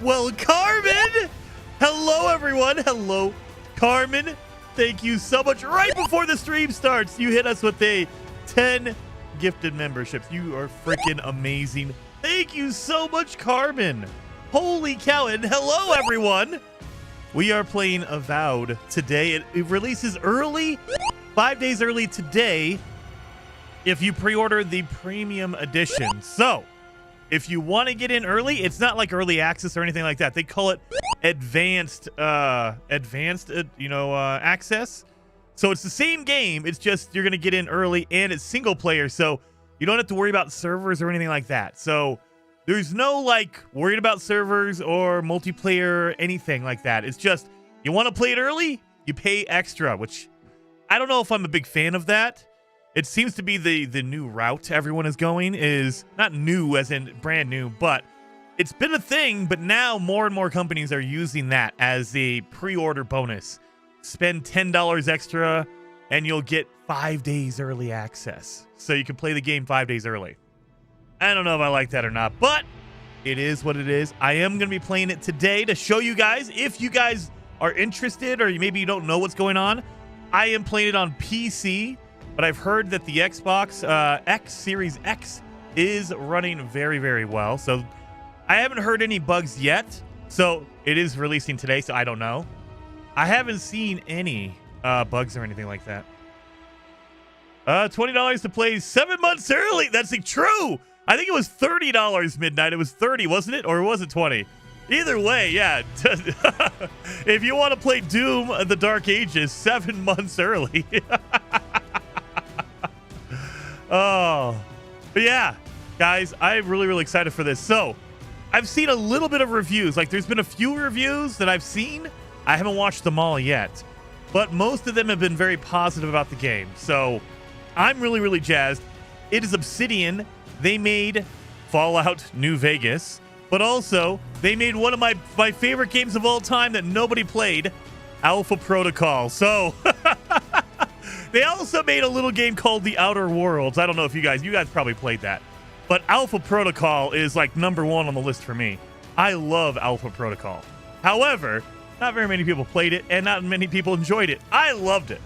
Well, Carmen! Hello, everyone. Hello, Carmen. Thank you so much. Right before the stream starts, you hit us with a 10 gifted memberships. You are freaking amazing. Thank you so much, Carmen. Holy cow. And hello, everyone. We are playing Avowed today. It releases early, 5 days early today, if you pre-order the premium edition. So if you want to get in early, it's not like early access or anything like that. They call it advanced access. So it's the same game. It's just you're going to get in early, and it's single player. So you don't have to worry about servers or anything like that. So there's no like worried about servers or multiplayer or anything like that. It's just you want to play it early, you pay extra, which I don't know if I'm a big fan of that. It seems to be the new route everyone is going, is not new as in brand new, but it's been a thing. But now more and more companies are using that as a pre-order bonus. Spend $10 extra and you'll get 5 days early access. So you can play the game 5 days early. I don't know if I like that or not, but it is what it is. I am going to be playing it today to show you guys. If you guys are interested or maybe you don't know what's going on, I am playing it on PC. But I've heard that the Xbox X Series X is running very, very well. So I haven't heard any bugs yet. So it is releasing today, so I don't know. I haven't seen any bugs or anything like that. $20 to play 7 months early. That's true. I think it was $30 midnight. It was 30, wasn't it? Or was it 20? Either way, yeah. If you want to play Doom The Dark Ages 7 months early. Oh, but yeah, guys, I'm really, really excited for this. So I've seen a little bit of reviews. Like there's been a few reviews that I've seen. I haven't watched them all yet, but most of them have been very positive about the game. So I'm really, really jazzed. It is Obsidian. They made Fallout New Vegas, but also they made one of my favorite games of all time that nobody played, Alpha Protocol. So they also made a little game called The Outer Worlds. I don't know if you guys probably played that. But Alpha Protocol is like number one on the list for me. I love Alpha Protocol. However, not very many people played it and not many people enjoyed it. I loved it.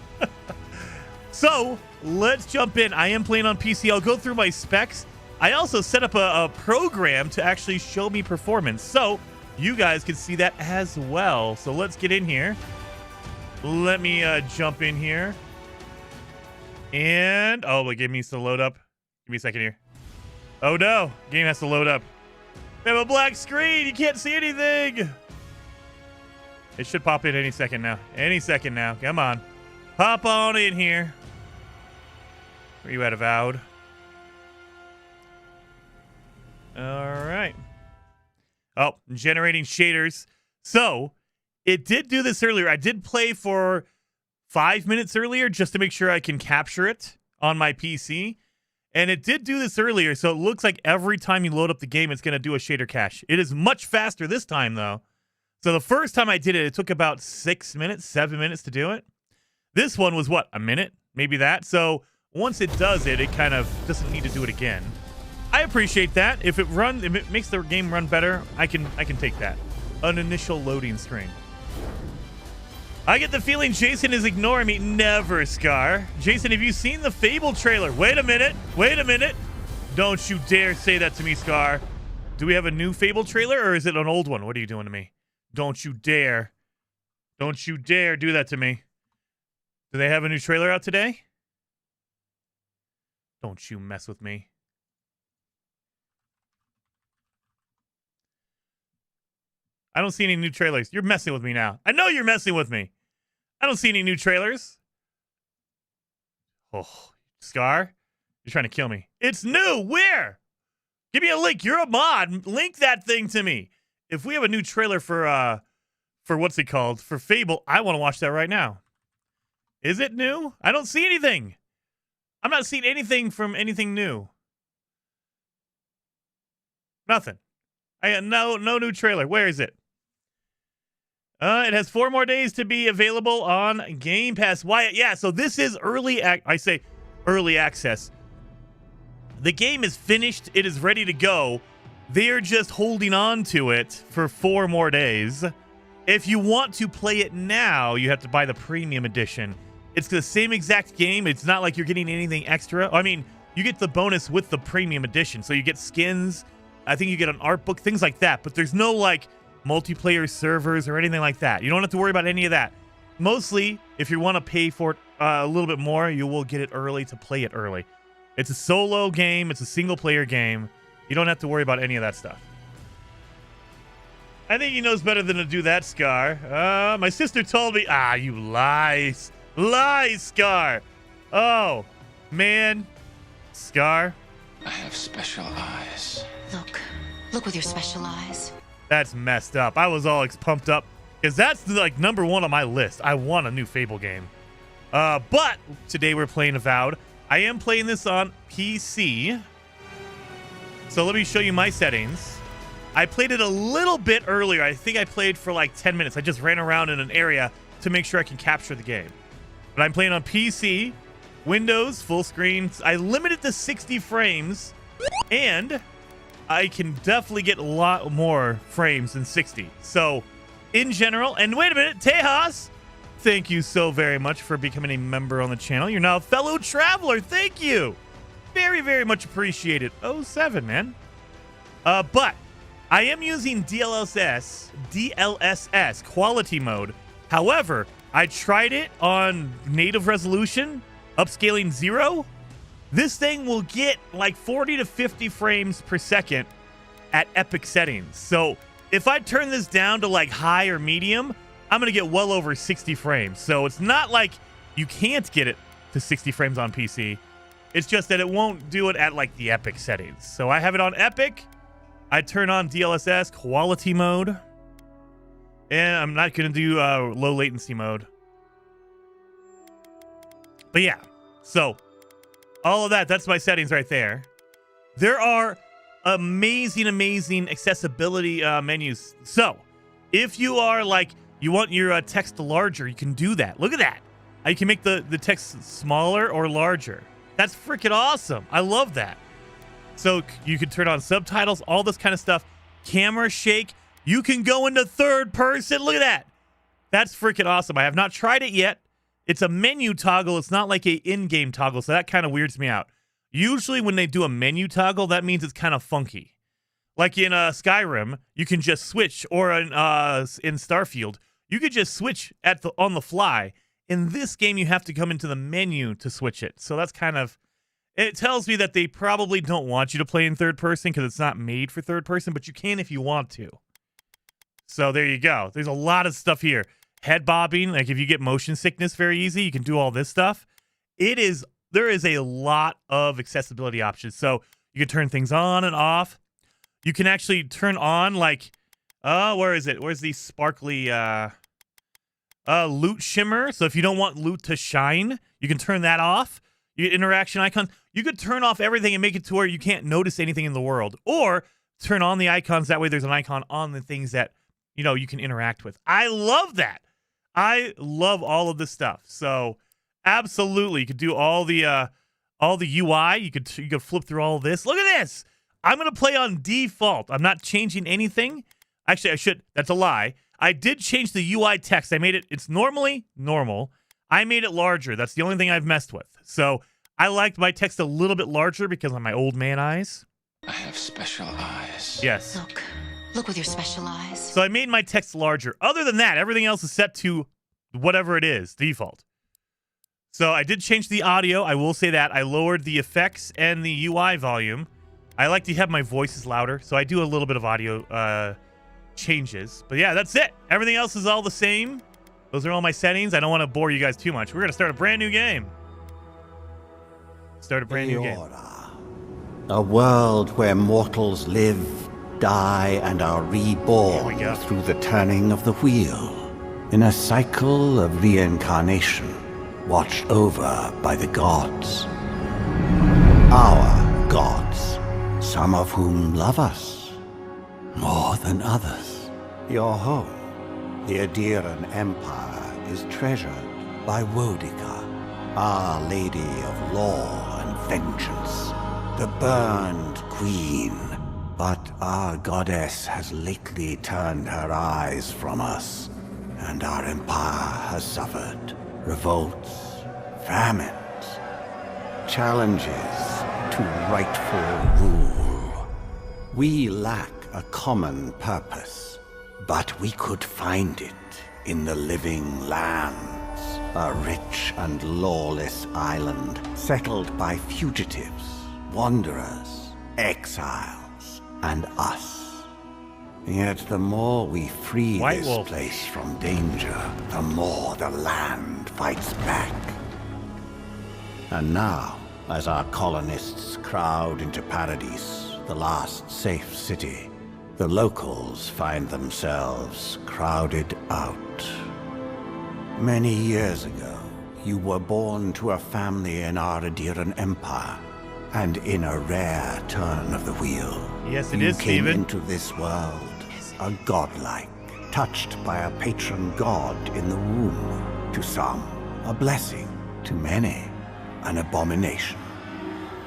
So let's jump in. I am playing on PC. I'll go through my specs. I also set up a program to actually show me performance. So you guys can see that as well. So let's get in here. Let me jump in here. And, oh, it needs to load up. Give me a second here. Oh, no. Game has to load up. We have a black screen. You can't see anything. It should pop in any second now. Any second now. Come on. Pop on in here. Where you at, Avowed? All right. Oh, generating shaders. So, it did do this earlier. I did play for 5 minutes earlier just to make sure I can capture it on my PC. And it did do this earlier, so it looks like every time you load up the game, it's going to do a shader cache. It is much faster this time, though. So the first time I did it, it took about 7 minutes to do it. This one was, what, a minute? Maybe that. So once it does it, it kind of doesn't need to do it again. I appreciate that. If it makes the game run better, I can take that. An initial loading screen. I get the feeling Jason is ignoring me. Never, Scar. Jason, have you seen the Fable trailer? Wait a minute. Wait a minute. Don't you dare say that to me, Scar. Do we have a new Fable trailer, or is it an old one? What are you doing to me? Don't you dare. Don't you dare do that to me. Do they have a new trailer out today? Don't you mess with me. I don't see any new trailers. You're messing with me now. I know you're messing with me. I don't see any new trailers. Oh, Scar, you're trying to kill me. It's new. Where? Give me a link. You're a mod. Link that thing to me. If we have a new trailer for what's it called? For Fable, I want to watch that right now. Is it new? I don't see anything. I'm not seeing anything from anything new. Nothing. I got no new trailer. Where is it? It has 4 more days to be available on Game Pass. Why? Yeah, so this is early access. The game is finished. It is ready to go. They are just holding on to it for 4 more days. If you want to play it now, you have to buy the premium edition. It's the same exact game. It's not like you're getting anything extra. I mean, you get the bonus with the premium edition. So you get skins. I think you get an art book, things like that. But there's no like multiplayer servers or anything like that. You don't have to worry about any of that. Mostly, if you want to pay for it a little bit more, you will get it early to play it early. It's a solo game. It's a single player game. You don't have to worry about any of that stuff. I think he knows better than to do that, Scar. My sister told me. Ah, you lies. Lies, Scar. Oh, man. Scar. I have special eyes. Look with your special eyes. That's messed up. I was all pumped up because that's like #1 on my list. I want a new Fable game. But today we're playing Avowed. I am playing this on PC. So let me show you my settings. I played it a little bit earlier. I think I played for like 10 minutes. I just ran around in an area to make sure I can capture the game. But I'm playing on PC, Windows, full screen. I limited to 60 frames, and I can definitely get a lot more frames than 60. So, in general, and wait a minute, Tejas, thank you so very much for becoming a member on the channel. You're now a fellow traveler. Thank you. Very, very much appreciated. 07, man. But I am using DLSS quality mode. However, I tried it on native resolution, upscaling 0. This thing will get like 40 to 50 frames per second at epic settings. So if I turn this down to like high or medium, I'm going to get well over 60 frames. So it's not like you can't get it to 60 frames on PC. It's just that it won't do it at like the epic settings. So I have it on epic. I turn on DLSS quality mode. And I'm not going to do low latency mode. But yeah, so all of that's my settings right there. There are amazing accessibility menus. So if you are like, you want your text larger, you can do that. Look at that. You can make the text smaller or larger. That's freaking awesome. I love that. So you can turn on subtitles, all this kind of stuff. Camera shake. You can go into third person. Look at that. That's freaking awesome. I have not tried it yet. It's a menu toggle. It's not like a in-game toggle, so that kind of weirds me out. Usually when they do a menu toggle, that means it's kind of funky. Like in Skyrim, you can just switch, or in Starfield, you could just switch on the fly. In this game, you have to come into the menu to switch it. So that's kind of... It tells me that they probably don't want you to play in third person because it's not made for third person, but you can if you want to. So there you go. There's a lot of stuff here. Head bobbing, like if you get motion sickness very easy, you can do all this stuff. There is a lot of accessibility options. So you can turn things on and off. You can actually turn on like, where is it? Where's the sparkly loot shimmer? So if you don't want loot to shine, you can turn that off. You interaction icons. You could turn off everything and make it to where you can't notice anything in the world, or turn on the icons. That way there's an icon on the things that, you can interact with. I love that. I love all of this stuff. So absolutely, you could do all the UI. You could flip through all of this. Look at this. I'm going to play on default. I'm not changing anything. Actually, I should. That's a lie. I did change the UI text. I made it. It's normally normal. I made it larger. That's the only thing I've messed with. So I liked my text a little bit larger because of my old man eyes. I have special eyes. Yes. Look with your special eyes. So I made my text larger. Other than that, everything else is set to whatever it is, default. So I did change the audio. I will say that. I lowered the effects and the UI volume. I like to have my voices louder, so I do a little bit of audio changes. But yeah, that's it. Everything else is all the same. Those are all my settings. I don't want to bore you guys too much. We're going to start a brand new game. Start a brand new game. A world where mortals live, die, and are reborn through the turning of the wheel, in a cycle of reincarnation, watched over by the gods. Our gods, some of whom love us more than others. Your home, the Adiran Empire, is treasured by Wodica, Our Lady of Law and Vengeance, the Burned Queen. But our goddess has lately turned her eyes from us, and our empire has suffered revolts, famines, challenges to rightful rule. We lack a common purpose, but we could find it in the living lands, a rich and lawless island settled by fugitives, wanderers, exiles, and us. Yet the more we free this place from danger, the more the land fights back. And now, as our colonists crowd into Paradise, the last safe city, the locals find themselves crowded out. Many years ago, you were born to a family in our Adiran Empire, and in a rare turn of the wheel, yes, it you is, came Steven. into this world, a godlike, touched by a patron god in the womb. To some, a blessing; to many, an abomination.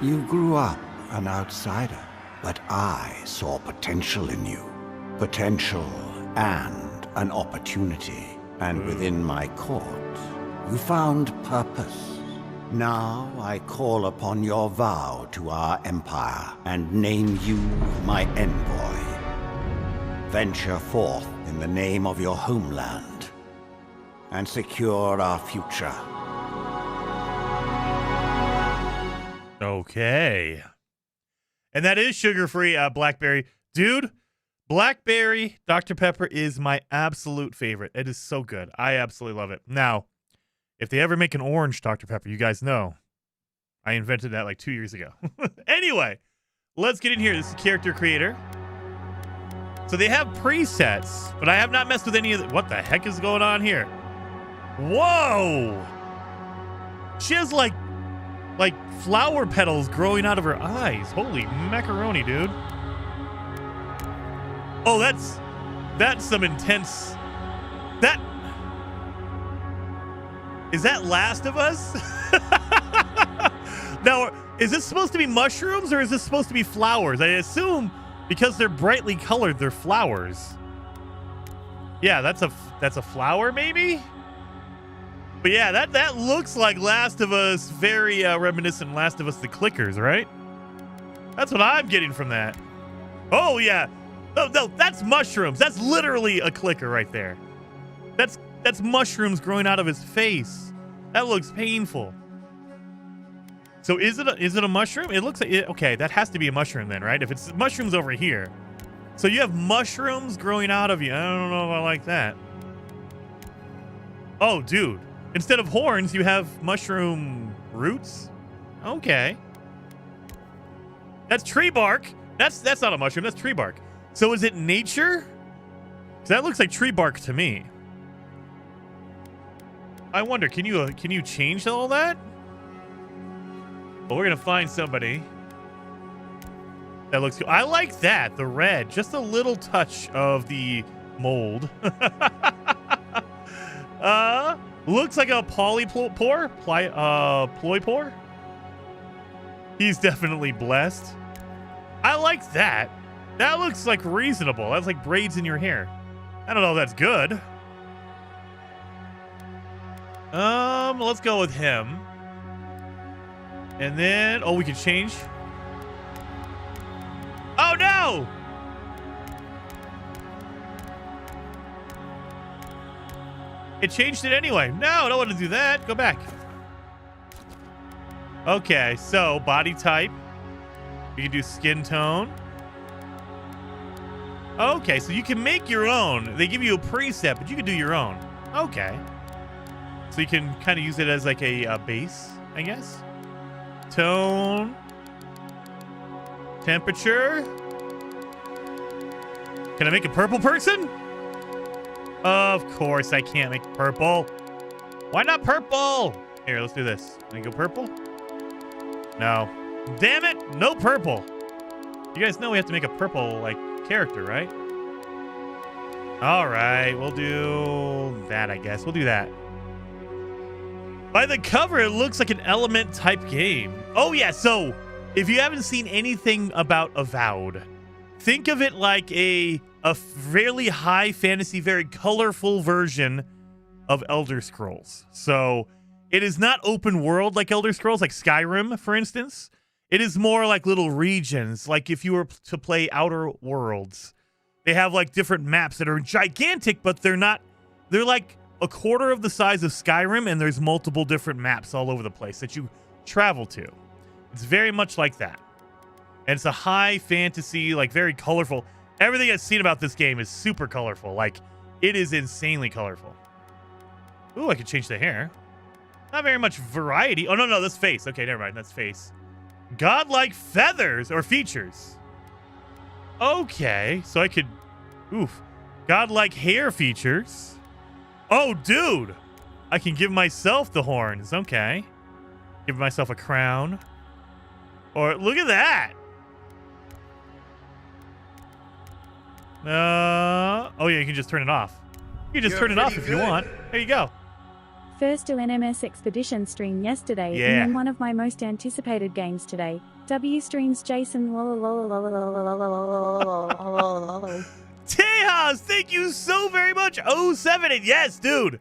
You grew up an outsider, but I saw potential in you. Potential and an opportunity. And within my court, you found purpose. Now I call upon your vow to our empire and name you my envoy. Venture forth in the name of your homeland and secure our future. Okay. And that is sugar-free blackberry. Dude, blackberry Dr. Pepper is my absolute favorite. It is so good. I absolutely love it. Now, if they ever make an orange Dr. Pepper, you guys know I invented that like 2 years ago. Anyway, let's get in here. This is character creator. So they have presets, but I have not messed with any of the... What the heck is going on here? Whoa! She has like flower petals growing out of her eyes. Holy macaroni, dude. Oh, that's some intense... That... Is that Last of Us? Now, is this supposed to be mushrooms or is this supposed to be flowers? I assume because they're brightly colored, they're flowers. Yeah, that's a flower maybe? But yeah, that looks like Last of Us, very reminiscent Last of Us the Clickers, right? That's what I'm getting from that. Oh yeah. No, that's mushrooms. That's literally a clicker right there. That's mushrooms growing out of his face. That looks painful. So is it a mushroom? It looks like it, okay, that has to be a mushroom then, right? If it's mushrooms over here. So you have mushrooms growing out of you. I don't know if I like that. Oh, dude. Instead of horns, you have mushroom roots? Okay. That's tree bark. That's not a mushroom, that's tree bark. So is it nature? 'Cause that looks like tree bark to me. I wonder, can you change all that? Well, we're gonna find somebody that looks cool. I like that, the red, just a little touch of the mold. Looks like a polypore, ploypore. He's definitely blessed. I like that. That looks like reasonable. That's like braids in your hair. I don't know if that's good. Let's go with him. And then, oh, we can change. Oh no! It changed it anyway. No, I don't want to do that. Go back. Okay, so body type. You can do skin tone. Okay, so you can make your own. They give you a preset, but you can do your own. Okay. So you can kind of use it as like a base, I guess. Tone. Temperature. Can I make a purple person? Of course I can't make purple. Why not purple? Here, let's do this. Can I go purple? No. Damn it, no purple. You guys know we have to make a purple, like, character, right? All right, we'll do that, I guess. We'll do that. By the cover, it looks like an element type game. Oh, yeah, so if you haven't seen anything about Avowed, think of it like a fairly high fantasy, very colorful version of Elder Scrolls. So it is not open world like Elder Scrolls, like Skyrim, for instance. It is more like little regions, like if you were to play Outer Worlds. They have like different maps that are gigantic, but they're not, they're like a quarter of the size of Skyrim, and there's multiple different maps all over the place that you travel to. It's very much like that. And it's a high fantasy, like very colorful. Everything I've seen about this game is super colorful. Like, it is insanely colorful. Ooh, I could change the hair. Not very much variety. Oh, no, that's face. Okay, never mind. That's face. Godlike feathers or features. Okay, so I could... Oof. Godlike hair features. Oh, dude. I can give myself the horns. Okay. Give myself a crown. Or, look at that. Oh, yeah, you can just turn it off. You can just turn it off if you want. There you go. First to NMS Expedition stream yesterday, Yeah. and then one of my most anticipated games today. W streams Jason. Tejas, thank you so very much. 07, and yes, dude.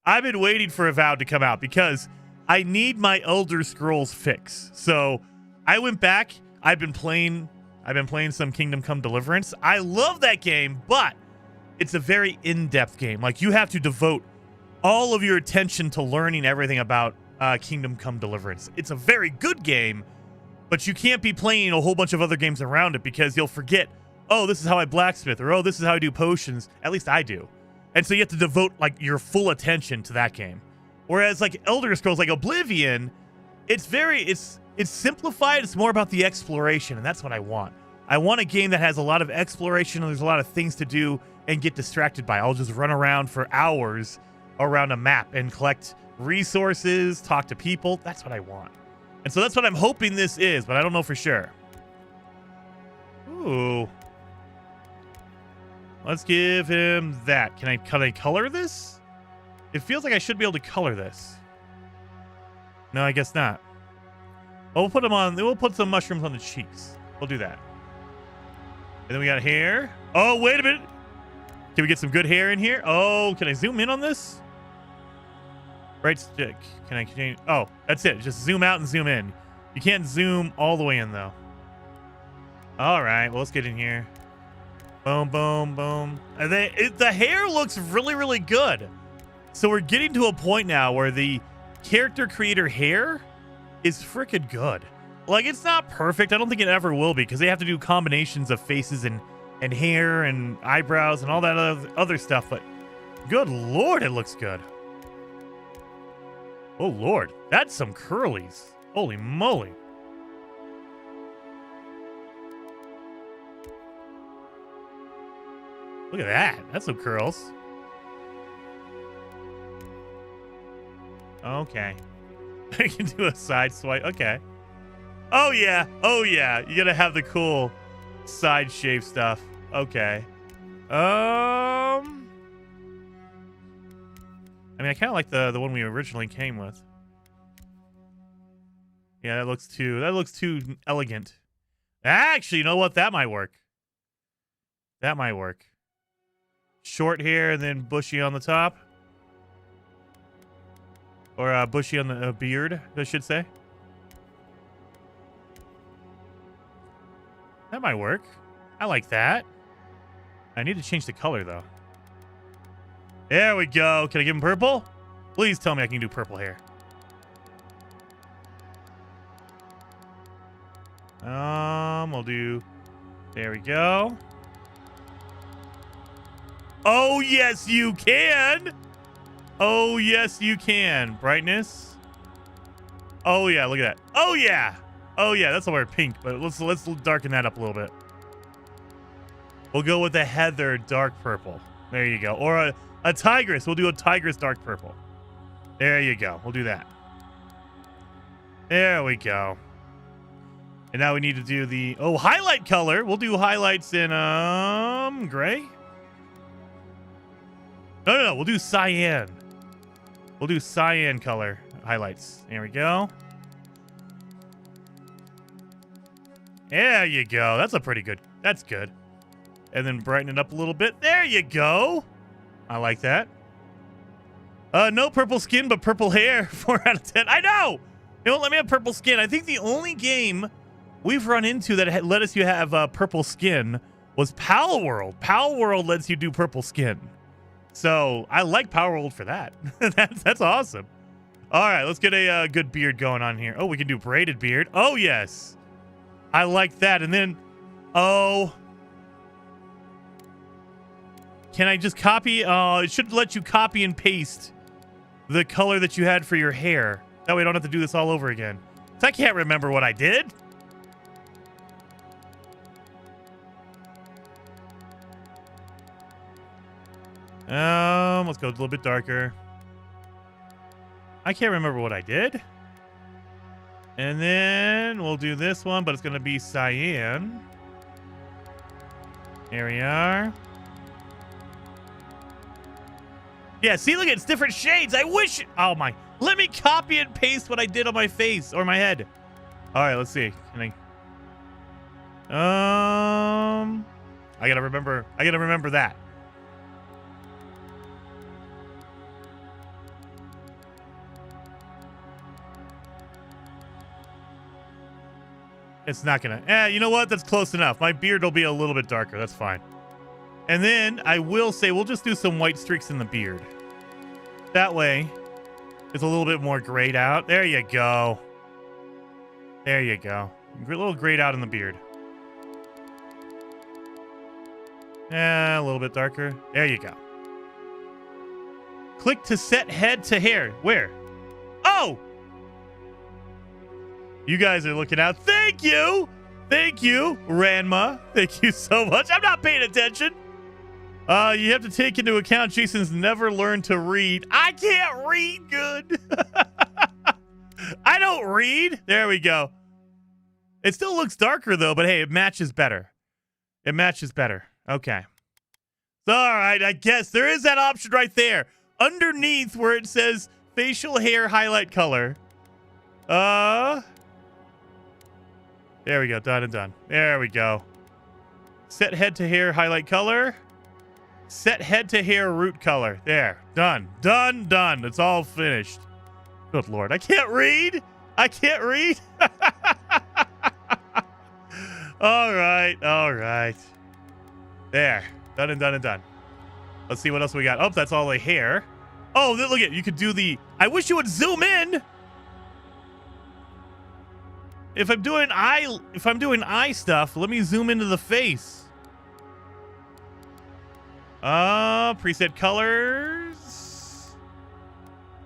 I've been waiting for Avowed to come out because I need my Elder Scrolls fix. So I went back. I've been playing some Kingdom Come Deliverance. I love that game, but it's a very in-depth game. Like, you have to devote all of your attention to learning everything about Kingdom Come Deliverance. It's a very good game, but you can't be playing a whole bunch of other games around it because you'll forget, oh, this is how I blacksmith, or oh, this is how I do potions. At least I do. And so you have to devote like your full attention to that game. Whereas like Elder Scrolls, like Oblivion, it's simplified. It's more about the exploration, and that's what I want. I want a game that has a lot of exploration and there's a lot of things to do and get distracted by. I'll just run around for hours around a map and collect resources, talk to people. That's what I want. And so that's what I'm hoping this is, but I don't know for sure. Ooh. Let's give him that. Can I color this? It feels like I should be able to color this. No, I guess not. Well, we'll put them on. We'll put some mushrooms on the cheeks. We'll do that. And then we got hair. Oh, wait a minute. Can we get some good hair in here? Oh, can I zoom in on this? Right stick. Can I change? Oh, that's it. Just zoom out and zoom in. You can't zoom all the way in, though. All right. Well, let's get in here. Boom, boom, boom. And the hair looks really, really good. So we're getting to a point now where the character creator hair is freaking good. Like, it's not perfect. I don't think it ever will be because they have to do combinations of faces and hair and eyebrows and all that other stuff. But good Lord, it looks good. Oh, Lord. That's some curlies. Holy moly. Look at that. That's some curls. Okay. I can do a side swipe. Okay. Oh, yeah. Oh, yeah. You gotta have the cool side shave stuff. Okay. I mean, I kind of like the one we originally came with. Yeah, that looks too elegant. Actually, you know what? That might work. That might work. Short hair and then bushy on the top. Or bushy on the beard, I should say. That might work. I like that. I need to change the color, though. There we go. Can I give him purple? Please tell me I can do purple hair. We'll do... There we go. Oh, yes, you can. Oh, yes, you can. Brightness. Oh, yeah, look at that. Oh, yeah. Oh, yeah, that's why we're pink, but let's darken that up a little bit. We'll go with a heather dark purple. There you go. Or a tigress. We'll do a tigress dark purple. There you go. We'll do that. There we go. And now we need to do the... Oh, highlight color. We'll do highlights in gray. No. We'll do cyan. We'll do cyan color highlights. There we go. There you go. That's a pretty good. That's good. and then brighten it up a little bit. There you go. I like that. No purple skin, but purple hair. 4 out of 10. I know. They won't let me have purple skin. I think the only game we've run into that let us have purple skin was Power World. Power World lets you do purple skin. So I like Power World for that. That's awesome. All right, let's get a good beard going on here. Oh, we can do braided beard. Oh, yes. I like that. And then, oh, can I just copy? It should let you copy and paste the color that you had for your hair. That way I don't have to do this all over again. So I can't remember what I did. Let's go a little bit darker. I can't remember what I did. And then we'll do this one, but it's going to be cyan. Here we are. Yeah, see, look, it's different shades. I wish. Oh, my. Let me copy and paste what I did on my face or my head. All right, let's see. Can I got to remember. I got to remember that. It's not gonna. You know what? That's close enough. My beard will be a little bit darker. That's fine. And then I will say we'll just do some white streaks in the beard. That way, it's a little bit more grayed out. There you go. There you go. A little grayed out in the beard. A little bit darker. There you go. Click to set head to hair. Where? Oh! You guys are looking out. Thank you. Thank you, Ranma. Thank you so much. I'm not paying attention. You have to take into account Jason's never learned to read. I can't read good. I don't read. There we go. It still looks darker, though, but hey, it matches better. It matches better. Okay. All right, I guess there is that option right there. Underneath where it says facial hair highlight color. There we go. Done and done. There we go. Set head to hair highlight color. Set head to hair root color. There. Done. Done. Done. It's all finished. Good Lord. I can't read. I can't read. All right. All right. There. Done and done and done. Let's see what else we got. Oh, that's all the hair. Oh, look at, you could do the, I wish you would zoom in. If I'm doing eye stuff, let me zoom into the face. Preset colors.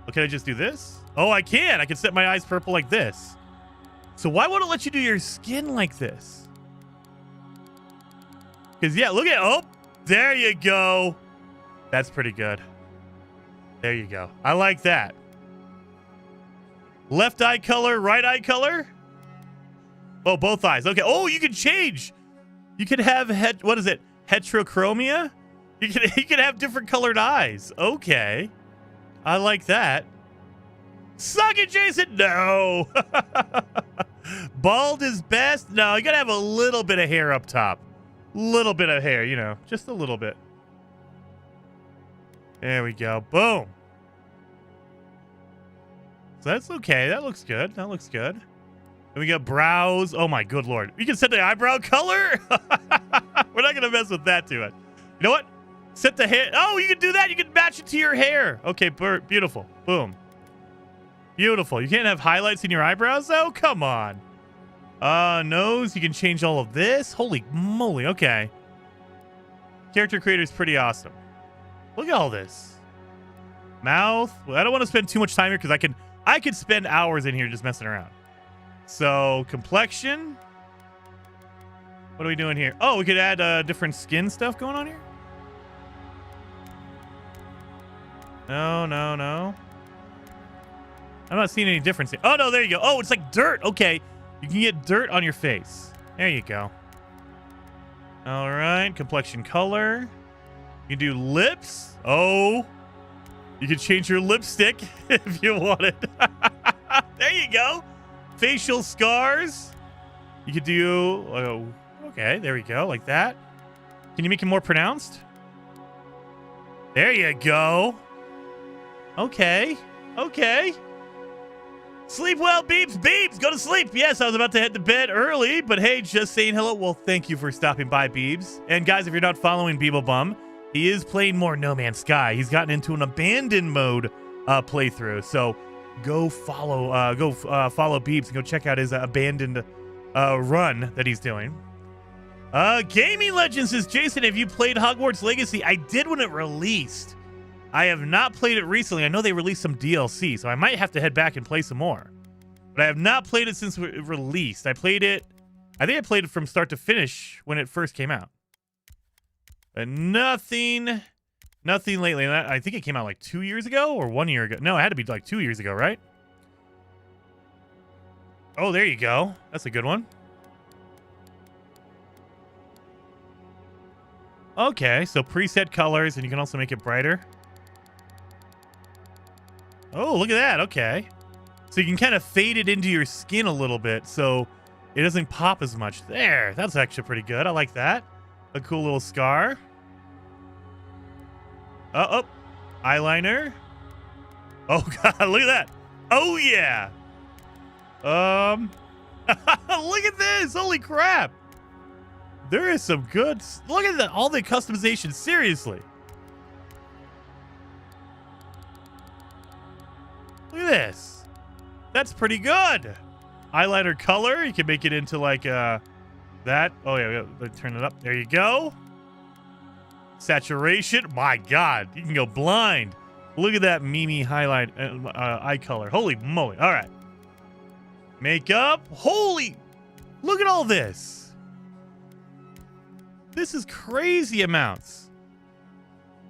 Oh, can I just do this? Oh, I can. I can set my eyes purple like this. So why won't it let you do your skin like this? Because, yeah, look at, oh, there you go. That's pretty good. There you go. I like that. Left eye color, right eye color. Oh, both eyes. Okay. Oh, you can change. You can have what is it? Heterochromia? You can have different colored eyes. Okay. I like that. Suck it, Jason. No. Bald is best. No, you gotta have a little bit of hair up top. Little bit of hair, you know, just a little bit. There we go. Boom. So that's okay. That looks good. That looks good. And we got brows. Oh my good Lord. You can set the eyebrow color. We're not going to mess with that too much. You know what? Set the hair. Oh, you can do that. You can match it to your hair. Okay, beautiful. Boom. Beautiful. You can't have highlights in your eyebrows though? Come on. Nose. You can change all of this. Holy moly. Okay. Character creator is pretty awesome. Look at all this. Mouth. Well, I don't want to spend too much time here because I could spend hours in here just messing around. So, complexion. What are we doing here? Oh, we could add different skin stuff going on here. No, no, no. I'm not seeing any difference here. Oh, no, there you go. Oh, it's like dirt. Okay. You can get dirt on your face. There you go. All right. Complexion color. You can do lips. Oh. You can change your lipstick if you want it. There you go. Facial scars. You could do, oh, okay, there we go, like that. Can you make it more pronounced? There you go. Okay. Okay. Sleep well, Beeps. Beeps, go to sleep. Yes, I was about to head to bed early, but hey, just saying hello. Well, thank you for stopping by, Beebs. And guys, if you're not following Beeblebum, he is playing more No Man's Sky. He's gotten into an abandoned mode playthrough. So go follow Beeps and go check out his abandoned run that he's doing. Gaming Legends says, Jason, have you played Hogwarts Legacy? I did when it released. I have not played it recently. I know they released some DLC, so I might have to head back and play some more. But I have not played it since it released. I think I played it from start to finish when it first came out. But nothing lately. I think it came out like 2 years ago or 1 year ago. No, it had to be like 2 years ago, right? Oh, there you go. That's a good one. Okay, so preset colors, and you can also make it brighter. Oh, look at that. Okay. So you can kind of fade it into your skin a little bit so it doesn't pop as much. There. That's actually pretty good. I like that. A cool little scar. Oh. Eyeliner. Oh, God. Look at that. Oh, yeah. Look at this. Holy crap. There is some good... Look at that. All the customization. Seriously. Look at this. That's pretty good. Eyeliner color. You can make it into like that. Oh, yeah. Turn it up. There you go. Saturation. My God. You can go blind. Look at that Mimi highlight eye color. Holy moly. All right. Makeup. Holy. Look at all this. This is crazy amounts.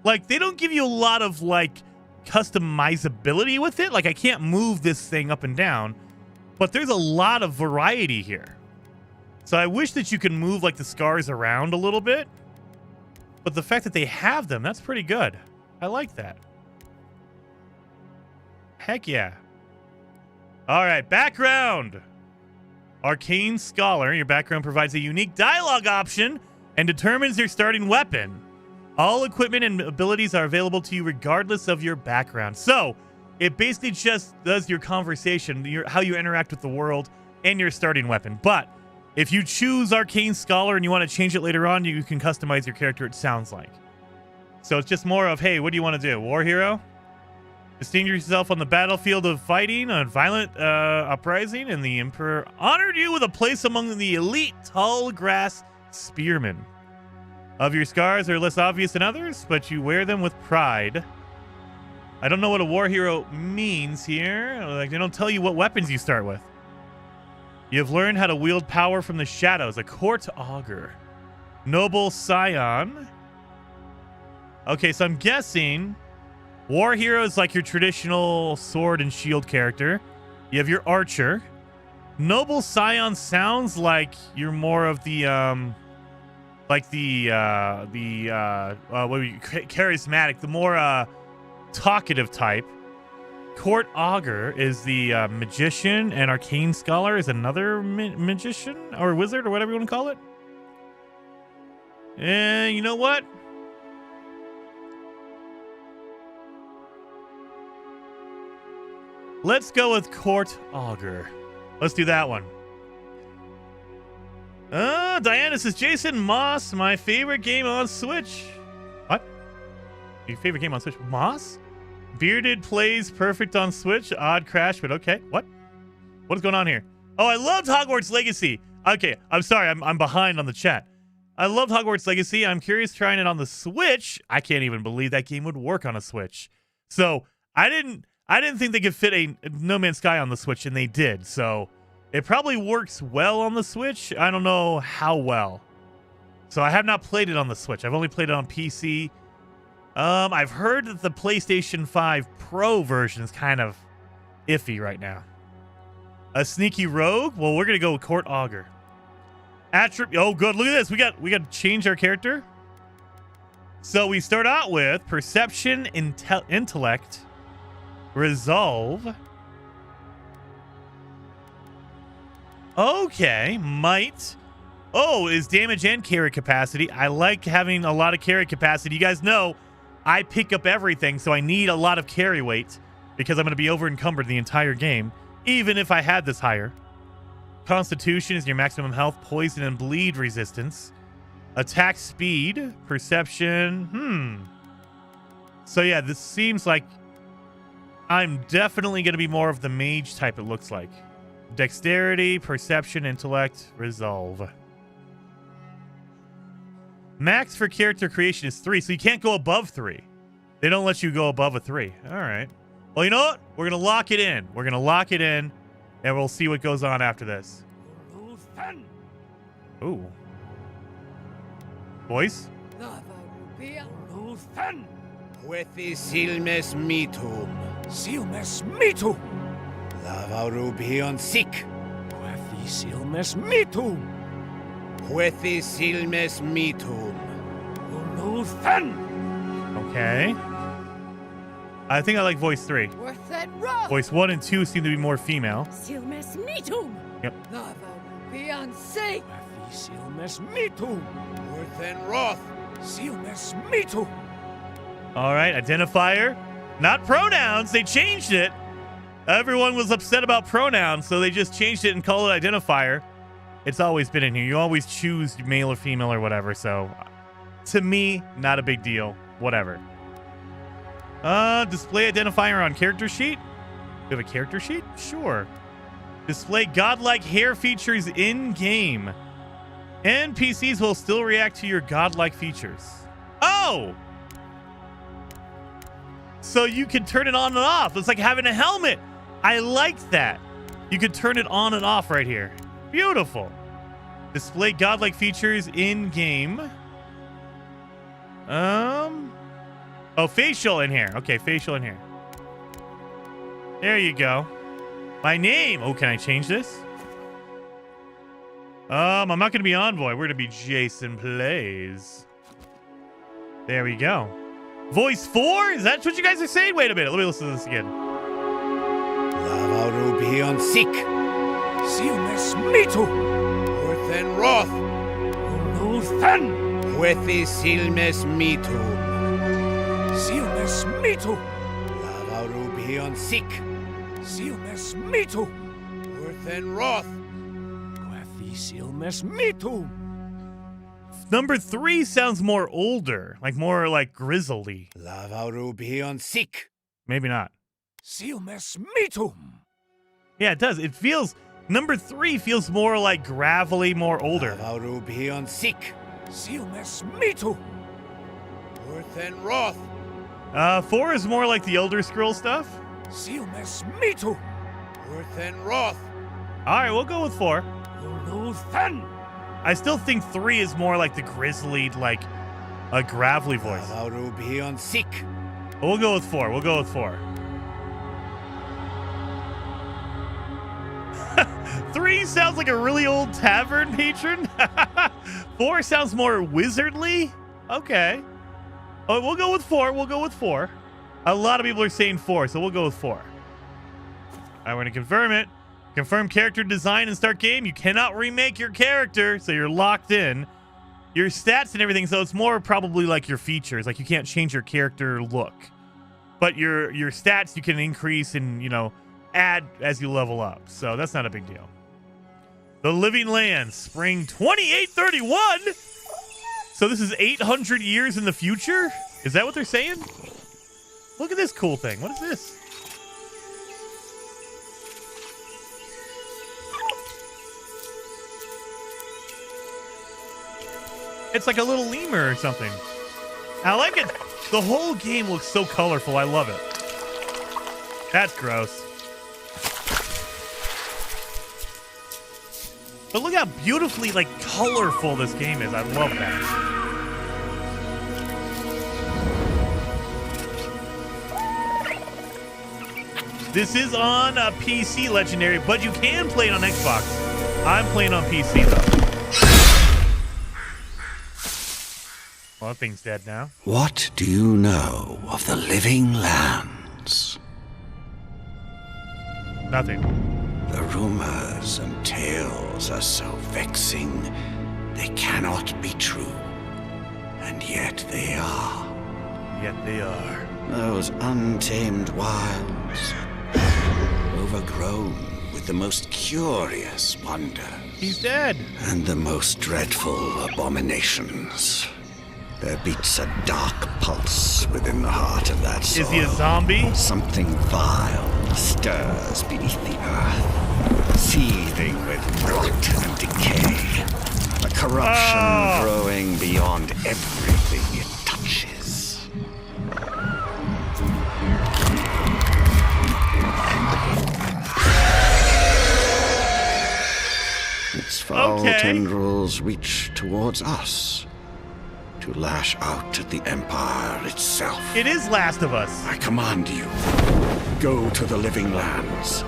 Like, they don't give you a lot of, like, customizability with it. Like, I can't move this thing up and down, but there's a lot of variety here. So I wish that you could move, like, the scars around a little bit, but the fact that they have them, that's pretty good. I like that. Heck yeah. All right, background. Arcane Scholar. Your background provides a unique dialogue option and determines your starting weapon. All equipment and abilities are available to you regardless of your background. So it basically just does your conversation, how you interact with the world, and your starting weapon. But if you choose Arcane Scholar and you want to change it later on, you can customize your character, it sounds like. So it's just more of, hey, what do you want to do? War hero? Distinguish yourself on the battlefield of fighting, a violent uprising, and the Emperor honored you with a place among the elite tall grass spearmen. Of your scars are less obvious than others, but you wear them with pride. I don't know what a war hero means here. Like, they don't tell you what weapons you start with. You have learned how to wield power from the shadows. A court augur. Noble scion. Okay, so I'm guessing war hero is like your traditional sword and shield character. You have your archer. Noble scion sounds like you're more of the charismatic, the more talkative type. Court augur is the magician, and arcane scholar is another magician or wizard or whatever you want to call it. And you know what? Let's go with court augur. Let's do that one. Diana says, Jason Moss, my favorite game on Switch. What? Your favorite game on Switch? Moss? Bearded plays perfect on Switch. Odd crash, but okay. What? What is going on here? Oh, I loved Hogwarts Legacy. Okay, I'm sorry. I'm behind on the chat. I loved Hogwarts Legacy. I'm curious trying it on the Switch. I can't even believe that game would work on a Switch. So I didn't think they could fit a No Man's Sky on the Switch, and they did. So it probably works well on the Switch. I don't know how well. So I have not played it on the Switch. I've only played it on PC. I've heard that the PlayStation 5 Pro version is kind of iffy right now. A sneaky rogue? Well, we're gonna go with Court Augur. Oh, good. Look at this. We got to change our character. So we start out with perception, intellect, resolve. Okay, might, Oh, is damage and carry capacity. I like having a lot of carry capacity. You guys know I pick up everything, so I need a lot of carry weight because I'm going to be over encumbered the entire game, even if I had this higher. Constitution is your maximum health, poison, and bleed resistance. Attack speed, perception. So yeah, this seems like I'm definitely going to be more of the mage type, it looks like. Dexterity, perception, intellect, resolve. Max for character creation is 3, so you can't go above 3. They don't let you go above a 3. All right. Well, you know what? We're going to lock it in. We're going to lock it in, and we'll see what goes on after this. Ooh. Voice? Huethi silmes mitum. Silmes mitum. Lava rubion sic. Huethi silmes mitum. Huethi silmes mitum. Uluthen. Okay. I think I like voice 3. Voice 1 and 2 seem to be more female. Silmes mitum. Yep. Lava rubion sic. Huethi silmes mitum. Urthen roth. Silmes mitum. All right, identifier. Not pronouns. They changed it. Everyone was upset about pronouns, so they just changed it and called it identifier. It's always been in here. You always choose male or female or whatever, so to me, not a big deal. Whatever. Display identifier on character sheet. Do you have a character sheet? Sure. Display godlike hair features in game. NPCs will still react to your godlike features. Oh! So you can turn it on and off. It's like having a helmet. I liked that. You can turn it on and off right here. Beautiful. Display godlike features in game. Oh, facial in here. Okay, facial in here. There you go. My name. Oh, can I change this? I'm not going to be Envoy. We're going to be Jason Plays. There we go. Voice 4? Is that what you guys are saying? Wait a minute. Let me listen to this again. Lava rubion sic. Silmes mitum. Urthen roth. Uluthen. Huethi silmes mitum. Silmes mitum. Lava rubion sic. Silmes mitum. Urthen roth. Huethi silmes mitum. Number 3 sounds more older, like more like grizzly. Lava rubion sic. Maybe not. Silmes mitum. Yeah, it does. It feels, number 3 feels more like gravelly, more older. Lava rubion sic. Silmes mitum. Urthen roth. 4 is more like the Elder Scroll stuff. Silmes mitum. Urthen roth. All right, we'll go with 4. Uluthen. I still think 3 is more like the grizzly, like a gravelly voice. Lava rubion sic. But we'll go with 4. We'll go with 4. 3 sounds like a really old tavern patron. 4 sounds more wizardly. Okay. Oh, we'll go with 4. We'll go with 4. A lot of people are saying 4, so we'll go with 4. All right, we're going to confirm it. Confirm character design and start game. You cannot remake your character, so you're locked in. Your stats and everything, so it's more probably like your features. Like you can't change your character look. But your stats you can increase and, you know, add as you level up. So that's not a big deal. The Living Lands, spring 2831. So this is 800 years in the future? Is that what they're saying? Look at this cool thing. What is this? It's like a little lemur or something. I like it. The whole game looks so colorful. I love it. That's gross. But look how beautifully, like, colorful this game is. I love that. This is on a PC Legendary, but you can play it on Xbox. I'm playing on PC, though. Well, that thing's dead now. What do you know of the Living Lands? Nothing. The rumors and tales are so vexing. They cannot be true. And yet they are. Yet they are. Those untamed wilds, overgrown with the most curious wonder. He's dead. And the most dreadful abominations. There beats a dark pulse within the heart of that soil. Is he a zombie? Something vile stirs beneath the earth, seething with rot and decay. A corruption growing beyond everything it touches. Its foul tendrils reach towards us, to lash out at the Empire itself. It is Last of Us. I command you, go to the living lands,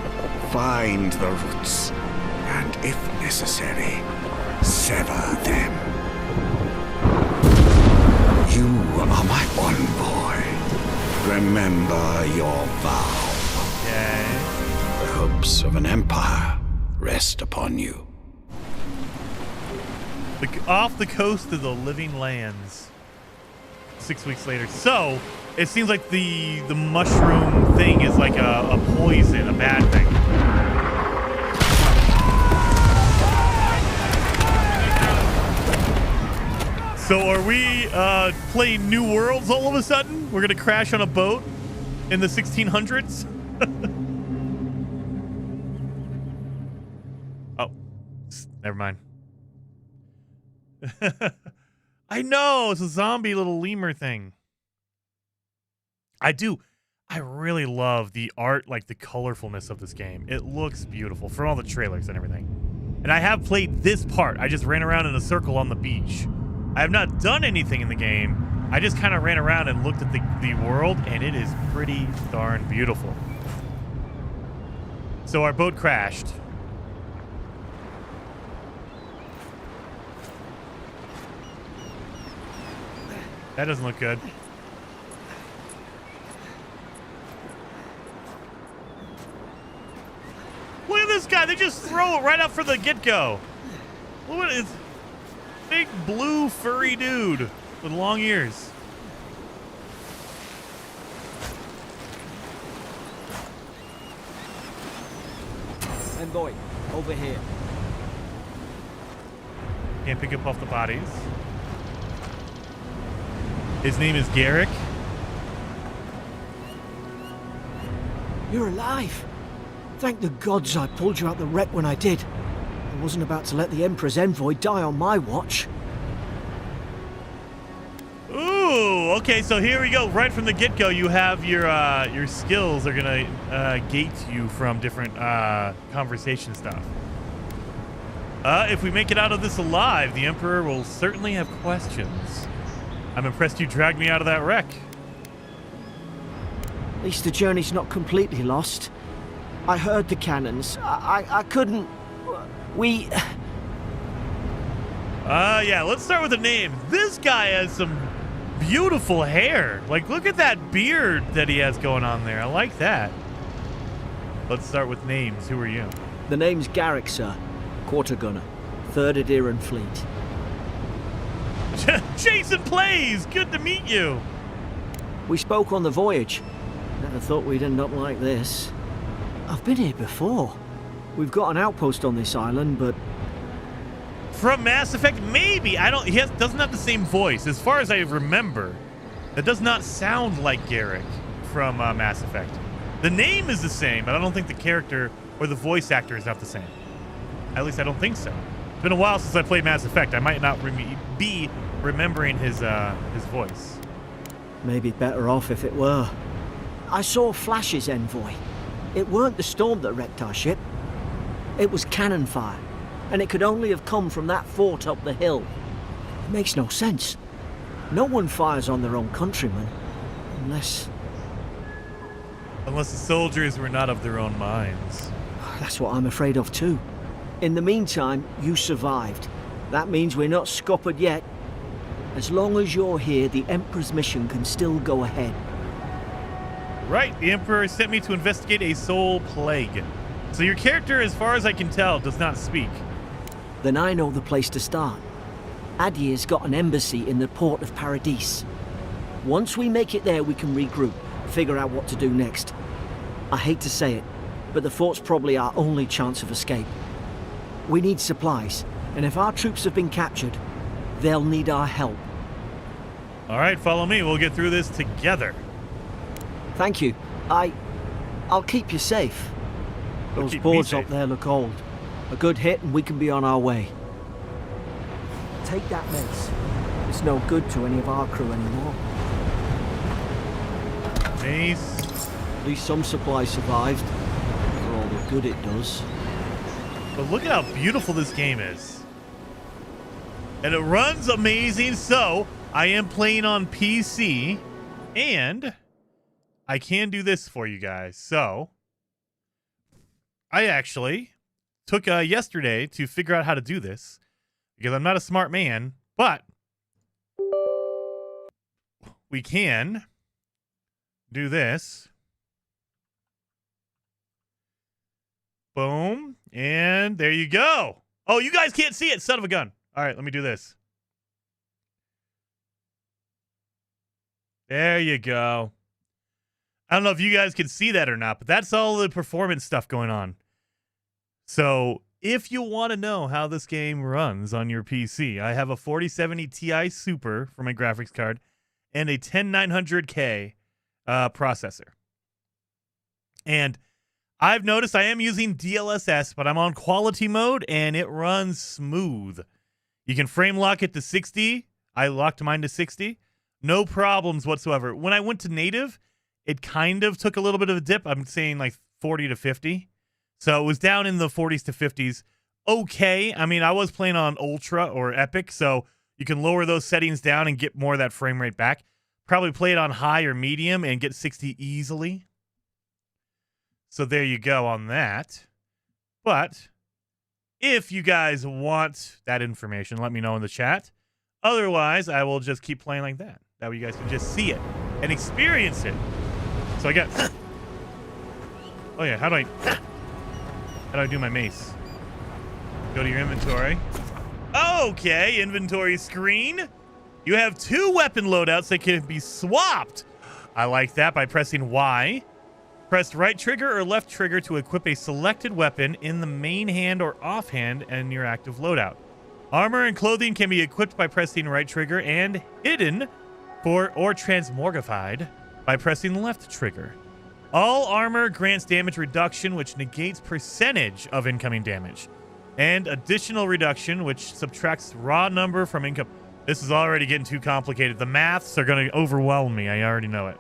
find the roots, and if necessary, sever them. You are my envoy. Remember your vow. Okay. The hopes of an empire rest upon you. Off the coast of the living lands. 6 weeks later. So, it seems like the mushroom thing is like a poison, a bad thing. So are we playing New Worlds all of a sudden? We're going to crash on a boat in the 1600s? Oh, never mind. I know, it's a zombie little lemur thing. I really love the art, like the colorfulness of this game. It looks beautiful from all the trailers and everything. And I have played this part. I just ran around in a circle on the beach. I have not done anything in the game. I just kind of ran around and looked at the world, and it is pretty darn beautiful. So our boat crashed. That doesn't look good. Look at this guy. They just throw it right up for the get-go. Look at it. Big blue furry dude with long ears. Envoy, over here. Can't pick up off the bodies. His name is Garrick. You're alive. Thank the gods I pulled you out the wreck when I did. I wasn't about to let the Emperor's envoy die on my watch. Ooh, okay, so here we go. Right from the get-go, you have your skills are gonna gate you from different conversation stuff. If we make it out of this alive, the Emperor will certainly have questions. I'm impressed you dragged me out of that wreck. At least the journey's not completely lost. I heard the cannons. I couldn't... We... Yeah, let's start with the name. This guy has some beautiful hair. Like, look at that beard that he has going on there. I like that. Let's start with names. Who are you? The name's Garrick, sir. Quarter gunner. 3rd Adiran Fleet. Jason Plays! Good to meet you. We spoke on the voyage. Never thought we'd end up like this. I've been here before. We've got an outpost on this island, but... From Mass Effect? Maybe. He doesn't have the same voice. As far as I remember, that does not sound like Garrick from Mass Effect. The name is the same, but I don't think the character or the voice actor is not the same. At least I don't think so. It's been a while since I played Mass Effect. I might not be remembering his voice. Maybe better off if it were. I saw flashes, Envoy. It weren't the storm that wrecked our ship. It was cannon fire, and it could only have come from that fort up the hill. It makes no sense. No one fires on their own countrymen, unless... Unless the soldiers were not of their own minds. That's what I'm afraid of too. In the meantime, you survived. That means we're not scuppered yet. As long as you're here, the Emperor's mission can still go ahead. Right, the Emperor sent me to investigate a soul plague. So your character, as far as I can tell, does not speak. Then I know the place to start. Adir's got an embassy in the port of Paradis. Once we make it there, we can regroup, figure out what to do next. I hate to say it, but the fort's probably our only chance of escape. We need supplies, and if our troops have been captured, they'll need our help. All right, follow me. We'll get through this together. Thank you. I'll keep you safe. Those keep me boards safe. up there look old. A good hit and we can be on our way. Take that mace. It's no good to any of our crew anymore. Mace. At least some supplies survived. For all the good it does. But look at how beautiful this game is. And it runs amazing. So I am playing on PC and I can do this for you guys. So I actually took yesterday to figure out how to do this because I'm not a smart man, but we can do this. Boom. And there you go. Oh, you guys can't see it, son of a gun. All right, let me do this. There you go. I don't know if you guys can see that or not, but that's all the performance stuff going on. So if you want to know how this game runs on your PC, I have a 4070 Ti Super for my graphics card and a 10900K processor. And I've noticed I am using DLSS, but I'm on quality mode and it runs smooth. You can frame lock it to 60. I locked mine to 60. No problems whatsoever. When I went to native, it kind of took a little bit of a dip. I'm saying like 40 to 50. So it was down in the 40s to 50s. Okay. I mean, I was playing on Ultra or Epic, so you can lower those settings down and get more of that frame rate back. Probably play it on high or medium and get 60 easily. So there you go on that. But if you guys want that information, let me know in the chat. Otherwise, I will just keep playing like that. That way you guys can just see it and experience it. So I got... Oh yeah, how do I do my mace? Go to your inventory. Okay, inventory screen. You have 2 weapon loadouts that can be swapped. I like that by pressing Y. Press right trigger or left trigger to equip a selected weapon in the main hand or offhand in your active loadout. Armor and clothing can be equipped by pressing right trigger and hidden or transmogrified by pressing left trigger. All armor grants damage reduction, which negates percentage of incoming damage. And additional reduction, which subtracts raw number from income. This is already getting too complicated. The maths are going to overwhelm me. I already know it.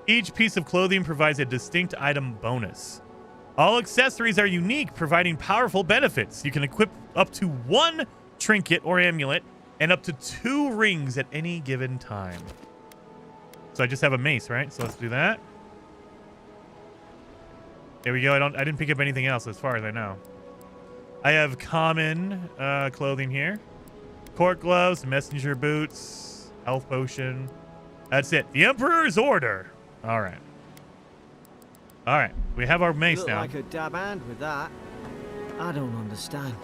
Each piece of clothing provides a distinct item bonus. All accessories are unique, providing powerful benefits. You can equip up to 1 trinket or amulet and up to 2 rings at any given time. So I just have a mace, right? So let's do that. There we go. I didn't pick up anything else as far as I know. I have common clothing here. Court gloves, messenger boots, health potion. That's it. The Emperor's order. All right. All right. We have our mace Look now. like a dab hand with that. I don't understand.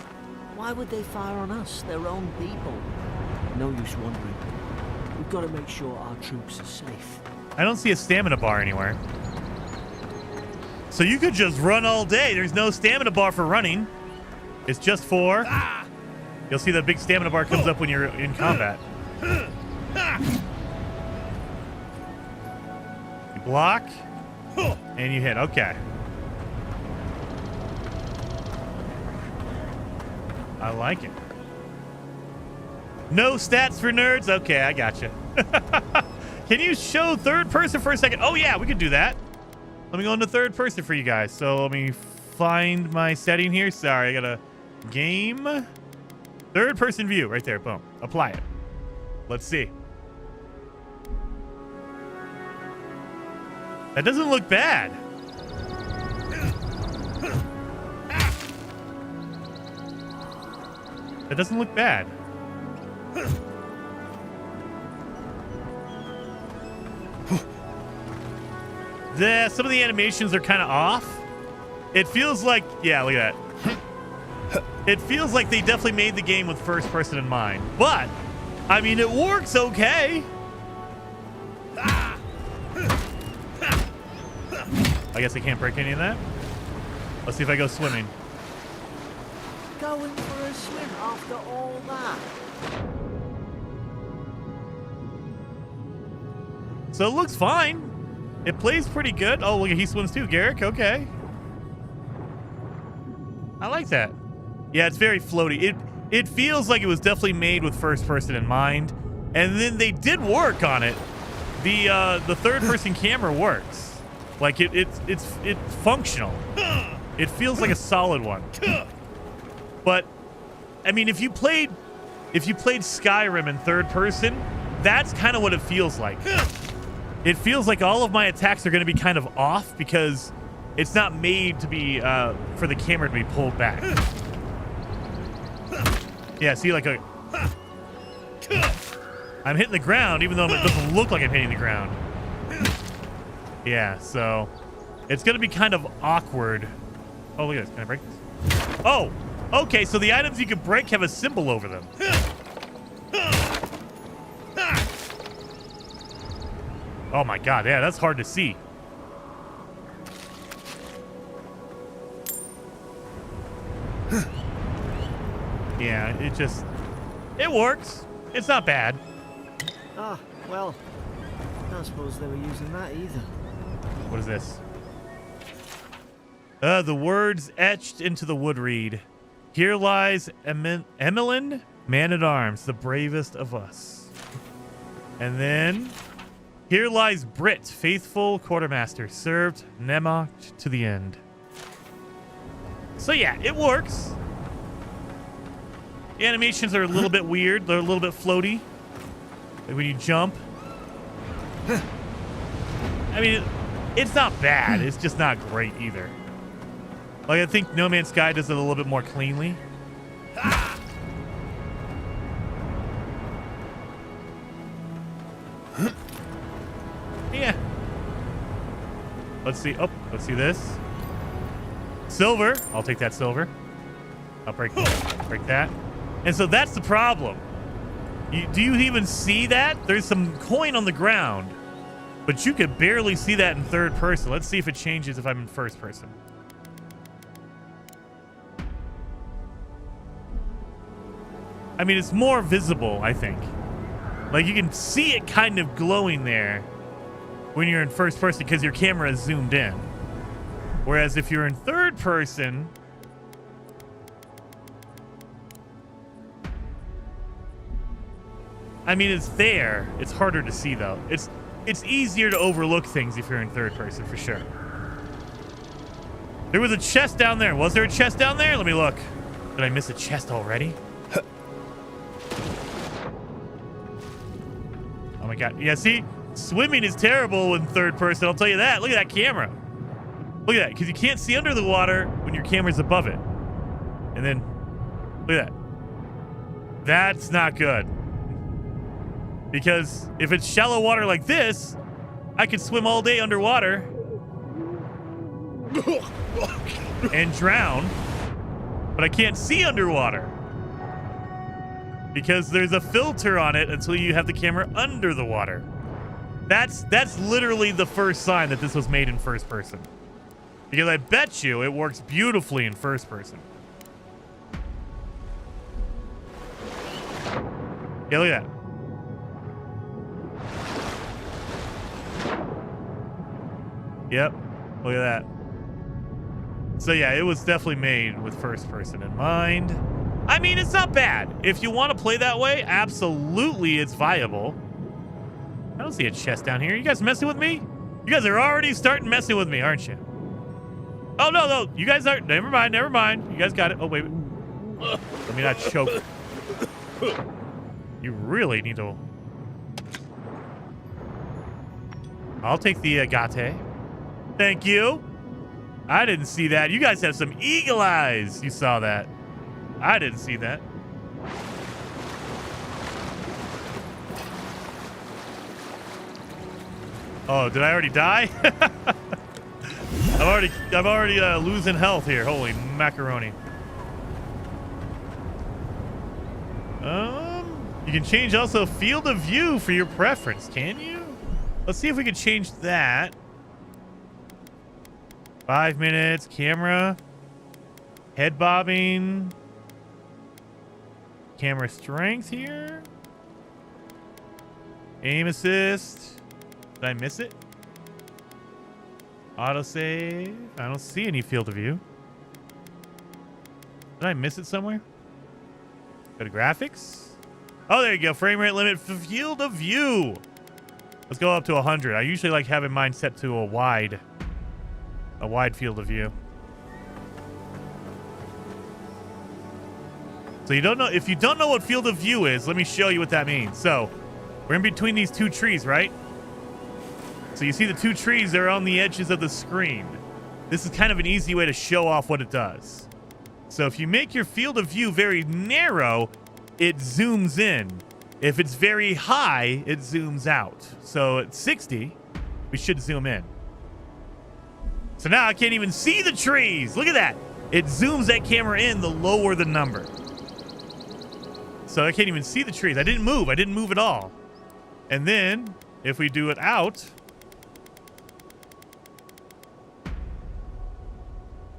Why would they fire on us, their own people? No use wondering. We've got to make sure our troops are safe. I don't see a stamina bar anywhere. So you could just run all day. There's no stamina bar for running. It's just for... You'll see the big stamina bar comes up when you're in combat. You block, and you hit. Okay. I like it. No stats for nerds? Okay, I gotcha. Can you show third person for a second? Oh, yeah, we could do that. Let me go into third person for you guys. So let me find my setting here. Sorry, I got a game. Third person view right there. Boom. Apply it. Let's see. That doesn't look bad. That doesn't look bad. Some of the animations are kind of off. It feels like, yeah, look at that. It feels like they definitely made the game with first person in mind. But I mean, it works okay. I guess I can't break any of that. Let's see if I go swimming. Going for a swim after all that? So it looks fine. It plays pretty good. Oh, look, he swims too, Garrick. Okay. I like that. Yeah, it's very floaty. It feels like it was definitely made with first person in mind. And then they did work on it. The third person camera works. Like it's functional. It feels like a solid one. But I mean, if you played Skyrim in third person, that's kind of what it feels like. It feels like all of my attacks are going to be kind of off because it's not made to be for the camera to be pulled back. Yeah, see, like I'm hitting the ground even though it doesn't look like I'm hitting the ground. Yeah, so it's going to be kind of awkward. Oh, look at this. Can I break this? Oh, okay, so the items you can break have a symbol over them. Oh my god, yeah, that's hard to see. Yeah, it works. It's not bad. Ah, well, I don't suppose they were using that either. What is this? The words etched into the wood read. Here lies Emmeline, man-at-arms, the bravest of us. And then, here lies Brit, faithful quartermaster, served Nemok to the end. So yeah, it works. The animations are a little bit weird. They're a little bit floaty. Like when you jump. I mean, it's not bad. It's just not great either. Like, I think No Man's Sky does it a little bit more cleanly. Yeah. Let's see. Oh, let's see this. Silver. I'll take that silver. I'll break that. And so that's the problem. Do you even see that? There's some coin on the ground, but you could barely see that in third person. Let's see if it changes if I'm in first person. I mean, it's more visible, I think. Like, you can see it kind of glowing there when you're in first person because your camera is zoomed in. Whereas if you're in third person, I mean, it's there. It's harder to see, though. It's easier to overlook things if you're in third person, for sure. There was a chest down there. Was there a chest down there? Let me look. Did I miss a chest already? Oh my god. Yeah, see? Swimming is terrible in third person, I'll tell you that. Look at that camera. Look at that, because you can't see under the water when your camera's above it. And then, look at that. That's not good. Because if it's shallow water like this, I could swim all day underwater and drown, but I can't see underwater because there's a filter on it until you have the camera under the water. That's literally the first sign that this was made in first person. Because I bet you it works beautifully in first person. Yeah, look at that. Yep, look at that. So yeah, it was definitely made with first person in mind. I mean, it's not bad. If you want to play that way, absolutely it's viable. I don't see a chest down here. You guys messing with me? You guys are already starting messing with me, aren't you? Oh, no. You guys aren't. Never mind. You guys got it. Oh, wait. Let me not choke. You really need to... I'll take the agate. Thank you. I didn't see that. You guys have some eagle eyes. You saw that. I didn't see that. Oh, did I already die? I'm already losing health here. Holy macaroni. You You can change also field of view for your preference, can you? Let's see if we can change that. 5 minutes, camera, head bobbing, camera strength here, aim assist. Did I miss it? Autosave. I don't see any field of view. Did I miss it somewhere? Go to graphics. Oh, there you go. Frame rate limit, field of view. Let's go up to 100. I usually like having mine set to a wide field of view. So you don't know, if you don't know what field of view is, let me show you what that means. So we're in between these two trees, right? So you see the two trees, they're on the edges of the screen. This is kind of an easy way to show off what it does. So if you make your field of view very narrow, it zooms in. If it's very high, it zooms out. So at 60, we should zoom in. So now I can't even see the trees. Look at that. It zooms that camera in the lower the number. So I can't even see the trees. I didn't move. I didn't move at all. And then if we do it out,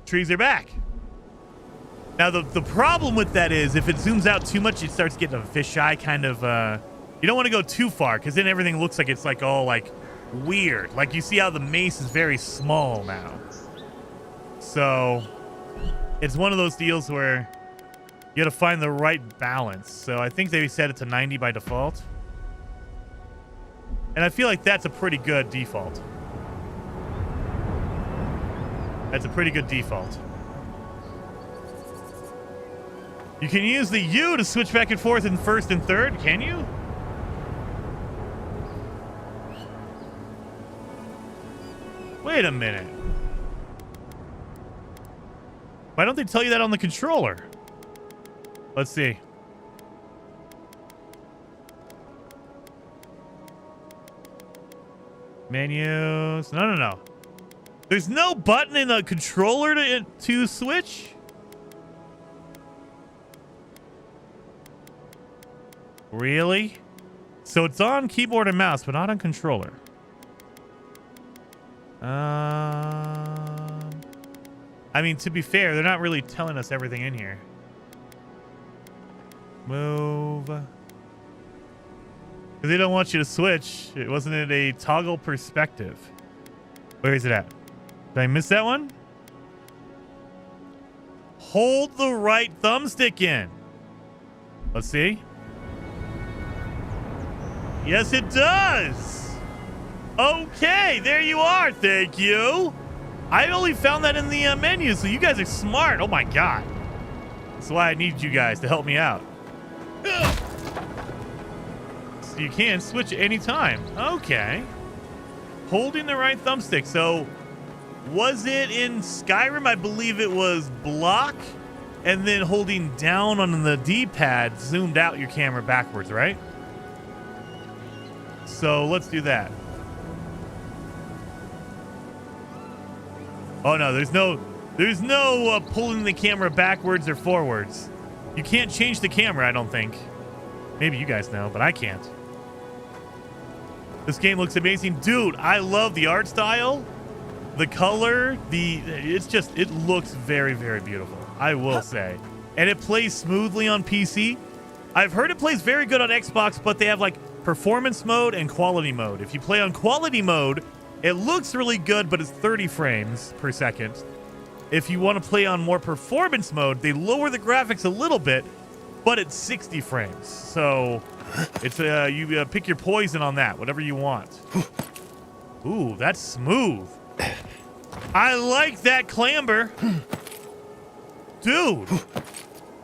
trees are back. Now, the problem with that is if it zooms out too much, it starts getting a fisheye kind of, you don't want to go too far because then everything looks like it's like all like weird. Like you see how the mace is very small now. So it's one of those deals where you got to find the right balance. So I think they set it to 90 by default. And I feel like that's a pretty good default. That's a pretty good default. You can use the U to switch back and forth in first and third, can you? Wait a minute. Why don't they tell you that on the controller? Let's see. Menus. No. There's no button in the controller to switch? Really? So it's on keyboard and mouse, but not on controller. I mean, to be fair, they're not really telling us everything in here. Move. Because they don't want you to switch. It wasn't it a toggle perspective. Where is it at? Did I miss that one? Hold the right thumbstick in. Let's see. Yes, it does. Okay, there you are. Thank you. I only found that in the menu, so you guys are smart. Oh, my God. That's why I need you guys to help me out. So you can switch anytime. Okay. Holding the right thumbstick. So was it in Skyrim? I believe it was block, and then holding down on the D-pad zoomed out your camera backwards, right? So let's do that. Oh no, there's no pulling the camera backwards or forwards. You can't change the camera, I don't think. Maybe you guys know, but I can't. This game looks amazing. Dude, I love the art style, the color, it looks very, very beautiful, I will say. And it plays smoothly on PC. I've heard it plays very good on Xbox, but they have like performance mode and quality mode. If you play on quality mode, it looks really good, but it's 30 frames per second. If you want to play on more performance mode, they lower the graphics a little bit, but it's 60 frames. So it's you pick your poison on that, whatever you want. Ooh, that's smooth. I like that clamber. Dude,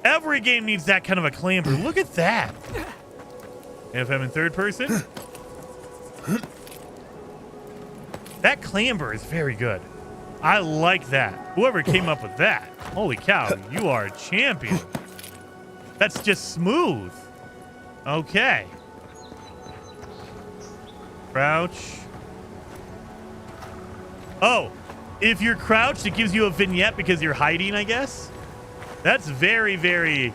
every game needs that kind of a clamber. Look at that. And if I'm in third person, that clamber is very good. I like that. Whoever came up with that, holy cow, you are a champion. That's just smooth. Okay. Crouch. Oh, if you're crouched, it gives you a vignette because you're hiding, I guess. That's very, very...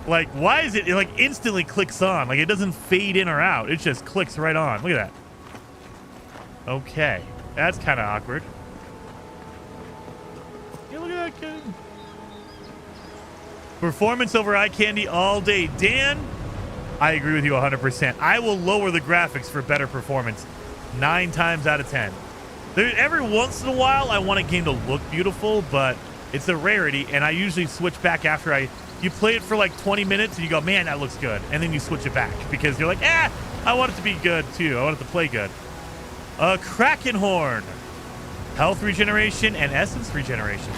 Like, why is it like instantly clicks on? Like, it doesn't fade in or out. It just clicks right on. Look at that. Okay. That's kind of awkward. Yeah, look at that kid. Performance over eye candy all day. Dan, I agree with you 100%. I will lower the graphics for better performance 9 times out of 10. Every once in a while, I want a game to look beautiful, but it's a rarity, and I usually switch back after you play it for like 20 minutes, and you go, man, that looks good, and then you switch it back because you're like, I want it to be good too. I want it to play good. Kraken Horn, health regeneration and essence regeneration.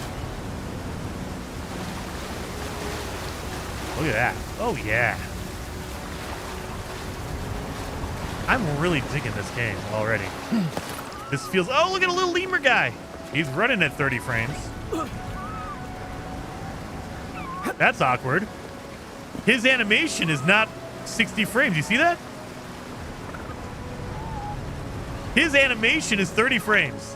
Look at that. Oh yeah. I'm really digging this game already. This feels... Oh, look at a little lemur guy. He's running at 30 frames. That's awkward. His animation is not 60 frames. You see that? His animation is 30 frames.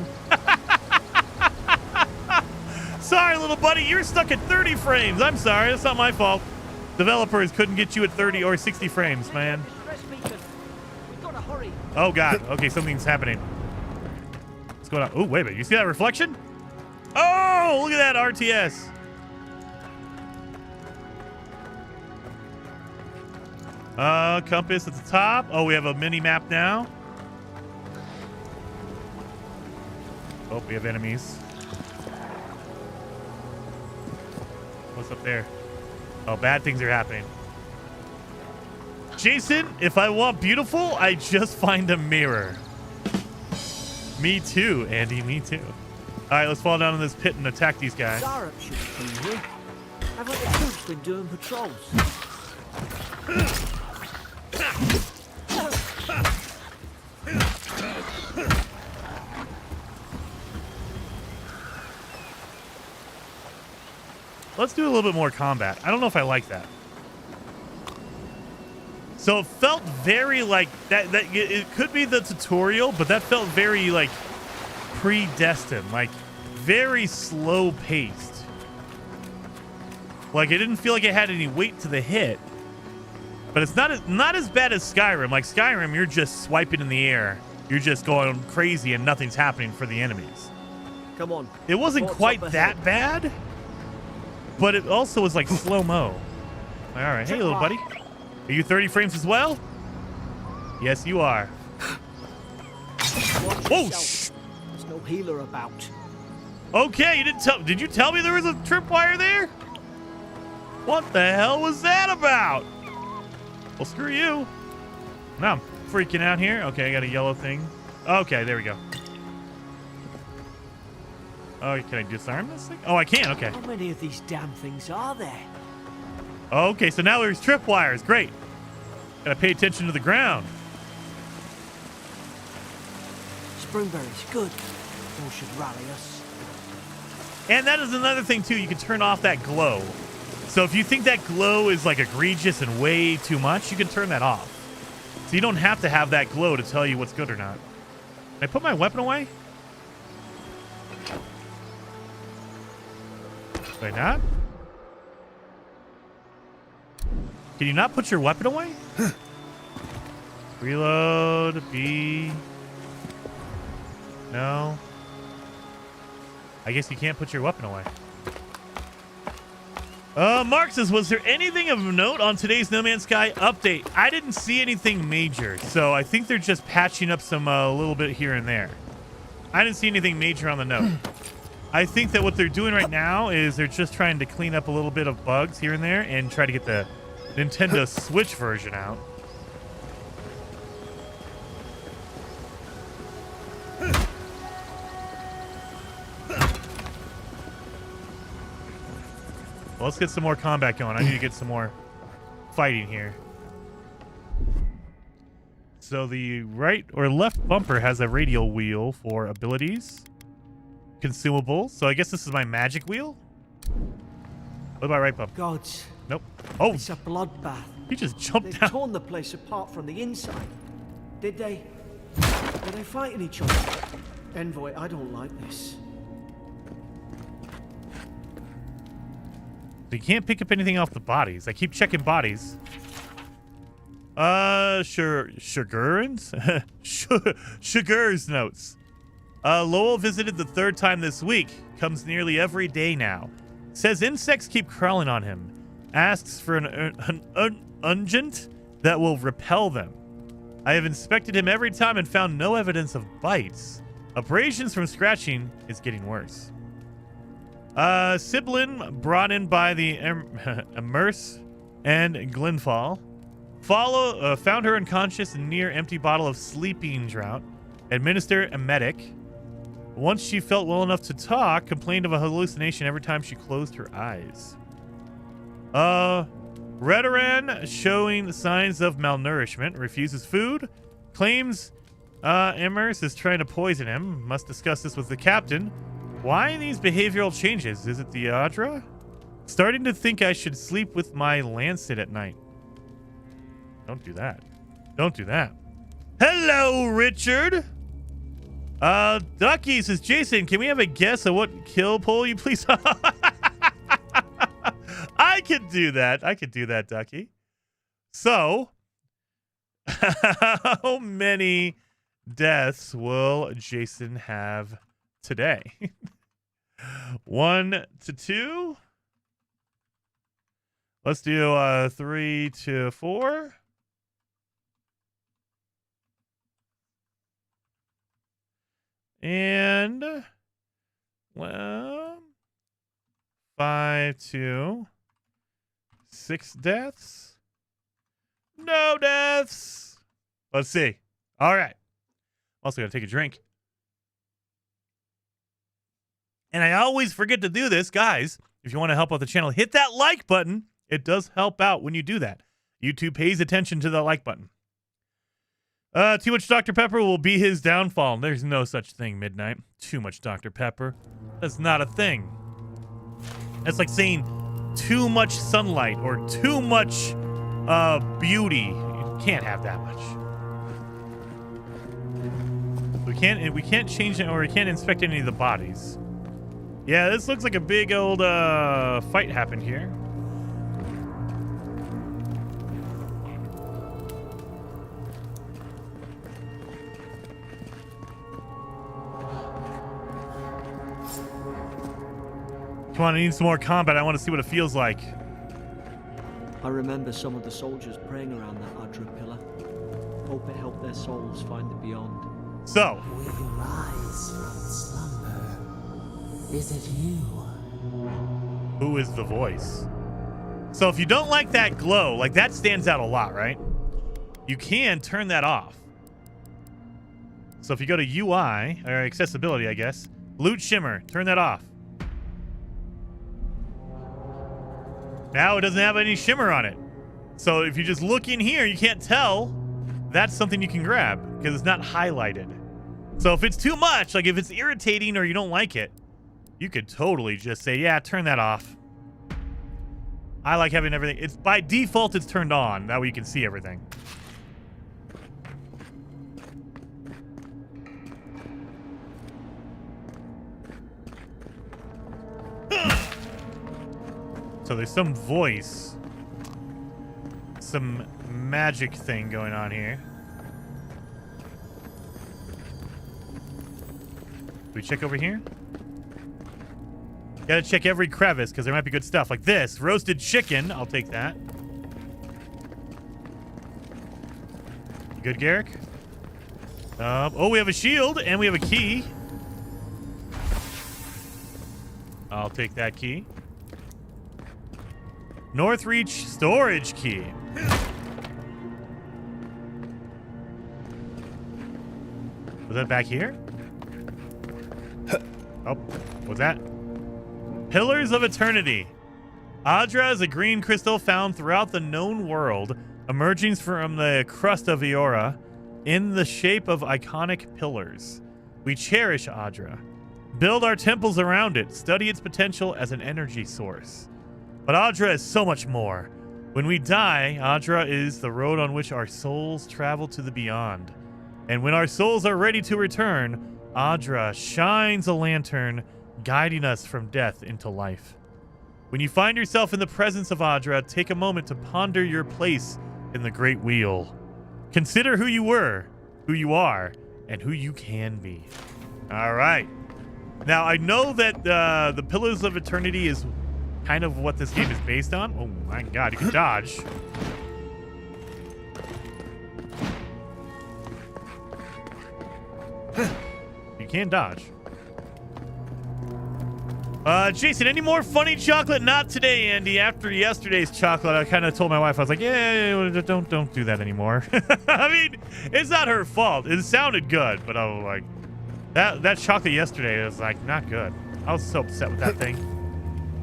Sorry, little buddy. You're stuck at 30 frames. I'm sorry. That's not my fault. Developers couldn't get you at 30 or 60 frames, man. Oh, God. Okay, something's happening. What's going on? Oh, wait a minute. You see that reflection? Oh, look at that RTS. Compass at the top. Oh, we have a mini map now. Oh, we have enemies. What's up there? Oh, bad things are happening. Jason, if I want beautiful, I just find a mirror. Me too, Andy. Me too. All right, let's fall down in this pit and attack these guys. Syrup should be here. Haven't the troops been doing patrols? Let's do a little bit more combat. I don't know if I like that. So it felt very like that. It could be the tutorial, but that felt very like predestined, like very slow paced. Like it didn't feel like it had any weight to the hit. But it's not as bad as Skyrim. Like Skyrim, you're just swiping in the air. You're just going crazy and nothing's happening for the enemies. Come on. It wasn't quite that bad, but it also was like slow-mo. All right, hey little buddy. Are you 30 frames as well? Yes, you are. Whoa! There's no healer about. Okay, you didn't tell. Did you tell me there was a tripwire there? What the hell was that about? Well, screw you. Now I'm freaking out here. Okay, I got a yellow thing. Okay, there we go. Oh, can I disarm this thing? Oh, I can. Okay. How many of these damn things are there? Okay, so now there's tripwires. Great. Gotta pay attention to the ground. Springberries, good. Those should rally us. And that is another thing, too. You can turn off that glow. So if you think that glow is like egregious and way too much, you can turn that off. So you don't have to have that glow to tell you what's good or not. Can I put my weapon away? Wait, not? Can you not put your weapon away? Reload, B. No. I guess you can't put your weapon away. Mark says, was there anything of note on today's No Man's Sky update? I didn't see anything major, so I think they're just patching up some little bit here and there. I didn't see anything major on the note. I think that what they're doing right now is they're just trying to clean up a little bit of bugs here and there and try to get the Nintendo Switch version out. Well, let's get some more combat going. I need to get some more fighting here. So the right or left bumper has a radial wheel for abilities. Consumables. So I guess this is my magic wheel? What about right bumper? Gods. Nope. Oh, it's a bloodbath. He just jumped They've down. torn the place apart from the inside. Did they fighting each other? Envoy, I don't like this. You can't pick up anything off the bodies. I keep checking bodies. Sugarins? Sugar's notes. Lowell visited the 3rd time this week. Comes nearly every day now. Says insects keep crawling on him. Asks for an unguent that will repel them. I have inspected him every time and found no evidence of bites. Abrasions from scratching is getting worse. Siblin brought in by the Immerse and Glenfall. Found her unconscious and near empty bottle of sleeping draught. Administer emetic. Once she felt well enough to talk, complained of a hallucination every time she closed her eyes. Redoran showing signs of malnourishment, refuses food, claims Immerse is trying to poison him. Must discuss this with the captain. Why these behavioral changes? Is it the Audra? Starting to think I should sleep with my lancet at night. Don't do that. Don't do that. Hello, Richard. Ducky says, Jason, can we have a guess of what kill pull you please? I could do that. I could do that, Ducky. So, how many deaths will Jason have today? 1 to 2. Let's do 3 to 4. And, well, 5 to 6 deaths. No deaths. Let's see. All right. Also got to take a drink. And I always forget to do this, guys. If you want to help out the channel, hit that like button. It does help out when you do that. YouTube pays attention to the like button. Too much Dr. Pepper will be his downfall. There's no such thing, Midnight. Too much Dr. Pepper. That's not a thing. That's like saying too much sunlight or too much beauty. You can't have that much. We can't change it, or we can't inspect any of the bodies. Yeah, this looks like a big old fight happened here. Come on, I need some more combat. I want to see what it feels like. I remember some of the soldiers praying around that Adra pillar. Hope it helped their souls find the beyond. So. Will you rise from slumber? Is it you? Who is the voice? So if you don't like that glow, like that stands out a lot, right? You can turn that off. So if you go to UI, or accessibility, I guess, loot shimmer, turn that off. Now it doesn't have any shimmer on it. So if you just look in here, you can't tell. That's something you can grab because it's not highlighted. So if it's too much, like if it's irritating or you don't like it, you could totally just say, yeah, turn that off. I like having everything. It's by default, it's turned on. That way you can see everything. So there's some voice, some magic thing going on here. Do we check over here? Gotta check every crevice because there might be good stuff like this. Roasted chicken. I'll take that. You good, Garrick? Oh, we have a shield and we have a key. I'll take that key. Northreach storage key. Was that back here? Oh, what's that? Pillars of Eternity. Adra is a green crystal found throughout the known world, emerging from the crust of Eora in the shape of iconic pillars. We cherish Adra. Build our temples around it. Study its potential as an energy source. But Adra is so much more. When we die, Adra is the road on which our souls travel to the beyond. And when our souls are ready to return, Adra shines a lantern, guiding us from death into life. When you find yourself in the presence of Audra, take a moment to ponder your place in the Great Wheel. Consider who you were, who you are, and who you can be. All right. Now, I know that the Pillars of Eternity is kind of what this game is based on. Oh, my God. You can dodge. You can dodge. Jason, any more funny chocolate? Not today, Andy. After yesterday's chocolate, I kind of told my wife, I was like, yeah, don't do that anymore. I mean, it's not her fault. It sounded good, but I was like, that chocolate yesterday was like not good. I was so upset with that thing.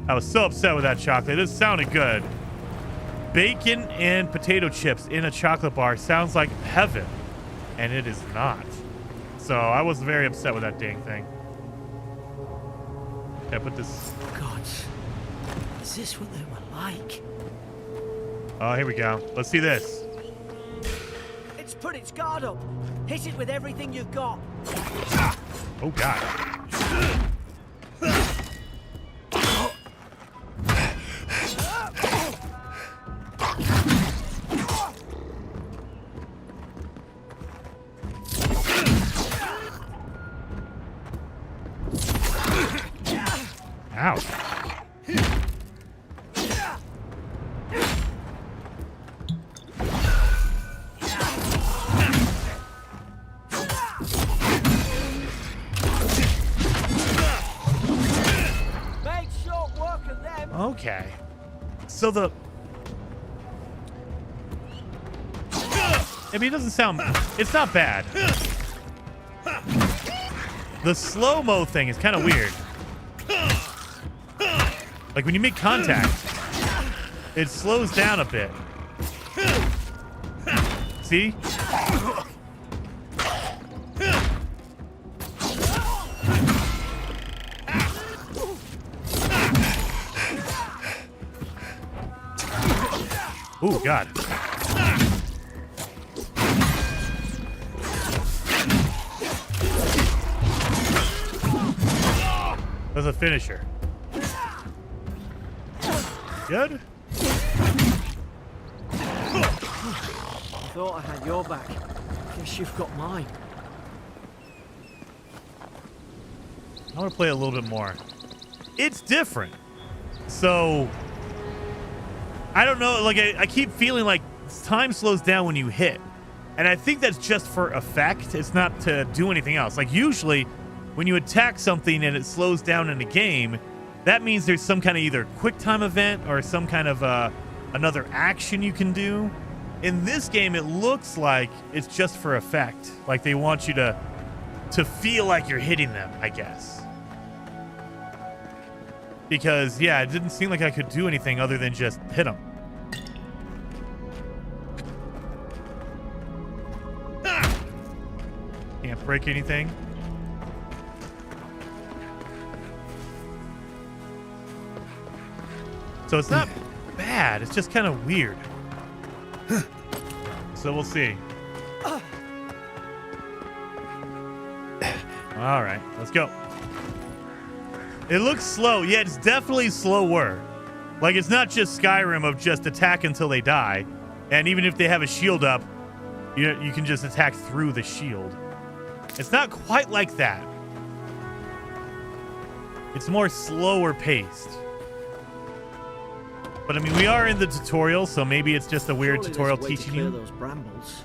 I was so upset with that chocolate. It sounded good. Bacon and potato chips in a chocolate bar sounds like heaven, and it is not. So I was very upset with that dang thing. Yeah, put this. God, is this what they were like? Oh, here we go. Let's see this. It's put its guard up. Hit it with everything you've got. Oh, God. Ouch. Make short work of them. Okay. So the... I mean, it doesn't sound... It's not bad. The slow-mo thing is kind of weird. Like when you make contact, it slows down a bit. See? Oh, God. That's a finisher. Good? I thought I had your back. Guess you've got mine. I want to play a little bit more. It's different. So, I don't know. Like, I keep feeling like time slows down when you hit. And I think that's just for effect. It's not to do anything else. Like, usually, when you attack something and it slows down in a game, that means there's some kind of either quick time event or some kind of another action you can do. In this game, it looks like it's just for effect. Like they want you to feel like you're hitting them, I guess. Because, yeah, it didn't seem like I could do anything other than just hit them. Can't break anything. So it's not bad. It's just kind of weird. So we'll see. All right, let's go. It looks slow. Yeah, it's definitely slower. Like, it's not just Skyrim of just attack until they die. And even if they have a shield up, you can just attack through the shield. It's not quite like that. It's more slower paced. But I mean, we are in the tutorial, so maybe it's just a weird tutorial teaching you. Those brambles.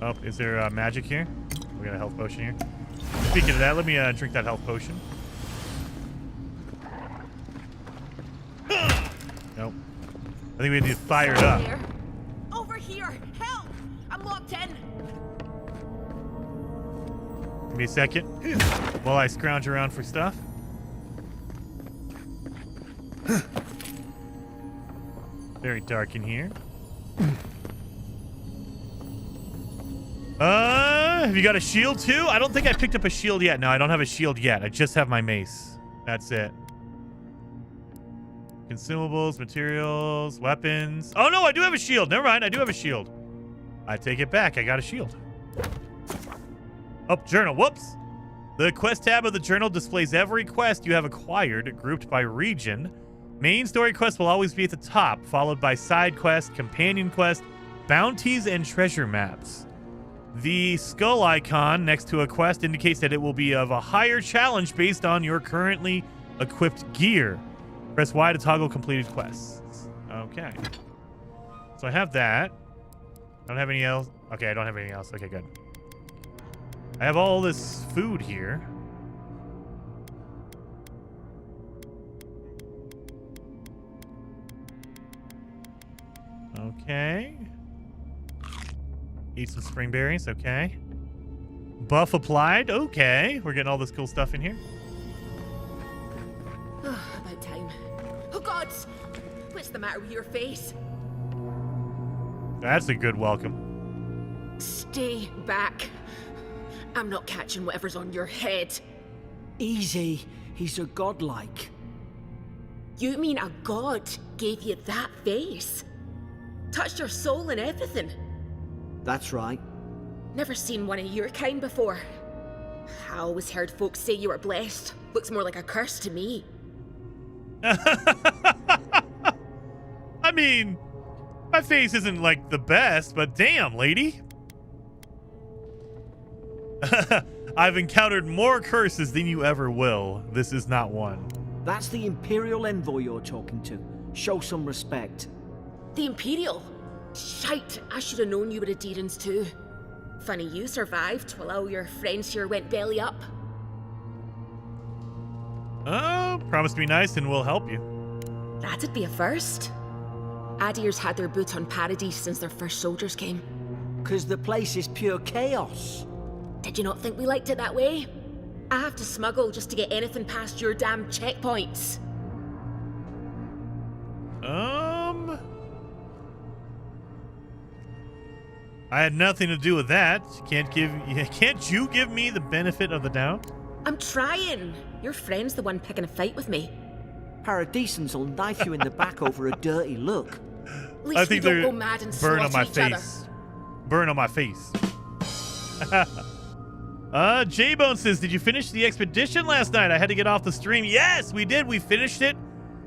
Oh, is there magic here? We got a health potion here. Speaking of that, let me drink that health potion. Nope. I think we need to fire it up. Over here! Help! I'm locked in! Give me a second while I scrounge around for stuff. Very dark in here. Have you got a shield too? I don't think I picked up a shield yet. No, I don't have a shield yet. I just have my mace. That's it. Consumables, materials, weapons. Oh no, I do have a shield. Never mind, I do have a shield. I take it back. I got a shield. Oh, journal. Whoops. The quest tab of the journal displays every quest you have acquired, grouped by region. Main story quest will always be at the top, followed by side quest, companion quest, bounties, and treasure maps. The skull icon next to a quest indicates that it will be of a higher challenge based on your currently equipped gear. Press Y to toggle completed quests. Okay. So I have that. I don't have any else. Okay, I don't have anything else. Okay, good. I have all this food here. Okay. Eat some spring berries. Okay. Buff applied. Okay. We're getting all this cool stuff in here. About time. Oh, God! What's the matter with your face? That's a good welcome. Stay back. I'm not catching whatever's on your head. Easy. He's a godlike. You mean a god gave you that face? Touched your soul and everything? That's right. Never seen one of your kind before. I always heard folks say you were blessed. Looks more like a curse to me. I mean, my face isn't like the best, but damn, lady. I've encountered more curses than you ever will. This is not one. That's the Imperial envoy you're talking to. Show some respect. The Imperial? Shite, I should have known you were Adherents too. Funny you survived while all your friends here went belly up. Promise to be nice and we'll help you. That'd be a first. Adir's had their boot on Paradise since their first soldiers came. 'Cause the place is pure chaos. Did you not think we liked it that way? I have to smuggle just to get anything past your damn checkpoints. I had nothing to do with that. Can't you give me the benefit of the doubt? I'm trying. Your friend's the one picking a fight with me. Paradisans will knife you in the back over a dirty look. At least we don't go mad and burn on my slaughter each face. Burn on my face. J-Bone says, did you finish the expedition last night? I had to get off the stream. Yes, we did. We finished it.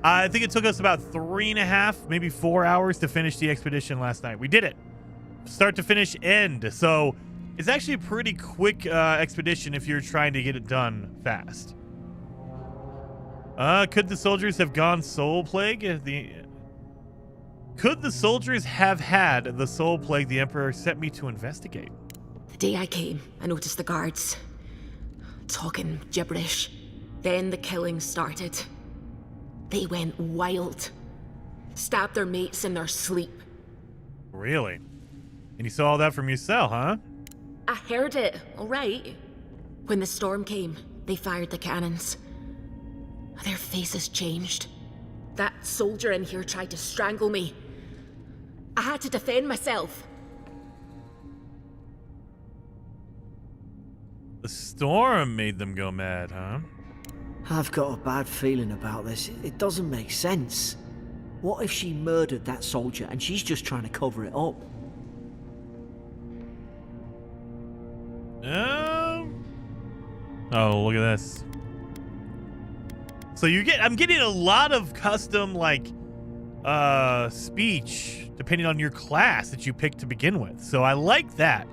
I think it took us about 3.5, maybe 4 hours to finish the expedition last night. We did it. Start to finish, end. So it's actually a pretty quick expedition if you're trying to get it done fast. Could the soldiers have gone soul plague? Could the soldiers have had the soul plague the Emperor sent me to investigate? The day I came, I noticed the guards talking gibberish. Then the killing started. They went wild. Stabbed their mates in their sleep. Really? And you saw all that from your cell, huh? I heard it, all right. When the storm came, they fired the cannons. Their faces changed. That soldier in here tried to strangle me. I had to defend myself. The storm made them go mad, huh? I've got a bad feeling about this. It doesn't make sense. What if she murdered that soldier and she's just trying to cover it up? Oh, look at this. So I'm getting a lot of custom speech depending on your class that you pick to begin with. So I like that.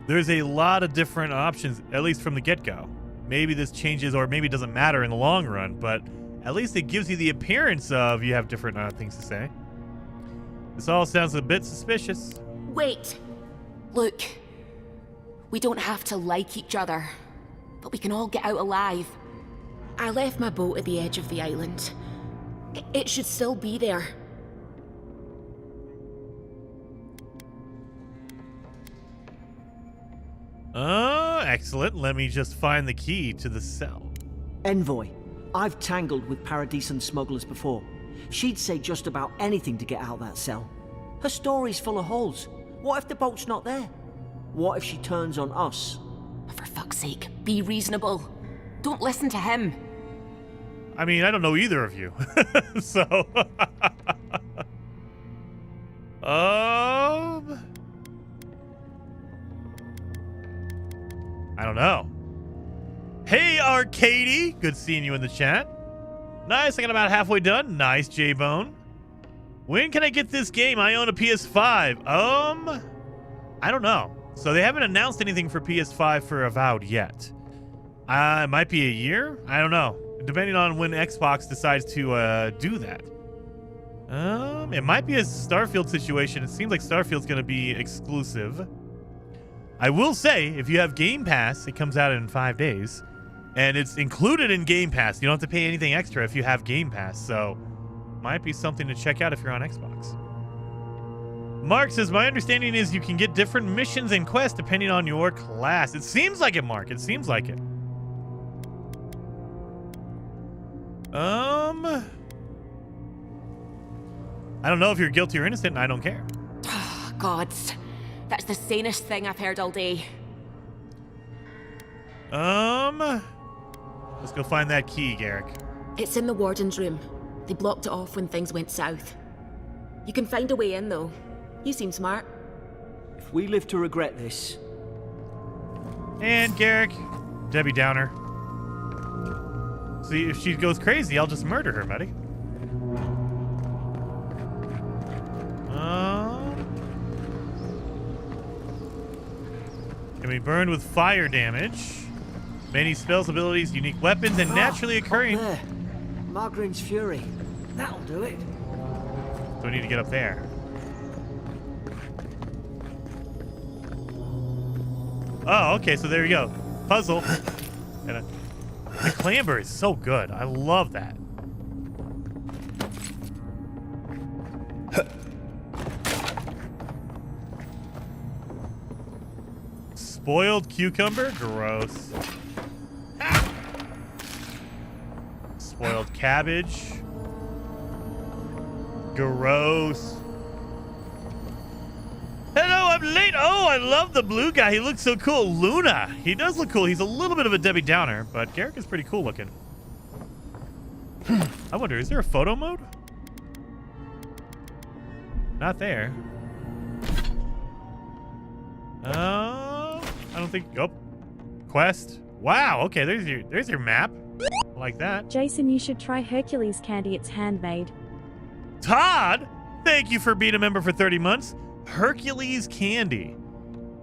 There's a lot of different options, at least from the get-go. Maybe this changes or maybe it doesn't matter in the long run, but at least it gives you the appearance of you have different things to say. This all sounds a bit suspicious. Wait. Look. We don't have to like each other, but we can all get out alive. I left my boat at the edge of the island. It should still be there. Excellent. Let me just find the key to the cell. Envoy, I've tangled with Paradisan smugglers before. She'd say just about anything to get out that cell. Her story's full of holes. What if the boat's not there? What if she turns on us? For fuck's sake, be reasonable. Don't listen to him. I mean, I don't know either of you. So... I don't know. Hey, Arcady. Good seeing you in the chat. Nice. I got about halfway done. Nice, J-Bone. When can I get this game? I own a PS5. I don't know. So they haven't announced anything for PS5 for Avowed yet. It might be a year. I don't know. Depending on when Xbox decides to do that. It might be a Starfield situation. It seems like Starfield's going to be exclusive. I will say, if you have Game Pass, it comes out in 5 days. And it's included in Game Pass. You don't have to pay anything extra if you have Game Pass. So, might be something to check out if you're on Xbox. Mark says, my understanding is you can get different missions and quests depending on your class. It seems like it, Mark. It seems like it. I don't know if you're guilty or innocent, and I don't care. Oh, gods. That's the sanest thing I've heard all day. Let's go find that key, Garrick. It's in the warden's room. They blocked it off when things went south. You can find a way in, though. You seem smart. If we live to regret this... And Garrick, Debbie Downer. See, if she goes crazy, I'll just murder her, buddy. Can be burned with fire damage. Many spells, abilities, unique weapons, and naturally occurring. Up there. Margarine's Fury. That'll do it. So we need to get up there. Oh, okay, so there you go. Puzzle. The clamber is so good. I love that. Spoiled cucumber? Gross. Spoiled cabbage. Gross. Hello, I'm late. Oh, I love the blue guy. He looks so cool. Luna. He does look cool. He's a little bit of a Debbie Downer, but Garrick is pretty cool looking. I wonder, is there a photo mode? Not there. I don't think. Oh, quest. Wow. Okay, there's your map. I like that. Jason, you should try Hercules candy. It's handmade. Todd, thank you for being a member for 30 months. Hercules candy.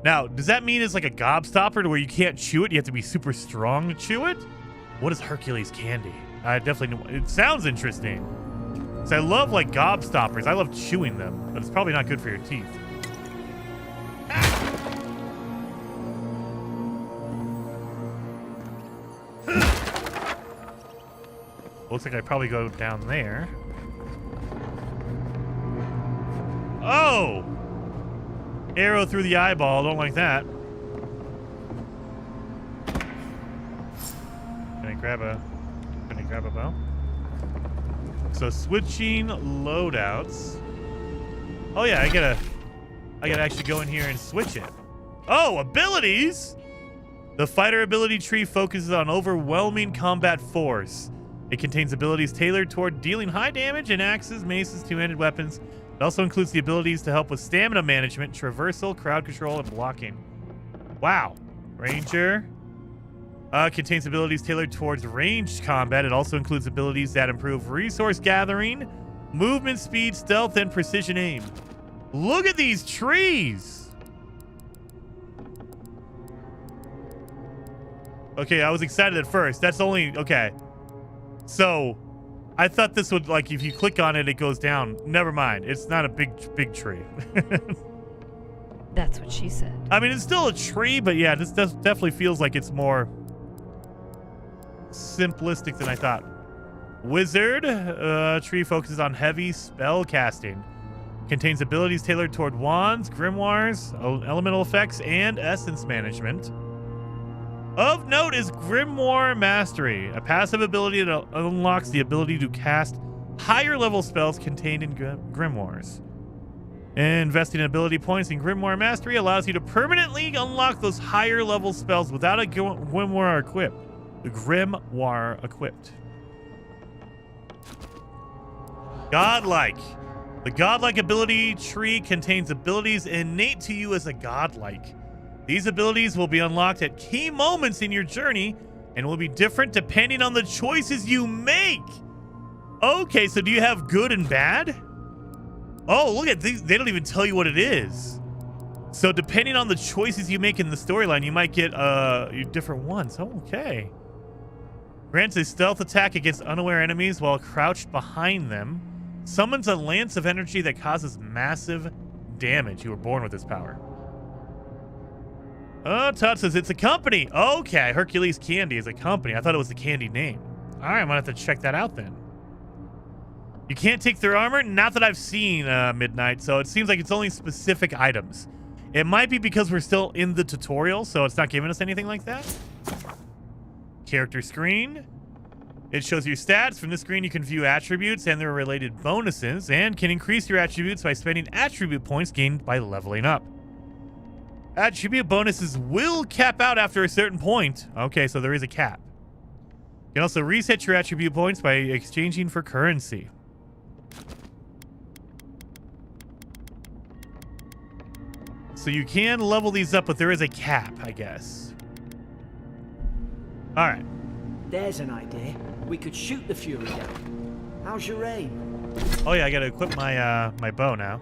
Now, does that mean it's like a gobstopper to where you can't chew it? You have to be super strong to chew it? What is Hercules candy? I definitely know. It sounds interesting. So I love like gobstoppers. I love chewing them, but it's probably not good for your teeth. Looks like I probably go down there. Oh! Arrow through the eyeball. Don't like that. Can I grab a bow? So switching loadouts. Oh yeah, I gotta actually go in here and switch it. Oh, abilities! The fighter ability tree focuses on overwhelming combat force. It contains abilities tailored toward dealing high damage and axes, maces, two-handed weapons. It also includes the abilities to help with stamina management, traversal, crowd control, and blocking. Wow. Ranger. Contains abilities tailored towards ranged combat. It also includes abilities that improve resource gathering, movement speed, stealth, and precision aim. Look at these trees! Okay, I was excited at first. That's only... Okay. So, I thought this would, like, if you click on it, it goes down. Never mind. It's not a big tree. That's what she said. I mean, it's still a tree, but yeah, this definitely feels like it's more simplistic than I thought. Wizard. Tree focuses on heavy spell casting. Contains abilities tailored toward wands, grimoires, elemental effects, and essence management. Of note is Grimoire Mastery, a passive ability that unlocks the ability to cast higher level spells contained in grimoires. Investing in ability points in Grimoire Mastery allows you to permanently unlock those higher level spells without a grimoire equipped. The grimoire equipped. Godlike. The godlike ability tree contains abilities innate to you as a godlike. These abilities will be unlocked at key moments in your journey and will be different depending on the choices you make. Okay, so do you have good and bad? Oh, look at these. They don't even tell you what it is. So depending on the choices you make in the storyline, you might get different ones. Oh, okay. Grants a stealth attack against unaware enemies while crouched behind them. Summons a lance of energy that causes massive damage. You were born with this power. Oh, Todd says it's a company. Okay, Hercules Candy is a company. I thought it was the candy name. All right, I'm going to have to check that out then. You can't take their armor? Not that I've seen, Midnight, so it seems like it's only specific items. It might be because we're still in the tutorial, so it's not giving us anything like that. Character screen. It shows your stats. From this screen, you can view attributes and their related bonuses, and can increase your attributes by spending attribute points gained by leveling up. Attribute bonuses will cap out after a certain point. Okay, so there is a cap. You can also reset your attribute points by exchanging for currency. So you can level these up, but there is a cap, I guess. All right. There's an idea. We could shoot the Fury down. How's your aim? Oh yeah, I gotta equip my my bow now.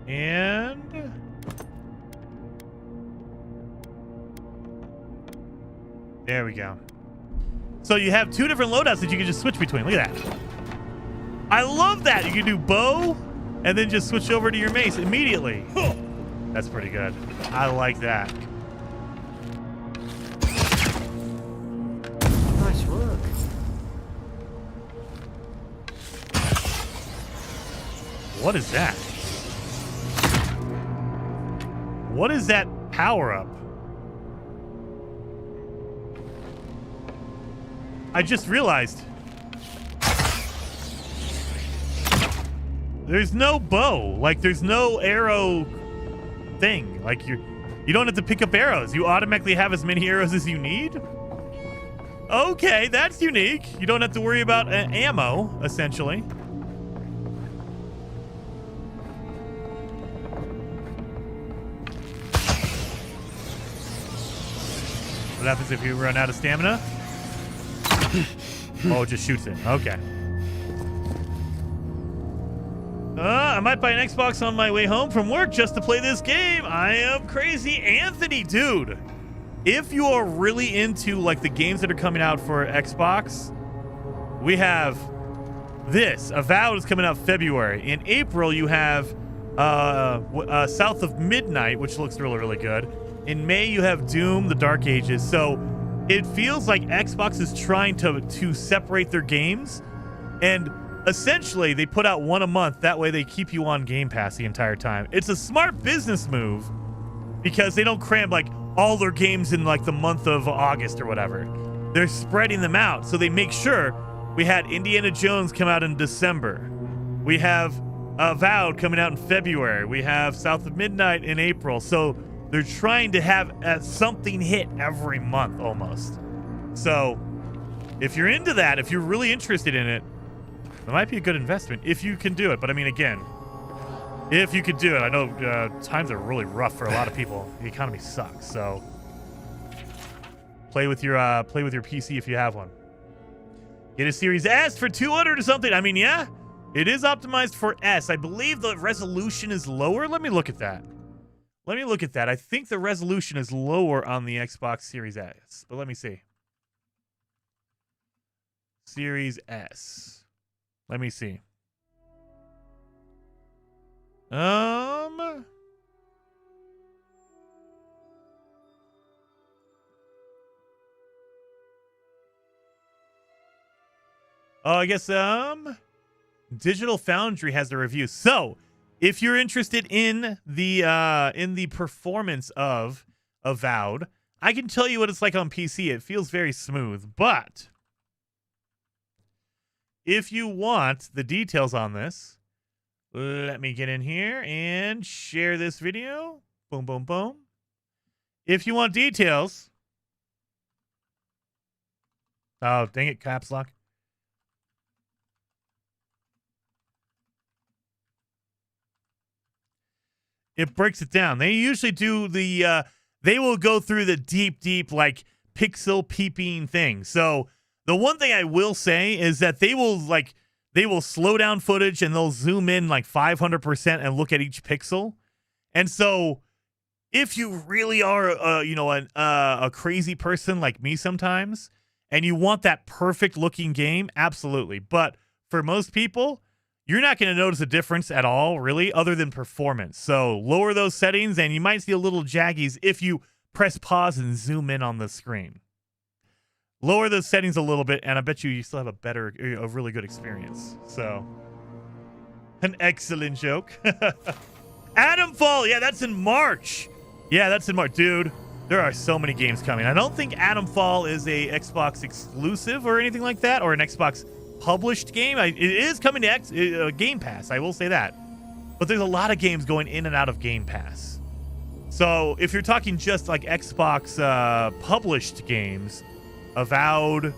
And there we go. So you have two different loadouts that you can just switch between. Look at that. I love that. You can do bow and then just switch over to your mace immediately. That's pretty good. I like that. Nice work. What is that? What is that power up? I just realized there's no bow. Like, there's no arrow thing. Like, you don't have to pick up arrows. You automatically have as many arrows as you need. Okay, that's unique. You don't have to worry about ammo, essentially. What happens if you run out of stamina? Oh, it just shoots it. Okay. I might buy an Xbox on my way home from work just to play this game. I am crazy. Anthony, dude. If you are really into like the games that are coming out for Xbox, we have this. Avowed is coming out February. In April, you have South of Midnight, which looks really, really good. In May, you have Doom, The Dark Ages. So it feels like Xbox is trying to separate their games, and essentially they put out one a month. That way they keep you on Game Pass the entire time. It's a smart business move because they don't cram like all their games in like the month of August or whatever. They're spreading them out, so they make sure we had Indiana Jones come out in December. We have Avowed coming out in February. We have South of Midnight in April. So they're trying to have something hit every month almost. So if you're into that, if you're really interested in it, it might be a good investment if you can do it. But I mean, again, if you could do it, I know times are really rough for a lot of people. The economy sucks. So play with your PC if you have one. Get a Series S for 200 or something. I mean, yeah, it is optimized for S. I believe the resolution is lower. Let me look at that. I think the resolution is lower on the Xbox Series S, but let me see. Series S. Let me see. Oh, I guess Digital Foundry has the review. So, if you're interested in the performance of Avowed, I can tell you what it's like on PC. It feels very smooth, but if you want the details on this, let me get in here and share this video. Boom, boom, boom. If you want details, oh, dang it, caps lock. It breaks it down. They usually do the they will go through the deep, like pixel peeping thing. So the one thing I will say is that they will slow down footage and they'll zoom in like 500% and look at each pixel. And so if you really are, a crazy person like me sometimes, and you want that perfect looking game, absolutely. But for most people, you're not going to notice a difference at all, really, other than performance. So lower those settings, and you might see a little jaggies if you press pause and zoom in on the screen. Lower those settings a little bit, and I bet you still have a really good experience. So, an excellent joke. Atomfall, yeah, that's in March. Yeah, that's in March. Dude, there are so many games coming. I don't think Atomfall is a Xbox exclusive or anything like that, or an Xbox published game. It is coming to Game Pass, I will say that. But there's a lot of games going in and out of Game Pass. So if you're talking just like Xbox published games, Avowed,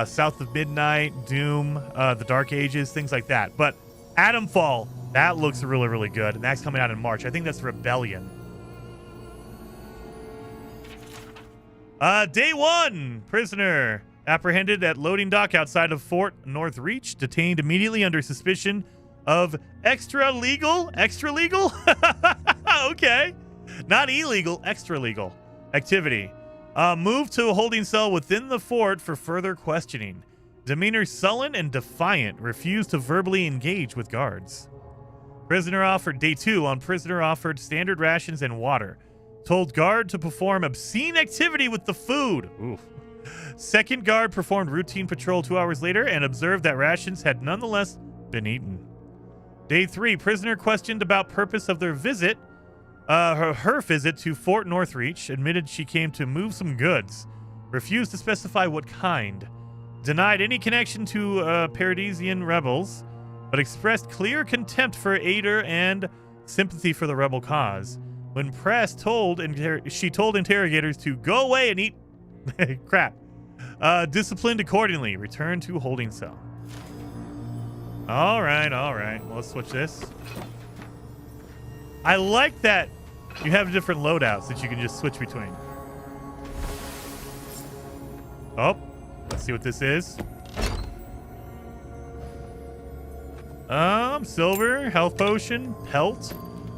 South of Midnight, Doom, The Dark Ages, things like that. But Atomfall, that looks really, really good. And that's coming out in March. I think that's Rebellion. Day 1, prisoner apprehended at loading dock outside of Fort North Reach, detained immediately under suspicion of extra legal? Okay. Not illegal, extra legal activity. Moved to a holding cell within the fort for further questioning. Demeanor sullen and defiant, refused to verbally engage with guards. Prisoner offered, day 2 on prisoner offered standard rations and water. Told guard to perform obscene activity with the food. Oof. Second guard performed routine patrol 2 hours later and observed that rations had nonetheless been eaten. Day 3, prisoner questioned about purpose of their visit. Her visit to Fort North Reach, admitted she came to move some goods. Refused to specify what kind. Denied any connection to Paradisian rebels, but expressed clear contempt for Ader and sympathy for the rebel cause. When pressed, she told interrogators to go away and eat crap. Disciplined accordingly. Returned to holding cell. All right. Well, let's switch this. I like that you have different loadouts that you can just switch between. Oh, let's see what this is. Silver, health potion, pelt,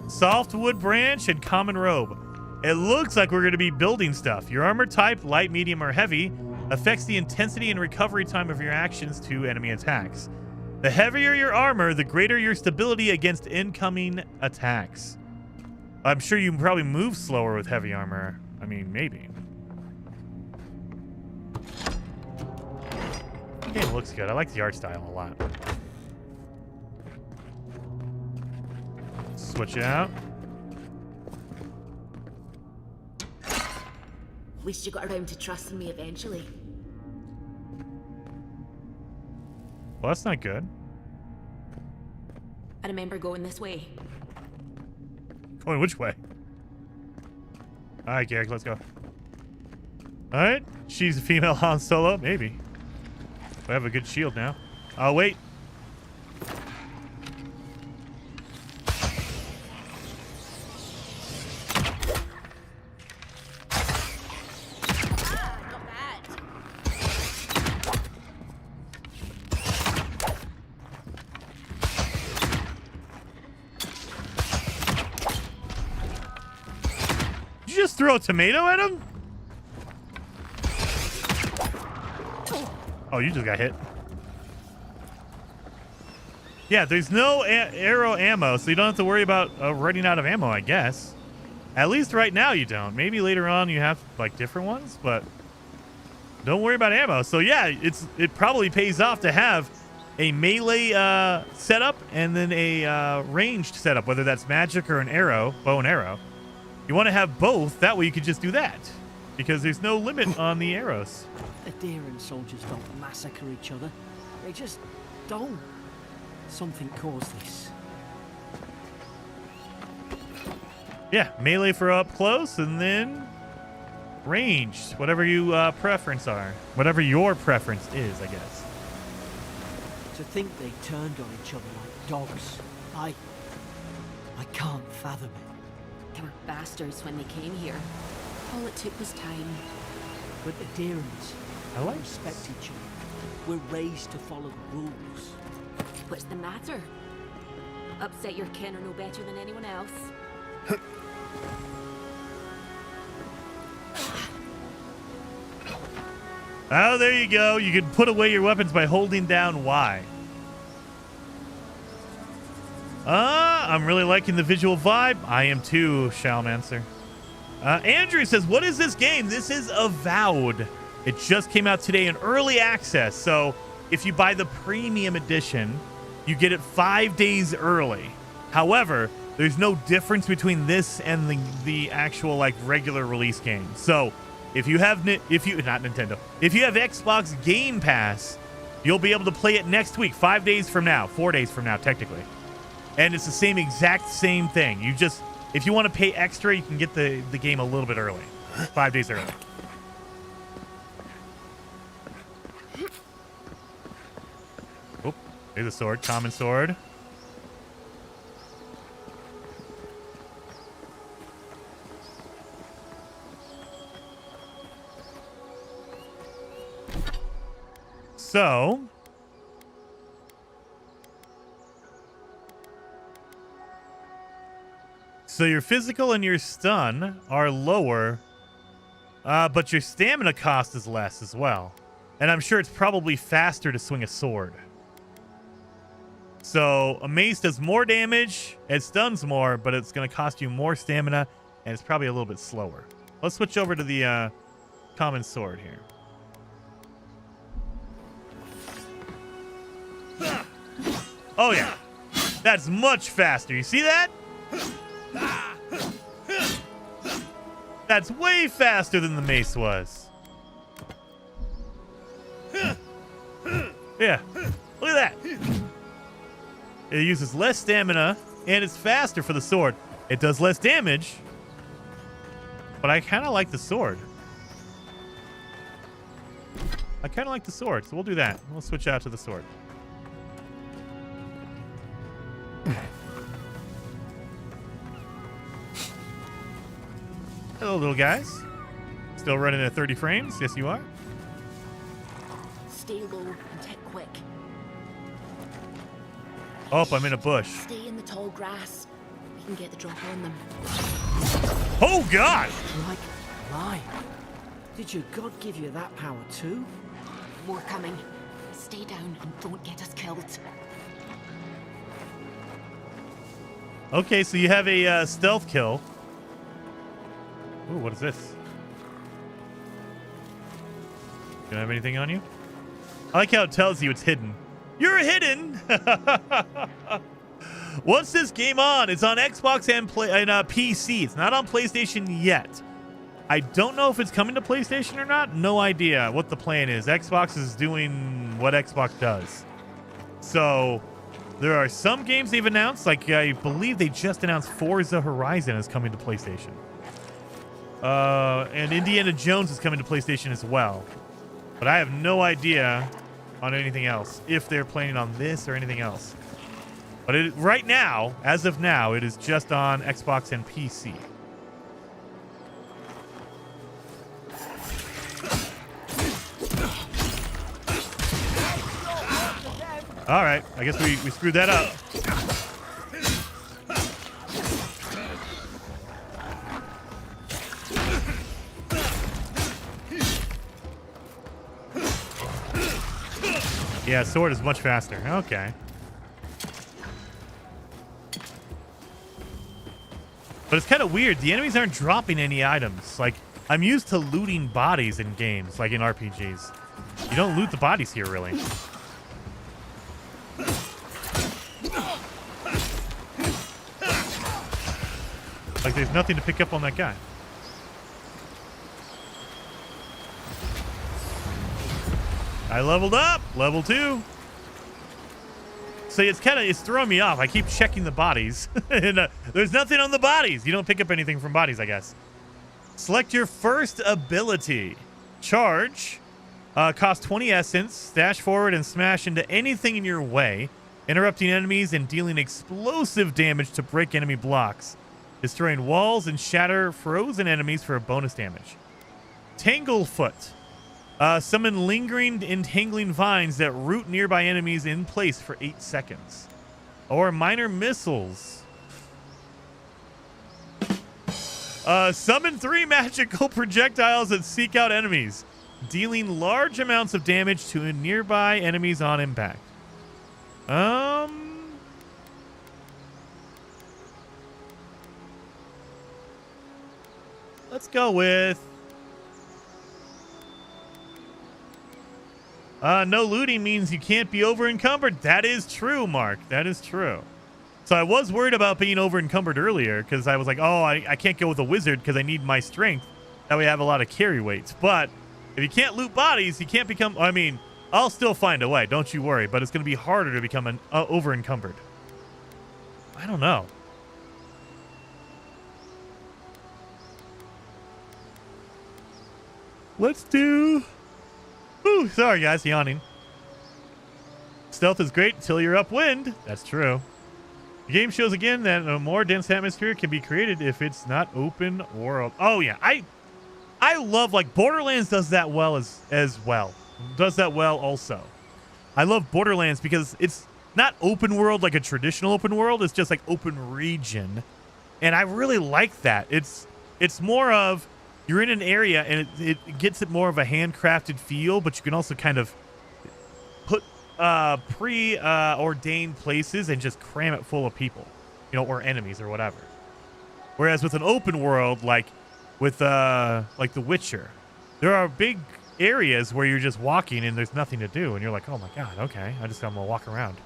softwood branch, and common robe. It looks like we're going to be building stuff. Your armor type, light, medium, or heavy, affects the intensity and recovery time of your actions to enemy attacks. The heavier your armor, the greater your stability against incoming attacks. I'm sure you probably move slower with heavy armor. I mean, maybe. The game looks good. I like the art style a lot. Switch it out. Wish you got around to trusting me eventually. Well, that's not good. I remember going this way. Going which way? All right, Garrick, let's go. All right, she's a female Han Solo, maybe. We have a good shield now. Oh, wait. Throw a tomato at him? Oh, you just got hit. Yeah, there's no arrow ammo, so you don't have to worry about running out of ammo, I guess. At least right now you don't. Maybe later on you have like different ones, but don't worry about ammo. So yeah, it probably pays off to have a melee setup and then a ranged setup, whether that's magic or an arrow, bow and arrow. You want to have both, that way you could just do that. Because there's no limit on the arrows. Adherent soldiers don't massacre each other. They just don't. Something caused this. Yeah, melee for up close, and then ranged. Whatever you preference are. Whatever your preference is, I guess. To think they turned on each other like dogs. I can't fathom it. They were bastards when they came here. All it took was time. But the Deerans, I like respect each other. We're raised to follow the rules. What's the matter? Upset your kin are no better than anyone else. Oh, there you go. You can put away your weapons by holding down Y. I'm really liking the visual vibe. I am too, Shalmancer. Andrew says, what is this game? This is Avowed. It just came out today in early access. So if you buy the premium edition, you get it 5 days early. However, there's no difference between this and the actual like regular release game. So if you have not Nintendo, if you have Xbox Game Pass, you'll be able to play it next week, 5 days from now, 4 days from now, technically. And it's the exact same thing. You just, if you want to pay extra, you can get the game a little bit early, 5 days early. Oh, there's a sword, common sword. So your physical and your stun are lower, but your stamina cost is less as well. And I'm sure it's probably faster to swing a sword. So a mace does more damage, it stuns more, but it's going to cost you more stamina, and it's probably a little bit slower. Let's switch over to the common sword here. Oh yeah, that's much faster. You see that? That's way faster than the mace was. Yeah, look at that. It uses less stamina and it's faster for the sword. It does less damage, but I kind of like the sword. So we'll do that. We'll switch out to the sword. Hello, little guys. Still running at 30 frames? Yes, you are. Stay low and hit quick. Oh, I'm in a bush. Stay in the tall grass. We can get the drop on them. Oh, God! Like mine. Did your god give you that power too? More coming. Stay down and don't get us killed. Okay, so you have a stealth kill. Ooh, what is this? Do you have anything on you? I like how it tells you it's hidden. You're hidden! What's this game on? It's on Xbox and PC. It's not on PlayStation yet. I don't know if it's coming to PlayStation or not. No idea what the plan is. Xbox is doing what Xbox does. So there are some games they've announced. Like I believe they just announced Forza Horizon is coming to PlayStation. And Indiana Jones is coming to PlayStation as well. But I have no idea on anything else, if they're planning on this or anything else. But right now, as of now, it is just on Xbox and PC. All right, I guess we screwed that up. Yeah, sword is much faster. Okay. But it's kind of weird. The enemies aren't dropping any items. Like, I'm used to looting bodies in games, like in RPGs. You don't loot the bodies here, really. Like, there's nothing to pick up on that guy. I leveled up, level 2. So it's throwing me off. I keep checking the bodies, and there's nothing on the bodies. You don't pick up anything from bodies, I guess. Select your first ability. Charge. Cost 20 essence. Dash forward and smash into anything in your way, interrupting enemies and dealing explosive damage to break enemy blocks. destroying walls and shatter frozen enemies for a bonus damage. Tanglefoot. Summon lingering, entangling vines that root nearby enemies in place for 8 seconds. Or minor missiles. Summon 3 magical projectiles that seek out enemies, dealing large amounts of damage to nearby enemies on impact. Let's go with... no looting means you can't be over encumbered. That is true, Mark. That is true. So I was worried about being over encumbered earlier because I was like, oh, I can't go with a wizard because I need my strength. That way I have a lot of carry weights. But if you can't loot bodies, you can't become... I mean, I'll still find a way. Don't you worry. But it's going to be harder to become an over encumbered. I don't know. Let's do... Ooh, sorry, guys. Yawning. Stealth is great until you're upwind. That's true. The game shows again that a more dense atmosphere can be created if it's not open world. Oh, yeah. I love, like, Borderlands does that well as well. Does that well also. I love Borderlands because it's not open world like a traditional open world. It's just like open region. And I really like that. It's more of... You're in an area, and it gets it more of a handcrafted feel, but you can also kind of put pre-ordained places and just cram it full of people, you know, or enemies or whatever. Whereas with an open world, like with like The Witcher, there are big areas where you're just walking and there's nothing to do, and you're like, oh my god, okay, I'm gonna walk around.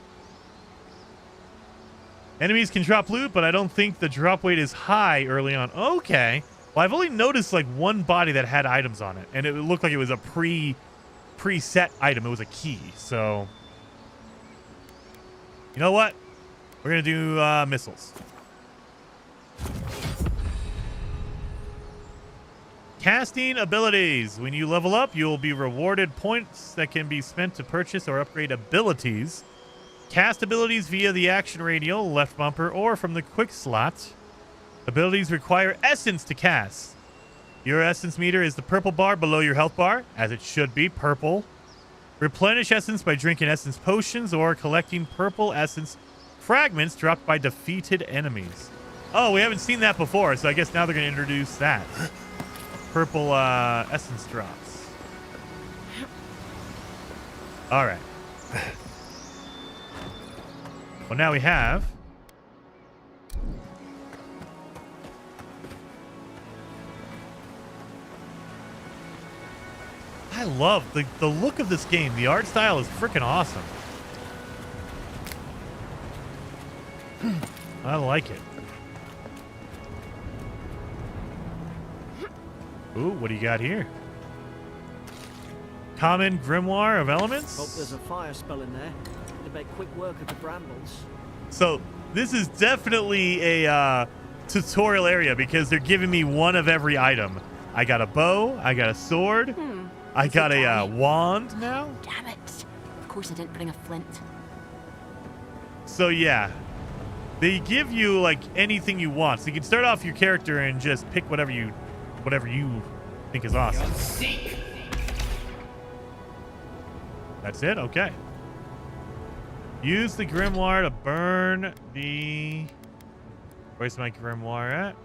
Enemies can drop loot, but I don't think the drop weight is high early on. Okay. Well, I've only noticed like one body that had items on it, and it looked like it was a preset item. It was a key. So, you know what? We're gonna do missiles. Casting abilities. When you level up, you will be rewarded points that can be spent to purchase or upgrade abilities. Cast abilities via the action radial, left bumper, or from the quick slot. Abilities require essence to cast. Your essence meter is the purple bar below your health bar, as it should be, purple. Replenish essence by drinking essence potions or collecting purple essence fragments dropped by defeated enemies. Oh, we haven't seen that before, so I guess now they're going to introduce that. Purple essence drops. All right. Well, now we have... I love the look of this game. The art style is freaking awesome. I like it. Ooh, what do you got here? Common Grimoire of Elements? Hope there's a fire spell in there to make quick work of the brambles. So, this is definitely a tutorial area because they're giving me one of every item. I got a bow, I got a sword, I got a wand now. Damn it. Of course I didn't bring a flint. So yeah, they give you like anything you want. So you can start off your character and just pick whatever you think is awesome. That's it? Okay. Use the grimoire to burn the... Where's my grimoire at?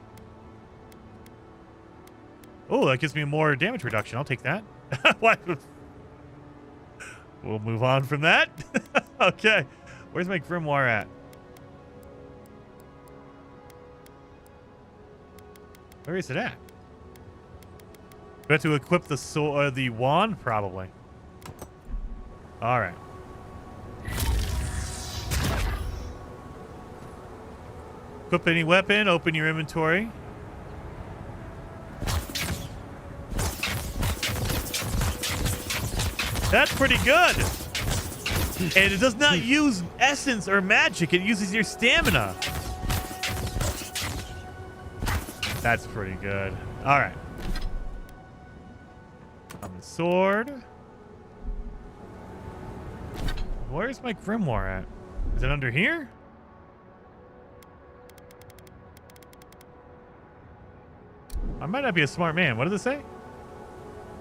Oh, that gives me more damage reduction. I'll take that. What? We'll move on from that. Okay. Where's my grimoire at? Where is it at? Do I have to equip the wand? Probably. All right. Equip any weapon. Open your inventory. That's pretty good. And it does not use essence or magic. It uses your stamina. That's pretty good. All right. Common sword. Where's my grimoire at? Is it under here? I might not be a smart man. What does it say?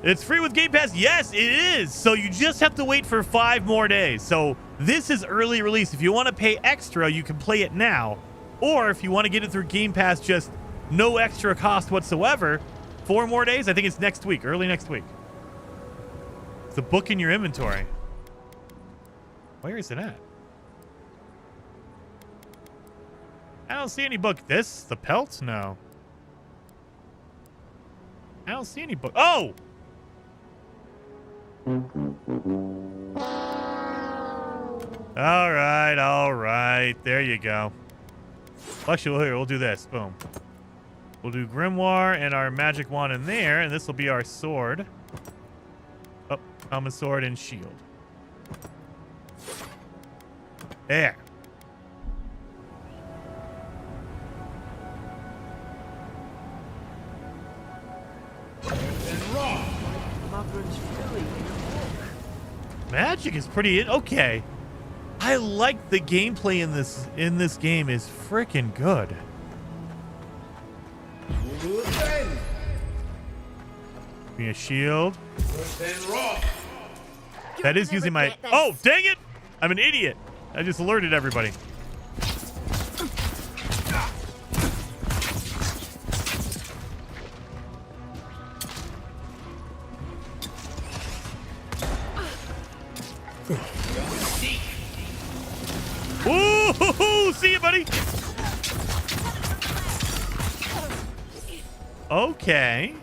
It's free with Game Pass. Yes, it is. So you just have to wait for 5 more days. So this is early release. If you want to pay extra, you can play it now. Or if you want to get it through Game Pass, just no extra cost whatsoever, 4 more days. I think it's next week, early next week. It's a book in your inventory. Where is it at? I don't see any book. This? The pelt? No. I don't see any book. Oh! All right. There you go. Actually, here, we'll do this. Boom. We'll do Grimoire and our magic wand in there, and this will be our sword. Oh, common sword and shield. There. Magic is pretty okay. I like the gameplay in this game is freaking good. Give me a shield. That is using my... Oh, dang it! I'm an idiot. I just alerted everybody. Ooh, see you, buddy. Okay.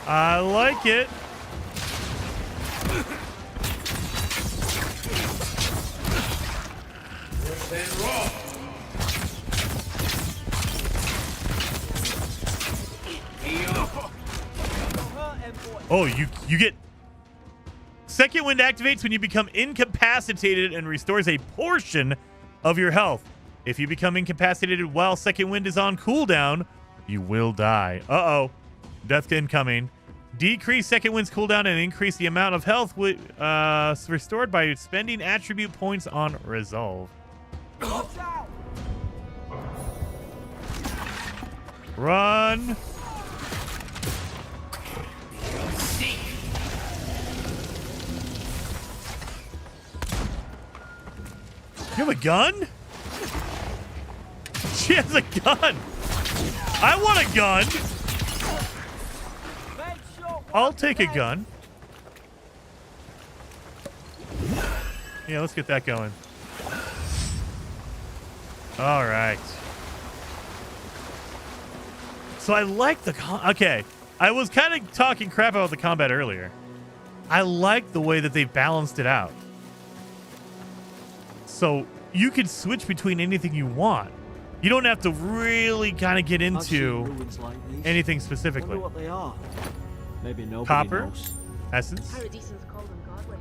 I like it. Oh, you get... Second wind activates when you become incapacitated and restores a portion of your health. If you become incapacitated while second wind is on cooldown, you will die. Uh-oh. Death incoming. Decrease second wind's cooldown and increase the amount of health restored by spending attribute points on resolve. Run. You have a gun? She has a gun. I want a gun. I'll take a gun. Yeah, let's get that going. All right. So I like the... Okay. I was kind of talking crap about the combat earlier. I like the way that they balanced it out. So you can switch between anything you want. You don't have to really kind of get into anything specifically. What they are. Maybe nobody Copper, knows. essence. Paradisans call them godless.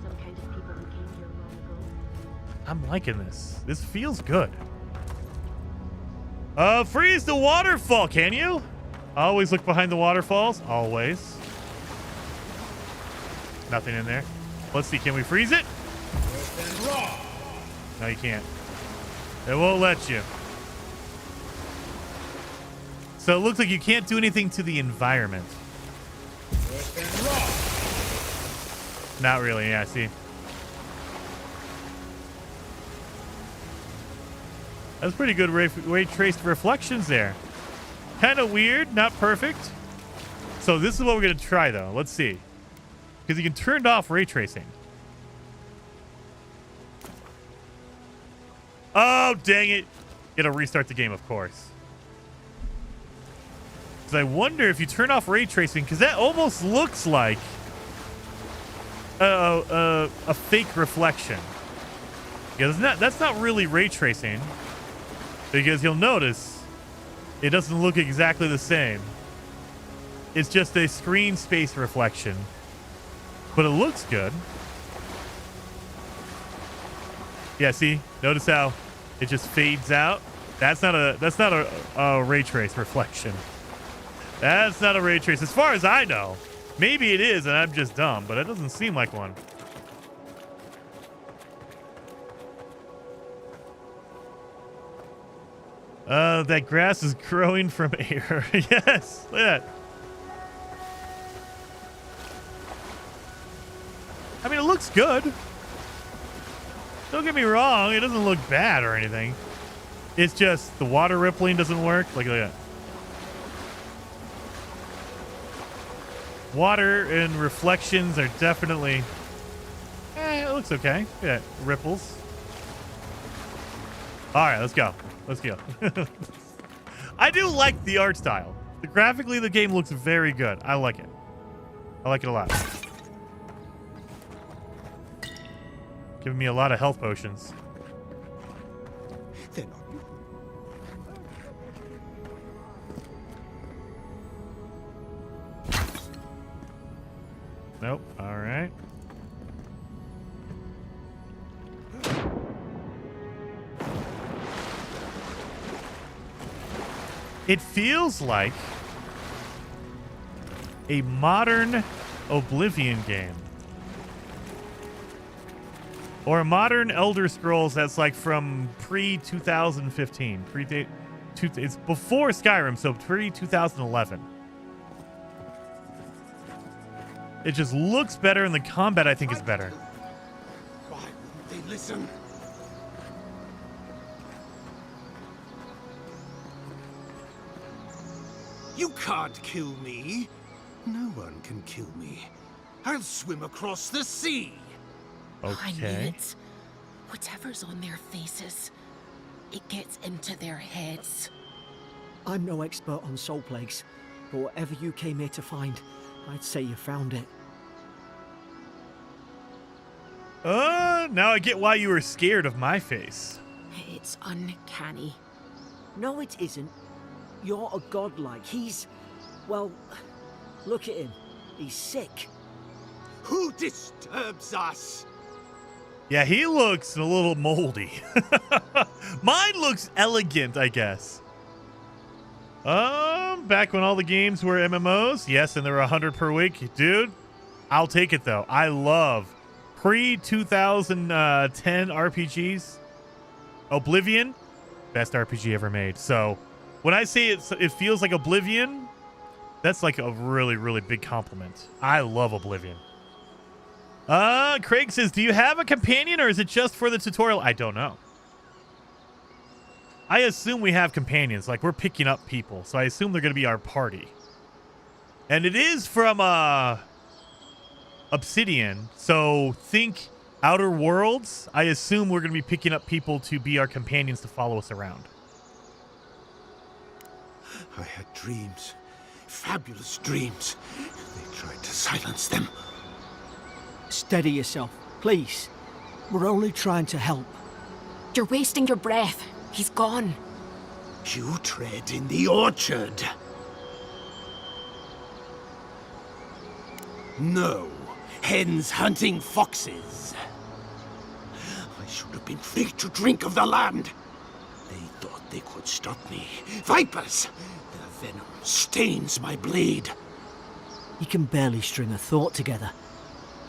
Some kind of people who came here long ago. I'm liking this. This feels good. Freeze the waterfall, can you? Always look behind the waterfalls. Always. Nothing in there. Let's see, can we freeze it? No, you can't. It won't let you. So it looks like you can't do anything to the environment. Not really, yeah, see. That's pretty good ray traced reflections there. Kind of weird, not perfect. So this is what we're going to try, though. Let's see. Because you can turn off ray tracing. Oh, dang it. It'll restart the game, of course. Because I wonder if you turn off ray tracing, because that almost looks like a fake reflection. Because that's not really ray tracing. Because you'll notice it doesn't look exactly the same. It's just a screen space reflection. But it looks good. Yeah, see? Notice how it just fades out That's not a ray trace reflection. That's not a ray trace, as far as I know. Maybe it is, and I'm just dumb, but it doesn't seem like one. That grass is growing from air. Yes, look at that. I mean, it looks good. Don't get me wrong, it doesn't look bad or anything. It's just the water rippling doesn't work. Look at that. Water and reflections are definitely... it looks okay. Yeah, ripples. All right, let's go. Let's go. I do like the art style. Graphically, the game looks very good. I like it. I like it a lot. Giving me a lot of health potions. Nope. All right. It feels like a modern Oblivion game. Or a modern Elder Scrolls that's like from pre-2015. It's before Skyrim, so pre-2011. It just looks better, and the combat, I think, is better. Why won't they listen? You can't kill me. No one can kill me. I'll swim across the sea. I knew Okay. it. Whatever's on their faces, it gets into their heads. I'm no expert on soul plagues, but whatever you came here to find, I'd say you found it. Now I get why you were scared of my face. It's uncanny. No, it isn't. You're a godlike. He's... well, look at him. He's sick. Who disturbs us? Yeah, he looks a little moldy. Mine looks elegant, I guess. Back when all the games were MMOs, yes, and there were 100 per week. Dude, I'll take it, though. I love pre-2010 RPGs. Oblivion, best RPG ever made. So when I say it feels like Oblivion, that's like a really, really big compliment. I love Oblivion. Craig says, do you have a companion or is it just for the tutorial? I don't know. I assume we have companions. Like, we're picking up people, so I assume they're going to be our party. And it is from Obsidian, so think Outer Worlds. I assume we're going to be picking up people to be our companions to follow us around. I had dreams. Fabulous dreams. They tried to silence them. Steady yourself, please. We're only trying to help. You're wasting your breath. He's gone. You tread in the orchard. No. Hens hunting foxes. I should have been free to drink of the land. They thought they could stop me. Vipers! Their venom stains my blade. He can barely string a thought together.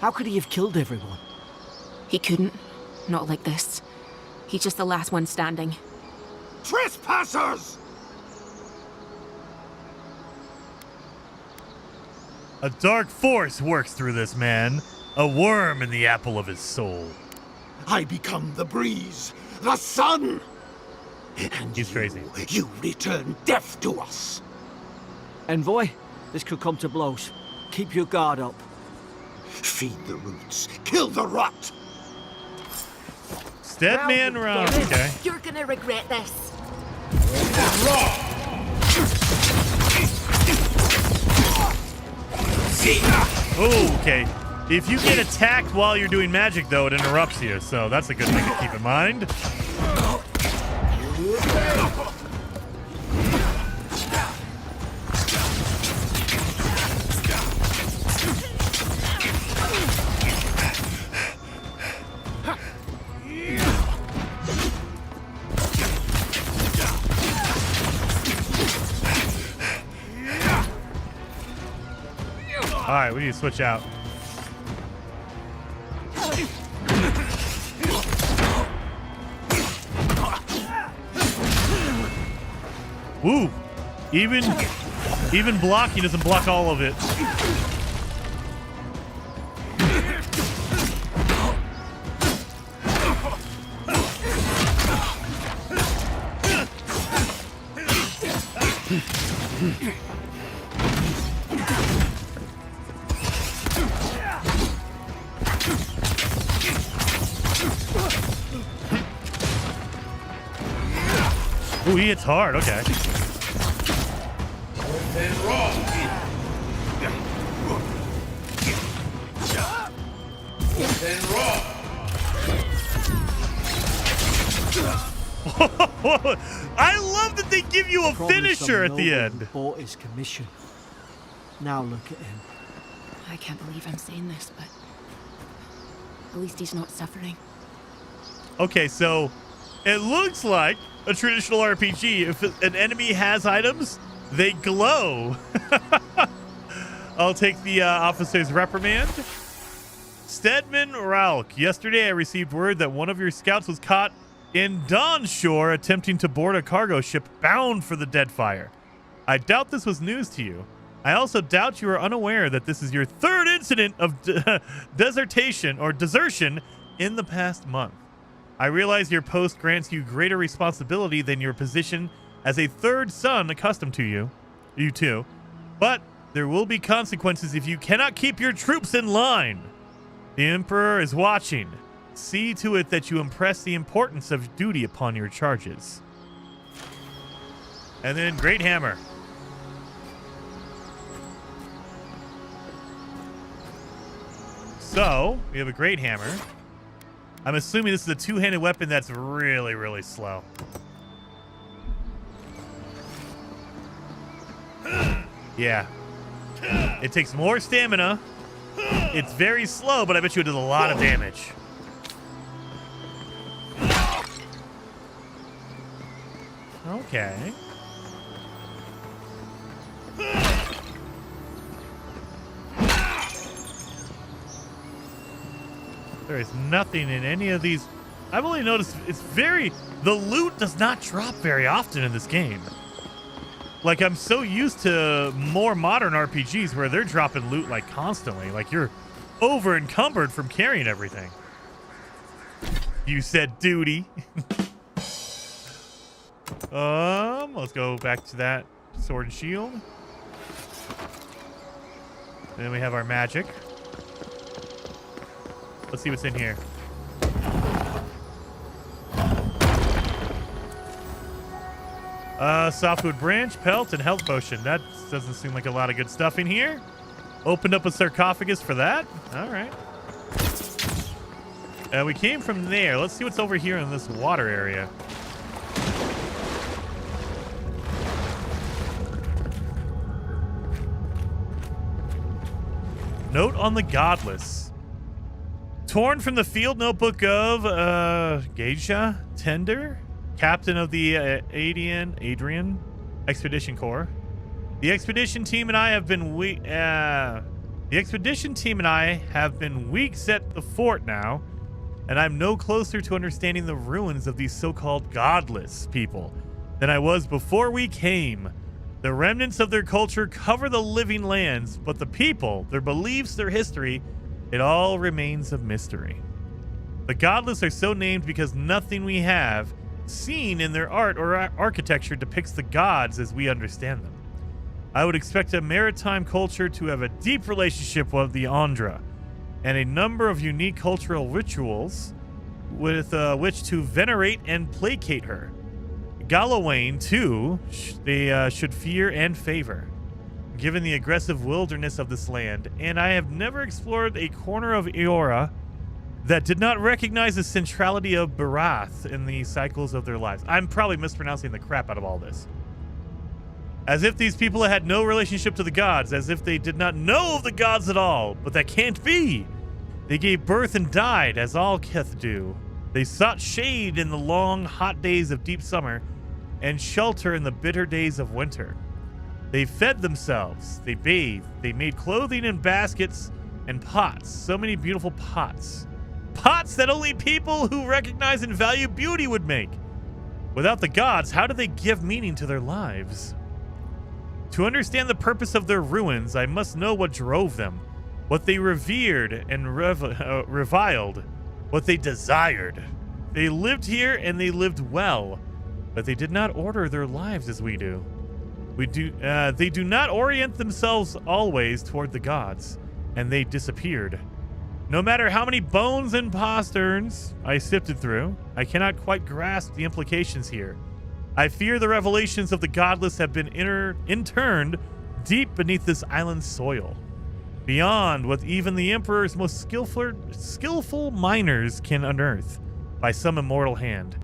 How could he have killed everyone? He couldn't. Not like this. He's just the last one standing. Trespassers! A dark force works through this man. A worm in the apple of his soul. I become the breeze, the sun! And He's crazy. You return death to us. Envoy, this could come to blows. Keep your guard up. Feed the roots, kill the rot. Steadman round. Okay. You're gonna regret this. Okay. If you get attacked while you're doing magic, though, it interrupts you. So that's a good thing to keep in mind. All right, we need to switch out. Woo! Even blocking doesn't block all of it. Ooh, he hits hard. Okay. I love that they give you a finisher at the end. Bought his commission. Now look at him. I can't believe I'm saying this, but at least he's not suffering. Okay, so it looks like a traditional RPG. If an enemy has items, they glow. I'll take the officer's reprimand. Stedman Ralk, yesterday I received word that one of your scouts was caught in Dawnshore attempting to board a cargo ship bound for the Deadfire. I doubt this was news to you. I also doubt you are unaware that this is your third incident of desertion in the past month. I realize your post grants you greater responsibility than your position as a third son accustomed to you two, but there will be consequences if you cannot keep your troops in line. The Emperor is watching. See to it that you impress the importance of duty upon your charges. And then Great Hammer. So, we have a Great Hammer. I'm assuming this is a two-handed weapon that's really, really slow. Yeah. It takes more stamina. It's very slow, but I bet you it does a lot of damage. Okay. There is nothing in any of these. I've only noticed the loot does not drop very often in this game. Like, I'm so used to more modern RPGs where they're dropping loot like constantly. Like, you're over encumbered from carrying everything. You said duty. Let's go back to that sword and shield. Then we have our magic. Let's see what's in here. Softwood branch, pelt, and health potion. That doesn't seem like a lot of good stuff in here. Opened up a sarcophagus for that. All right. We came from there. Let's see what's over here in this water area. Note on the Godless. Torn from the field notebook of Geisha Tender, captain of the Adrian Expedition Corps. The expedition team and I have been weeks at the fort now, and I'm no closer to understanding the ruins of these so-called godless people than I was before we came. The remnants of their culture cover the living lands, but the people, their beliefs, their history, it all remains a mystery. The godless are so named because nothing we have seen in their art or architecture depicts the gods as we understand them. I would expect a maritime culture to have a deep relationship with the Andra, and a number of unique cultural rituals with which to venerate and placate her. Gallowayne, too, they should fear and favor, given the aggressive wilderness of this land, and I have never explored a corner of Eora that did not recognize the centrality of Barath in the cycles of their lives. I'm probably mispronouncing the crap out of all this. As if these people had no relationship to the gods, as if they did not know of the gods at all, but that can't be. They gave birth and died, as all Kith do. They sought shade in the long, hot days of deep summer, and shelter in the bitter days of winter. They fed themselves. They bathed. They made clothing in baskets and pots. So many beautiful pots. Pots that only people who recognize and value beauty would make. Without the gods, how do they give meaning to their lives? To understand the purpose of their ruins, I must know what drove them, what they revered and reviled, what they desired. They lived here and they lived well, but they did not order their lives as we do. They do not orient themselves always toward the gods, and they disappeared. No matter how many bones and posterns I sifted through, I cannot quite grasp the implications here. I fear the revelations of the godless have been interned deep beneath this island's soil, beyond what even the Emperor's most skillful miners can unearth by some immortal hand.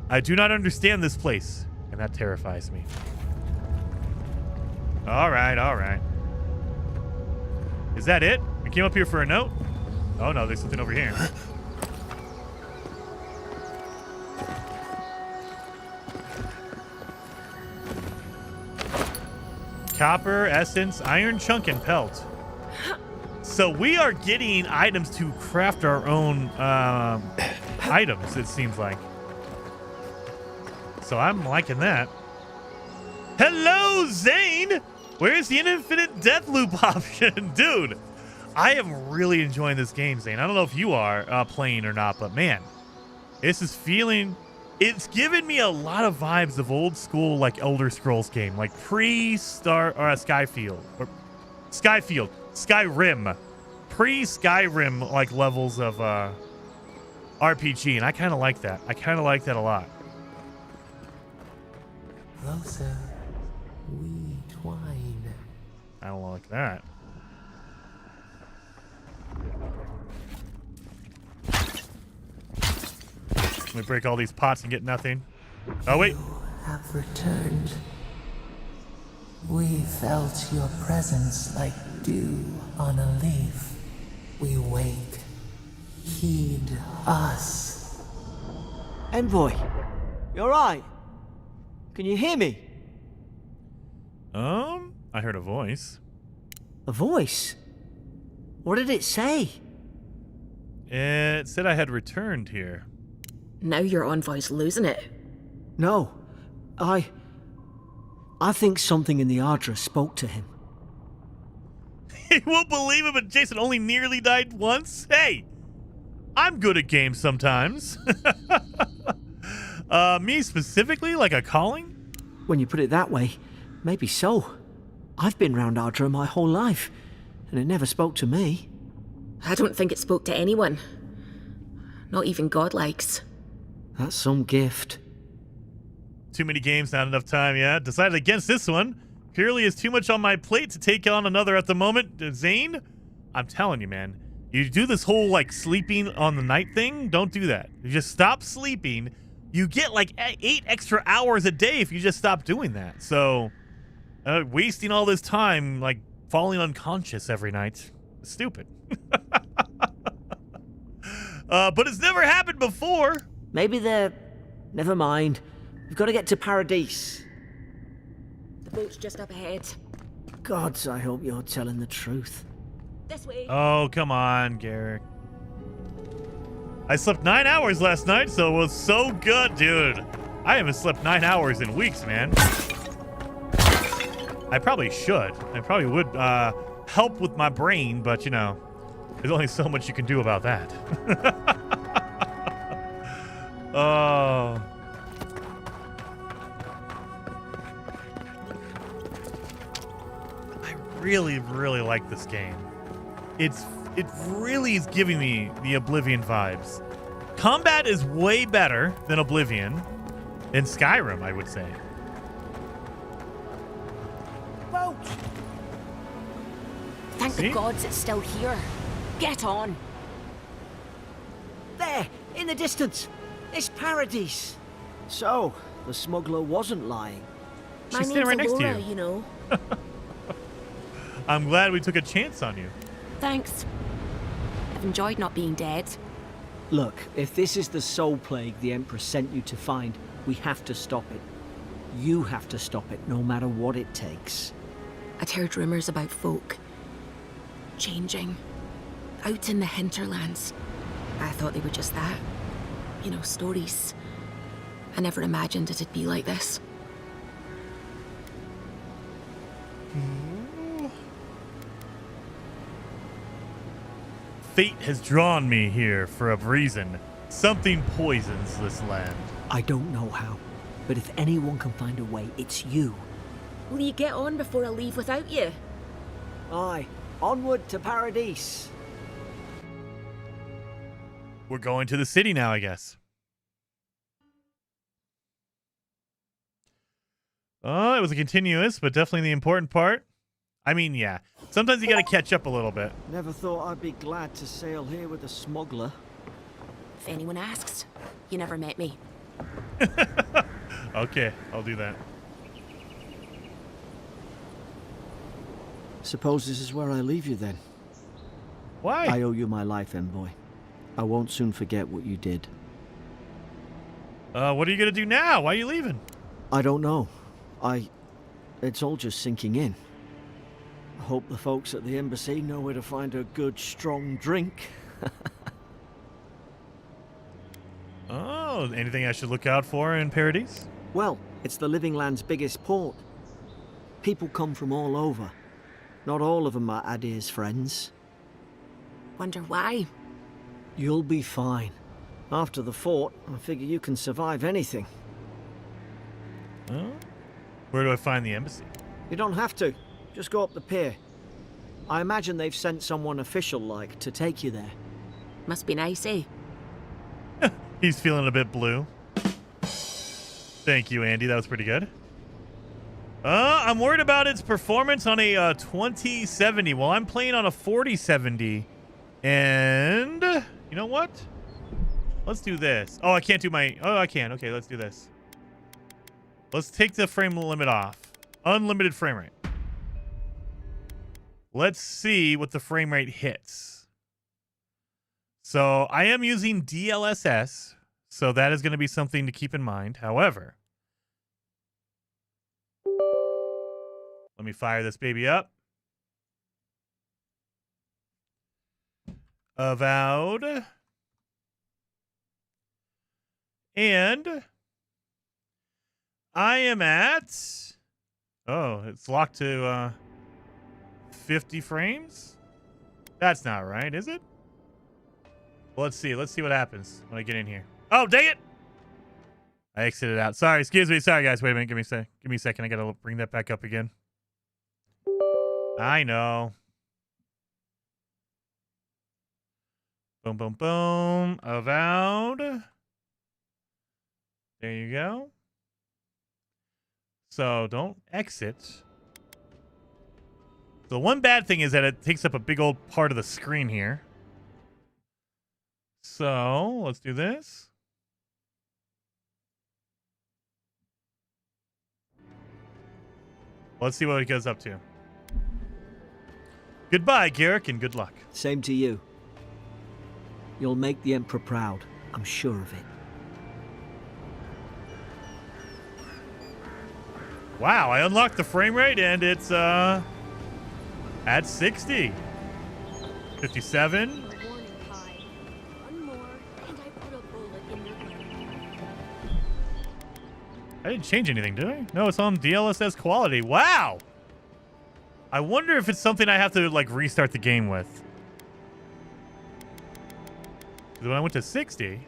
I do not understand this place, and that terrifies me. All right. Is that it? We came up here for a note? Oh no, there's something over here. Copper, essence, iron chunk, and pelt. So we are getting items to craft our own items, it seems like. So I'm liking that. Hello, Zane! Where's the infinite death loop option? Dude, I am really enjoying this game, Zane. I don't know if you are playing or not, but man, this is feeling... It's given me a lot of vibes of old school, like, Elder Scrolls game, like Skyrim. Pre-Skyrim, like, levels of RPG, and I kind of like that. I kind of like that a lot. Closer, we twine. I don't like that. Let me break all these pots and get nothing. Oh, wait. You have returned. We felt your presence like dew on a leaf. We wake. Heed us. Envoy, you alright? Can you hear me? I heard a voice. A voice? What did it say? It said I had returned here. Now your envoy's losing it. No. I think something in the Ardra spoke to him. You won't believe it, but Jason only nearly died once? Hey! I'm good at games sometimes. Me specifically? Like a calling? When you put it that way, maybe so. I've been round Ardra my whole life, and it never spoke to me. I don't think it spoke to anyone. Not even godlikes. That's some gift. Too many games, not enough time, yeah. Decided against this one. Purely is too much on my plate to take on another at the moment. Zane, I'm telling you, man. You do this whole, like, sleeping on the night thing, don't do that. You just stop sleeping. You get, like, 8 extra hours a day if you just stop doing that. So, wasting all this time, like, falling unconscious every night. Stupid. But it's never happened before. Maybe they're... Never mind. We've got to get to Paradise. The boat's just up ahead. Gods, I hope you're telling the truth. This way. Oh, come on, Garrick. I slept 9 hours last night, so it was so good, dude. I haven't slept 9 hours in weeks, man. I probably should. I probably would help with my brain, but, you know, there's only so much you can do about that. Oh. I really, really like this game. It really is giving me the Oblivion vibes. Combat is way better than Oblivion. In Skyrim, I would say. Boat! Thank See? the gods it's still here. Get on. There, in the distance. It's Paradise. So, the smuggler wasn't lying. My She's name's sitting right next to Aurora, you. you know. I'm glad we took a chance on you. Thanks. I've enjoyed not being dead. Look, if this is the soul plague the Emperor sent you to find, we have to stop it. You have to stop it, no matter what it takes. I'd heard rumors about folk changing out in the hinterlands. I thought they were just that. You know, stories. I never imagined it'd be like this. Fate has drawn me here for a reason. Something poisons this land. I don't know how, but if anyone can find a way, it's you. Will you get on before I leave without you? Aye, onward to Paradise. We're going to the city now, I guess. Oh, it was a continuous, but definitely the important part. I mean, yeah. Sometimes you gotta catch up a little bit. Never thought I'd be glad to sail here with a smuggler. If anyone asks, you never met me. Okay, I'll do that. Suppose this is where I leave you then. Why? I owe you my life, envoy. I won't soon forget what you did. What are you gonna do now? Why are you leaving? I don't know. It's all just sinking in. I hope the folks at the embassy know where to find a good, strong drink. Oh, anything I should look out for in Paradise? Well, it's the Living Land's biggest port. People come from all over. Not all of them are Adir's friends. Wonder why? You'll be fine. After the fort, I figure you can survive anything. Oh? Where do I find the embassy? You don't have to. Just go up the pier. I imagine they've sent someone official-like to take you there. Must be nice, eh? He's feeling a bit blue. Thank you, Andy. That was pretty good. I'm worried about its performance on a 2070. Well, I'm playing on a 4070. And you know what? Let's do this. Oh, I can't do my... Oh, I can. Okay, let's do this. Let's take the frame limit off. Unlimited frame rate. Let's see what the frame rate hits. So I am using DLSS, so that is going to be something to keep in mind. However, let me fire this baby up. Avowed. And I am at... Oh, it's locked to 50 frames? That's not right, is it? Well, let's see. Let's see what happens when I get in here. Oh, dang it! I exited out. Sorry, excuse me. Sorry, guys. Wait a minute. Give me a second. I gotta bring that back up again. I know. Boom, boom, boom. Avowed. There you go. So don't exit. The one bad thing is that it takes up a big old part of the screen here. So let's do this. Let's see what it goes up to. Goodbye, Garrick, and good luck. Same to you. You'll make the Emperor proud. I'm sure of it. Wow, I unlocked the frame rate and it's at 60. 57. I didn't change anything, did I? No, it's on DLSS quality. Wow. I wonder if it's something I have to like restart the game with. 'Cause when I went to 60,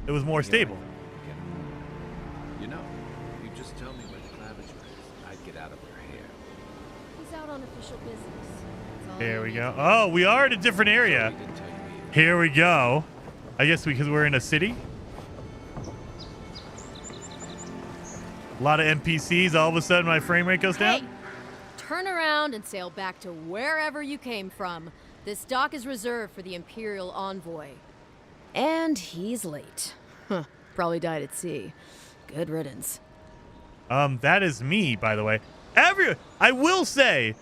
it was more stable. You know, if you just tell me where the Claviger is, I'd get out of her hair. He's out on official business. There we go. Oh, we are in a different area. Here we go. I guess because we're in a city. A lot of NPCs. All of a sudden, my frame rate goes down. Hey, turn around and sail back to wherever you came from. This dock is reserved for the Imperial Envoy. And he's late. Huh, probably died at sea. Good riddance. That is me, by the way. I will say,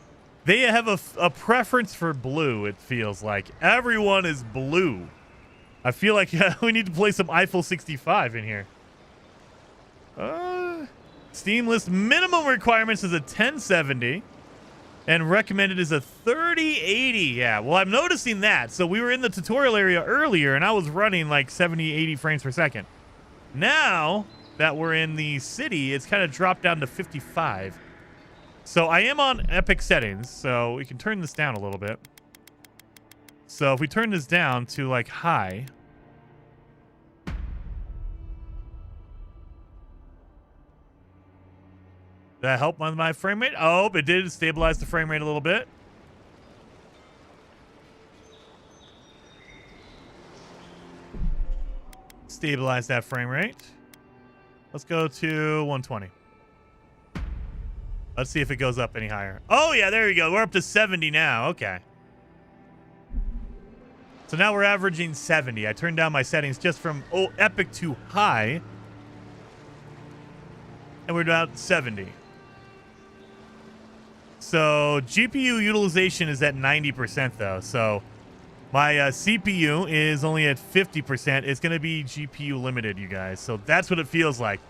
they have a preference for blue, it feels like. Everyone is blue. I feel like we need to play some Eiffel 65 in here. Steam list minimum requirements is a 1070 and recommended is a 3080. Yeah, well, I'm noticing that. So we were in the tutorial area earlier and I was running like 70, 80 frames per second. Now that we're in the city, it's kind of dropped down to 55. So I am on epic settings, so we can turn this down a little bit. So if we turn this down to like high, that help with my frame rate? Oh, it did stabilize the frame rate a little bit. Stabilize that frame rate. Let's go to 120. Let's see if it goes up any higher. Oh, yeah, there you go. We're up to 70 now. Okay. So now we're averaging 70. I turned down my settings just from epic to high. And we're about 70. So GPU utilization is at 90% though. So my CPU is only at 50%. It's going to be GPU limited, you guys. So that's what it feels like.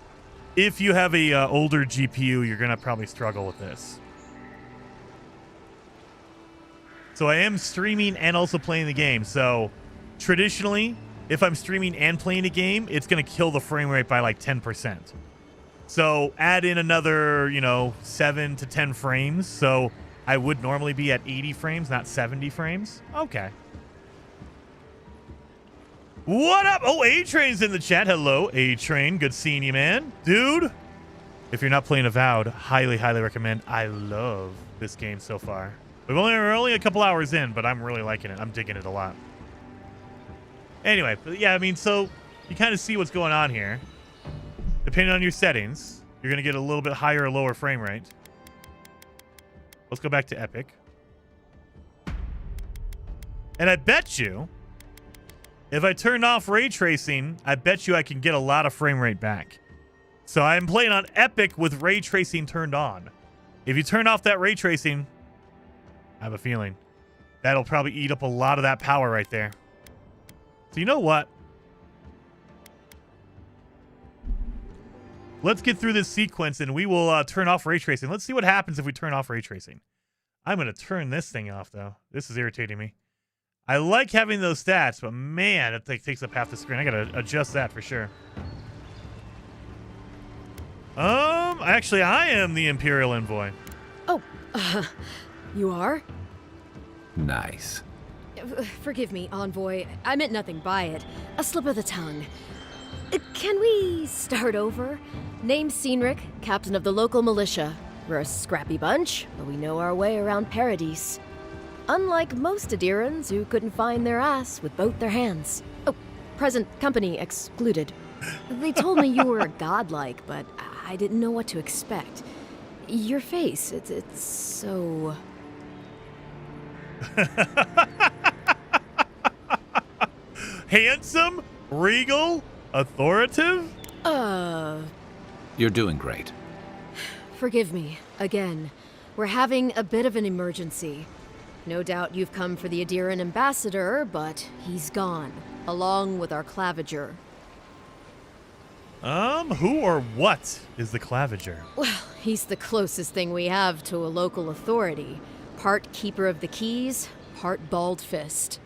If you have a older GPU, you're going to probably struggle with this. So I am streaming and also playing the game. So traditionally, if I'm streaming and playing a game, it's going to kill the frame rate by like 10%. So add in another, 7 to 10 frames. So I would normally be at 80 frames, not 70 frames. Okay. What up? Oh, A-Train's in the chat. Hello, A-Train. Good seeing you, man. Dude, if you're not playing Avowed, highly, highly recommend. I love this game so far. We're only a couple hours in, but I'm really liking it. I'm digging it a lot. Anyway, but yeah, I mean, so you kind of see what's going on here. Depending on your settings, you're going to get a little bit higher or lower frame rate. Let's go back to Epic. And I bet you, if I turn off ray tracing, I bet you I can get a lot of frame rate back. So I'm playing on Epic with ray tracing turned on. If you turn off that ray tracing, I have a feeling that'll probably eat up a lot of that power right there. So you know what? Let's get through this sequence and we will turn off ray tracing. Let's see what happens if we turn off ray tracing. I'm going to turn this thing off, though. This is irritating me. I like having those stats, but man, it takes up half the screen. I got to adjust that for sure. Actually, I am the Imperial Envoy. Oh, you are? Nice. Forgive me, Envoy. I meant nothing by it. A slip of the tongue. Can we start over? Name's Cynric, captain of the local militia. We're a scrappy bunch, but we know our way around Paradise. Unlike most Adirans who couldn't find their ass with both their hands. Oh, present company excluded. They told me you were godlike, but I didn't know what to expect. Your face, it's so... Handsome? Regal? Authoritative? You're doing great. Forgive me, again. We're having a bit of an emergency. No doubt you've come for the Adiran ambassador, but he's gone, along with our claviger. Who or what is the claviger? Well, he's the closest thing we have to a local authority. Part keeper of the keys, part bald fist.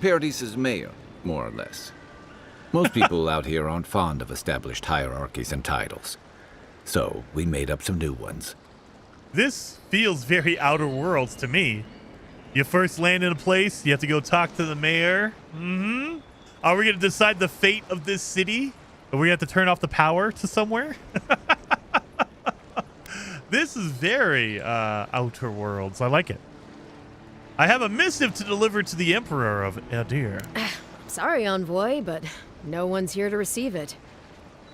Paradise's mayor, more or less. Most people out here aren't fond of established hierarchies and titles. So, we made up some new ones. This feels very Outer Worlds to me. You first land in a place, you have to go talk to the mayor. Mm-hmm. Are we going to decide the fate of this city? Are we going to have to turn off the power to somewhere? This is very Outer Worlds. I like it. I have a missive to deliver to the Emperor of Adir. Sorry, Envoy, but no one's here to receive it.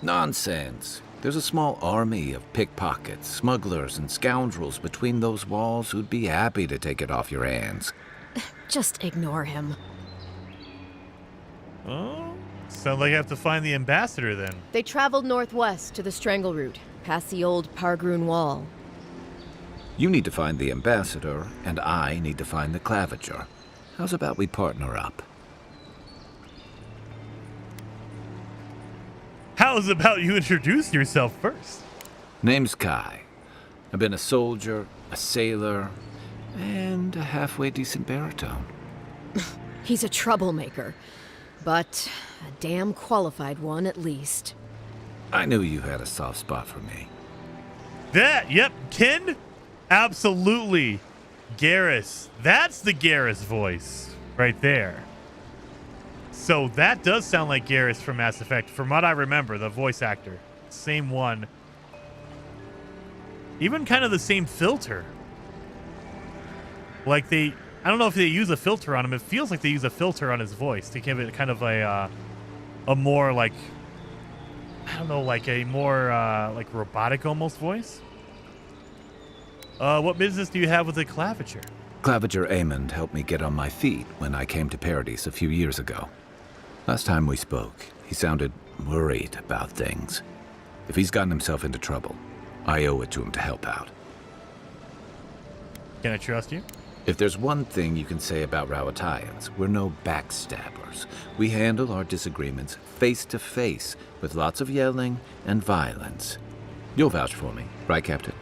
Nonsense. There's a small army of pickpockets, smugglers, and scoundrels between those walls who'd be happy to take it off your hands. Just ignore him. Oh, sounds like I have to find the ambassador then. They traveled northwest to the Strangle Route, past the old Pargroon Wall. You need to find the ambassador, and I need to find the claviger. How's about we partner up? How's about you introduce yourself first? Name's Kai. I've been a soldier, a sailor, and a halfway decent baritone. He's a troublemaker, but a damn qualified one at least. I knew you had a soft spot for me. Yep, Ken? Absolutely. Garrus. That's the Garrus voice right there. So that does sound like Garrus from Mass Effect. From what I remember, the voice actor. Same one. Even kind of the same filter. Like I don't know if they use a filter on him. It feels like they use a filter on his voice to give it kind of a more like, I don't know, like a more like robotic almost voice. What business do you have with the Claviger? Claviger Amond helped me get on my feet when I came to Paradise a few years ago. Last time we spoke, he sounded worried about things. If he's gotten himself into trouble, I owe it to him to help out. Can I trust you? If there's one thing you can say about Rowatayans, we're no backstabbers. We handle our disagreements face to face with lots of yelling and violence. You'll vouch for me, right, Captain?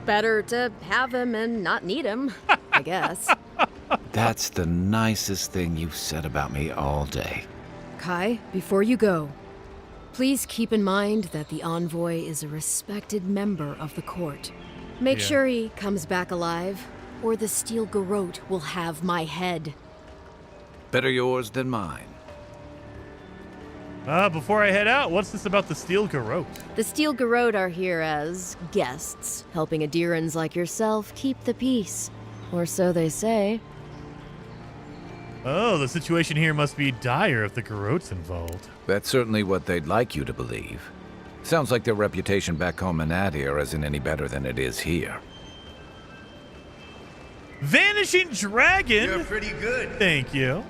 Better to have him and not need him, I guess. That's the nicest thing you've said about me all day. Kai, before you go, please keep in mind that the Envoy is a respected member of the court. Make sure he comes back alive, or the Steel Garrote will have my head. Better yours than mine. Before I head out, what's this about the Steel Garrote? The Steel Garrote are here as guests, helping Adirans like yourself keep the peace. Or so they say. Oh, the situation here must be dire if the Garrote's involved. That's certainly what they'd like you to believe. Sounds like their reputation back home in Adir isn't any better than it is here. Vanishing Dragon! You're pretty good. Thank you.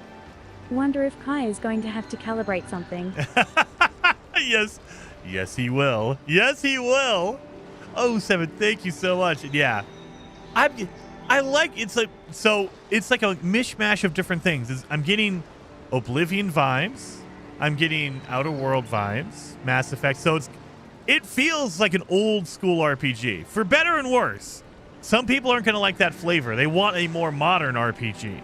Wonder if Kai is going to have to calibrate something. Yes. Yes, he will. Yes, he will. Oh, 7, thank you so much. Yeah. I like, it's like a mishmash of different things. I'm getting Oblivion vibes. I'm getting Outer World vibes. Mass Effect. So it feels like an old school RPG. For better and worse. Some people aren't going to like that flavor. They want a more modern RPG.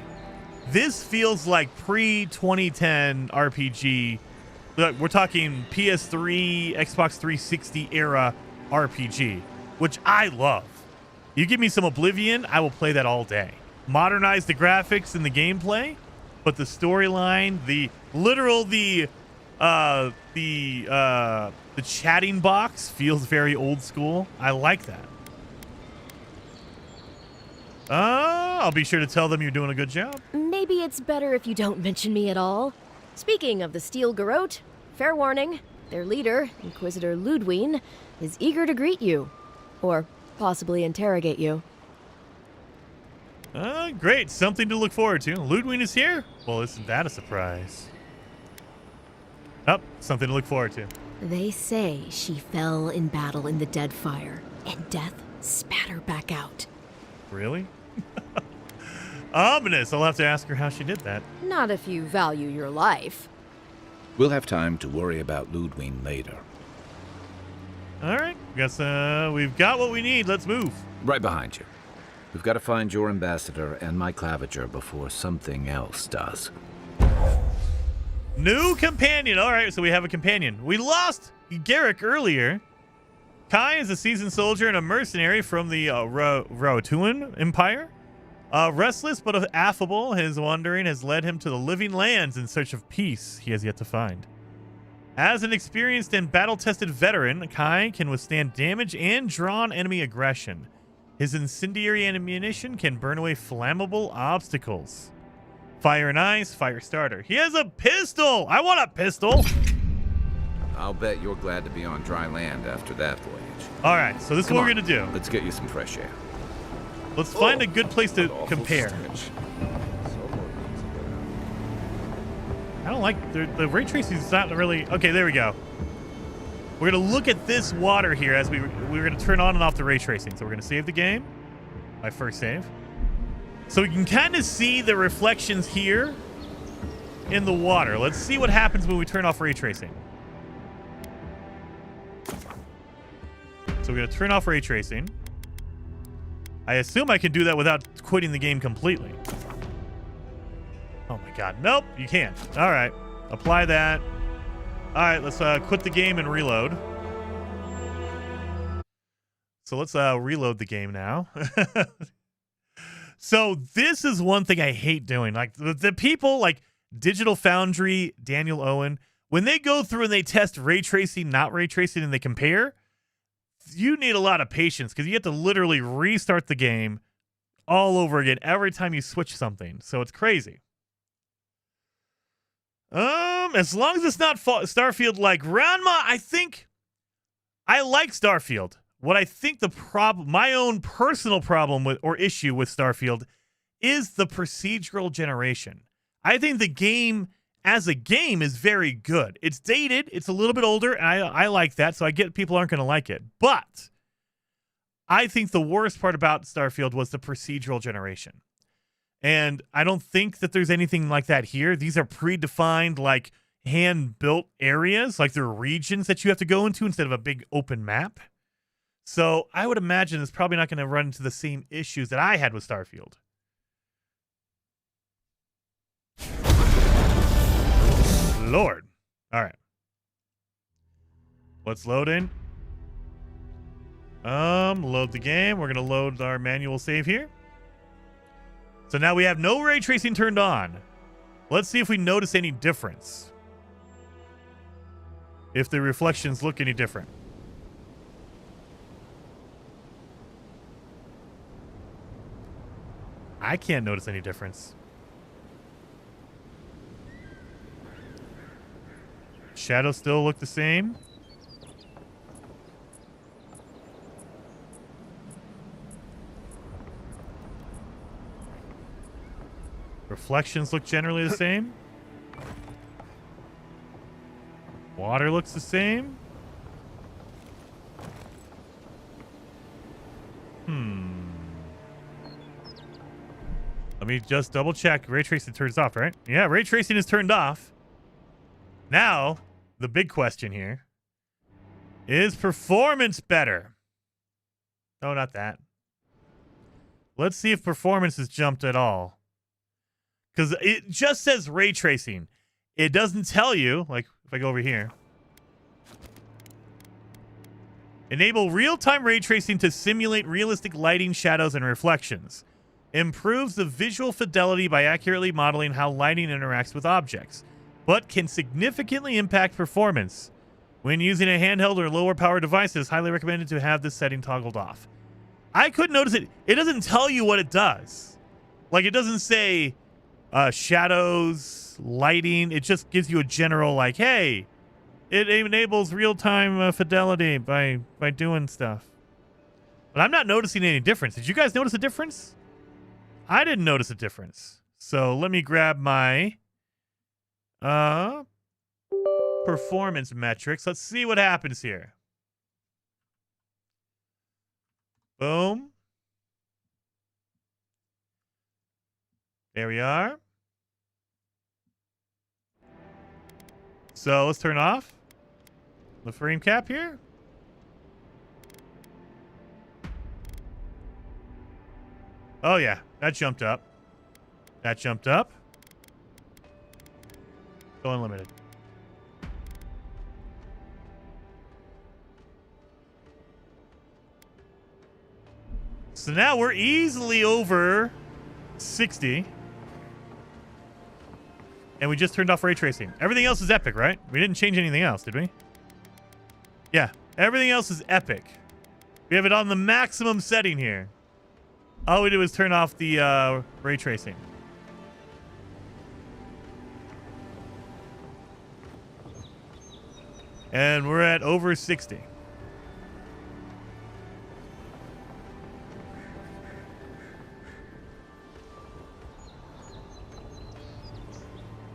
This feels like pre-2010 RPG. We're talking PS3, Xbox 360 era RPG, which I love. You give me some Oblivion, I will play that all day. Modernize the graphics and the gameplay, but the storyline, the chatting box feels very old school. I like that. I'll be sure to tell them you're doing a good job. Maybe it's better if you don't mention me at all. Speaking of the Steel Garrote, fair warning, their leader, Inquisitor Ludwig, is eager to greet you. Or possibly interrogate you. Great. Something to look forward to. Ludwig is here? Well, isn't that a surprise? Oh, something to look forward to. They say she fell in battle in the Deadfire, and death spat her back out. Really? Ominous. I'll have to ask her how she did that. Not if you value your life. We'll have time to worry about Ludwig later. All right. Guess we've got what we need. Let's move. Right behind you. We've got to find your ambassador and my Claviger before something else does. New companion. All right, so we have a companion. We lost Garrick earlier. Kai is a seasoned soldier and a mercenary from the Rotuan Empire. Restless but affable, his wandering has led him to the living lands in search of peace he has yet to find. As an experienced and battle-tested veteran, Kai can withstand damage and drawn enemy aggression. His incendiary ammunition can burn away flammable obstacles. Fire and ice, fire starter. He has a pistol! I want a pistol! I'll bet you're glad to be on dry land after that voyage. All right, so this is what we're going to do. Let's get you some fresh air. Let's find a good place to compare. I don't like the ray tracing is not really. Okay, there we go. We're gonna look at this water here as we're gonna turn on and off the ray tracing. So we're gonna save the game. My first save. So we can kind of see the reflections here in the water. Let's see what happens when we turn off ray tracing. So we're going to turn off ray tracing. I assume I can do that without quitting the game completely. Oh my god. Nope, you can't. All right. Apply that. All right, let's quit the game and reload. So let's reload the game now. So this is one thing I hate doing. Like the people like Digital Foundry, Daniel Owen, when they go through and they test ray tracing, not ray tracing, and they compare, you need a lot of patience because you have to literally restart the game all over again every time you switch something. So it's crazy. As long as it's not Starfield like Ranma, I think I like Starfield. What I think my own personal problem with or issue with Starfield is the procedural generation. I think the game as a game is very good. It's dated. It's a little bit older. And I like that. So I get people aren't going to like it. But I think the worst part about Starfield was the procedural generation. And I don't think that there's anything like that here. These are predefined, like hand-built areas. Like they're regions that you have to go into instead of a big open map. So I would imagine it's probably not going to run into the same issues that I had with Starfield. Lord. All right. Let's load in. Load the game. We're going to load our manual save here. So now we have no ray tracing turned on. Let's see if we notice any difference. If the reflections look any different. I can't notice any difference. Shadows still look the same. Reflections look generally the same. Water looks the same. Let me just double check. Ray tracing turns off, right? Yeah, ray tracing is turned off. Now, the big question here. Is performance better? No, not that. Let's see if performance has jumped at all. Because it just says ray tracing. It doesn't tell you, like if I go over here. Enable real-time ray tracing to simulate realistic lighting, shadows, and reflections. Improves the visual fidelity by accurately modeling how lighting interacts with objects, but can significantly impact performance. When using a handheld or lower power device, it is highly recommended to have this setting toggled off. I couldn't notice it. It doesn't tell you what it does. Like, it doesn't say shadows, lighting. It just gives you a general, like, hey, it enables real-time fidelity by doing stuff. But I'm not noticing any difference. Did you guys notice a difference? I didn't notice a difference. So let me grab my performance metrics. Let's see what happens here. Boom. There we are. So let's turn off the frame cap here. Oh yeah, that jumped up. That jumped up. Go unlimited. So now we're easily over 60. And we just turned off ray tracing. Everything else is epic, right? We didn't change anything else, did we? Yeah, everything else is epic. We have it on the maximum setting here. All we did was turn off the ray tracing. And we're at over 60.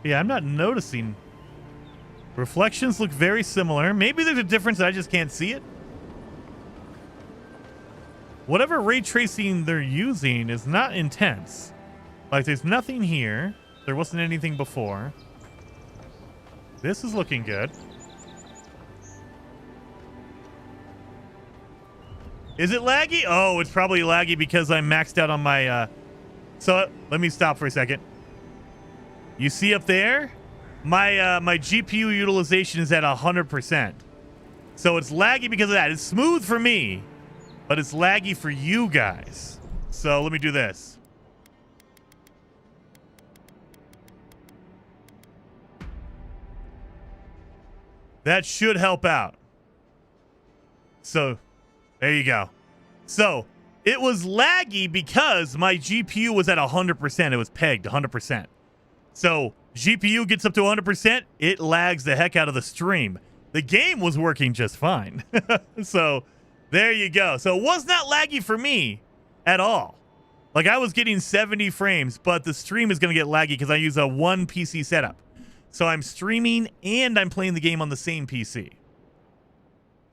Yeah, I'm not noticing. Reflections look very similar. Maybe there's a difference that I just can't see it. Whatever ray tracing they're using is not intense. Like, there's nothing here. There wasn't anything before. This is looking good. Is it laggy? Oh, it's probably laggy because I'm maxed out on my... So let me stop for a second. You see up there? My GPU utilization is at 100%. So it's laggy because of that. It's smooth for me, but it's laggy for you guys. So let me do this. That should help out. So there you go. So it was laggy because my GPU was at 100%. It was pegged 100%. So GPU gets up to 100%, it lags the heck out of the stream. The game was working just fine. So there you go. So it was not laggy for me at all. Like I was getting 70 frames, but the stream is going to get laggy because I use a one PC setup. So I'm streaming and I'm playing the game on the same PC.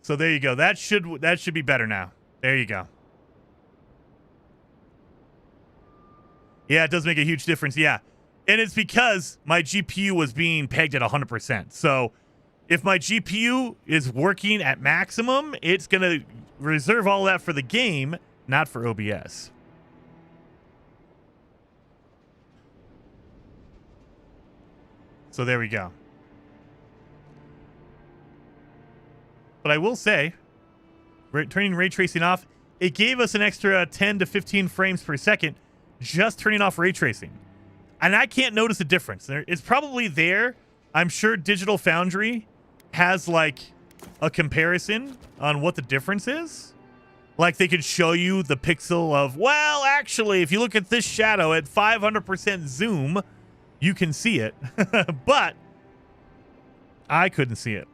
So there you go. That should be better now. There you go. Yeah, it does make a huge difference. Yeah. And it's because my GPU was being pegged at 100%. So if my GPU is working at maximum, it's going to reserve all that for the game, not for OBS. So there we go. But I will say, turning ray tracing off, it gave us an extra 10 to 15 frames per second just turning off ray tracing. And I can't notice a difference. It's probably there. I'm sure Digital Foundry has like a comparison on what the difference is. Like they could show you the pixel of, well, actually, if you look at this shadow at 500% zoom, you can see it. But I couldn't see it.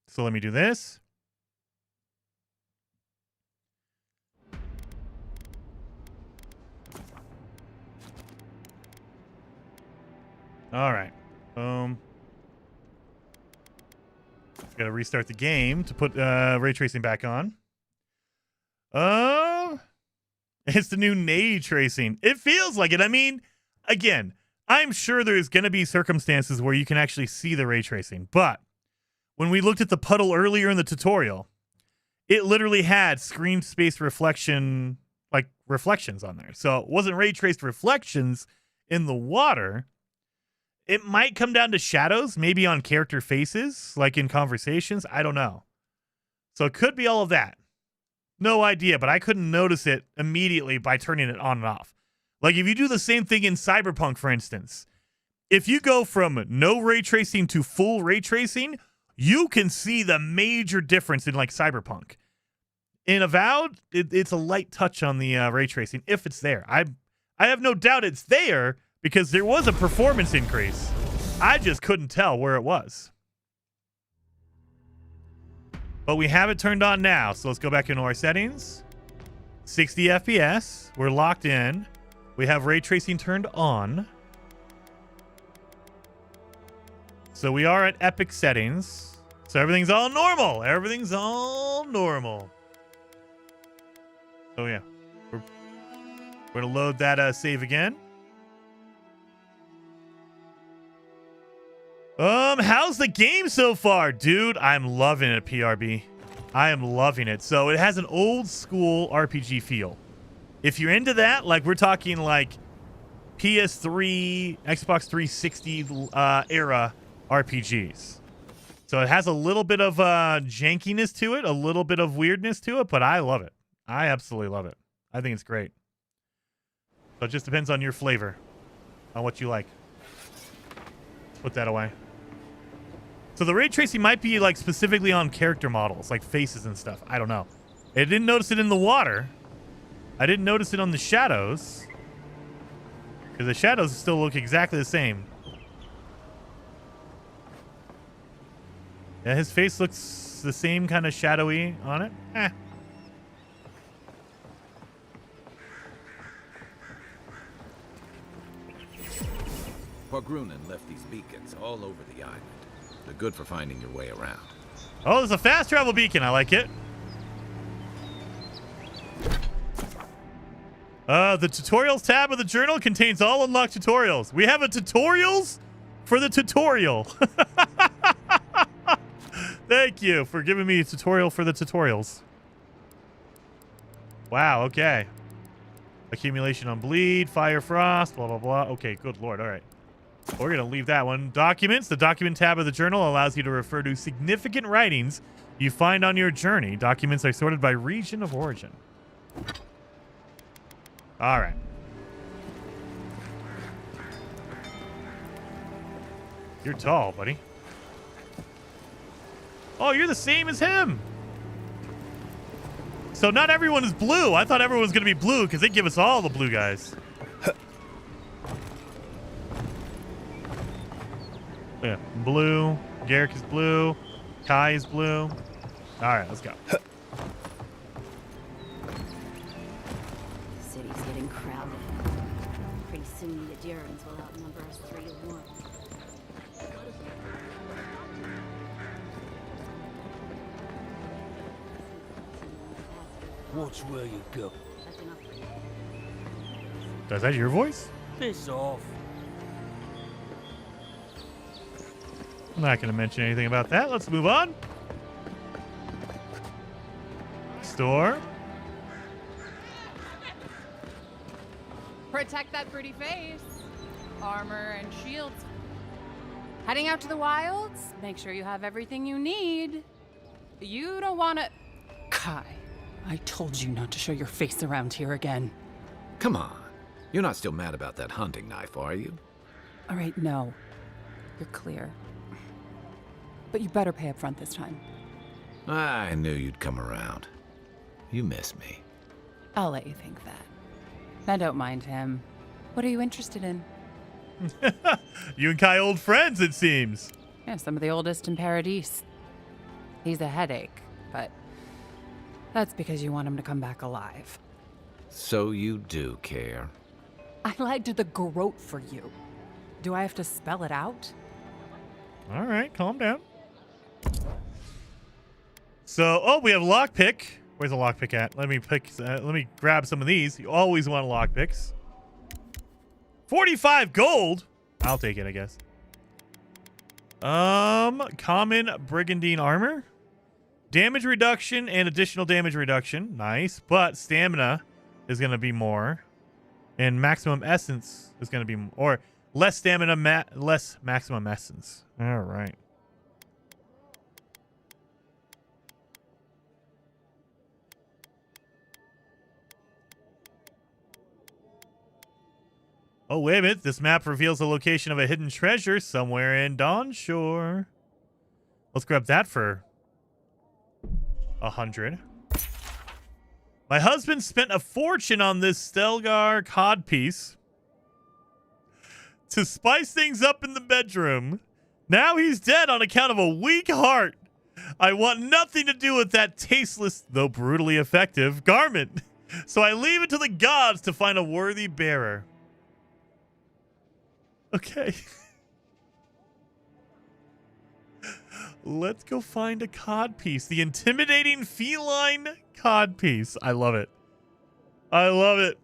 So let me do this. All right. Boom. Gotta restart the game to put ray tracing back on. It's the new nay tracing. It feels like it. I mean, again, I'm sure there's gonna be circumstances where you can actually see the ray tracing, but when we looked at the puddle earlier in the tutorial, it literally had screen space reflection, like reflections on there. So it wasn't ray traced reflections in the water. It might come down to shadows, maybe on character faces, like in conversations. I don't know. So it could be all of that. No idea, but I couldn't notice it immediately by turning it on and off. Like if you do the same thing in Cyberpunk, for instance, if you go from no ray tracing to full ray tracing, you can see the major difference in like Cyberpunk. In Avowed, it's a light touch on the ray tracing if it's there. I have no doubt it's there because there was a performance increase. I just couldn't tell where it was. But we have it turned on now, so let's go back into our settings. 60 FPS. We're locked in. We have ray tracing turned on. So we are at epic settings. So everything's all normal. Everything's all normal. So yeah, we're going to load that save again. How's the game so far? Dude, I'm loving it, PRB. I am loving it. So it has an old school RPG feel. If you're into that, like we're talking like PS3, Xbox 360 era RPGs. So it has a little bit of jankiness to it, a little bit of weirdness to it, but I love it. I absolutely love it. I think it's great. So it just depends on your flavor, on what you like. Let's put that away. So the ray tracing might be like specifically on character models, like faces and stuff. I don't know. I didn't notice it in the water. I didn't notice it on the shadows. Because the shadows still look exactly the same. Yeah, his face looks the same kind of shadowy on it. Eh. Pogrunin left these beacons all over the island. They're good for finding your way around. Oh, there's a fast travel beacon. I like it. The tutorials tab of the journal contains all unlocked tutorials. We have a tutorials for the tutorial. There Thank you for giving me a tutorial for the tutorials. Wow, okay. Accumulation on bleed, fire, frost, blah, blah, blah. Okay, good lord. All right. We're going to leave that one. Documents. The document tab of the journal allows you to refer to significant writings you find on your journey. Documents are sorted by region of origin. All right. You're tall, buddy. Oh, you're the same as him. So not everyone is blue. I thought everyone was going to be blue because they give us all the blue guys. Yeah, blue. Garrick is blue. Kai is blue. All right, let's go. The city's getting crowded. Pretty soon the Adirans will outnumber us 3-1. Watch where you go. Is that your voice? Piss off. I'm not going to mention anything about that. Let's move on. Store. Protect that pretty face. Armor and shields. Heading out to the wilds, make sure you have everything you need. You don't want to... Kai, I told you not to show your face around here again. Come on. You're not still mad about that hunting knife, are you? All right, no. You're clear. But you better pay up front this time. I knew you'd come around. You miss me. I'll let you think that. Now don't mind him. What are you interested in? You and Kai old friends, it seems. Yeah, some of the oldest in Paradise. He's a headache, but that's because you want him to come back alive. So you do care. I lied to the Groat for you. Do I have to spell it out? All right, calm down. So, oh, we have lockpick. Where's the lockpick at? Let me grab some of these. You always want lockpicks. 45 gold. I'll take it, I guess. Common brigandine armor. Damage reduction and additional damage reduction. Nice. But stamina is going to be more. And maximum essence is going to be more. Or less stamina, less maximum essence. All right. Oh, wait a minute. This map reveals the location of a hidden treasure somewhere in Dawnshore. Let's grab that for 100. My husband spent a fortune on this Stelgar codpiece to spice things up in the bedroom. Now he's dead on account of a weak heart. I want nothing to do with that tasteless, though brutally effective, garment. So I leave it to the gods to find a worthy bearer. Okay. Let's go find a codpiece. The intimidating feline codpiece. I love it. I love it.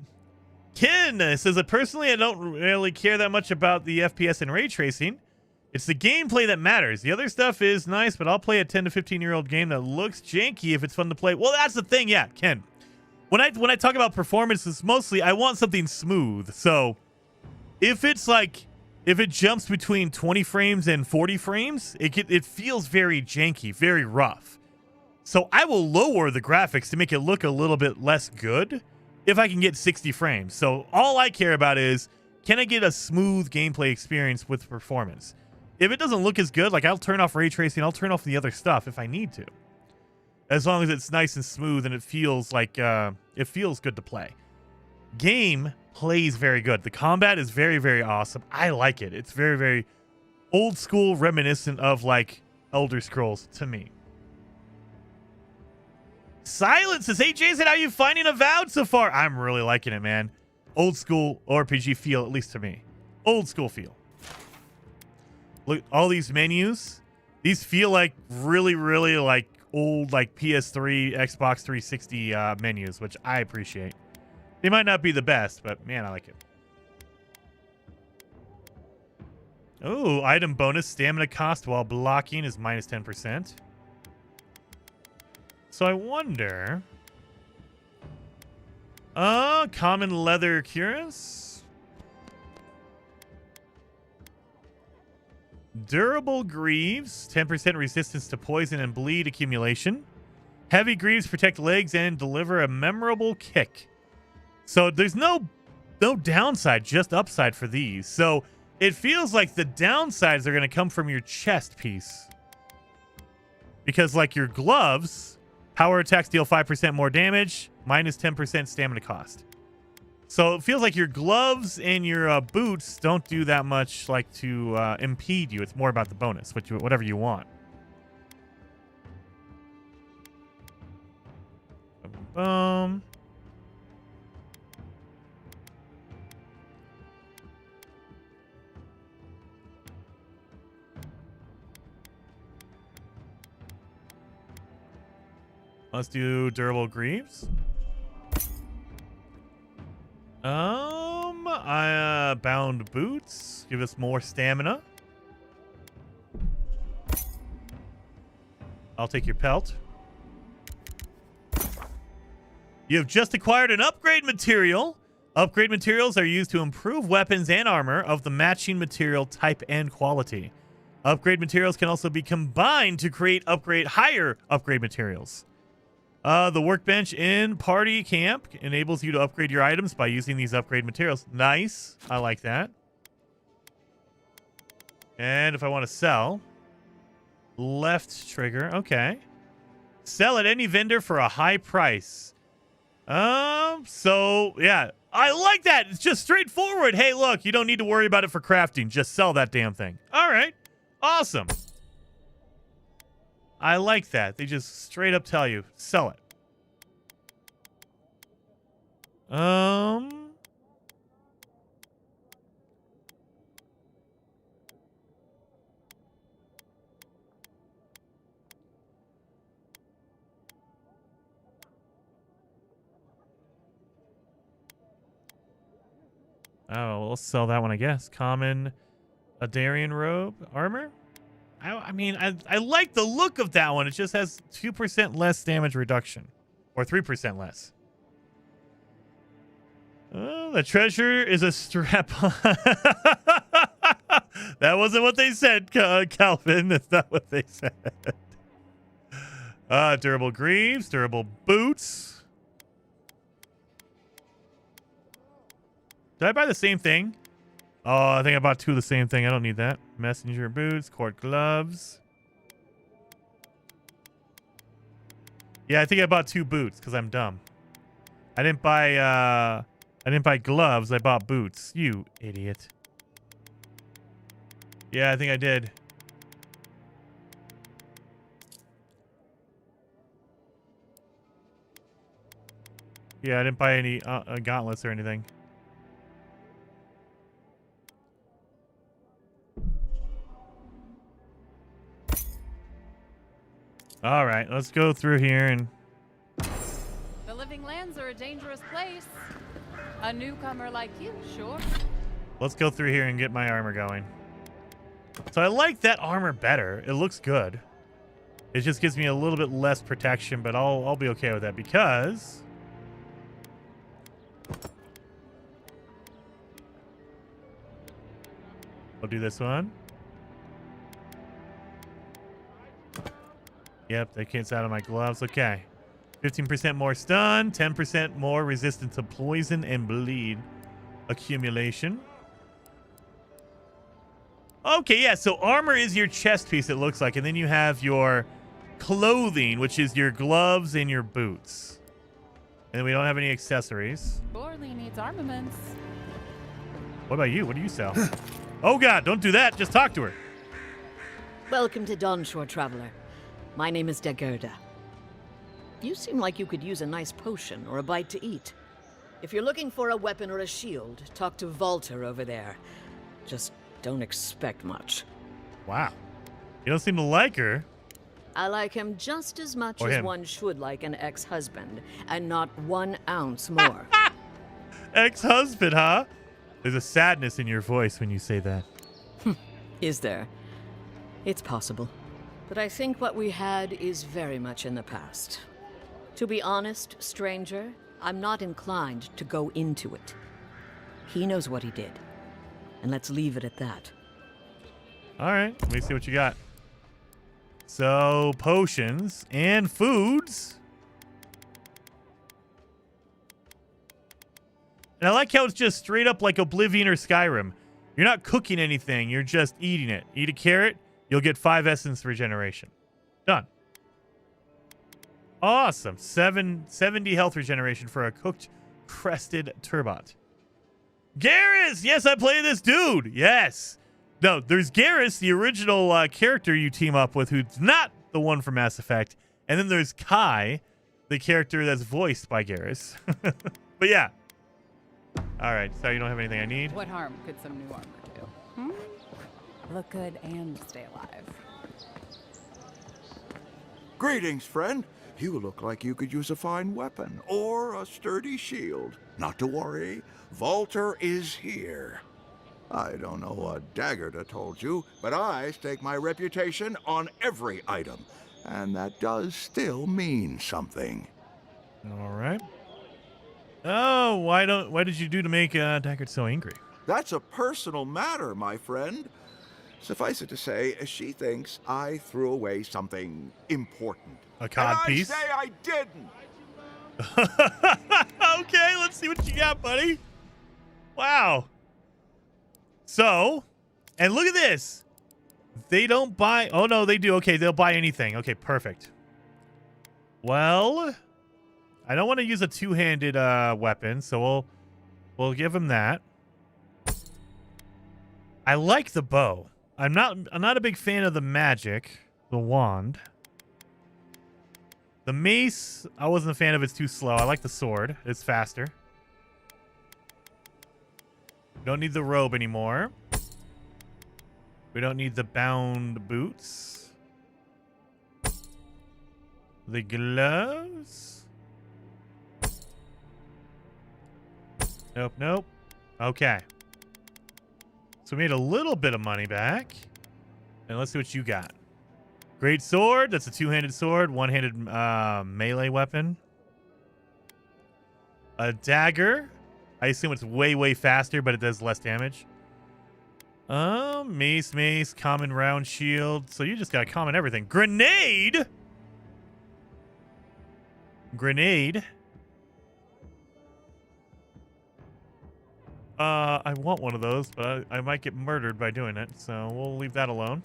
Ken says that personally I don't really care that much about the FPS and ray tracing. It's the gameplay that matters. The other stuff is nice, but I'll play a 10 to 15-year-old game that looks janky if it's fun to play. Well, that's the thing, yeah, Ken. When I talk about performances, mostly I want something smooth. So if it's like, if it jumps between 20 frames and 40 frames, it feels very janky, very rough. So I will lower the graphics to make it look a little bit less good if I can get 60 frames. So all I care about is, can I get a smooth gameplay experience with performance? If it doesn't look as good, like I'll turn off ray tracing, I'll turn off the other stuff if I need to. As long as it's nice and smooth and it feels like it feels good to play. Game plays very good. The combat is very, very awesome. I like it. It's very, very old school, reminiscent of like Elder Scrolls to me. Silence says, hey Jason, how are you finding Avowed so far? I'm really liking it, man. Old school RPG feel, at least to me. Old school feel. Look, all these menus, these feel like really, really like old like PS3, Xbox 360 menus, which I appreciate. They might not be the best, but man, I like it. Oh, item bonus. Stamina cost while blocking is minus 10%. So I wonder. Common leather cuirass. Durable greaves, 10% resistance to poison and bleed accumulation. Heavy greaves protect legs and deliver a memorable kick. So there's no downside, just upside for these. So it feels like the downsides are going to come from your chest piece. Because like your gloves, power attacks deal 5% more damage, minus 10% stamina cost. So it feels like your gloves and your boots don't do that much like to impede you. It's more about the bonus, whatever you want. Boom. Let's do durable greaves. Bound boots give us more stamina. I'll take your pelt. You have just acquired an upgrade material. Upgrade materials are used to improve weapons and armor of the matching material type and quality. Upgrade materials can also be combined to create higher upgrade materials. The workbench in party camp enables you to upgrade your items by using these upgrade materials. Nice. I like that. And if I want to sell, left trigger. Okay. Sell at any vendor for a high price. So yeah, I like that. It's just straightforward. Hey, look, you don't need to worry about it for crafting. Just sell that damn thing. All right. Awesome. I like that. They just straight up tell you, sell it. Oh, we'll sell that one, I guess. Common Adarian robe armor. I mean, I like the look of that one. It just has 2% less damage reduction. Or 3% less. Oh, the treasure is a strap-on. That wasn't what they said, Calvin. That's not what they said. Durable greaves, durable boots. Did I buy the same thing? Oh, I think I bought two of the same thing. I don't need that. Messenger boots, cord gloves. Yeah, I think I bought two boots because I'm dumb. I didn't buy gloves. I bought boots. You idiot. Yeah, I think I did. Yeah, I didn't buy any gauntlets or anything. All right, let's go through here and... The living lands are a dangerous place. A newcomer like you, sure. Let's go through here and get my armor going. So I like that armor better. It looks good. It just gives me a little bit less protection, but I'll be okay with that because... I'll do this one. Yep, that gets out of my gloves. Okay. 15% more stun, 10% more resistant to poison and bleed accumulation. Okay, yeah, so armor is your chest piece, it looks like. And then you have your clothing, which is your gloves and your boots. And we don't have any accessories. Borley needs armaments. What about you? What do you sell? Oh, God, don't do that. Just talk to her. Welcome to Dawnshore, Traveler. My name is Dagerda. You seem like you could use a nice potion or a bite to eat. If you're looking for a weapon or a shield, talk to Walter over there. Just don't expect much. Wow. You don't seem to like her. I like him just as much Or as him. one should like an ex-husband, and not 1 ounce more. Ex-husband, huh? There's a sadness in your voice when you say that. Is there? It's possible. But I think what we had is very much in the past. To be honest, stranger, I'm not inclined to go into it. He knows what he did. And let's leave it at that. All right, let me see what you got. So, potions and foods. And I like how it's just straight up like Oblivion or Skyrim. You're not cooking anything, you're just eating it. Eat a carrot, you'll get 5 essence regeneration. Done. Awesome. 70 health regeneration for a cooked crested turbot. Garrus! Yes, I play this dude. Yes. No, there's Garrus, the original character you team up with, who's not the one from Mass Effect. And then there's Kai, the character that's voiced by Garrus. But yeah. All right, so you don't have anything I need? What harm could some new armor do? Look good and stay alive. Greetings, friend. You look like you could use a fine weapon or a sturdy shield. Not to worry, Volter is here. I don't know what Daggerda told you, but I stake my reputation on every item, and that does still mean something. All right. Oh, why did you do to make Daggerd so angry? That's a personal matter, my friend. Suffice it to say, she thinks I threw away something important. A cod piece? I say I didn't. Okay, let's see what you got, buddy. Wow. So, and look at this. They don't buy... Oh, no, they do. Okay, they'll buy anything. Okay, perfect. Well, I don't want to use a two-handed weapon, so we'll give him that. I like the bow. I'm not a big fan of the magic, the wand. The mace, I wasn't a fan of. It's too slow. I like the sword. It's faster. Don't need the robe anymore. We don't need the bound boots. The gloves. Nope, nope. Okay. So we made a little bit of money back. And let's see what you got. Great sword. That's a two-handed sword. One-handed melee weapon. A dagger. I assume it's way, way faster, but it does less damage. Mace, common round shield. So you just got common everything. Grenade. I want one of those, but I might get murdered by doing it, so we'll leave that alone.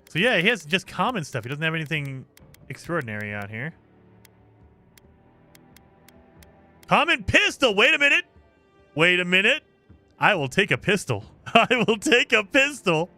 So yeah, he has just common stuff. He doesn't have anything extraordinary out here. Common pistol. Wait a minute. I will take a pistol. I will take a pistol.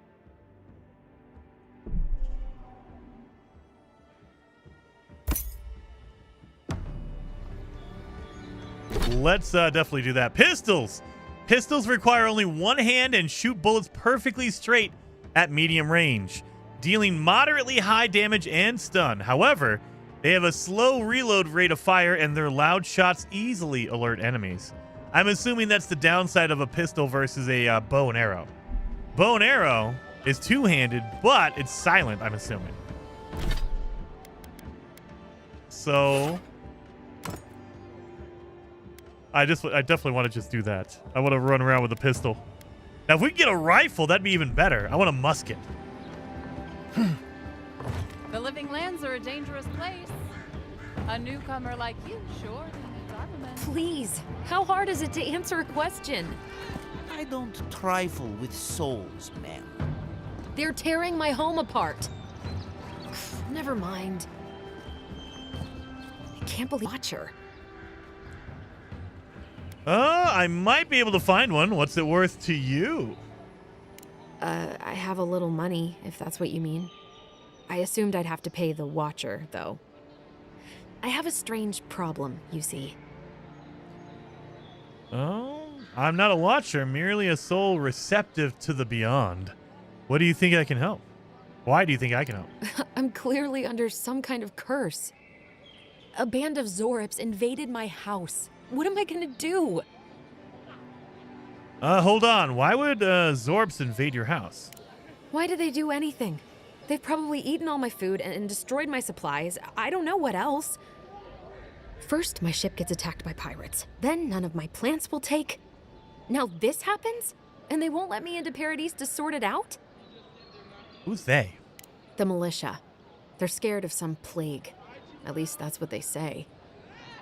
Let's definitely do that. Pistols. Pistols require only one hand and shoot bullets perfectly straight at medium range, dealing moderately high damage and stun. However, they have a slow reload rate of fire and their loud shots easily alert enemies. I'm assuming that's the downside of a pistol versus a bow and arrow. Bow and arrow is two-handed, but it's silent, I'm assuming. So I definitely want to just do that. I want to run around with a pistol. Now, if we can get a rifle, that'd be even better. I want a musket. The Living Lands are a dangerous place. A newcomer like you sure needs armament. Please, how hard is it to answer a question? I don't trifle with souls, ma'am. They're tearing my home apart. Never mind. I can't believe Watcher. I might be able to find one. What's it worth to you? I have a little money, if that's what you mean. I assumed I'd have to pay the Watcher, though. I have a strange problem, you see. Oh, I'm not a Watcher, merely a soul receptive to the beyond. What do you think I can help? Why do you think I can help? I'm clearly under some kind of curse. A band of Zorips invaded my house. What am I gonna do? Hold on. Why would Zorps invade your house? Why do they do anything? They've probably eaten all my food and destroyed my supplies. I don't know what else. First, my ship gets attacked by pirates. Then none of my plants will take. Now this happens? And they won't let me into Paradise to sort it out? Who's they? The militia. They're scared of some plague. At least that's what they say.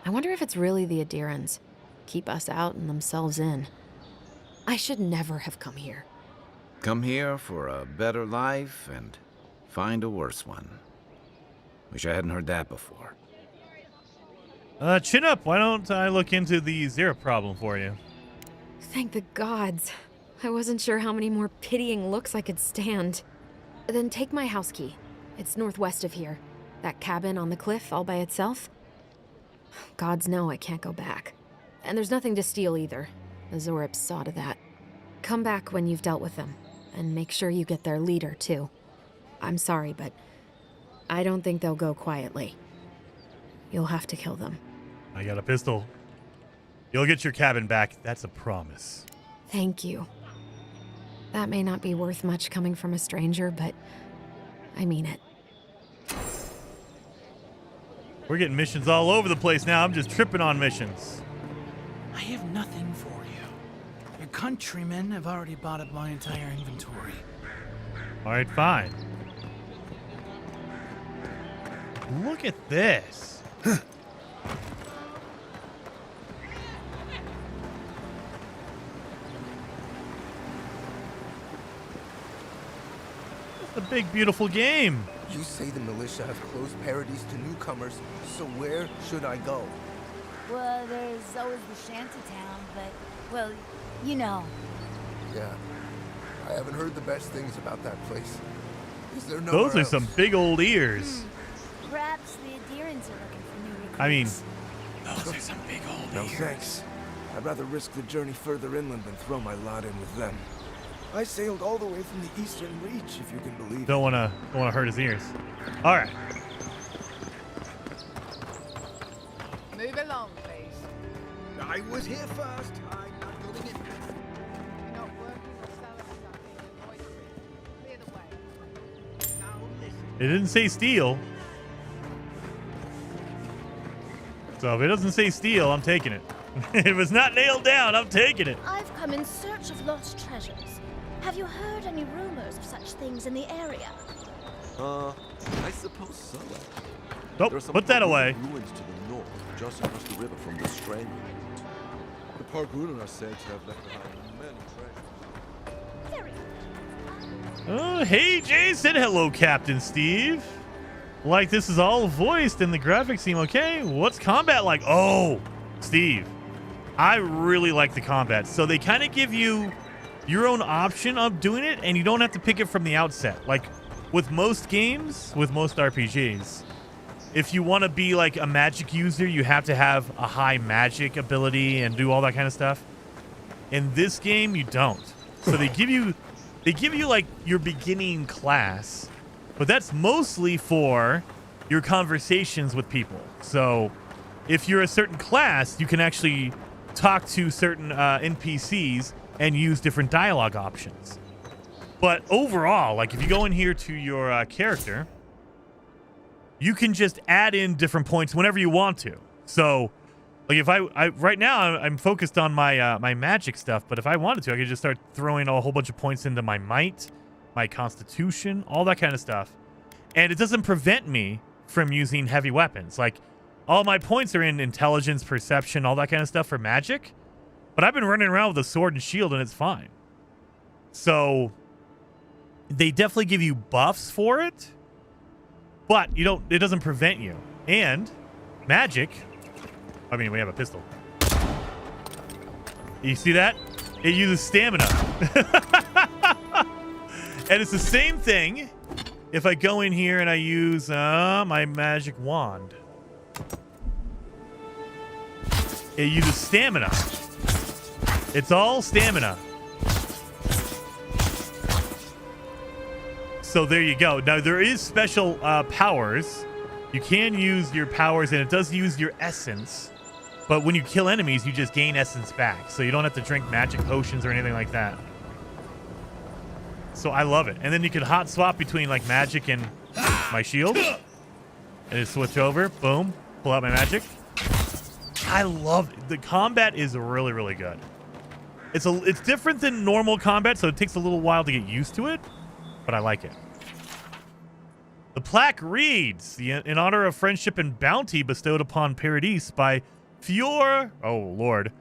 I wonder if it's really the Adirans. Keep us out and themselves in. I should never have come here. Come here for a better life and find a worse one. Wish I hadn't heard that before. Chin up. Why don't I look into the Zero problem for you? Thank the gods. I wasn't sure how many more pitying looks I could stand. Then take my house key. It's northwest of here. That cabin on the cliff all by itself. Gods know I can't go back. And there's nothing to steal either. The Zoribs saw to that. Come back when you've dealt with them. And make sure you get their leader, too. I'm sorry, but I don't think they'll go quietly. You'll have to kill them. I got a pistol. You'll get your cabin back. That's a promise. Thank you. That may not be worth much coming from a stranger, but I mean it. We're getting missions all over the place now. I'm just tripping on missions. I have nothing for you. Your countrymen have already bought up my entire inventory. All right, fine. Look at this. It's a big, beautiful game. You say the militia have closed Paradise to newcomers, so where should I go? Well, there's always the shantytown, but, well, you know. Yeah, I haven't heard the best things about that place. Is there Those are else? some big old ears. Perhaps the Adirans are looking for new recruits. I mean, Those are some big old No thanks. I'd rather risk the journey further inland than throw my lot in with them. I sailed all the way from the Eastern Reach, if you can believe it. don't wanna hurt his ears. All right. Move along, please. I was here first. I'm not going in. You're not working for Salazar. Avoid it. Clear the way. Now listen. It didn't say steal. So if it doesn't say steal, I'm taking it. If it was not nailed down, I'm taking it. I've come in search of lost treasures. Have you heard any rumors of such things in the area? I suppose so. Nope, There are some put that away. ruins to the north, just across the river from the Strangler. The Park-Runen are said to have left behind many treasures. Oh, hey, Jason. Hello, Captain Steve. Like, this is all voiced and the graphics seem okay. What's combat like? Oh, Steve, I really like the combat. So they kind of give you your own option of doing it, and you don't have to pick it from the outset. Like, with most games, with most RPGs, if you want to be like a magic user, you have to have a high magic ability and do all that kind of stuff. In this game, you don't. So they give you like your beginning class, but that's mostly for your conversations with people. So if you're a certain class, you can actually talk to certain NPCs and use different dialogue options. But overall, like if you go in here to your character, you can just add in different points whenever you want to. So like if I right now I'm focused on my my magic stuff, but if I wanted to, I could just start throwing a whole bunch of points into my might, my constitution, all that kind of stuff. And it doesn't prevent me from using heavy weapons. Like all my points are in intelligence, perception, all that kind of stuff for magic. But I've been running around with a sword and shield and it's fine. So they definitely give you buffs for it, but it doesn't prevent you. And magic, I mean, we have a pistol. You see that? It uses stamina. And it's the same thing if I go in here and I use my magic wand. It uses stamina. It's all stamina. So there you go. Now there is special powers. You can use your powers and it does use your essence. But when you kill enemies, you just gain essence back. So you don't have to drink magic potions or anything like that. So I love it. And then you can hot swap between like magic and my shield. And just switch over. Boom. Pull out my magic. I love it. The combat is really, really good. It's different than normal combat, so it takes a little while to get used to it, but I like it. The plaque reads, in honor of friendship and bounty bestowed upon Paradise by Fior... Oh, Lord.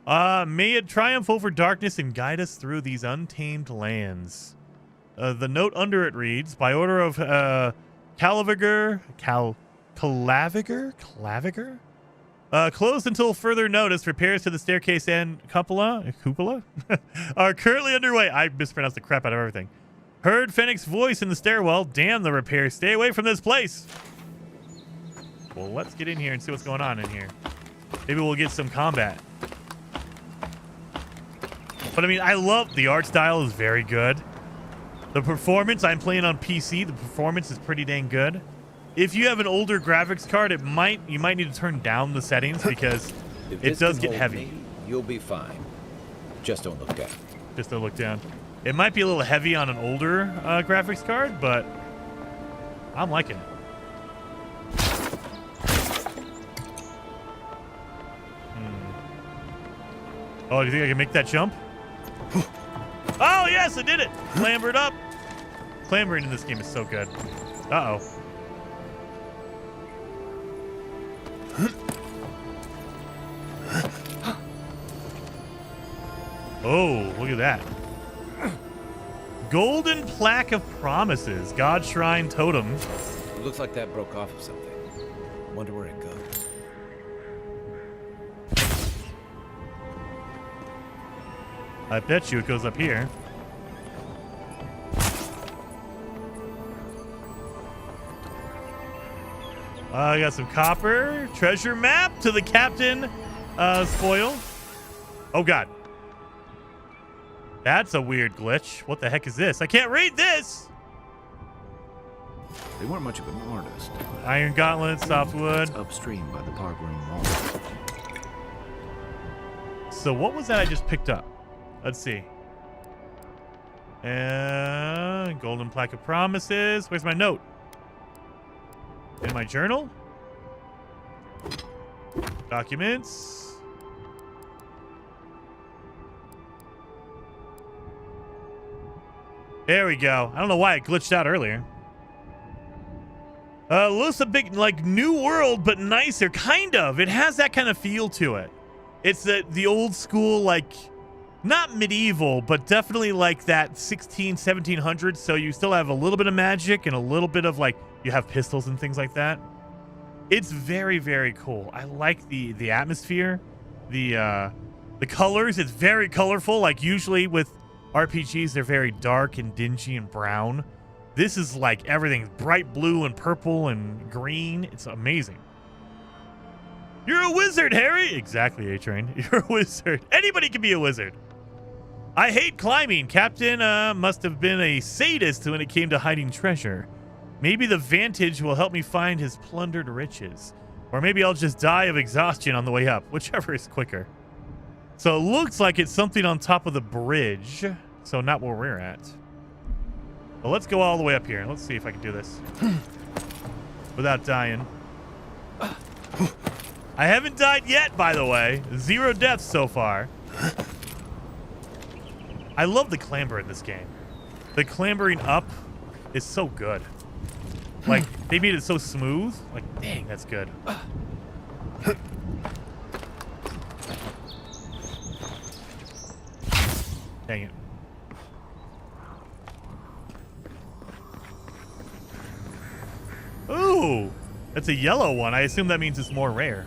May it triumph over darkness and guide us through these untamed lands. The note under it reads, by order of Claviger? Closed until further notice, repairs to the staircase and cupola are currently underway. I mispronounced the crap out of everything. Heard Fennec's voice in the stairwell. Damn the repairs. Stay away from this place. Well, let's get in here and see what's going on in here. Maybe we'll get some combat. But I mean, I love the art style is very good. The performance, I'm playing on PC. The performance is pretty dang good. If you have an older graphics card, you might need to turn down the settings because it does get heavy. Me, you'll be fine. Just don't look down. Just don't look down. It might be a little heavy on an older graphics card, but I'm liking it. Oh, do you think I can make that jump? Oh, yes, I did it. Clambered up. Clambering in this game is so good. Uh-oh. Oh, look at that. Golden Plaque of Promises. God Shrine Totem. It looks like that broke off of something. Wonder where it goes. I bet you it goes up here. I got some copper. Treasure map to the captain spoil. Oh, God. That's a weird glitch. What the heck is this? I can't read this. They weren't much of an artist. Iron gauntlet, softwood. Upstream by the park room wall. So what was that I just picked up? Let's see. Golden Plaque of Promises. Where's my note? In my journal? Documents. There we go. I don't know why it glitched out earlier. Looks a big, like, new world, but nicer. Kind of. It has that kind of feel to it. It's the old school, like, not medieval, but definitely like that 1700s. So you still have a little bit of magic and a little bit of, like, you have pistols and things like that. It's very, very cool. I like the atmosphere, the colors. It's very colorful. Like, usually with RPGs, they're very dark and dingy and brown. This is like everything bright blue and purple and green. It's amazing. You're a wizard, Harry. Exactly, A-Train. You're a wizard. Anybody can be a wizard. I hate climbing. Captain must have been a sadist when it came to hiding treasure. Maybe the Vantage will help me find his plundered riches. Or maybe I'll just die of exhaustion on the way up, whichever is quicker. So it looks like it's something on top of the bridge. So not where we're at. Well, let's go all the way up here. Let's see if I can do this without dying. I haven't died yet, by the way. 0 deaths so far. I love the clamber in this game. The clambering up is so good. Like, they made it so smooth. Like, dang, that's good. Dang it. Ooh, that's a yellow one. I assume that means it's more rare.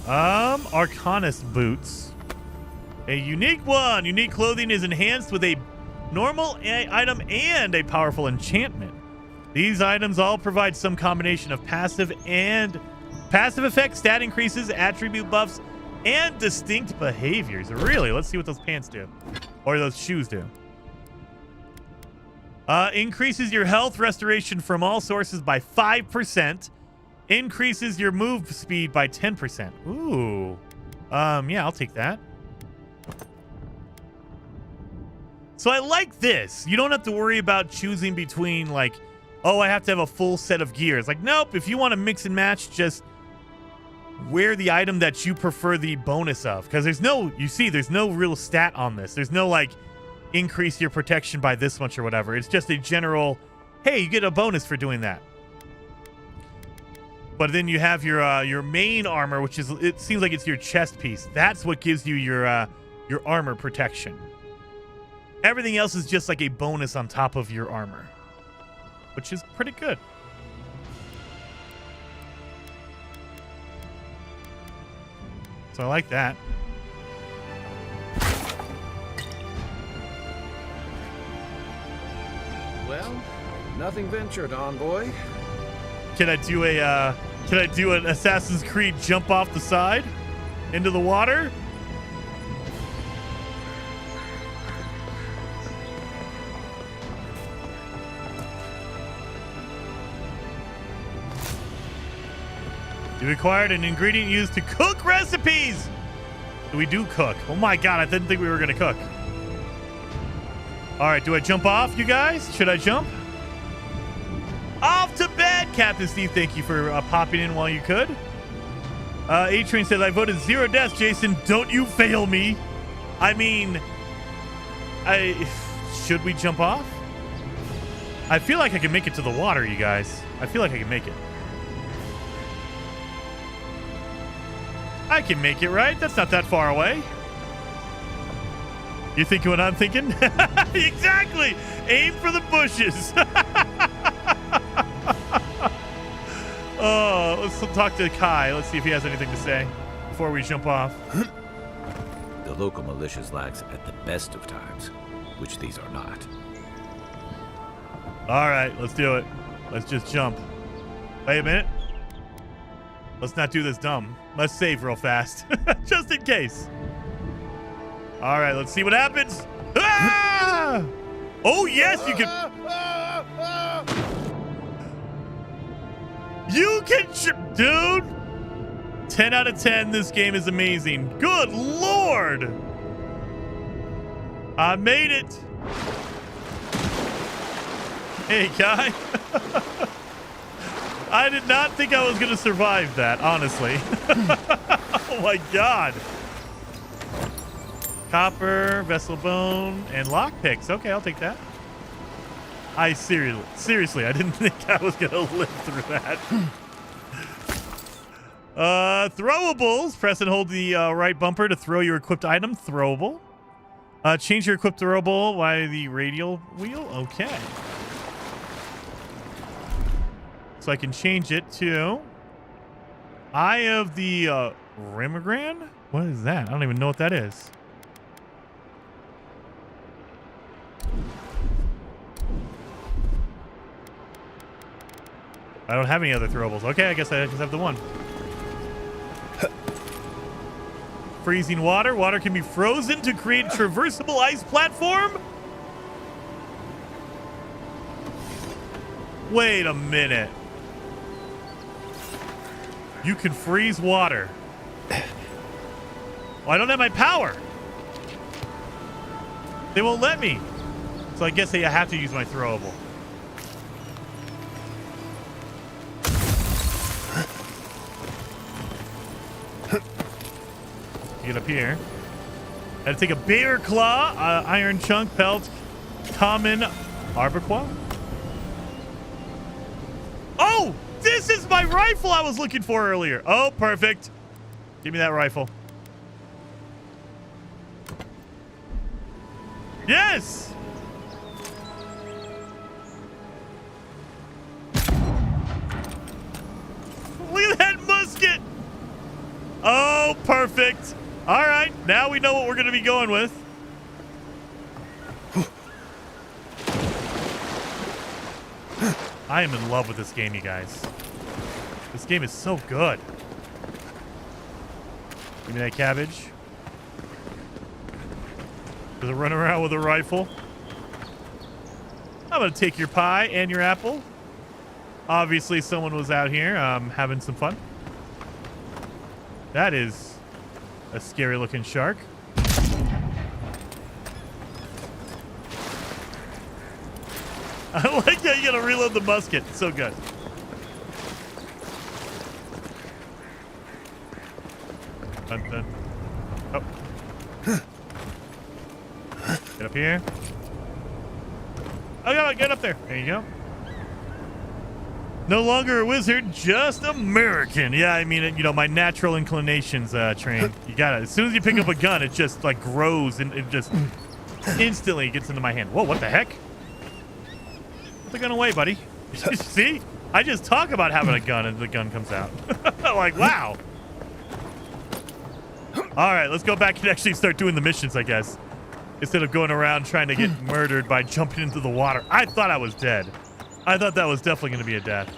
Arcanist boots. A unique one. Unique clothing is enhanced with a normal item and a powerful enchantment. These items all provide some combination of passive effects, stat increases, attribute buffs, and distinct behaviors. Really? Let's see what those pants do. Or those shoes do. Increases your health restoration from all sources by 5%. Increases your move speed by 10%. Ooh. Yeah, I'll take that. So I like this. You don't have to worry about choosing between like, oh, I have to have a full set of gear. It's like, nope, if you want to mix and match, just wear the item that you prefer the bonus of. Because there's no real stat on this. There's no like increase your protection by this much or whatever. It's just a general, hey, you get a bonus for doing that. But then you have your main armor, which is, it seems like it's your chest piece. That's what gives you your armor protection. Everything else is just like a bonus on top of your armor, which is pretty good. So I like that. Well, nothing ventured, envoy. Can I do an Assassin's Creed jump off the side into the water? You acquired an ingredient used to cook recipes. We do cook. Oh my god, I didn't think we were gonna cook. All right, do I jump off, you guys? Should I jump? Off to bed, Captain Steve. Thank you for popping in while you could. A-Train said, I voted 0 deaths, Jason. Don't you fail me. I mean, should we jump off? I feel like I can make it to the water, you guys. I feel like I can make it. I can make it, right? That's not that far away. You thinking what I'm thinking? Exactly. Aim for the bushes. Oh, let's talk to Kai. Let's see if he has anything to say before we jump off. The local militias lax at the best of times, which these are not. All right, let's do it. Let's just jump. Wait a minute. Let's not do this dumb. Let's save real fast, just in case. All right, let's see what happens. Ah! Oh, yes, you can. You can, dude. 10 out of 10. This game is amazing. Good Lord. I made it. Hey, Kai. I did not think I was going to survive that, honestly. Oh, my God. Copper, vessel bone, and lockpicks. Okay, I'll take that. I seriously, I didn't think I was going to live through that. Throwables. Press and hold the right bumper to throw your equipped item. Throwable. Change your equipped throwable by the radial wheel. Okay. So I can change it to Eye of the Rimagran? What is that? I don't even know what that is. I don't have any other throwables. Okay, I guess I just have the one. Freezing water. Water can be frozen to create a traversable ice platform? Wait a minute. You can freeze water. Well, I don't have my power. They won't let me. So I guess I have to use my throwable. Get up here. I had to take a bear claw, iron chunk, pelt, common arborquois. Oh, this is my rifle I was looking for earlier. Oh, perfect. Give me that rifle. Yes. Look at that musket. Oh, perfect. All right, now we know what we're going to be going with. I am in love with this game, you guys. This game is so good. Give me that cabbage. Does it run around with a rifle? I'm going to take your pie and your apple. Obviously, someone was out here having some fun. That is a scary looking shark. I like how you gotta reload the musket. It's so good. Dun, dun. Oh. Get up here. Oh, yeah, get up there. There you go. No longer a wizard, just American. Yeah, I mean, you know, my natural inclinations train. You got it. As soon as you pick up a gun, it just like grows and it just instantly gets into my hand. Whoa, what the heck? Put the gun away, buddy. See? I just talk about having a gun and the gun comes out. Like, wow. All right, let's go back and actually start doing the missions, I guess. Instead of going around trying to get murdered by jumping into the water. I thought I was dead. I thought that was definitely going to be a death.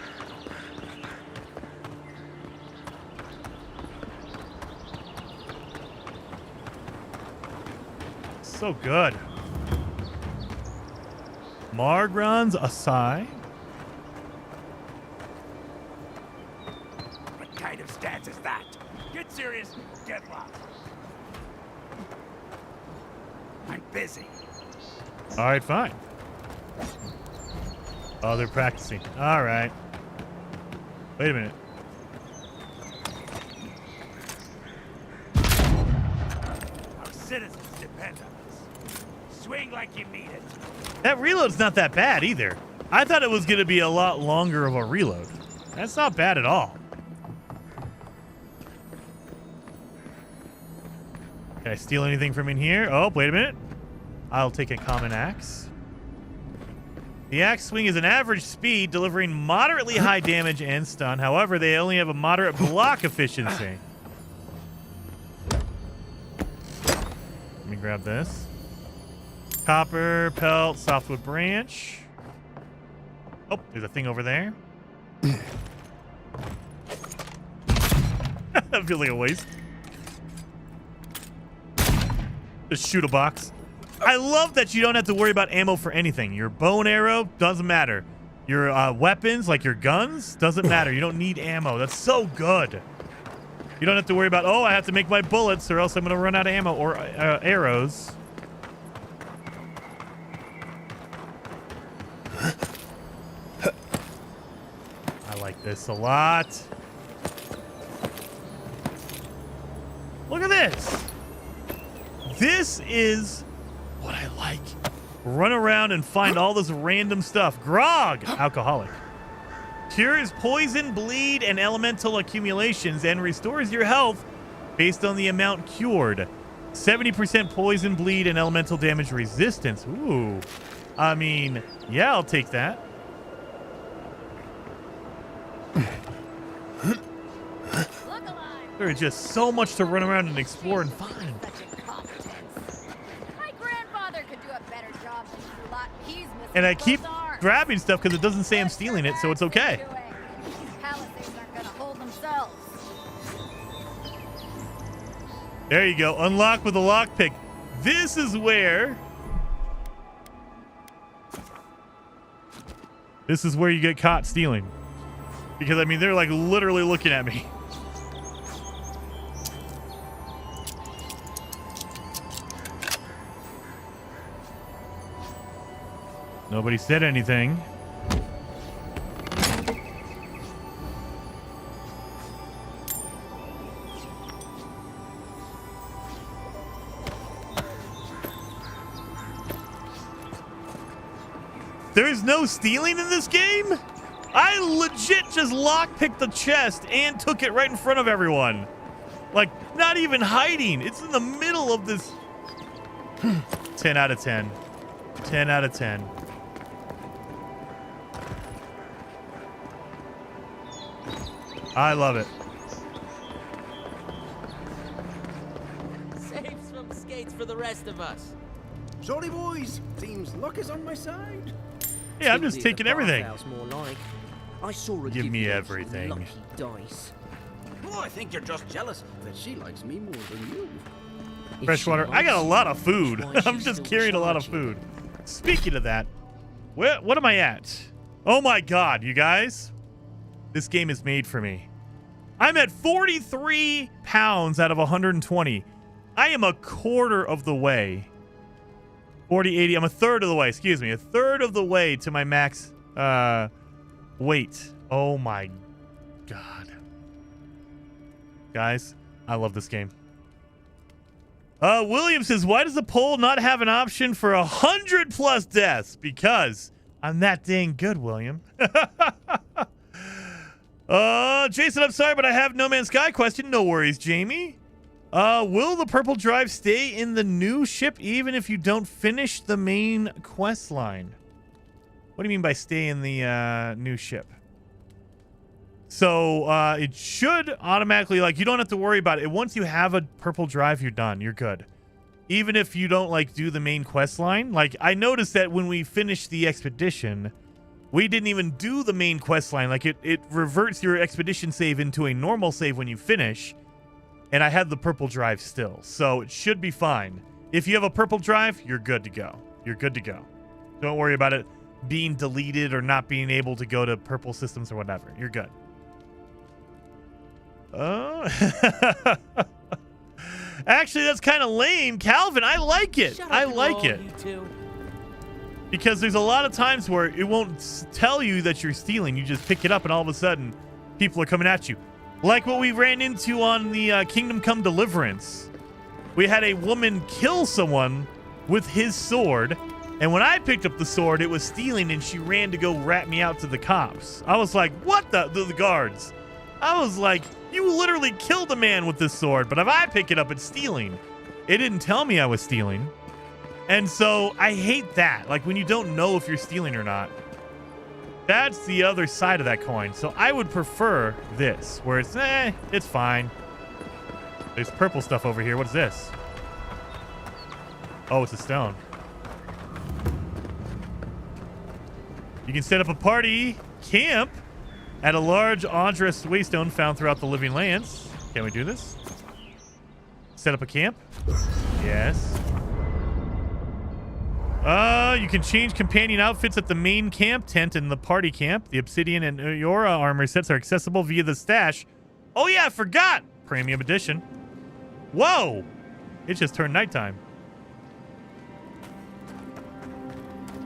So good. Margron's Asai. What kind of stance is that? Get serious, get lost. I'm busy. All right, fine. Oh, they're practicing. All right. Wait a minute. Our citizens depend on us. Swing like you mean it. That reload's not that bad either. I thought it was going to be a lot longer of a reload. That's not bad at all. Can I steal anything from in here? Oh, wait a minute. I'll take a common axe. The axe swing is an average speed, delivering moderately high damage and stun. However, they only have a moderate block efficiency. Let me grab this. Copper, pelt, softwood branch. Oh, there's a thing over there. That feels like a waste. Just shoot a box. I love that you don't have to worry about ammo for anything. Your bow and arrow doesn't matter. Your weapons, like your guns, doesn't matter. You don't need ammo. That's so good. You don't have to worry about, oh, I have to make my bullets or else I'm going to run out of ammo or arrows. I like this a lot. Look at this. This is what I like. Run around and find all this random stuff. Grog, alcoholic. Cures poison, bleed, and elemental accumulations and restores your health based on the amount cured. 70% poison, bleed, and elemental damage resistance. Ooh. I mean, yeah, I'll take that. There's just so much to run around and explore and find. And I keep grabbing stuff because it doesn't say I'm stealing it, so it's okay. There you go. Unlock with a lockpick. This is where... This is where you get caught stealing. Because, I mean, they're like literally looking at me. Nobody said anything. There's no stealing in this game? I legit just lockpicked the chest and took it right in front of everyone. Like, not even hiding. It's in the middle of this. 10 out of 10. 10 out of 10. I love it. Saves from skates for the rest of us. Sorry, boys. Seems luck is on my side. Yeah, I'm just taking everything. More like. I saw her Give me everything. lucky dice. Oh, I think you're just jealous that she likes me more than you. Freshwater. I got a lot of food. I'm just carrying a lot of food. Speaking of that, what am I at? Oh my God, you guys. This game is made for me. I'm at 43 pounds out of 120. I am a quarter of the way 40, 80. I'm a third of the way. Excuse me. A third of the way to my max weight. Oh my god. Guys, I love this game. William says, why does the poll not have an option for 100+ deaths? Because I'm that dang good, William. Jason, I'm sorry, but I have No Man's Sky question. No worries, Jamie. Will the purple drive stay in the new ship even if you don't finish the main quest line? What do you mean by stay in the new ship? So it should automatically, like, you don't have to worry about it. Once you have a purple drive, you're done. You're good. Even if you don't, like, do the main quest line. Like, I noticed that when we finished the expedition, we didn't even do the main quest line. Like, it reverts your expedition save into a normal save when you finish. And I had the purple drive still. So it should be fine. If you have a purple drive, you're good to go. You're good to go. Don't worry about it being deleted or not being able to go to purple systems or whatever. You're good. Oh. Actually, that's kind of lame. Calvin, I like it. I like it. Because there's a lot of times where it won't tell you that you're stealing. You just pick it up and all of a sudden people are coming at you. Like what we ran into on the Kingdom Come Deliverance. We had a woman kill someone with his sword. And when I picked up the sword, it was stealing and she ran to go rat me out to the cops. I was like, what the guards? I was like, you literally killed a man with this sword, but if I pick it up, it's stealing. It didn't tell me I was stealing. And so I hate that. Like when you don't know if you're stealing or not. That's the other side of that coin. So I would prefer this, where it's, it's fine. There's purple stuff over here. What is this? Oh, it's a stone. You can set up a party camp at a large Andres waystone found throughout the living lands. Can we do this? Set up a camp? Yes. You can change companion outfits at the main camp tent and the party camp. The Obsidian and Eora armor sets are accessible via the stash. Oh yeah, I forgot! Premium edition. Whoa! It just turned nighttime.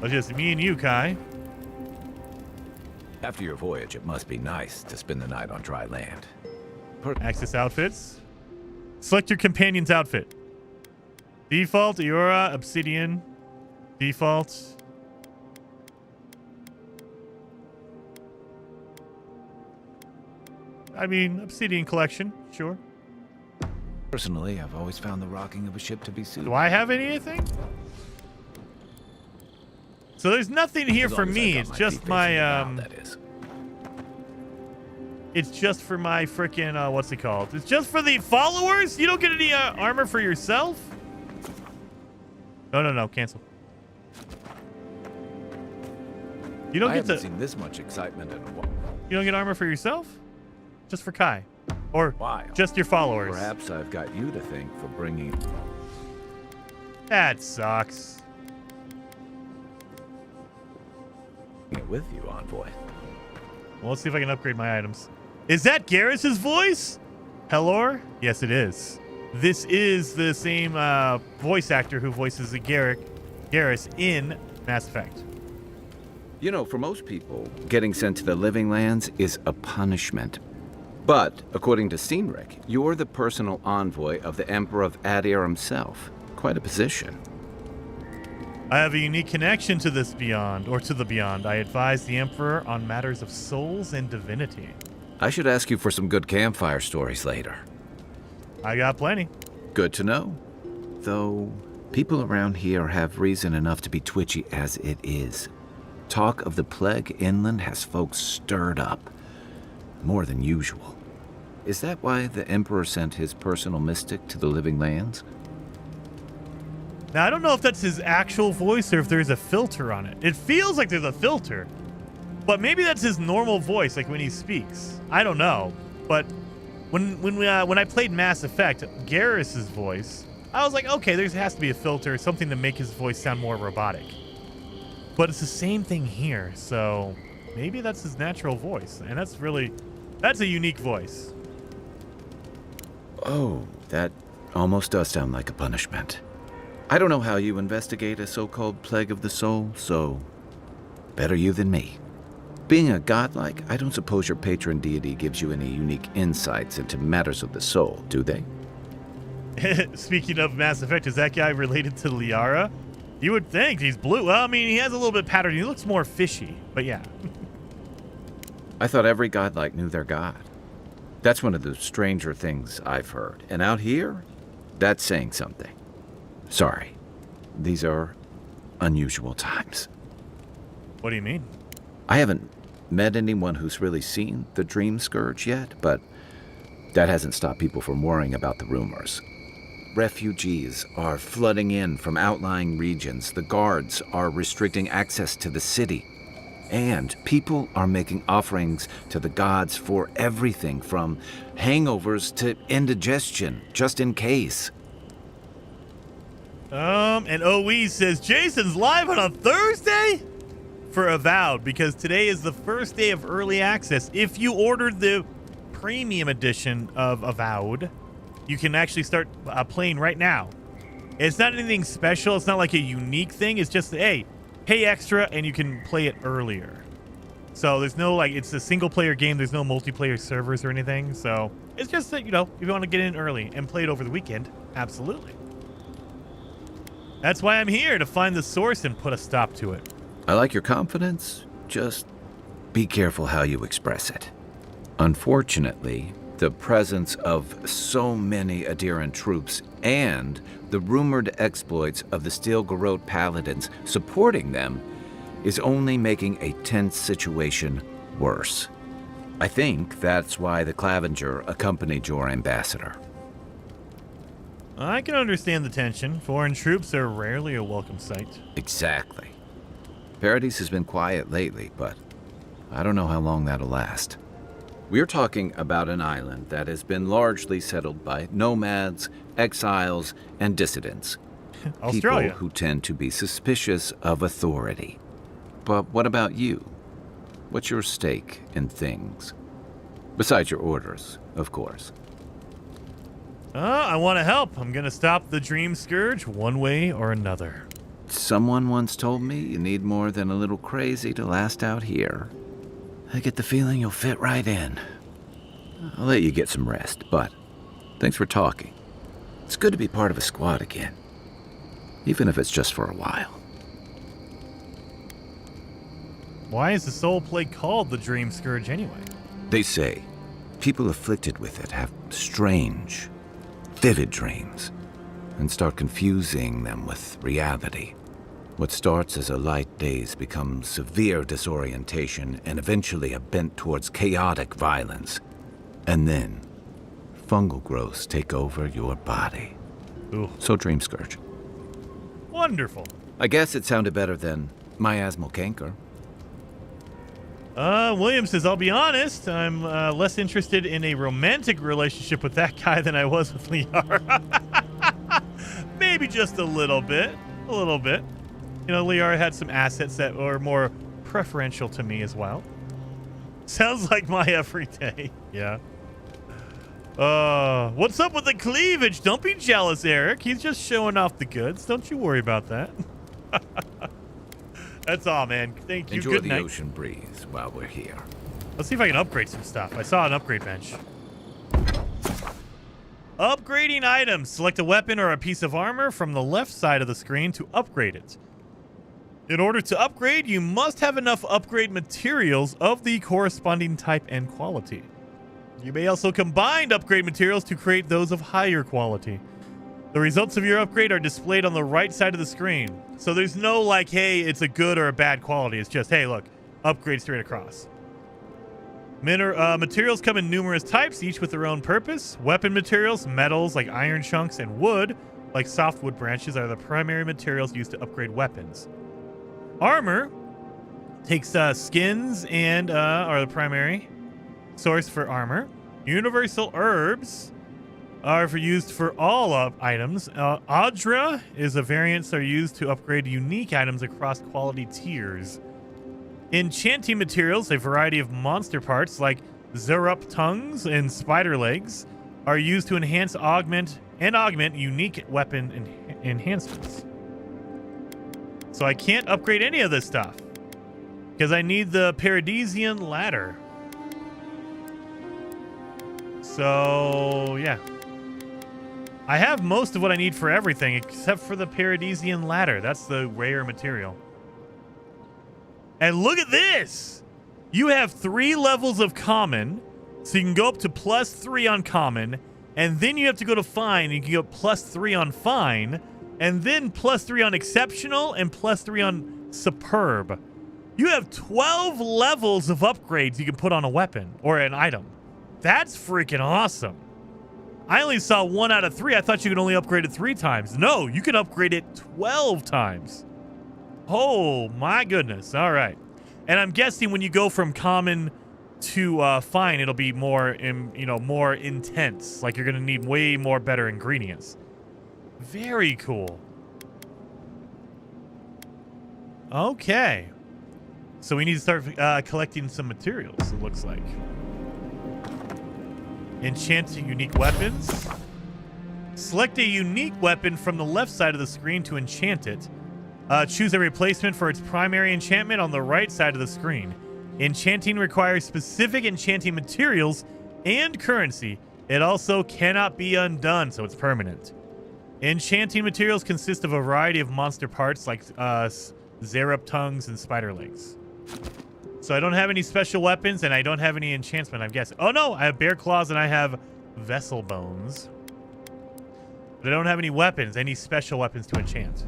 It's just me and you, Kai. After your voyage, it must be nice to spend the night on dry land. Access outfits. Select your companion's outfit. Default, Eora, Obsidian. Default. I mean, Obsidian collection, sure. Personally, I've always found the rocking of a ship to be suitable. Do I have anything? So there's nothing here for me. It's just my It's just for my freaking what's it called? It's just for the followers? You don't get any armor for yourself? No, cancel. You don't get to seen this much excitement in a while. You don't get armor for yourself? Just for Kai. Or just your followers. Perhaps I've got you to thank for bringing That sucks. it with you, Envoy. Well, let's see if I can upgrade my items. Is that Garrus's voice? Helor? Yes, it is. This is the same voice actor who voices the Garrus in Mass Effect. You know, for most people, getting sent to the Living Lands is a punishment. But, according to Cynric, you're the personal envoy of the Emperor of Adir himself. Quite a position. I have a unique connection to this beyond, or to the beyond. I advise the Emperor on matters of souls and divinity. I should ask you for some good campfire stories later. I got plenty. Good to know. Though, people around here have reason enough to be twitchy as it is. Talk of the plague inland has folks stirred up. More than usual. Is that why the Emperor sent his personal mystic to the Living Lands? Now, I don't know if that's his actual voice or if there's a filter on it. It feels like there's a filter. But maybe that's his normal voice, like when he speaks. I don't know. But when I played Mass Effect, Garrus's voice, I was like, okay, there has to be a filter, something to make his voice sound more robotic. But it's the same thing here, so maybe that's his natural voice. And that's a unique voice. Oh, that almost does sound like a punishment. I don't know how you investigate a so-called plague of the soul, so better you than me. Being a godlike, I don't suppose your patron deity gives you any unique insights into matters of the soul, do they? Speaking of Mass Effect, is that guy related to Liara? You would think he's blue. Well, I mean, he has a little bit pattern. He looks more fishy, but yeah. I thought every godlike knew their god. That's one of the stranger things I've heard. And out here, that's saying something. Sorry, these are unusual times. What do you mean? I haven't met anyone who's really seen the Dream Scourge yet, but that hasn't stopped people from worrying about the rumors. Refugees are flooding in from outlying regions. The guards are restricting access to the city. And people are making offerings to the gods for everything from hangovers to indigestion, just in case. And OE says Jason's live on a Thursday for Avowed because today is the first day of early access. If you ordered the premium edition of Avowed, you can actually start playing right now. It's not anything special. It's not like a unique thing. It's just, hey, pay extra and you can play it earlier. So there's no, like, it's a single player game. There's no multiplayer servers or anything. So it's just that, you know, if you want to get in early and play it over the weekend, absolutely. That's why I'm here, to find the source and put a stop to it. I like your confidence. Just be careful how you express it. Unfortunately, the presence of so many Adiran troops and the rumored exploits of the Steel Garrote Paladins supporting them is only making a tense situation worse. I think that's why the Clavenger accompanied your ambassador. I can understand the tension. Foreign troops are rarely a welcome sight. Exactly. Paradise has been quiet lately, but I don't know how long that'll last. We're talking about an island that has been largely settled by nomads, exiles, and dissidents. Australia. People who tend to be suspicious of authority. But what about you? What's your stake in things? Besides your orders, of course. I want to help. I'm going to stop the Dream Scourge one way or another. Someone once told me you need more than a little crazy to last out here. I get the feeling you'll fit right in. I'll let you get some rest, but thanks for talking. It's good to be part of a squad again, even if it's just for a while. Why is the soul plague called the Dream Scourge anyway? They say people afflicted with it have strange, vivid dreams and start confusing them with reality. What starts as a light daze becomes severe disorientation and eventually a bent towards chaotic violence. And then, fungal growths take over your body. Ooh. So Dream Scourge. Wonderful. I guess it sounded better than miasmal canker. William says, I'll be honest, I'm less interested in a romantic relationship with that guy than I was with Liara. Maybe just a little bit. A little bit. You know, Liara had some assets that were more preferential to me as well. Sounds like my everyday. Yeah. What's up with the cleavage? Don't be jealous, Eric. He's just showing off the goods. Don't you worry about that. That's all, man. Thank you. Enjoy Good the night. ocean breeze while we're here. Let's see if I can upgrade some stuff. I saw an upgrade bench. Upgrading items. Select a weapon or a piece of armor from the left side of the screen to upgrade it. In order to upgrade, you must have enough upgrade materials of the corresponding type and quality. You may also combine upgrade materials to create those of higher quality. The results of your upgrade are displayed on the right side of the screen. So there's no like, hey, it's a good or a bad quality. It's just, hey, look, upgrade straight across. Materials come in numerous types, each with their own purpose. Weapon materials, metals like iron chunks, and wood, like softwood branches, are the primary materials used to upgrade weapons. Armor takes skins and are the primary source for armor. Universal herbs are used for all items. Adra is a variant that are used to upgrade unique items across quality tiers. Enchanting materials, a variety of monster parts like Zerup tongues and spider legs, are used to enhance, augment, and augment unique weapon enhancements. So I can't upgrade any of this stuff because I need the Paradisian ladder. So, yeah. I have most of what I need for everything except for the Paradisian ladder. That's the rare material. And look at this! You have 3 levels of common, so you can go up to +3 on common, and then you have to go to fine, and you can go +3 on fine, and then +3 on exceptional, and +3 on superb. You have 12 levels of upgrades you can put on a weapon or an item. That's freaking awesome. I only saw 1 out of 3. I thought you could only upgrade it 3 times. No, you can upgrade it 12 times. Oh my goodness. All right. And I'm guessing when you go from common to fine, it'll be more, more intense. Like you're going to need way more better ingredients. Very cool. Okay. So we need to start collecting some materials, it looks like. Enchanting unique weapons. Select a unique weapon from the left side of the screen to enchant it. Choose a replacement for its primary enchantment on the right side of the screen. Enchanting requires specific enchanting materials and currency. It also cannot be undone, so it's permanent. Enchanting materials consist of a variety of monster parts like Zerup tongues and spider legs. So I don't have any special weapons, and I don't have any enchantment, I'm guessing. Oh no, I have bear claws and I have vessel bones. But I don't have any weapons, any special weapons to enchant.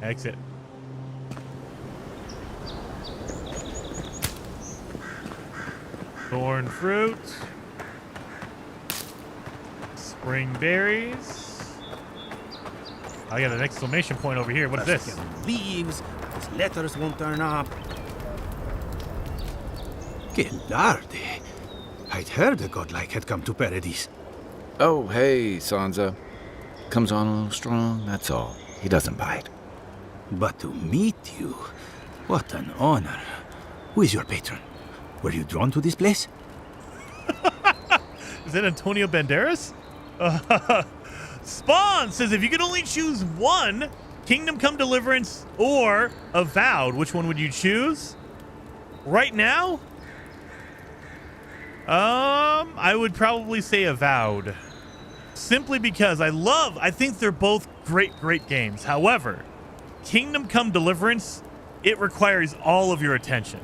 Exit. Thorn fruit. Spring berries. I got an exclamation point over here. What is this? Leaves. His letters won't turn up. Gillardi. I'd heard a godlike had come to Paradise. Oh, hey, Sansa. Comes on a little strong, that's all. He doesn't bite. But to meet you, what an honor. Who is your patron? Were you drawn to this place? Is that Antonio Banderas? Spawn says if you could only choose one, Kingdom Come Deliverance or Avowed, which one would you choose? Right now? I would probably say Avowed. Simply because I think they're both great games. However, Kingdom Come Deliverance, it requires all of your attention.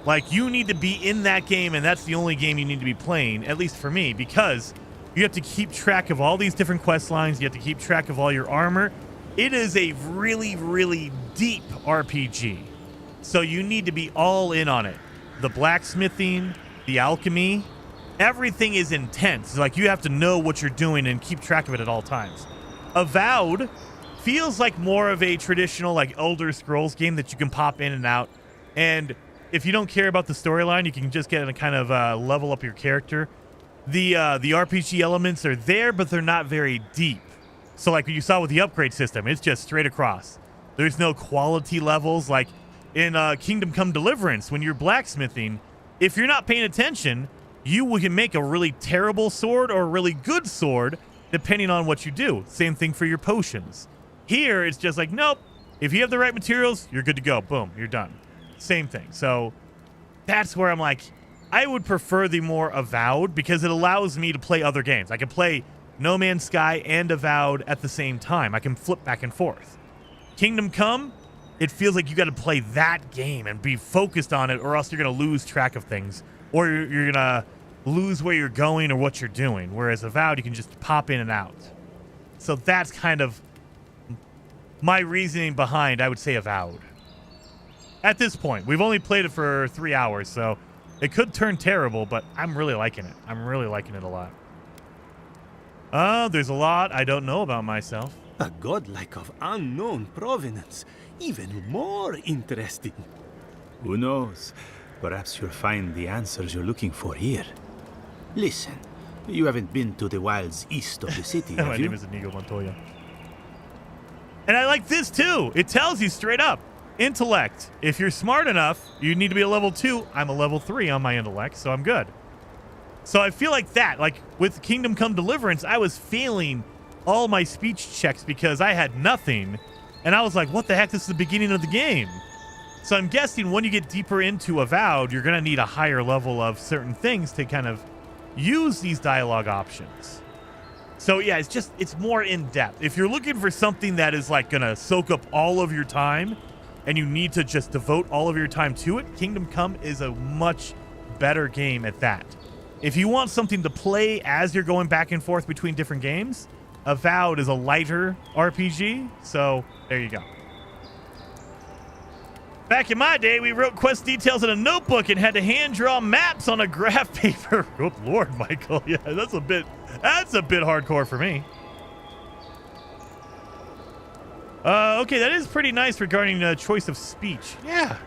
Like, you need to be in that game, and that's the only game you need to be playing, at least for me, because you have to keep track of all these different quest lines. You have to keep track of all your armor. It is a really deep RPG. So you need to be all in on it. The blacksmithing, the alchemy, everything is intense. Like, you have to know what you're doing and keep track of it at all times. Avowed feels like more of a traditional, like, Elder Scrolls game that you can pop in and out. And if you don't care about the storyline, you can just get a kind of level up your character. The RPG elements are there, but they're not very deep. So like what you saw with the upgrade system, it's just straight across. There's no quality levels. Like in Kingdom Come Deliverance, when you're blacksmithing, if you're not paying attention, you can make a really terrible sword or a really good sword, depending on what you do. Same thing for your potions. Here, it's just like, nope. If you have the right materials, you're good to go. Boom, you're done. Same thing. So that's where I'm like, I would prefer the more Avowed because it allows me to play other games. I can play No Man's Sky and Avowed at the same time. I can flip back and forth. Kingdom Come, it feels like you got to play that game and be focused on it, or else you're going to lose track of things, or you're going to lose where you're going or what you're doing. Whereas Avowed, you can just pop in and out. So that's kind of my reasoning behind, I would say, Avowed. At this point, we've only played it for 3 hours, so it could turn terrible, but I'm really liking it. I'm really liking it a lot. There's a lot I don't know about myself. A godlike of unknown provenance. Even more interesting. Who knows? Perhaps you'll find the answers you're looking for here. Listen, you haven't been to the wilds east of the city, have My you? name is Inigo Montoya. And I like this, too. It tells you straight up. intellect. If you're smart enough, you need to be a level 2. I'm a level 3 on my intellect, so I'm good. So I feel like that, like with Kingdom Come Deliverance, I was failing all my speech checks because I had nothing. And I was like, what the heck? This is the beginning of the game. So I'm guessing when you get deeper into Avowed, you're going to need a higher level of certain things to kind of use these dialogue options. So yeah, it's more in depth. If you're looking for something that is like going to soak up all of your time and you need to just devote all of your time to it, Kingdom Come is a much better game at that. If you want something to play as you're going back and forth between different games, Avowed is a lighter RPG. So there you go. Back in my day, we wrote quest details in a notebook and had to hand draw maps on a graph paper. Good Lord, Michael. Yeah, that's a bit hardcore for me. Okay, that is pretty nice regarding the choice of speech. Yeah.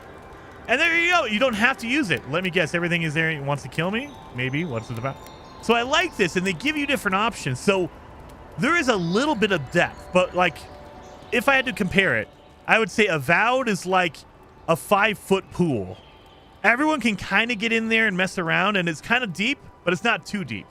And there you go. You don't have to use it. Let me guess. Everything is there. It wants to kill me? Maybe. What's it about? So I like this, and they give you different options. So there is a little bit of depth, but like if I had to compare it, I would say Avowed is like a 5-foot pool. Everyone can kind of get in there and mess around, and it's kind of deep, but it's not too deep.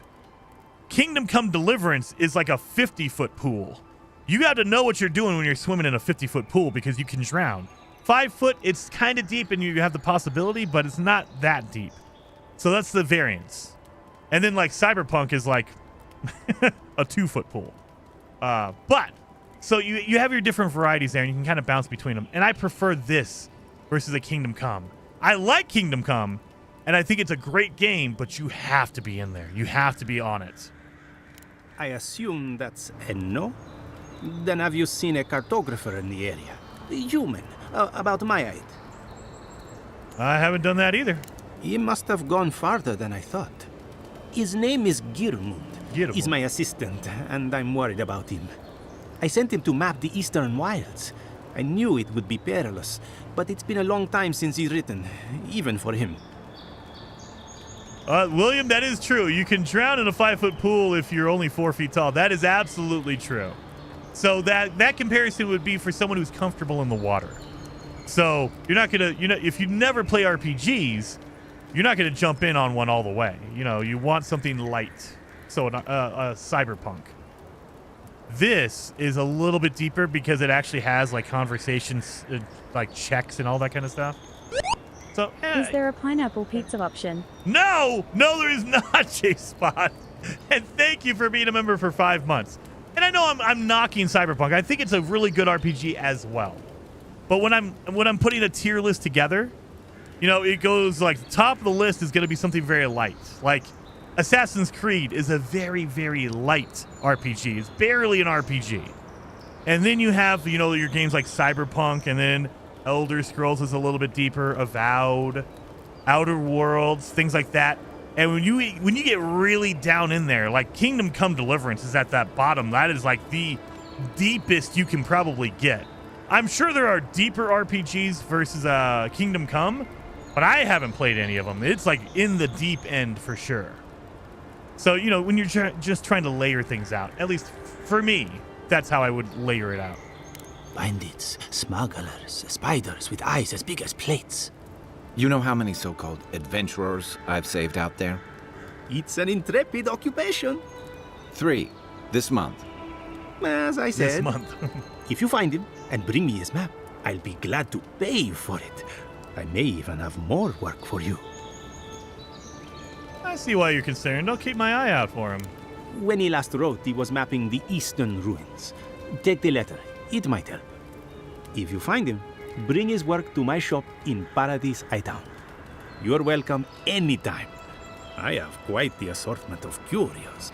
Kingdom Come Deliverance is like a 50-foot pool. You got to know what you're doing when you're swimming in a 50-foot pool because you can drown. 5 foot, it's kind of deep and you have the possibility, but it's not that deep. So that's the variance. And then like Cyberpunk is like a 2-foot pool. But so you have your different varieties there and you can kind of bounce between them. And I prefer this versus a Kingdom Come. I like Kingdom Come and I think it's a great game, but you have to be in there. You have to be on it. I assume that's a no? Then have you seen a cartographer in the area? Human, about my height. I haven't done that either. He must have gone farther than I thought. His name is Girmund. He's my assistant, and I'm worried about him. I sent him to map the eastern wilds. I knew it would be perilous, but it's been a long time since he's written, even for him. William, that is true. You can drown in a 5-foot pool if you're only 4 feet tall. That is absolutely true. So that comparison would be for someone who's comfortable in the water. So you're not gonna, if you never play RPGs, you're not gonna jump in on one all the way. You want something light. So Cyberpunk. This is a little bit deeper because it actually has like conversations, like checks and all that kind of stuff. So is there a pineapple pizza option? No, there is not, J-Spot. And thank you for being a member for 5 months. And I know I'm knocking Cyberpunk. I think it's a really good RPG as well. But when I'm putting a tier list together, it goes like the top of the list is going to be something very light. Like Assassin's Creed is a very, very light RPG. It's barely an RPG. And then you have, your games like Cyberpunk, and then Elder Scrolls is a little bit deeper, Avowed, Outer Worlds, things like that. And when you get really down in there, like Kingdom Come Deliverance is at that bottom. That is like the deepest you can probably get. I'm sure there are deeper RPGs versus Kingdom Come, but I haven't played any of them. It's like in the deep end for sure. So, when you're just trying to layer things out, at least for me, that's how I would layer it out. Bandits, smugglers, spiders with eyes as big as plates. You know how many so-called adventurers I've saved out there? It's an intrepid occupation. 3 this month. As I said, this month. If you find him and bring me his map, I'll be glad to pay you for it. I may even have more work for you. I see why you're concerned. I'll keep my eye out for him. When he last wrote, he was mapping the eastern ruins. Take the letter. It might help. If you find him, bring his work to my shop in Paradise Hightown. You're welcome anytime. I have quite the assortment of curios.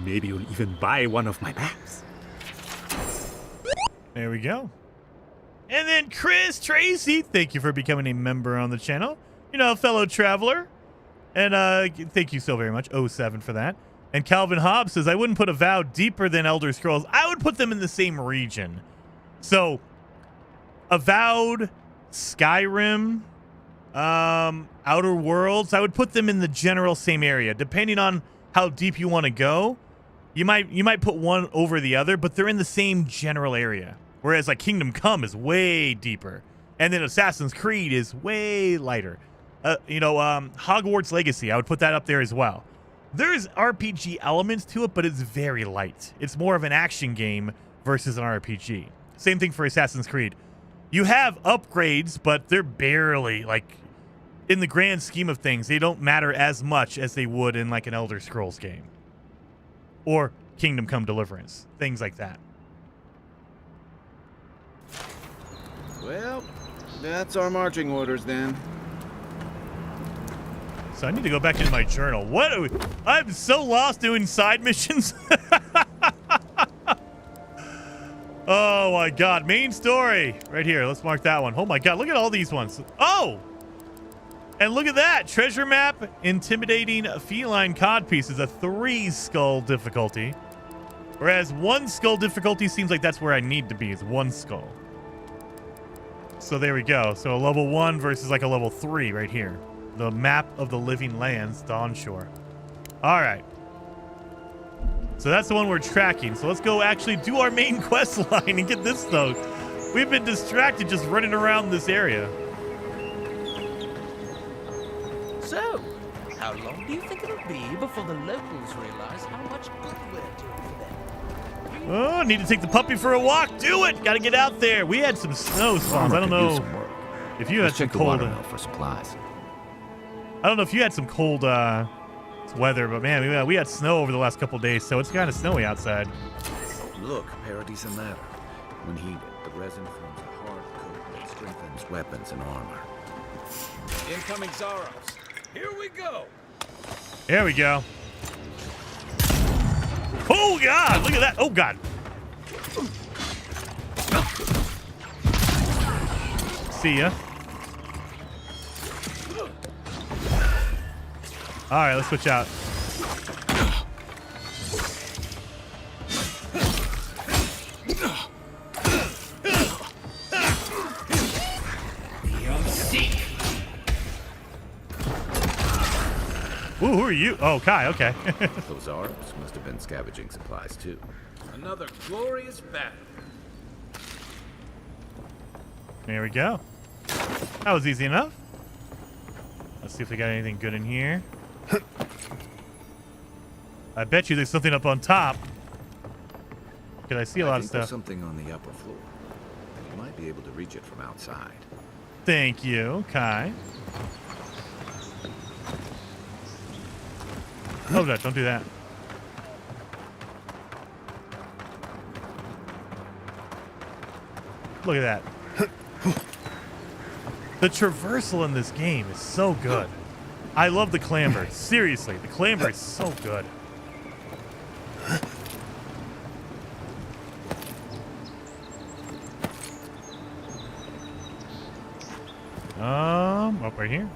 Maybe you'll even buy one of my maps. There we go. And then Chris Tracy, thank you for becoming a member on the channel. Fellow traveler. And thank you so very much, 07 for that. And Calvin Hobbs says, I wouldn't put Avowed deeper than Elder Scrolls. I would put them in the same region. So, Avowed, Skyrim, Outer Worlds, I would put them in the general same area. Depending on how deep you want to go, you might put one over the other, but they're in the same general area. Whereas like Kingdom Come is way deeper. And then Assassin's Creed is way lighter. Hogwarts Legacy, I would put that up there as well. There's RPG elements to it, but it's very light. It's more of an action game versus an RPG. Same thing for Assassin's Creed. You have upgrades, but they're barely, like, in the grand scheme of things, they don't matter as much as they would in, like, an Elder Scrolls game. Or Kingdom Come Deliverance. Things like that. Well, that's our marching orders then. So I need to go back into my journal. What are we? I'm so lost doing side missions. Oh my god, main story. Right here, let's mark that one. Oh my god, look at all these ones. Oh! And look at that, treasure map, intimidating feline codpiece is a 3-skull difficulty. Whereas 1 skull difficulty seems like that's where I need to be, is 1 skull. So there we go. So a level 1 versus like a level 3 right here. The map of the living lands, Dawnshore. All right. So that's the one we're tracking. So let's go actually do our main quest line and get this though. We've been distracted just running around this area. So, how long do you think it'll be before the locals realize how much good we're doing for them? Oh, need to take the puppy for a walk. Do it. Got to get out there. We had some snow spawns. I don't know if you had some cold. For supplies. I don't know if you had some cold weather, but man, we had snow over the last couple days, so it's kind of snowy outside. Look, Paradise and ladder. When heated, the resin forms a hard coat that strengthens weapons and armor. Incoming Zaros. Here we go. There we go. Oh god, look at that. Oh god. See ya. All right, let's switch out. Ooh, who are you? Oh, Kai, okay. Those Arabs must have been scavenging supplies too. Another glorious battle. There we go. That was easy enough. Let's see if we got anything good in here. I bet you there's something up on top. Because I see a lot of stuff. There's something on the upper floor. You might be able to reach it from outside. Thank you, Kai. Oh, no, don't do that. Look at that. The traversal in this game is so good. I love the clamber. Seriously, the clamber is so good. Up right here.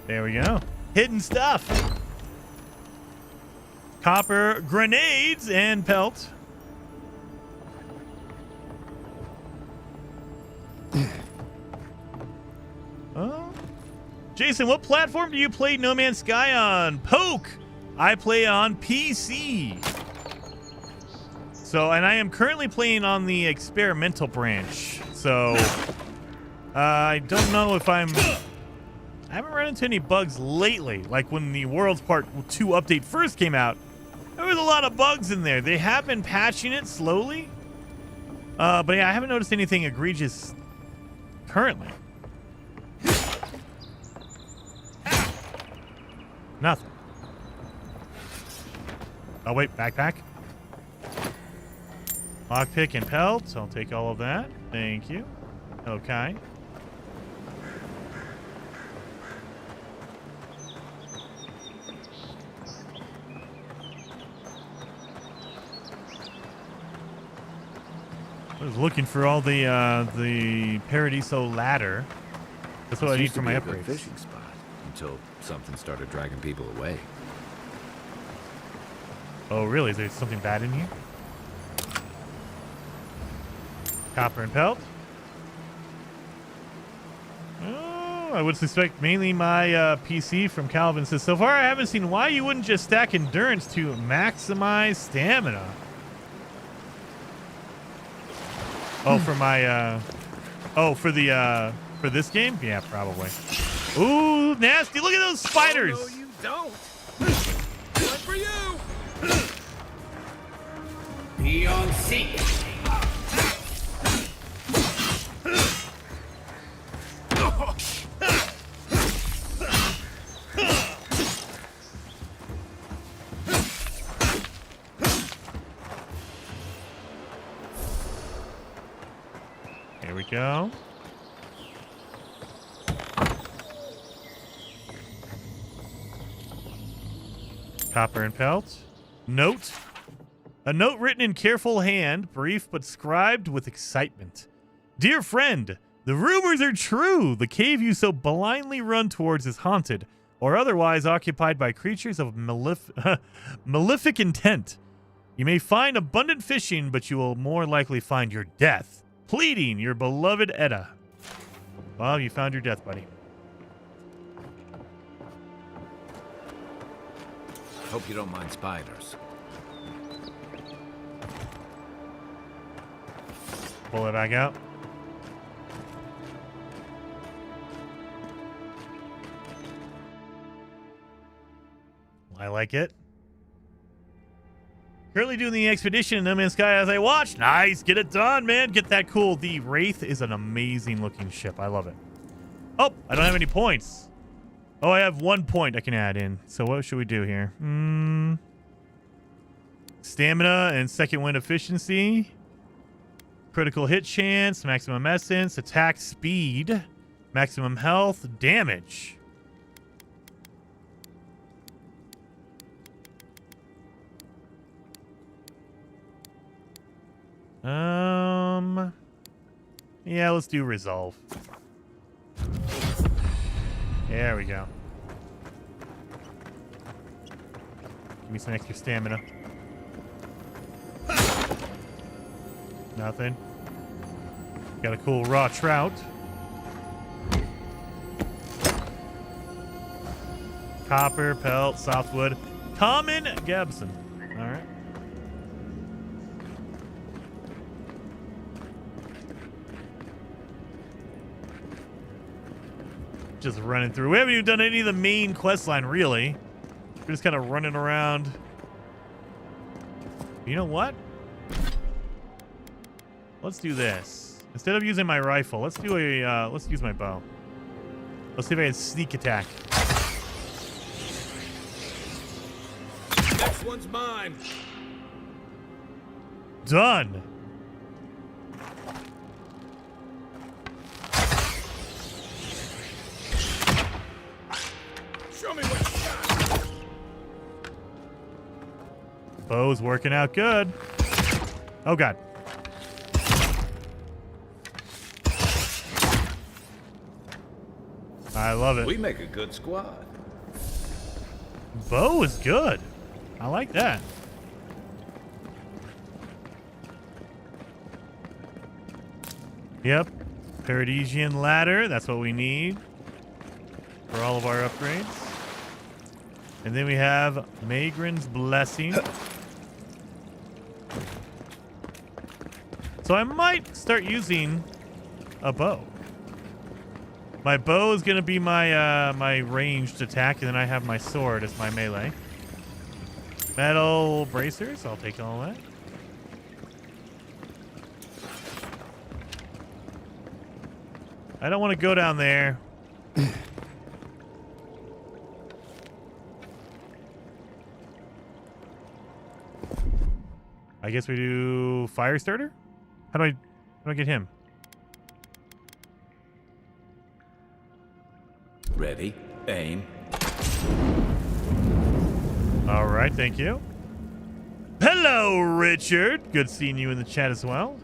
There we go. Hidden stuff. Copper grenades and pelt. Jason, what platform do you play No Man's Sky on? Poke. I play on PC. So, and I am currently playing on the experimental branch. So, I don't know if I haven't run into any bugs lately. Like when the Worlds Part 2 update first came out, there was a lot of bugs in there. They have been patching it slowly. But yeah, I haven't noticed anything egregious currently. Nothing. Oh, wait, backpack. Lockpick and pelts. I'll take all of that. Thank you. Okay. I was looking for all the Paradiso ladder. That's what I need for my upgrades. Fishing spot until something started dragging people away. Oh, really? Is there something bad in here? Copper and pelt. Oh, I would suspect mainly my PC from Calvin says, so far I haven't seen why you wouldn't just stack endurance to maximize stamina. Oh, for my Oh, for the for this game? Yeah, probably. Ooh, nasty. Look at those spiders. Oh, no, you don't. One for you. Be on seat. Here we go. Copper and pelt. Note. A note written in careful hand, brief but scribed with excitement. Dear friend, the rumors are true. The cave you so blindly run towards is haunted, or otherwise occupied by creatures of malefic intent. You may find abundant fishing, but you will more likely find your death. Pleading, your beloved Edda. Well, you found your death, buddy. Hope you don't mind spiders. Pull it back out. I like it. Currently doing the expedition in No Man's Sky as I watch. Nice. Get it done, man. Get that cool. The Wraith is an amazing looking ship. I love it. Oh, I don't have any points. Oh, I have 1 point I can add in. So what should we do here? Stamina and second wind efficiency. Critical hit chance. Maximum essence. Attack speed. Maximum health. Damage. Yeah, let's do resolve. There we go. Give me some extra stamina. Nothing. Got a cool raw trout. Copper, pelt, softwood, common Gabson. All right. Just running through. We haven't even done any of the main quest line, really. We're just kind of running around. You know what? Let's do this. Instead of using my rifle, let's do a let's use my bow. Let's see if I can sneak attack. Next one's mine. Done. Show me what you got. Bow's working out good. Oh, God. I love it. We make a good squad. Bow is good. I like that. Yep. Paradisian ladder. That's what we need for all of our upgrades. And then we have Magrin's Blessing. So I might start using a bow. My bow is going to be my my ranged attack, and then I have my sword as my melee. Metal bracers. I'll take all that. I don't want to go down there. I guess we do fire starter. How do I get him? Ready, aim. All right, thank you. Hello, Richard. Good seeing you in the chat as well.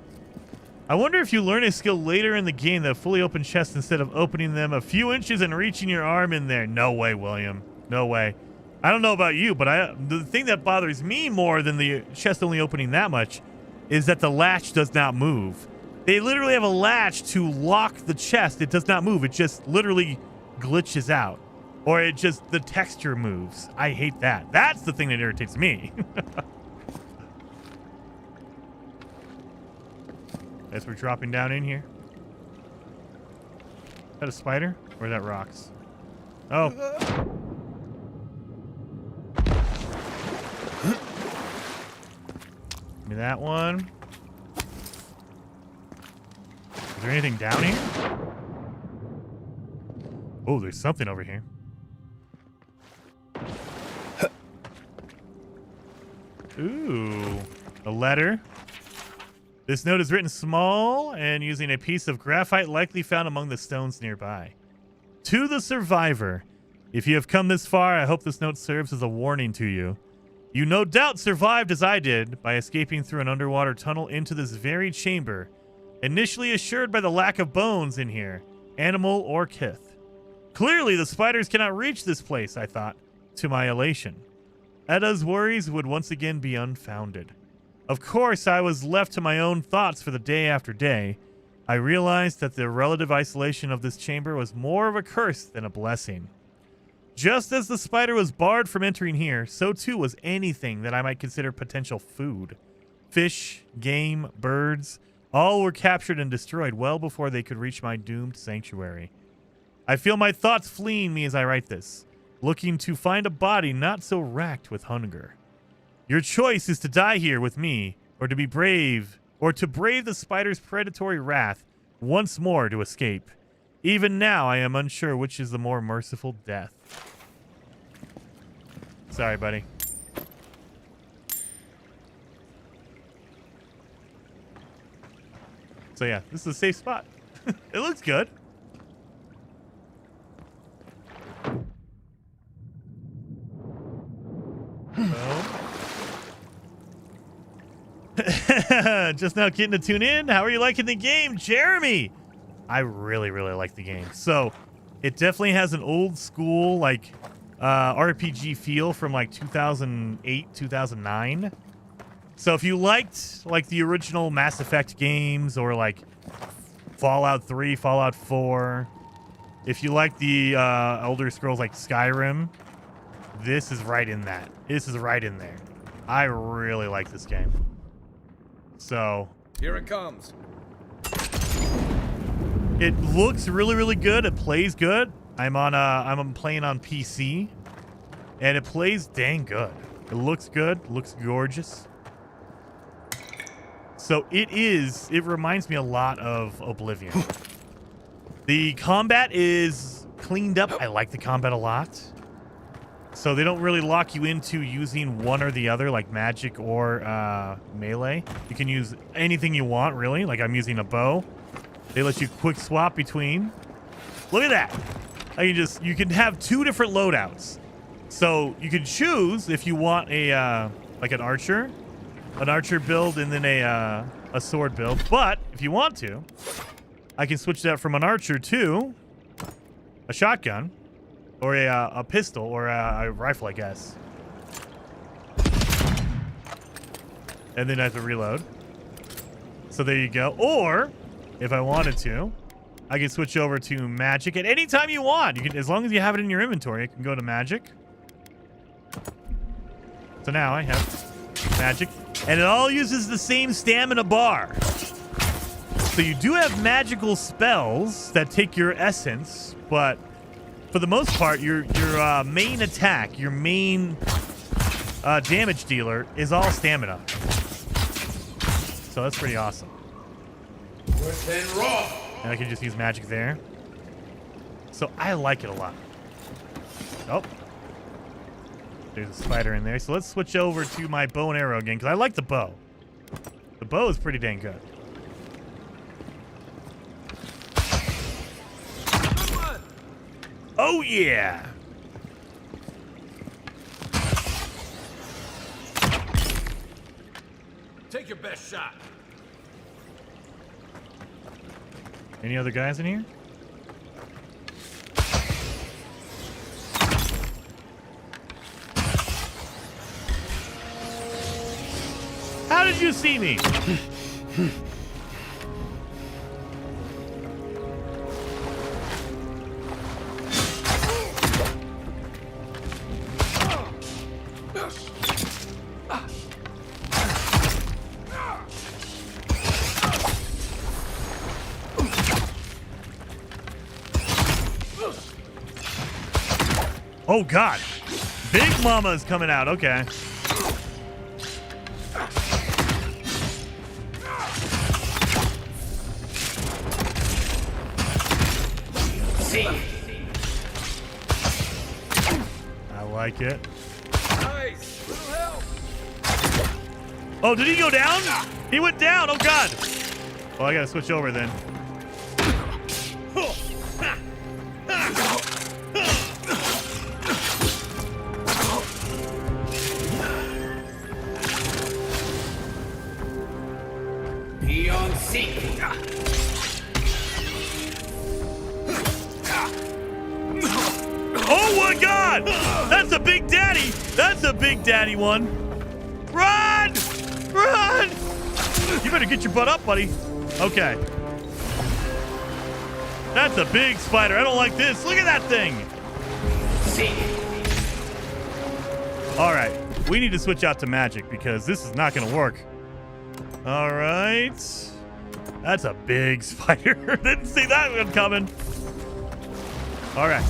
I wonder if you learn a skill later in the game that fully open chests instead of opening them a few inches and reaching your arm in there. No way, William. No way. I don't know about you, but the thing that bothers me more than the chest only opening that much is that the latch does not move. They literally have a latch to lock the chest. It does not move. It just literally glitches out. Or it just, the texture moves. I hate that. That's the thing that irritates me. As we're dropping down in here. that a spider? Or is that rocks? Oh. Give me that one. Is there anything down here? Oh, there's something over here. Ooh, a letter. This note is written small and using a piece of graphite likely found among the stones nearby. To the survivor, if you have come this far, I hope this note serves as a warning to you. You no doubt survived as I did by escaping through an underwater tunnel into this very chamber, initially assured by the lack of bones in here, animal or kith. Clearly, the spiders cannot reach this place, I thought, to my elation. Edda's worries would once again be unfounded. Of course, I was left to my own thoughts for the day after day. I realized that the relative isolation of this chamber was more of a curse than a blessing. Just as the spider was barred from entering here, so too was anything that I might consider potential food. Fish, game, birds, all were captured and destroyed well before they could reach my doomed sanctuary. I feel my thoughts fleeing me as I write this, looking to find a body not so racked with hunger. Your choice is to die here with me, or to be brave, or to brave the spider's predatory wrath once more to escape. Even now, I am unsure which is the more merciful death. Sorry, buddy. So yeah, this is a safe spot. It looks good. Just now getting to tune in. How are you liking the game, Jeremy? I really, really like the game. So it definitely has an old school like RPG feel from like 2008, 2009. So if you liked like the original Mass Effect games or like Fallout 3, Fallout 4, if you like the Elder Scrolls like Skyrim, this is right in that. This is right in there. I really like this game. So here it comes. It looks really, really good. It plays good. I'm playing on PC, and it plays dang good. It looks good. Looks gorgeous. So it reminds me a lot of Oblivion. The combat is cleaned up. I like the combat a lot. So they don't really lock you into using one or the other, like magic or melee. You can use anything you want, really. Like I'm using a bow. They let you quick swap between. Look at that. You can have two different loadouts. So you can choose if you want a like an archer build and then a sword build. But if you want to, I can switch that from an archer to a shotgun or a pistol or a rifle, I guess. And then I have to reload. So there you go. Or if I wanted to, I can switch over to magic at any time you want. You can, as long as you have it in your inventory, you can go to magic. So now I have magic, and it all uses the same stamina bar. So you do have magical spells that take your essence, but for the most part, your main attack, your main damage dealer is all stamina. So that's pretty awesome. And I can just use magic there. So I like it a lot. Oh. There's a spider in there. So let's switch over to my bow and arrow again, because I like the bow. The bow is pretty dang good. Oh, yeah. Take your best shot. Any other guys in here? How did you see me? Oh, God. Big Mama is coming out. Okay. See. I like it. Nice. Little help. Oh, did he go down? He went down. Oh, God. Oh, I got to switch over then. Beyond seek. Oh, my God. That's a big daddy. That's a big daddy one. Run! Run! You better get your butt up, buddy. Okay. That's a big spider. I don't like this. Look at that thing. All right. We need to switch out to magic because this is not going to work. All right. That's a big spider. Didn't see that one coming. All right.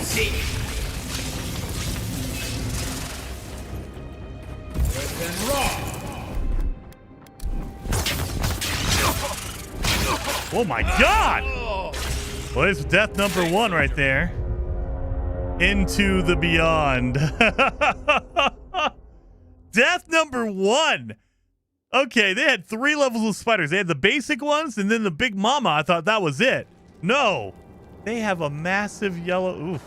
See. Oh my God! Well, it's death number 1 right there. Into the beyond. Death number 1. Okay, they had 3 levels of spiders. They had the basic ones and then the big mama. I thought that was it. No. They have a massive yellow... Oof.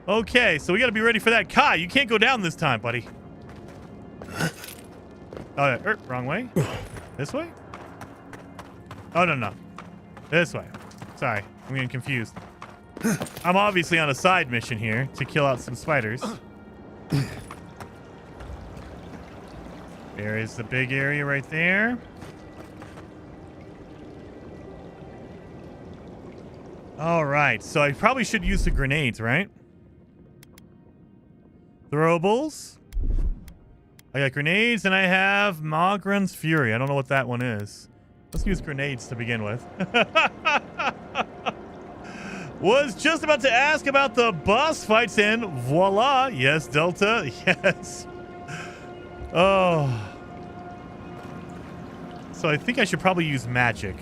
Okay, so we got to be ready for that. Kai, you can't go down this time, buddy. Oh, wrong way. This way? Oh, no. This way. Sorry, I'm getting confused. I'm obviously on a side mission here to kill out some spiders. There is the big area right there. All right, so I probably should use the grenades, right? Throwables. I got grenades, and I have Magran's Fury. I don't know what that one is. Let's use grenades to begin with. Was just about to ask about the boss fights, and voila. Yes, Delta. Yes. Oh. So I think I should probably use magic.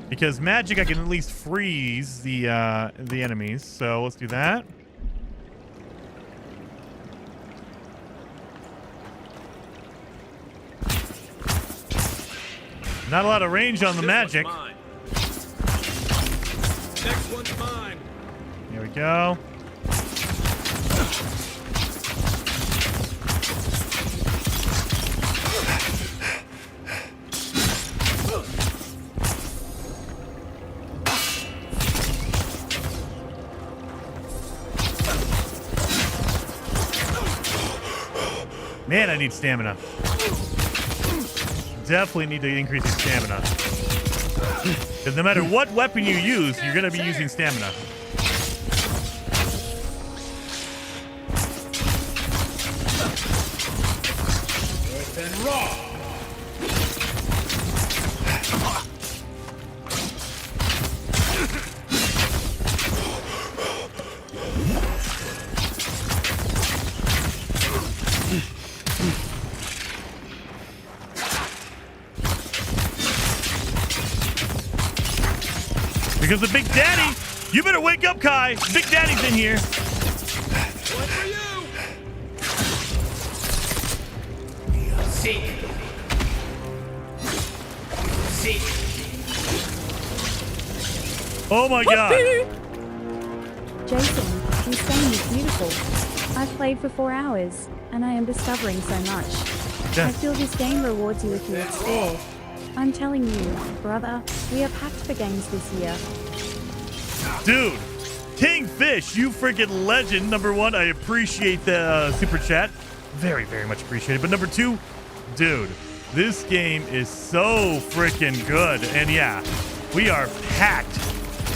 Because magic, I can at least freeze the enemies. So let's do that. Not a lot of range on the magic. Next one's mine. Here we go. Man, I need stamina. Definitely need to increase your stamina. Because no matter what weapon you use, you're going to be using stamina. And raw. Because the Big Daddy, you better wake up, Kai. Big Daddy's in here. One for you. Seek. Seek. Oh my God. Jason, this game is beautiful. I've played for 4 hours, and I am discovering so much. I feel this game rewards you if you explore. I'm telling you, brother, we are packed for games this year. Dude, King Fish, you freaking legend. Number 1, I appreciate the super chat. Very, very much appreciated. But number 2, dude, this game is so freaking good. And yeah, we are packed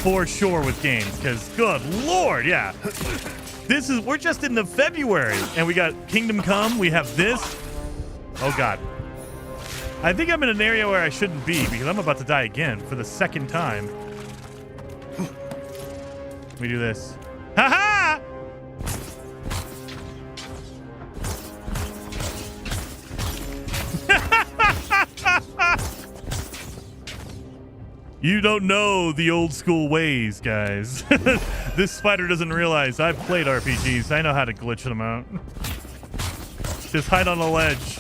for sure with games. Because good Lord, yeah. We're just in the February. And we got Kingdom Come. We have this. Oh God. I think I'm in an area where I shouldn't be because I'm about to die again for the second time. Let me do this. Ha-ha! You don't know the old school ways, guys. This spider doesn't realize I've played RPGs. I know how to glitch them out. Just hide on a ledge.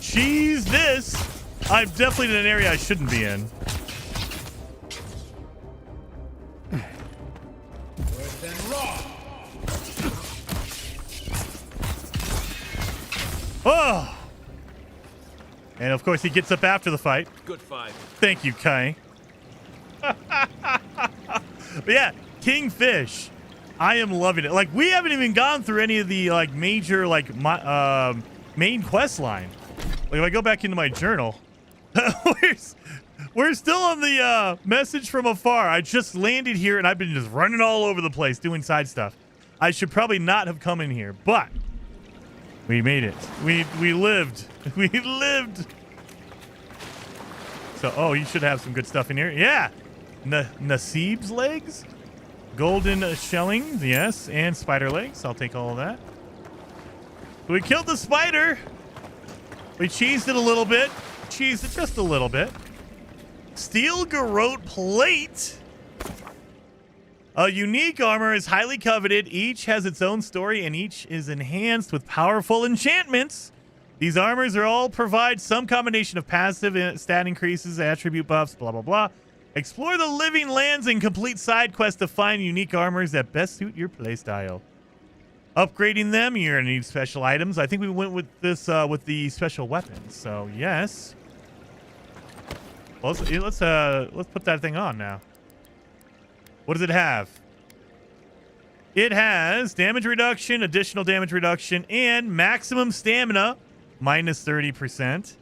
Cheese this. I'm definitely in an area I shouldn't be in. Oh! And of course he gets up after the fight. Good fight. Thank you, Kai. But yeah, Kingfish. I am loving it. Like, we haven't even gone through any of the like major like main quest line. Like, if I go back into my journal, we're still on the message from afar. I just landed here and I've been just running all over the place doing side stuff. I should probably not have come in here, but we made it. We lived. We lived. So, oh, you should have some good stuff in here. Yeah. Nasib's legs, golden shelling, yes, and spider legs. I'll take all of that. We killed the spider. We cheesed it a little bit. Cheesed it just a little bit. Steel garrote plate. A unique armor is highly coveted. Each has its own story and each is enhanced with powerful enchantments. These armors are all provide some combination of passive stat increases, attribute buffs, blah, blah, blah. Explore the living lands and complete side quests to find unique armors that best suit your playstyle. Upgrading them, you're gonna need special items. I think we went with this with the special weapons. So yes. Well, let's put that thing on now. What does it have? It has damage reduction, additional damage reduction, and maximum stamina minus 30%.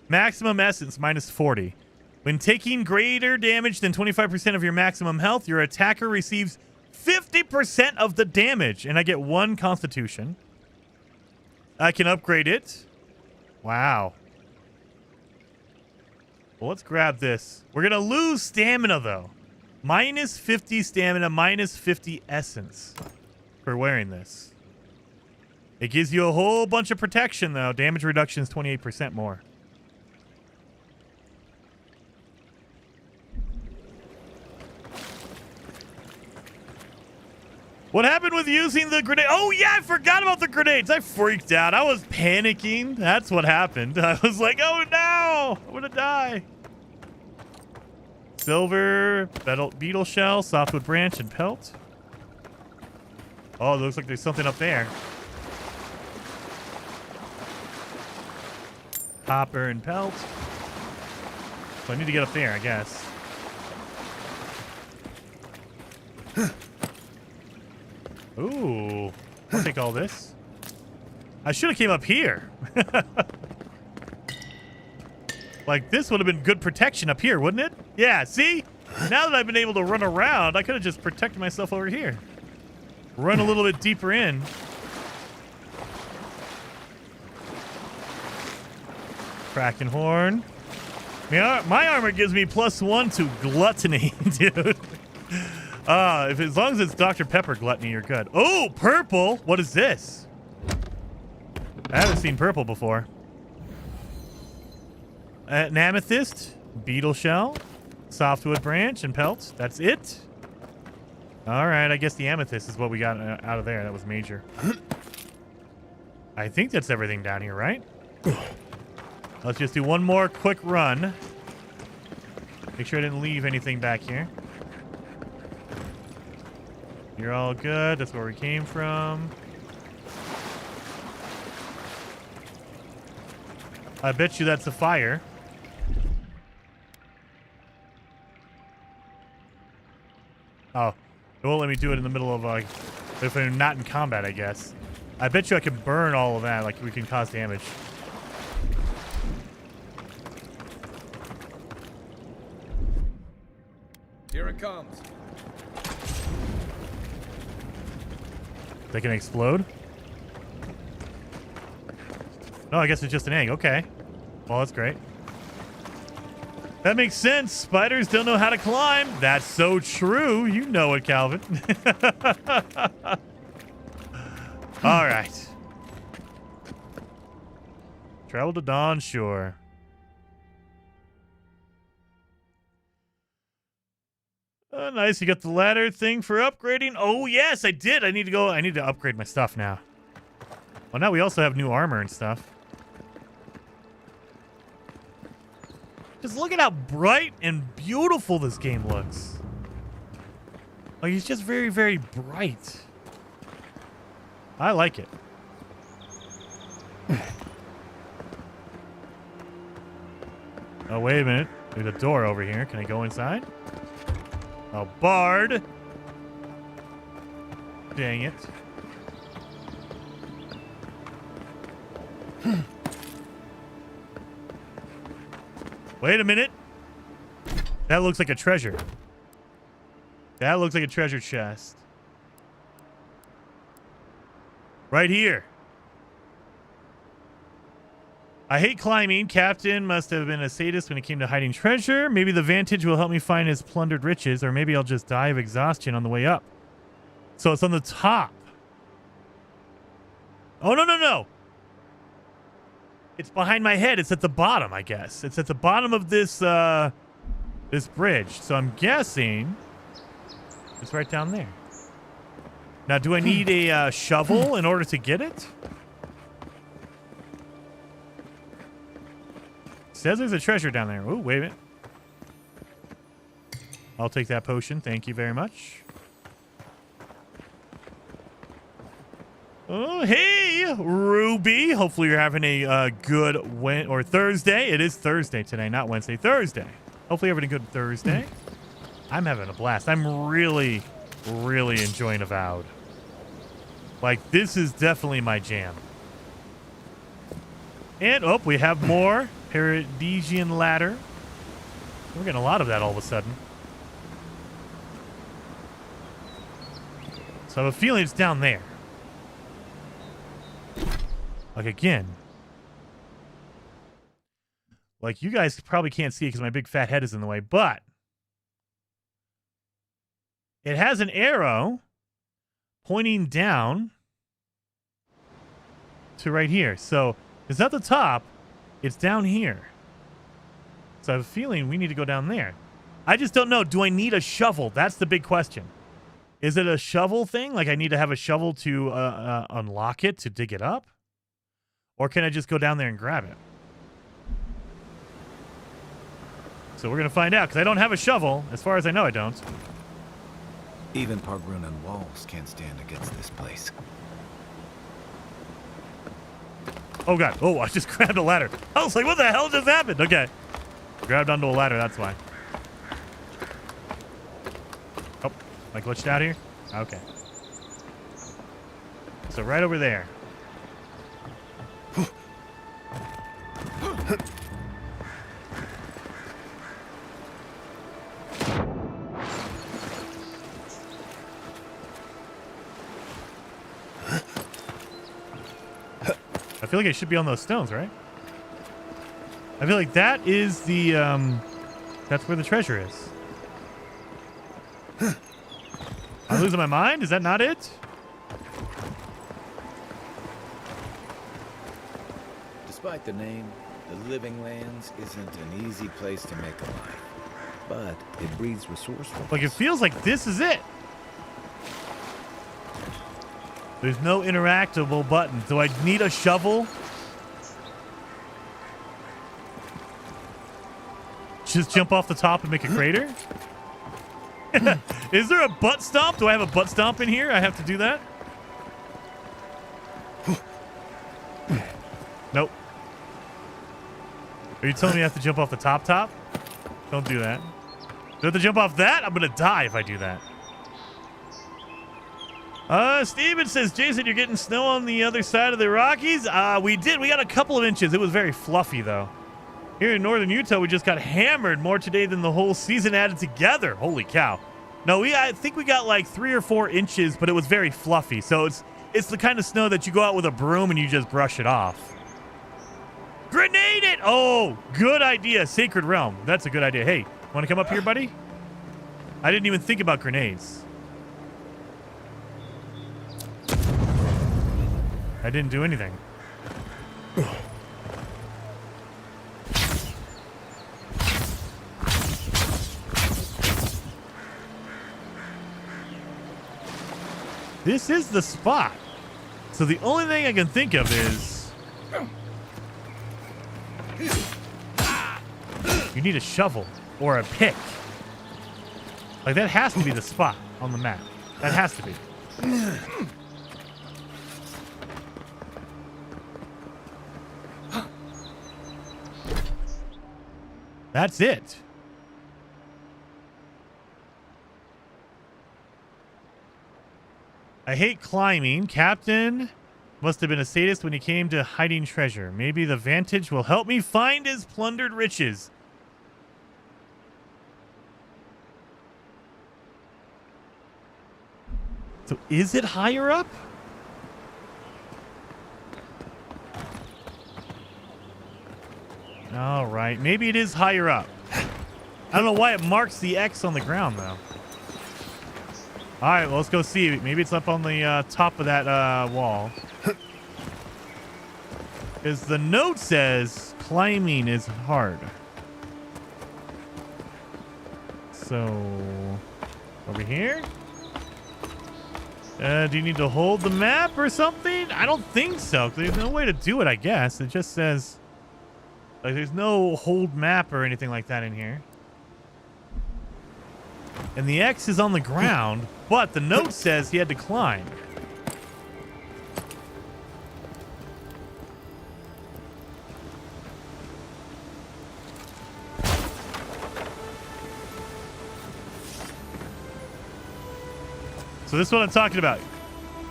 Maximum essence minus 40. When taking greater damage than 25% of your maximum health, your attacker receives 50% of the damage, and I get 1 constitution. I can upgrade it. Wow. Well, let's grab this. We're going to lose stamina, though. Minus 50 stamina, minus 50 essence for wearing this. It gives you a whole bunch of protection, though. Damage reduction is 28% more. What happened with using the grenade? Oh, yeah, I forgot about the grenades. I freaked out. I was panicking. That's what happened. I was like, oh, no. I'm going to die. Silver, beetle shell, softwood branch, and pelt. Oh, it looks like there's something up there. Copper and pelt. So I need to get up there, I guess. Ooh, I'll take all this. I should have came up here. Like, this would have been good protection up here, wouldn't it? Yeah, see? Now that I've been able to run around, I could have just protected myself over here. Run a little bit deeper in. Kraken horn. My armor gives me +1 to gluttony, dude. As long as it's Dr. Pepper gluttony, you're good. Oh, purple! What is this? I haven't seen purple before. An amethyst, beetle shell, softwood branch, and pelt. That's it? Alright, I guess the amethyst is what we got out of there. That was major. I think that's everything down here, right? Let's just do one more quick run. Make sure I didn't leave anything back here. You're all good. That's where we came from. I bet you that's a fire. Oh, It won't let me do it in the middle of if I'm not in combat, I guess. I bet you I can burn all of that. Like we can cause damage. Here it comes. They can explode? No, I guess it's just an egg. Okay. Well, that's great. That makes sense. Spiders don't know how to climb. That's so true. You know it, Calvin. All right. Travel to Dawn Shore. Oh, nice. You got the ladder thing for upgrading. Oh, yes, I did. I need to upgrade my stuff now. Well, now we also have new armor and stuff. Just look at how bright and beautiful this game looks. Like, it's just very, very bright. I like it. Oh, wait a minute. There's a door over here. Can I go inside? Oh, Bard. Dang it. Wait a minute. That looks like a treasure. That looks like a treasure chest. Right here. I hate climbing. Captain must have been a sadist when it came to hiding treasure. Maybe the Vantage will help me find his plundered riches, or maybe I'll just die of exhaustion on the way up. So it's on the top. Oh, no, no, no. It's behind my head. It's at the bottom, I guess. It's at the bottom of this this bridge. So I'm guessing it's right down there. Now, do I need a shovel in order to get it? Says there's a treasure down there. Oh, wait a minute. I'll take that potion. Thank you very much. Oh, hey, Ruby. Hopefully you're having a good Thursday. It is Thursday today, not Wednesday. Thursday. Hopefully you're having a good Thursday. I'm having a blast. I'm really, really enjoying Avowed. Like, this is definitely my jam. And, oh, we have more Paradisian ladder. We're getting a lot of that all of a sudden. So I have a feeling it's down there. Like, again. Like, you guys probably can't see it because my big fat head is in the way, but it has an arrow pointing down to right here. So it's not the top, it's down here. So I have a feeling we need to go down there. I just don't know. Do I need a shovel? That's the big question. Is it a shovel thing? Like I need to have a shovel to unlock it, to dig it up? Or can I just go down there and grab it? So we're going to find out, because I don't have a shovel. As far as I know, I don't. Even Pargrunan walls can't stand against this place. Oh, God. Oh, I just grabbed a ladder. I was like, what the hell just happened? Okay. Grabbed onto a ladder, that's why. Oh, I glitched out here? Okay. So right over there. I feel like it should be on those stones, right? I feel like that is the, that's where the treasure is. I'm losing my mind? Is that not it? Despite the name, the Living Lands isn't an easy place to make a life. But it breeds resourcefulness. Like, it feels like this is it. There's no interactable buttons. Do I need a shovel? Just jump off the top and make a crater? Is there a butt stomp? Do I have a butt stomp in here? I have to do that? Nope. Are you telling me I have to jump off the top? Don't do that. Do I have to jump off that? I'm going to die if I do that. Steven says, Jason, you're getting snow on the other side of the Rockies? We did. We got a couple of inches. It was very fluffy, though. Here in northern Utah, we just got hammered more today than the whole season added together. Holy cow. No, I think we got like 3 or 4 inches, but it was very fluffy. So it's the kind of snow that you go out with a broom and you just brush it off. Grenade it! Oh, good idea. Sacred Realm. That's a good idea. Hey, want to come up here, buddy? I didn't even think about grenades. I didn't do anything. This is the spot. So the only thing I can think of is you need a shovel or a pick. Like that has to be the spot on the map. That has to be. That's it. I hate climbing. Captain must have been a sadist when he came to hiding treasure. Maybe the vantage will help me find his plundered riches. So is it higher up? All right. Maybe it is higher up. I don't know why it marks the X on the ground, though. All right, well, let's go see. Maybe it's up on the top of that wall. Because the note says climbing is hard. So, over here? Do you need to hold the map or something? I don't think so. There's no way to do it, I guess. It just says... like, there's no hold map or anything like that in here. And the X is on the ground, but the note says he had to climb. So this is what I'm talking about.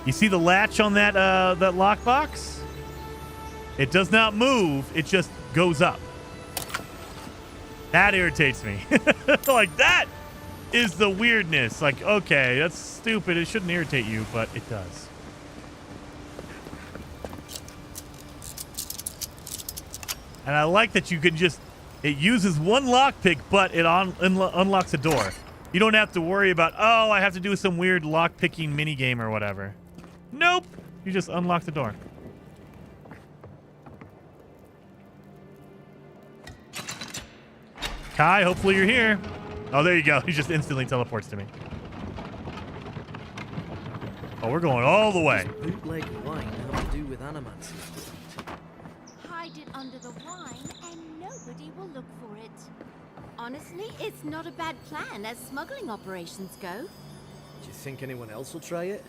You see the latch on that that lockbox? It does not move. It just goes up. That irritates me. Like, that is the weirdness. Like, okay, that's stupid. It shouldn't irritate you, but it does. And I like that you can just... it uses one lockpick, but it unlocks a door. You don't have to worry about, oh, I have to do some weird lockpicking minigame or whatever. Nope. You just unlock the door. Kai, hopefully you're here. Oh, there you go. He just instantly teleports to me. Oh, we're going all the way. Bootleg wine have to do with animancy. Hide it under the wine and nobody will look for it. Honestly, it's not a bad plan as smuggling operations go. Do you think anyone else will try it?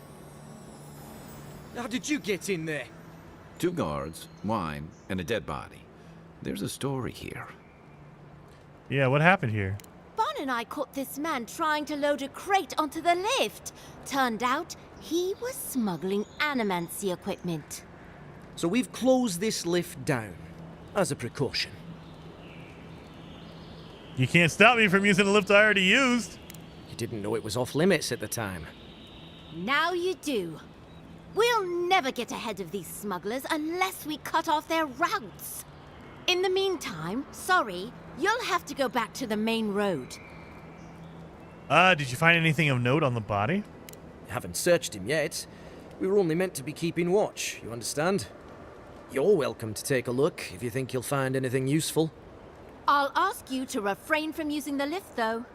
How did you get in there? 2 guards, wine, and a dead body. There's a story here. Yeah, what happened here? Bon and I caught this man trying to load a crate onto the lift. Turned out he was smuggling animancy equipment. So we've closed this lift down as a precaution. You can't stop me from using a lift I already used. You didn't know it was off limits at the time. Now you do. We'll never get ahead of these smugglers unless we cut off their routes. In the meantime, sorry, you'll have to go back to the main road. Did you find anything of note on the body? Haven't searched him yet. We were only meant to be keeping watch, you understand? You're welcome to take a look if you think you'll find anything useful. I'll ask you to refrain from using the lift, though.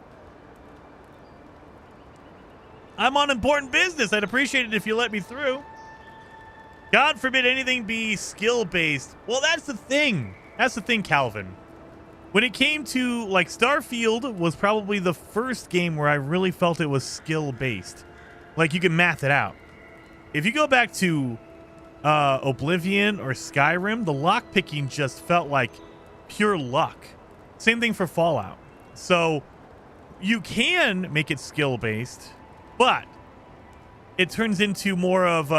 I'm on important business. I'd appreciate it if you let me through. God forbid anything be skill-based. Well, that's the thing. That's the thing, Calvin. When it came to, like, Starfield was probably the first game where I really felt it was skill-based. Like, you can math it out. If you go back to Oblivion or Skyrim, the lockpicking just felt like pure luck. Same thing for Fallout. So you can make it skill-based, but it turns into more of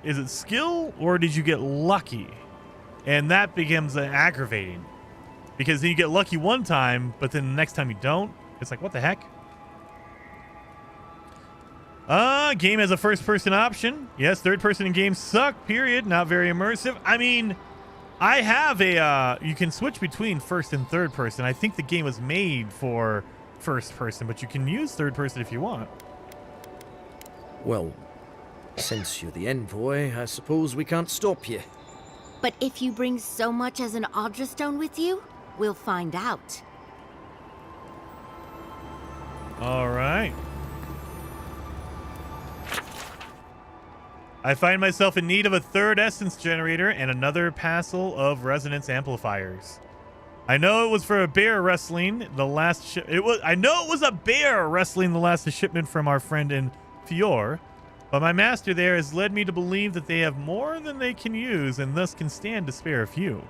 is it skill or did you get lucky? And that becomes aggravating because then you get lucky one time, but then the next time you don't. It's like, what the heck? Game has a first-person option. Yes, third-person in games suck, period. Not very immersive. I mean, I have a, you can switch between first and third person. I think the game was made for first person, but you can use third person if you want. Well, since you're the envoy, I suppose we can't stop you. But if you bring so much as an Audra stone with you, we'll find out. All right. I find myself in need of a third essence generator and another passel of resonance amplifiers. I know it was for a bear wrestling the last I know it was a bear wrestling the last shipment from our friend in Fior, but my master there has led me to believe that they have more than they can use and thus can stand to spare a few.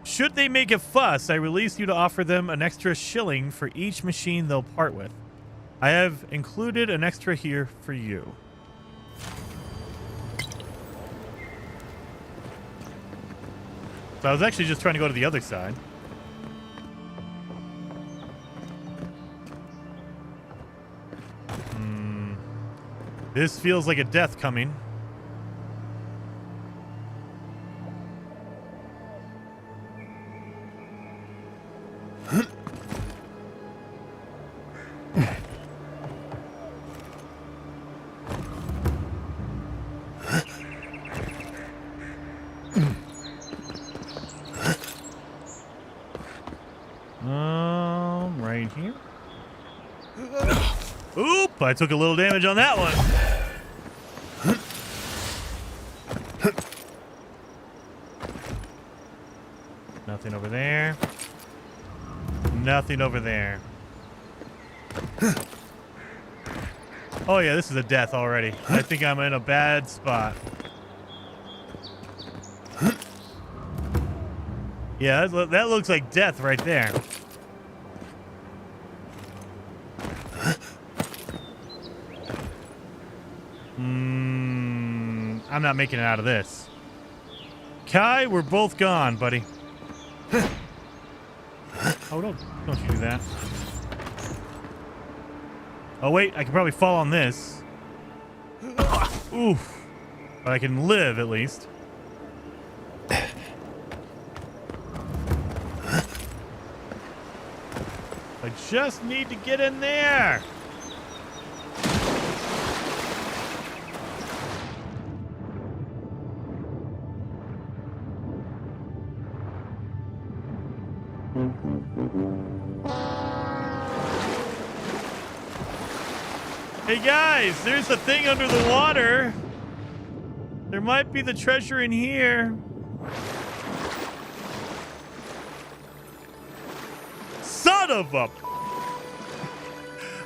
Should they make a fuss, I release you to offer them an extra shilling for each machine they'll part with. I have included an extra here for you. So I was actually just trying to go to the other side. This feels like a death coming. Right here. Oop! I took a little damage on that one. Nothing over there. Nothing over there. Oh yeah, this is a death already. I think I'm in a bad spot. Yeah, that looks like death right there. I'm not making it out of this. Kai, we're both gone, buddy. Oh, don't you do that. Oh, wait, I can probably fall on this. Oof. But I can live, at least. I just need to get in there. Hey guys, there's a thing under the water. There might be the treasure in here. Son of a...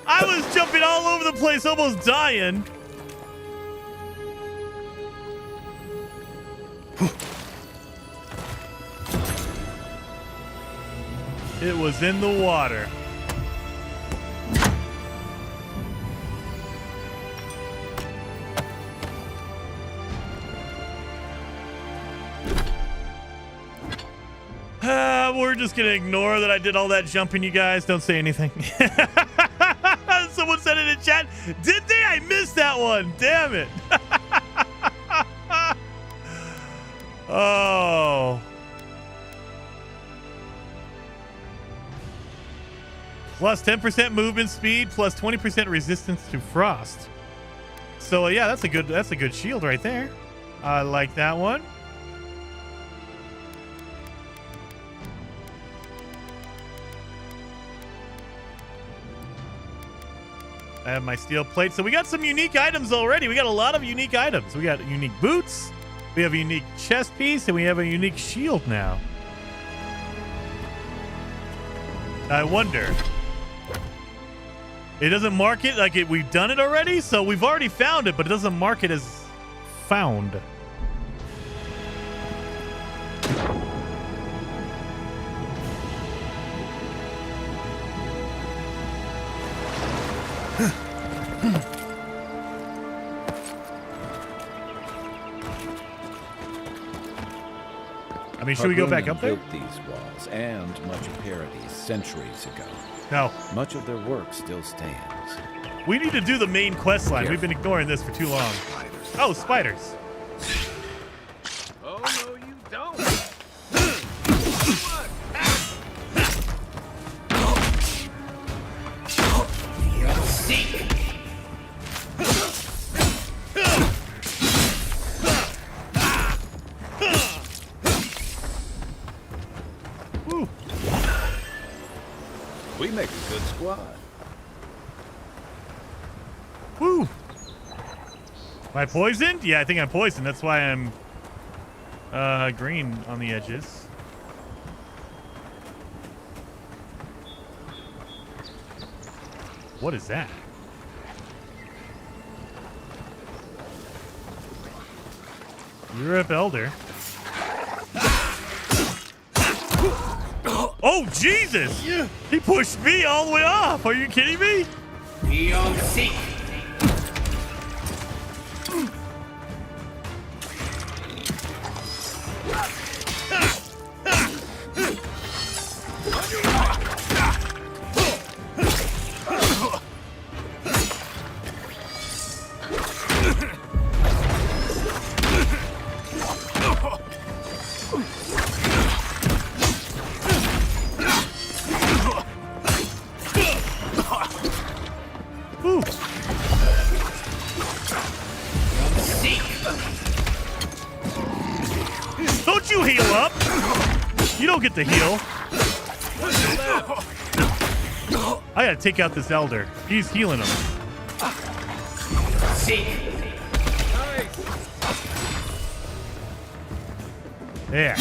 I was jumping all over the place, almost dying. It was in the water. We're just gonna ignore that I did all that jumping, you guys. Don't say anything. Someone said it in chat. Did they? I missed that one. Damn it. Oh. Plus 10% movement speed, plus 20% resistance to frost. So yeah, that's a good shield right there. I like that one. I have my steel plate. So we got some unique items already. We got a lot of unique items. We got unique boots. We have a unique chest piece, and we have a unique shield now. I wonder. It doesn't mark it like we've done it already, so we've already found it, but it doesn't mark it as found. I mean, should we go back up there? Built these walls and much of Paradis centuries ago. No. Much of their work still stands. We need to do the main quest line. We've been ignoring this for too long. Oh, spiders. Oh, no, you don't. Woo. We make a good squad. Woo. Am I poisoned? Yeah, I think I'm poisoned. That's why I'm green on the edges. What is that? Europe Elder. Oh, Jesus! He pushed me all the way off. Are you kidding me? Beyond seek. Ooh. Don't you heal up? You don't get to heal. I gotta take out this elder. He's healing him. There.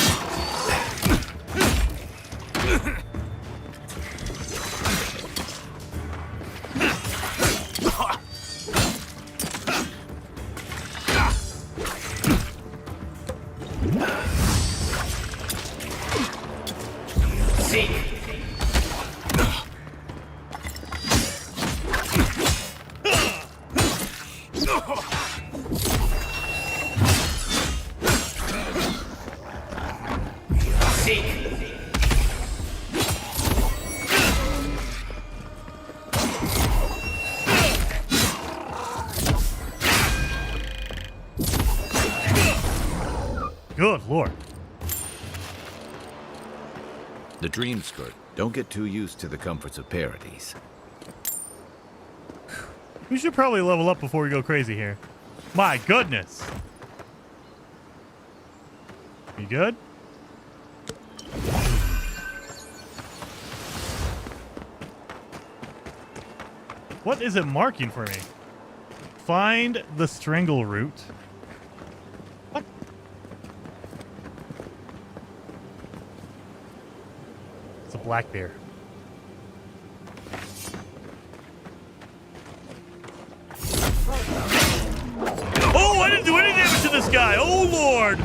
Good Lord. The dream skirt. Don't get too used to the comforts of Paradis. We should probably level up before we go crazy here. My goodness. You good? What is it marking for me? Find the strangle root. What? It's a black bear. Oh, I didn't do any damage to this guy. Oh, Lord.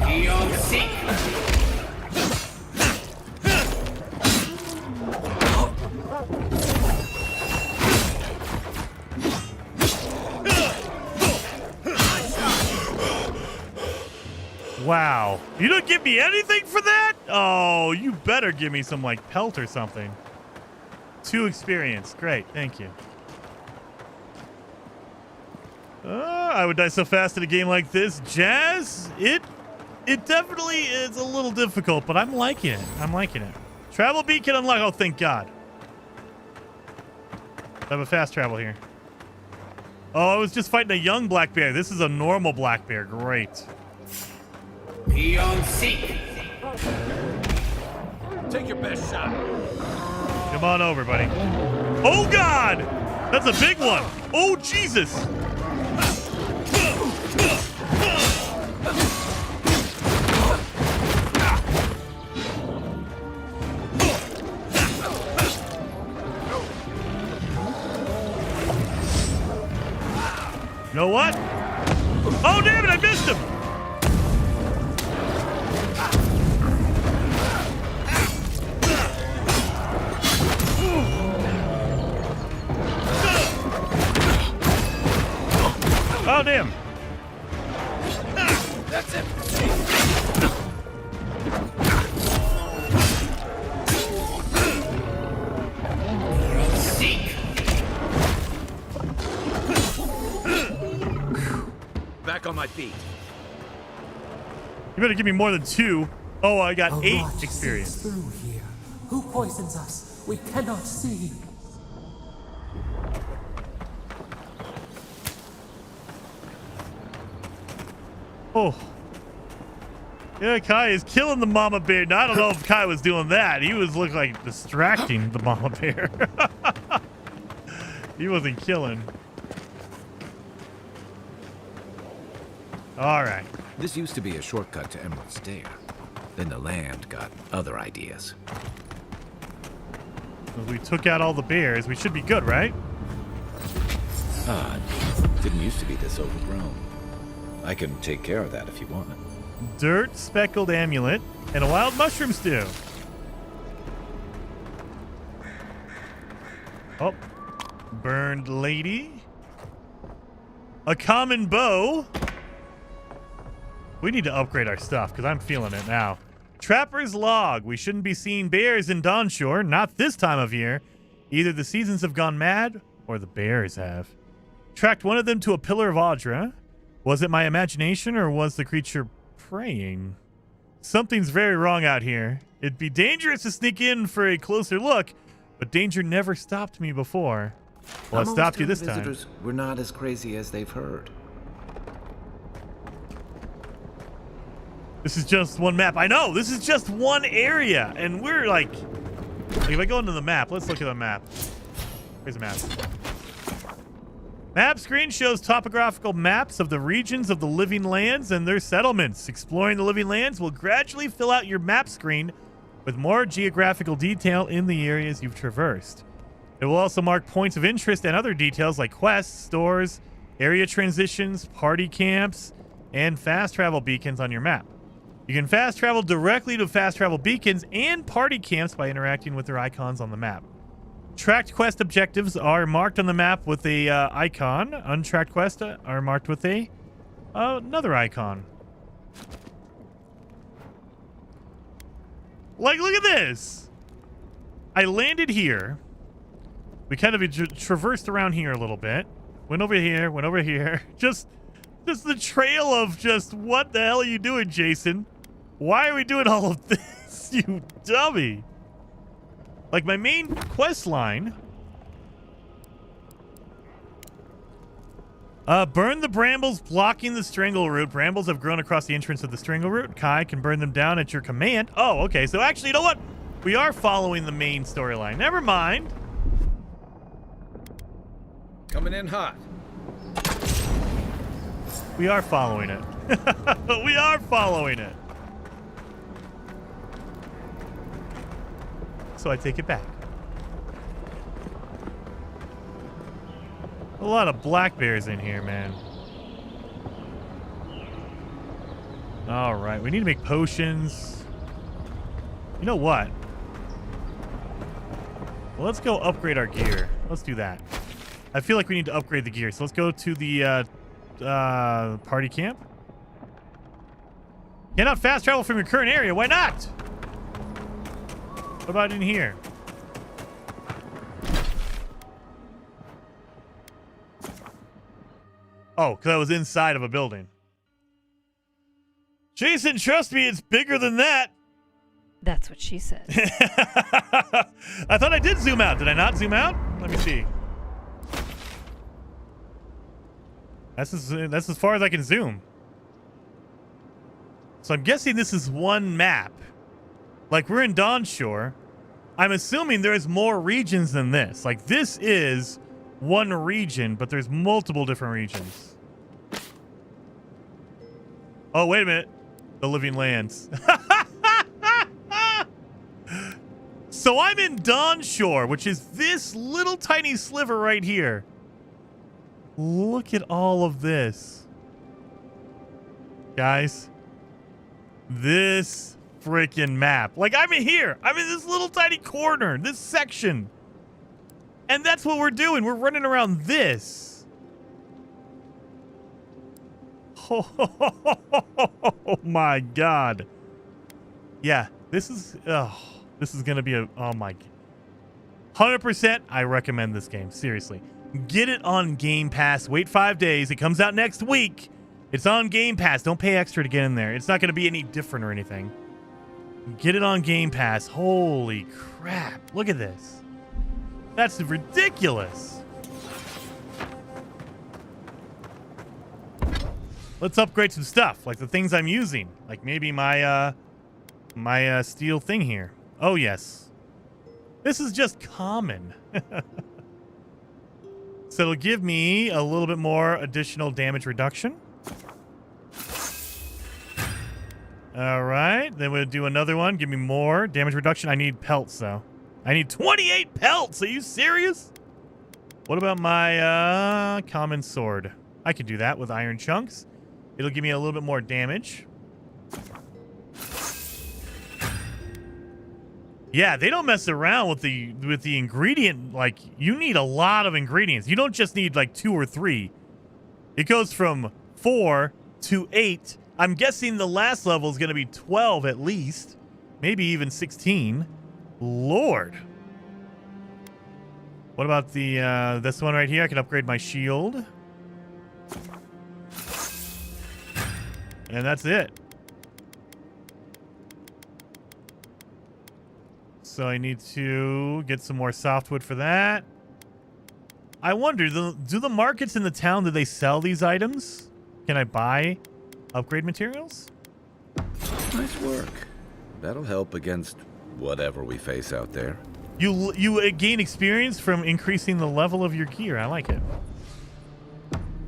Wow. You don't give me anything for that? Oh, you better give me some, like, pelt or something. 2 experience. Great. Thank you. I would die so fast in a game like this. Jazz, it definitely is a little difficult, but I'm liking it. I'm liking it. Travel beacon unlock. Oh, thank God. I have a fast travel here. Oh, I was just fighting a young black bear. This is a normal black bear. Great. Beyond seek. Take your best shot. Come on over, buddy. Oh, God! That's a big one. Oh, Jesus. You know what? Oh, damn it, I missed him! Oh, damn. That's it. feet. You better give me more than 2. Oh, I got A 8 rot experience. seeps through here. Who poisons us? We cannot see. Oh. Yeah, Kai is killing the mama bear. Now, I don't know if Kai was doing that. He was looking like distracting the mama bear. He wasn't killing. All right. This used to be a shortcut to Emerald Stair. Then the land got other ideas. If we took out all the bears, we should be good, right? Didn't used to be this overgrown. I can take care of that if you want. Dirt speckled amulet and a wild mushroom stew. Oh, burned lady. A common bow. We need to upgrade our stuff because I'm feeling it now. Trapper's log. We shouldn't be seeing bears in Dawnshore. Not this time of year. Either the seasons have gone mad or the bears have. Tracked one of them to a pillar of Audra. Was it my imagination or was the creature praying? Something's very wrong out here. It'd be dangerous to sneak in for a closer look, but danger never stopped me before. Well, it stopped you this time. Visitors were not as crazy as they've heard. This is just one map. I know, this is just one area, and we're like if I go into the map, let's look at the map. Where's the map? Map screen shows topographical maps of the regions of the living lands and their settlements. Exploring the living lands will gradually fill out your map screen with more geographical detail in the areas you've traversed. It will also mark points of interest and other details like quests, stores, area transitions, party camps, and fast travel beacons on your map. You can fast travel directly to fast travel beacons and party camps by interacting with their icons on the map. Tracked quest objectives are marked on the map with a icon. Untracked quests are marked with a another icon. Like, look at this. I landed here. We kind of traversed around here a little bit. Went over here, went over here. Just the trail of just, what the hell are you doing, Jason? Why are we doing all of this, you dummy? Like, my main quest line. Burn the brambles blocking the strangle route. Brambles have grown across the entrance of the strangle route. Kai can burn them down at your command. Oh, okay. So actually, you know what? We are following the main storyline. Never mind. Coming in hot. We are following it. We are following it. So I take it back. A lot of black bears in here, man. All right, we need to make potions. You know what? Well, let's go upgrade our gear. Let's do that. I feel like we need to upgrade the gear. So let's go to the party camp. Cannot fast travel from your current area. Why not? What about in here? Oh, because I was inside of a building. Jason, trust me, it's bigger than that. That's what she said. I thought I did zoom out. Did I not zoom out? Let me see. That's as far as I can zoom. So I'm guessing this is one map. Like, we're in Dawnshore. I'm assuming there's more regions than this. Like, this is one region, but there's multiple different regions. Oh, wait a minute. The living lands. So I'm in Dawnshore, which is this little tiny sliver right here. Look at all of this. Guys. This freaking map. Like, I'm in here. I'm in this little tiny corner. This section. And that's what we're doing. We're running around this. Oh my god. Yeah, this is going to be a, oh my, 100% I recommend this game. Seriously. Get it on Game Pass. Wait 5 days. It comes out next week. It's on Game Pass. Don't pay extra to get in there. It's not going to be any different or anything. Get it on Game Pass. Holy crap. Look at this. That's ridiculous. Let's upgrade some stuff, like the things I'm using. Like maybe my steel thing here. Oh, yes. This is just common. So it'll give me a little bit more additional damage reduction. All right. Then we'll do another one. Give me more damage reduction. I need pelts, though. I need 28 pelts. Are you serious? What about my common sword? I can do that with iron chunks. It'll give me a little bit more damage. Yeah, they don't mess around with the ingredient. Like, you need a lot of ingredients. You don't just need like 2 or 3. It goes from 4 to 8. I'm guessing the last level is going to be 12 at least. Maybe even 16. Lord. What about the this one right here? I can upgrade my shield. And that's it. So I need to get some more softwood for that. I wonder, do the markets in the town, do they sell these items? Can I buy upgrade materials? Nice work. That'll help against whatever we face out there. You gain experience from increasing the level of your gear. I like it.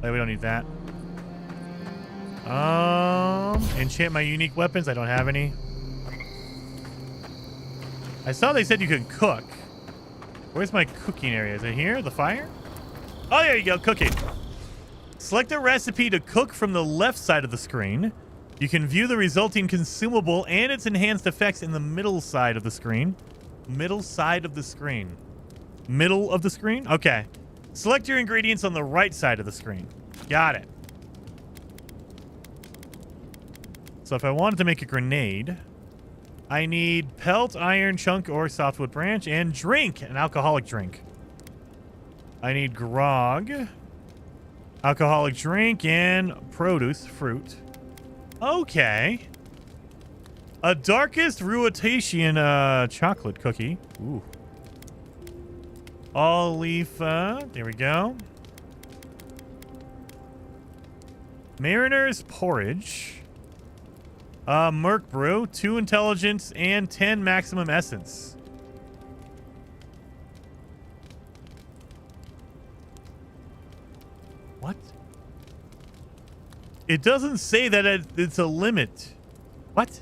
Oh, we don't need that. Enchant my unique weapons. I don't have any. I saw they said you could cook. Where's my cooking area? Is it here? The fire? Oh, there you go. Cooking. Select a recipe to cook from the left side of the screen. You can view the resulting consumable and its enhanced effects in the middle side of the screen. Middle side of the screen. Middle of the screen? Okay. Select your ingredients on the right side of the screen. Got it. So if I wanted to make a grenade, I need pelt, iron chunk, or softwood branch, and drink, an alcoholic drink. I need grog, alcoholic drink, and produce, fruit. Okay. A darkest Ruotatian chocolate cookie. Ooh. All leaf, there we go. Mariner's porridge. Merc brew, 2 intelligence, and 10 maximum essence. What? It doesn't say that it's a limit. What?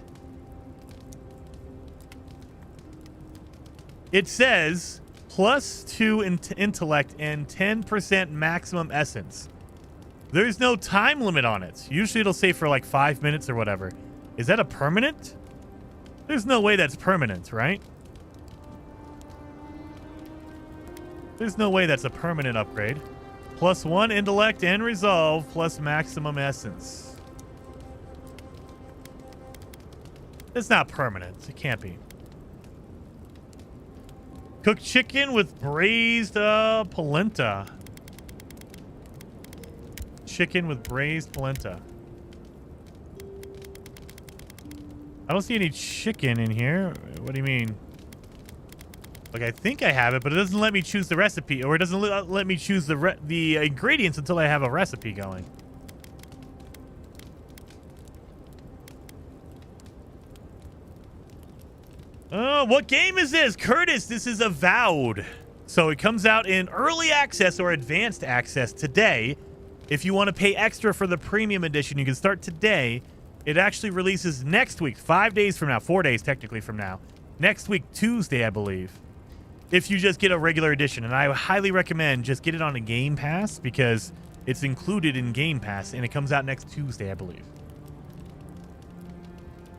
It says +2 intellect and 10% maximum essence. There's no time limit on it. Usually it'll say for like 5 minutes or whatever. Is that a permanent? There's no way that's permanent, right? There's no way that's a permanent upgrade. +1 intellect and resolve plus maximum essence. It's not permanent. It can't be. Cooked chicken with braised polenta. Chicken with braised polenta. I don't see any chicken in here. What do you mean? Like, I think I have it, but it doesn't let me choose the recipe, or it doesn't let me choose the ingredients until I have a recipe going. Oh, what game is this? Curtis, this is Avowed. So it comes out in early access or advanced access today. If you want to pay extra for the premium edition, you can start today. It actually releases next week, 5 days from now, 4 days technically from now. Next week, Tuesday, I believe. If you just get a regular edition. And I highly recommend just get it on a Game Pass because it's included in Game Pass and it comes out next Tuesday, I believe.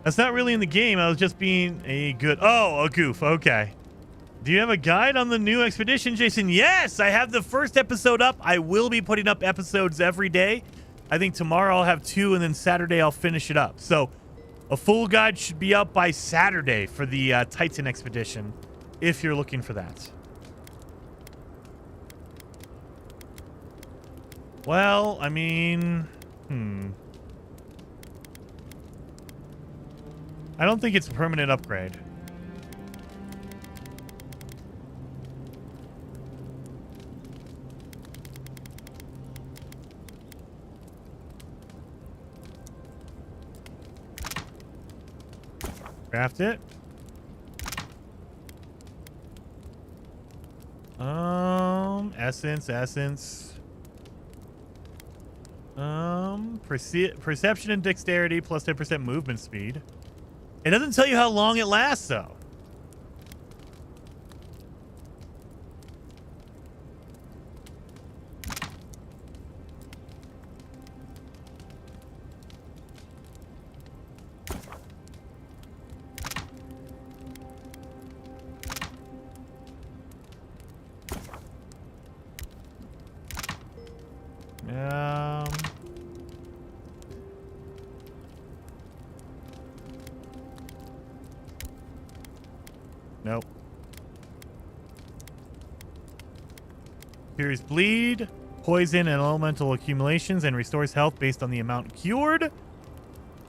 That's not really in the game. I was just being a goof. Okay. Do you have a guide on the new expedition, Jason? Yes, I have the first episode up. I will be putting up episodes every day. I think tomorrow I'll have 2, and then Saturday I'll finish it up. So a full guide should be up by Saturday for the Titan expedition, if you're looking for that. Well, I mean, I don't think it's a permanent upgrade. Craft it. Essence. Perception and dexterity plus 10% movement speed. It doesn't tell you how long it lasts, though. Nope. Cures bleed, poison, and elemental accumulations, and restores health based on the amount cured.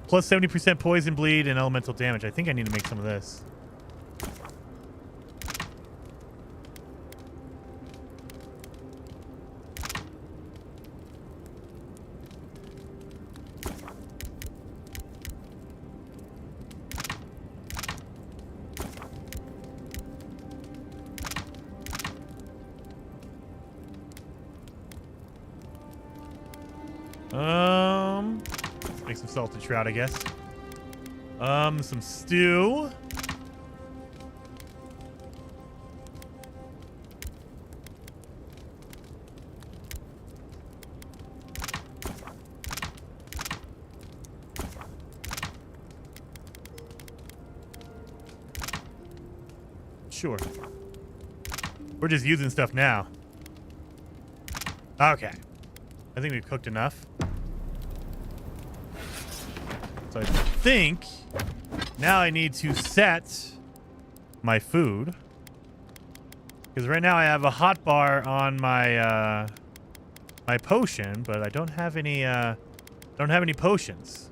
Plus 70% poison, bleed, and elemental damage. I think I need to make some of this. Make some salted trout, I guess. Some stew. Sure. We're just using stuff now. Okay. I think we've cooked enough. So I think now I need to set my food, because right now I have a hot bar on my my potion, but I don't have any potions.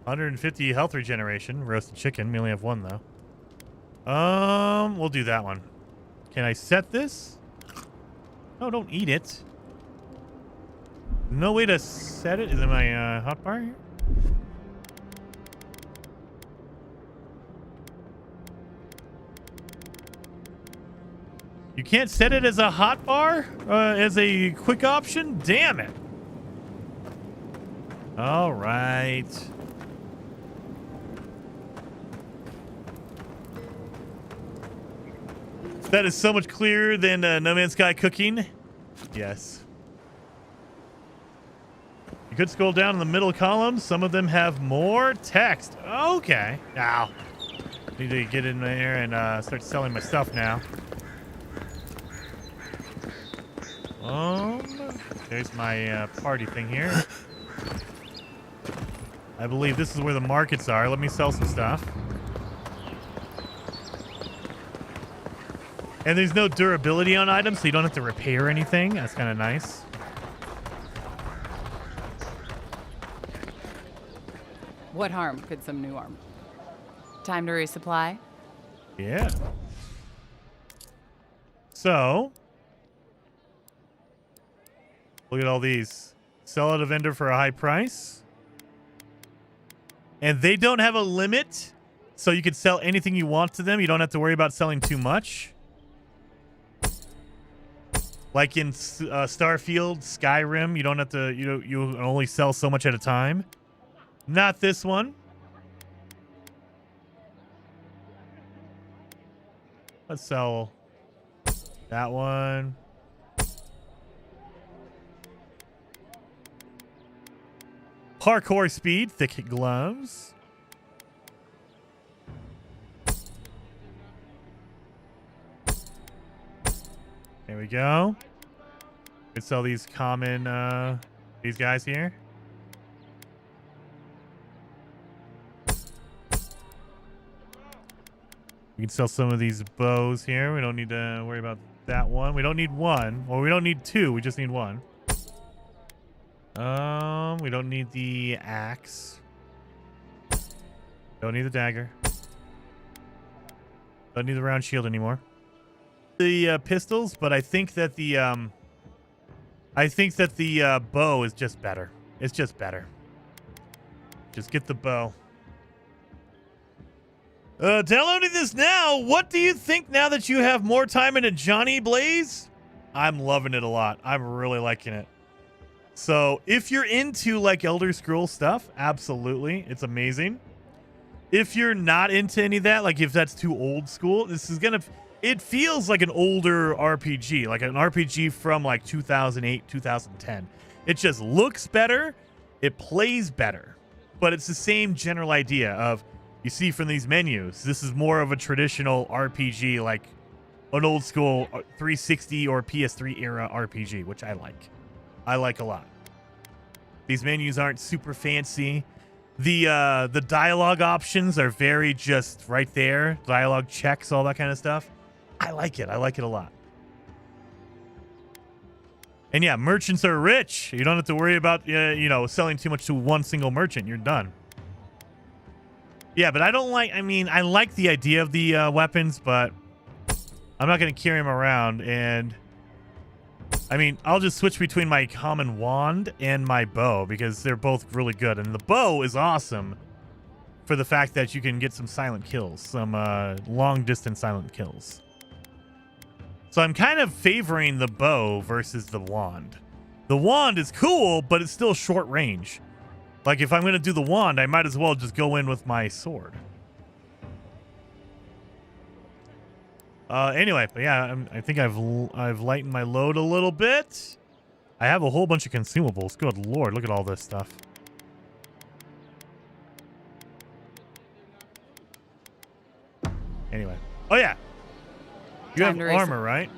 150 health regeneration, roasted chicken. We only have one though. We'll do that one. Can I set this? No, don't eat it. No way to set it? Is it my hotbar here? You can't set it as a hotbar? As a quick option? Damn it. All right. That is so much clearer than No Man's Sky cooking. Yes. You could scroll down in the middle column. Some of them have more text. Okay. Now, need to get in there and start selling my stuff now. There's my party thing here. I believe this is where the markets are. Let me sell some stuff. And there's no durability on items, so you don't have to repair anything. That's kind of nice. What harm could some new armor? Time to resupply? Yeah. So, look at all these. Sell at a vendor for a high price. And they don't have a limit, so you can sell anything you want to them. You don't have to worry about selling too much. Like in Starfield, Skyrim, you don't have to, you only sell so much at a time. Not this one. Let's sell that one. Parkour speed, thick gloves. There we go. Could sell these common, these guys here. We can sell some of these bows here. We don't need to worry about that one. We don't need one. Well, we don't need two. We just need one. We don't need the axe. Don't need the dagger. Don't need the round shield anymore. The pistols, but I think that the bow is just better. It's just better. Just get the bow. Downloading this now. What do you think now that you have more time into Johnny Blaze? I'm loving it a lot. I'm really liking it. So if you're into like Elder Scrolls stuff, absolutely. It's amazing. If you're not into any of that, like if that's too old school, this is gonna, it feels like an older RPG, like an RPG from like 2008, 2010. It just looks better. It plays better, but it's the same general idea of, you see from these menus, this is more of a traditional RPG, like an old school 360 or PS3 era RPG, which I like. I like a lot. These menus aren't super fancy. The dialogue options are very just right there. Dialogue checks, all that kind of stuff. I like it. I like it a lot. And yeah, merchants are rich. You don't have to worry about selling too much to one single merchant. You're done. Yeah, but I don't like, I like the idea of the weapons, but I'm not going to carry them around. And I'll just switch between my common wand and my bow because they're both really good. And the bow is awesome for the fact that you can get some silent kills, some long distance silent kills. So I'm kind of favoring the bow versus the wand. The wand is cool, but it's still short range. Like if I'm going to do the wand, I might as well just go in with my sword. Anyway, but yeah, I think I've lightened my load a little bit. I have a whole bunch of consumables. Good lord, look at all this stuff. Anyway. Oh yeah. You have armor, right?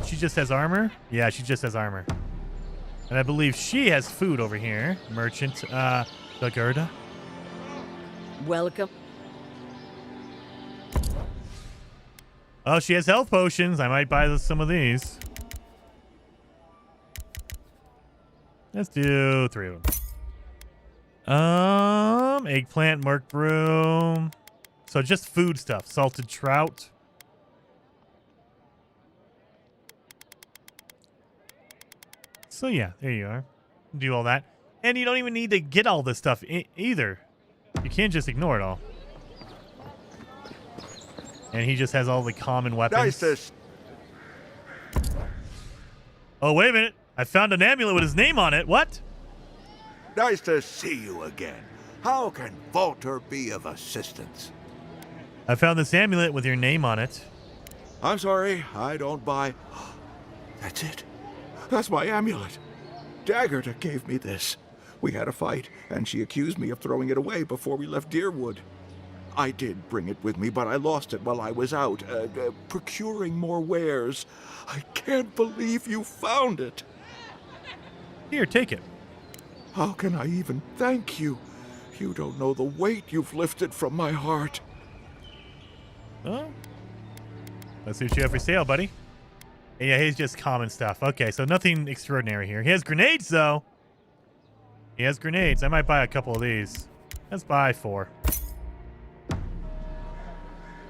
She just has armor? Yeah, she just has armor. And I believe she has food over here. Merchant, Lagerda. Welcome. Oh, she has health potions. I might buy some of these. Let's do 3 of them. Eggplant, Merc Broom. So just food stuff. Salted trout. So yeah, there you are. Do all that. And you don't even need to get all this stuff either. You can't just ignore it all. And he just has all the common weapons. Oh, wait a minute. I found an amulet with his name on it. What? Nice to see you again. How can Walter be of assistance? I found this amulet with your name on it. I'm sorry, I don't buy... That's it. That's my amulet. Daggerta gave me this. We had a fight, and she accused me of throwing it away before we left Deerwood. I did bring it with me, but I lost it while I was out, procuring more wares. I can't believe you found it. Here, take it. How can I even thank you? You don't know the weight you've lifted from my heart. Oh. Let's see what you have for sale, buddy. Yeah, he's just common stuff. Okay, so nothing extraordinary here. He has grenades, though. He has grenades. I might buy a couple of these. Let's buy 4.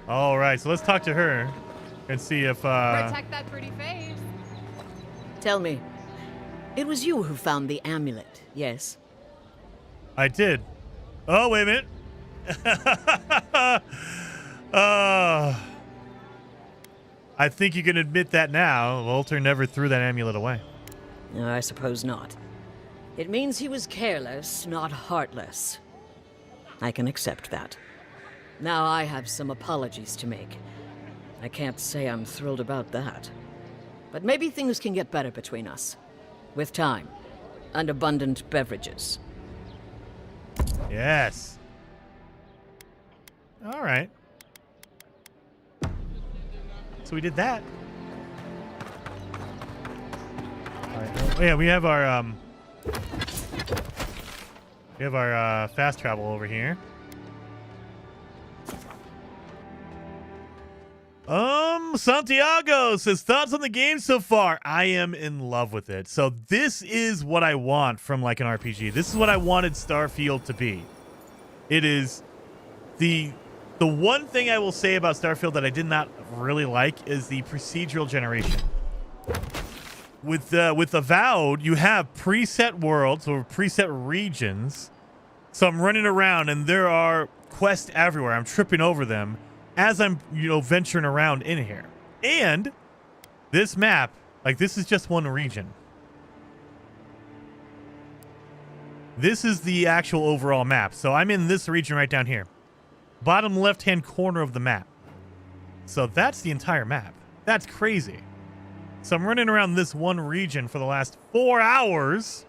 All right, so let's talk to her and see if... Protect that pretty face. Tell me, it was you who found the amulet, yes? I did. Oh, wait a minute. I think you can admit that now. Walter never threw that amulet away. I suppose not. It means he was careless, not heartless. I can accept that. Now I have some apologies to make. I can't say I'm thrilled about that. But maybe things can get better between us. With time. And abundant beverages. Yes. All right. So we did that. All right. Oh, yeah, we have our fast travel over here. Santiago says, thoughts on the game so far? I am in love with it. So this is what I want from like an RPG. This is what I wanted Starfield to be. It is The one thing I will say about Starfield that I did not really like is the procedural generation. With Avowed, you have preset worlds or preset regions. So I'm running around and there are quests everywhere. I'm tripping over them as I'm, venturing around in here. And this map, like, this is just one region. This is the actual overall map. So I'm in this region right down here. Bottom left-hand corner of the map. So that's the entire map. That's crazy. So I'm running around this one region for the last 4 hours.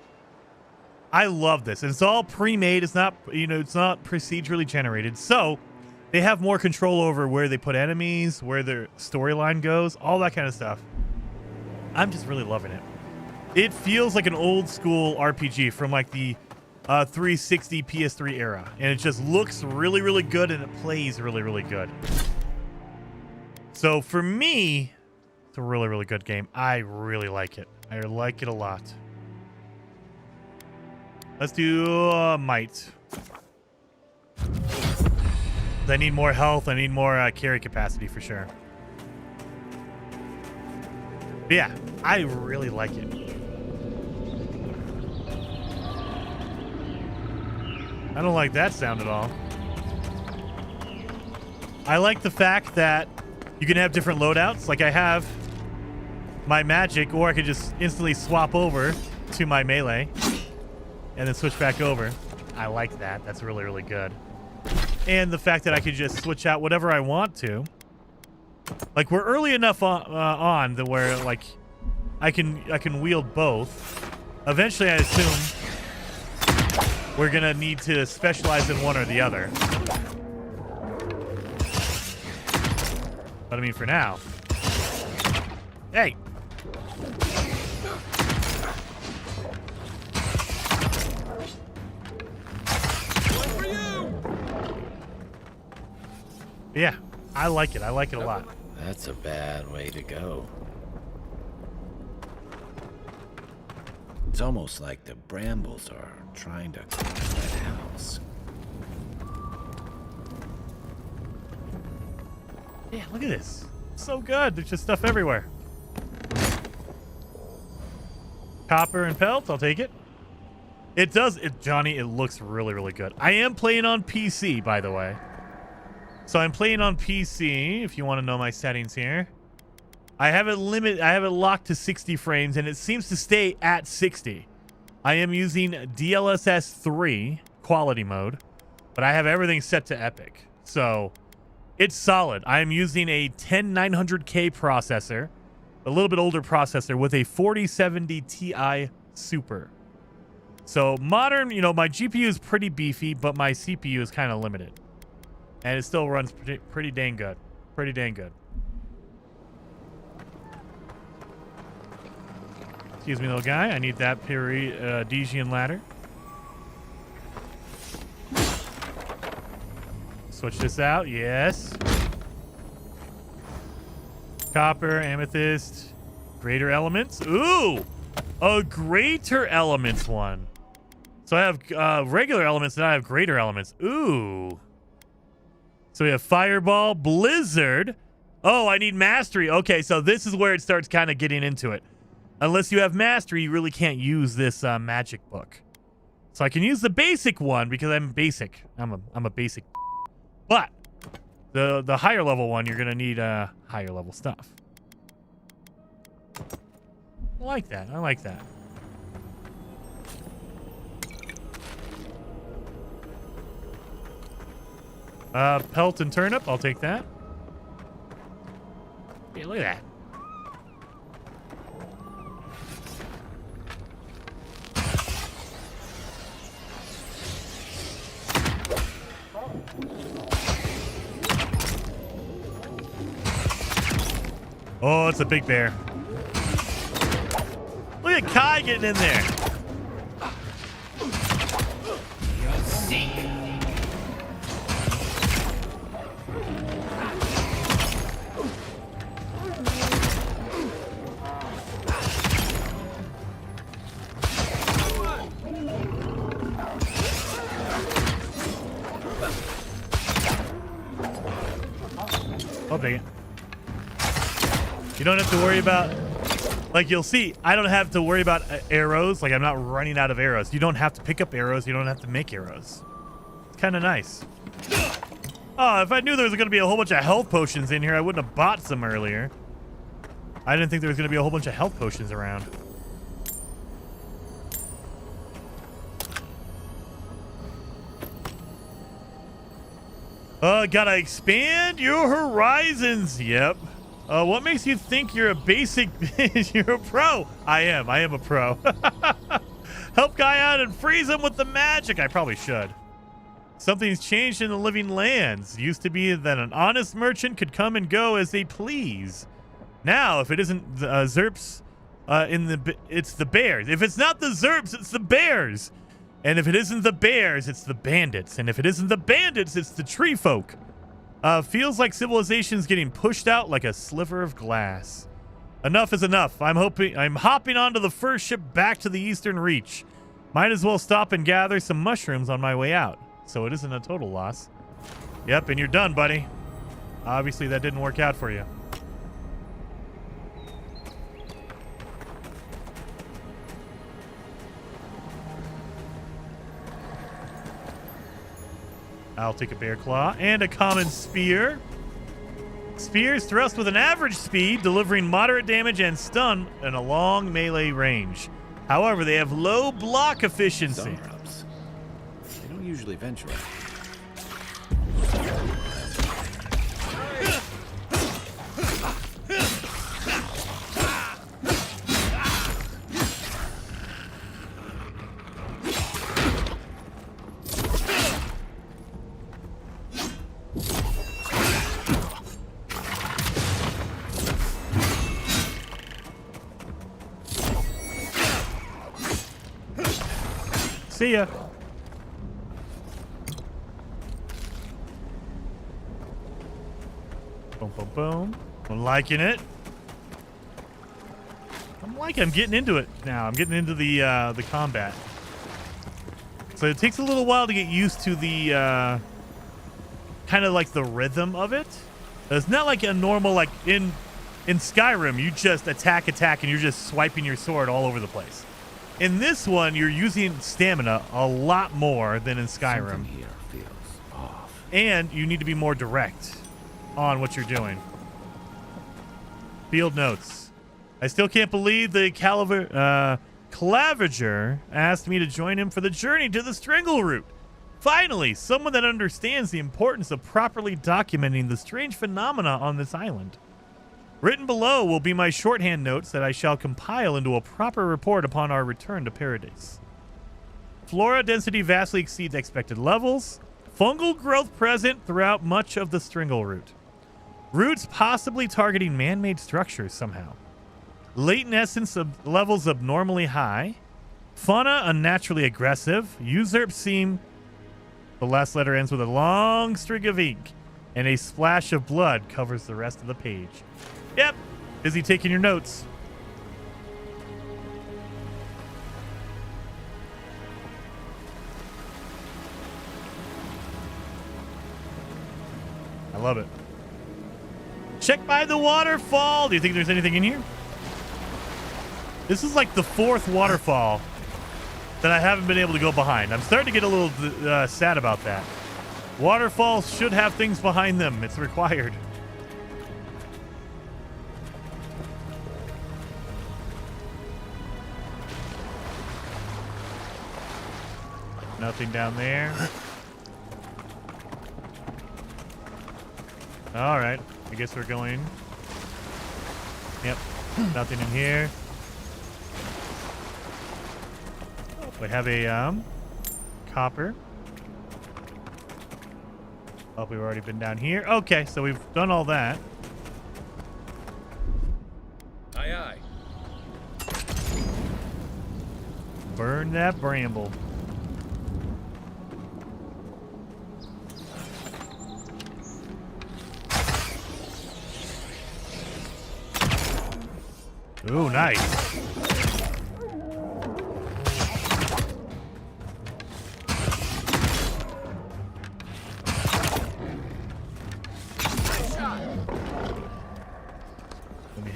I love this. And it's all pre-made. It's not, it's not procedurally generated. So they have more control over where they put enemies, where their storyline goes, all that kind of stuff. I'm just really loving it. It feels like an old school RPG from like the 360 PS3 era. And it just looks really, really good and it plays really, really good. So for me, it's a really, really good game. I really like it. I like it a lot. Let's do Might. I need more health. I need more carry capacity for sure. But yeah, I really like it. I don't like that sound at all. I like the fact that you can have different loadouts. Like I have my magic, or I could just instantly swap over to my melee and then switch back over. I like that. That's really, really good. And the fact that I could just switch out whatever I want to. Like we're early enough on to where like I can wield both. Eventually, I assume we're gonna need to specialize in one or the other. But I mean, for now. Hey. Yeah, I like it. I like it a lot. That's a bad way to go. It's almost like the brambles are trying to crush that house. Yeah, look at this. So good. There's just stuff everywhere. Copper and pelt. I'll take it. It does. Johnny, it looks really, really good. I am playing on PC, by the way. So I'm playing on PC, if you want to know my settings here. I have it locked to 60 frames, and it seems to stay at 60. I am using DLSS 3 quality mode, but I have everything set to epic. So it's solid. I am using a 10900K processor, a little bit older processor with a 4070 Ti Super. So modern, my GPU is pretty beefy, but my CPU is kind of limited. And it still runs pretty dang good. Pretty dang good. Excuse me, little guy. I need that Parisian ladder. Switch this out. Yes. Copper, amethyst, greater elements. Ooh! A greater elements one. So I have regular elements and I have greater elements. Ooh. So we have Fireball, Blizzard. Oh, I need Mastery. Okay, so this is where it starts kind of getting into it. Unless you have Mastery, you really can't use this magic book. So I can use the basic one because I'm basic. I'm a basic. But the higher level one, you're gonna need higher level stuff. I like that. I like that. Pelt and turnip. I'll take that. Hey, look at that. Oh, it's a big bear. Look at Kai getting in there. I'll take it. You don't have to worry about, like you'll see, I don't have to worry about arrows. Like I'm not running out of arrows. You don't have to pick up arrows. You don't have to make arrows. It's kind of nice. Oh, if I knew there was going to be a whole bunch of health potions in here, I wouldn't have bought some earlier. I didn't think there was going to be a whole bunch of health potions around. Gotta expand your horizons. Yep. What makes you think you're a basic you're a pro? I am a pro. Help guy out and freeze him with the magic. I probably should. Something's changed in the living lands. Used to be that an honest merchant could come and go as they please. Now, if it isn't Zerps, it's the bears. If it's not the Zerps, it's the bears. And if it isn't the bears, it's the bandits. And if it isn't the bandits, it's the tree folk. Feels like civilization's getting pushed out like a sliver of glass. Enough is enough. I'm hopping onto the first ship back to the Eastern Reach. Might as well stop and gather some mushrooms on my way out. So it isn't a total loss. Yep, and you're done, buddy. Obviously that didn't work out for you. I'll take a bear claw and a common spear. Spears thrust with an average speed, delivering moderate damage and stun in a long melee range. However, they have low block efficiency. They don't usually venture out. See ya. Boom, boom, boom. I'm liking it. I'm getting into it now. I'm getting into the combat. So it takes a little while to get used to the kind of like the rhythm of it. It's not like a normal, like in Skyrim, you just attack, and you're just swiping your sword all over the place. In this one, you're using stamina a lot more than in Skyrim. Something here feels off. And you need to be more direct on what you're doing. Field notes. I still can't believe the Claviger asked me to join him for the journey to the Strangle Route. Finally, someone that understands the importance of properly documenting the strange phenomena on this island. Written below will be my shorthand notes that I shall compile into a proper report upon our return to Paradise. Flora density vastly exceeds expected levels. Fungal growth present throughout much of the Strangle Route. Roots possibly targeting man-made structures somehow. Latent essence of levels abnormally high. Fauna unnaturally aggressive. Usurp seem... The last letter ends with a long string of ink, and a splash of blood covers the rest of the page. Yep, busy taking your notes. I love it. Check by the waterfall. Do you think there's anything in here? This is like the 4th waterfall that I haven't been able to go behind. I'm starting to get a little sad about that. Waterfalls should have things behind them. It's required. Nothing down there. All right. I guess we're going. Yep. Nothing in here. We have a copper. Oh, we've already been down here. Okay, so we've done all that. Aye, aye. Burn that bramble. Ooh, nice.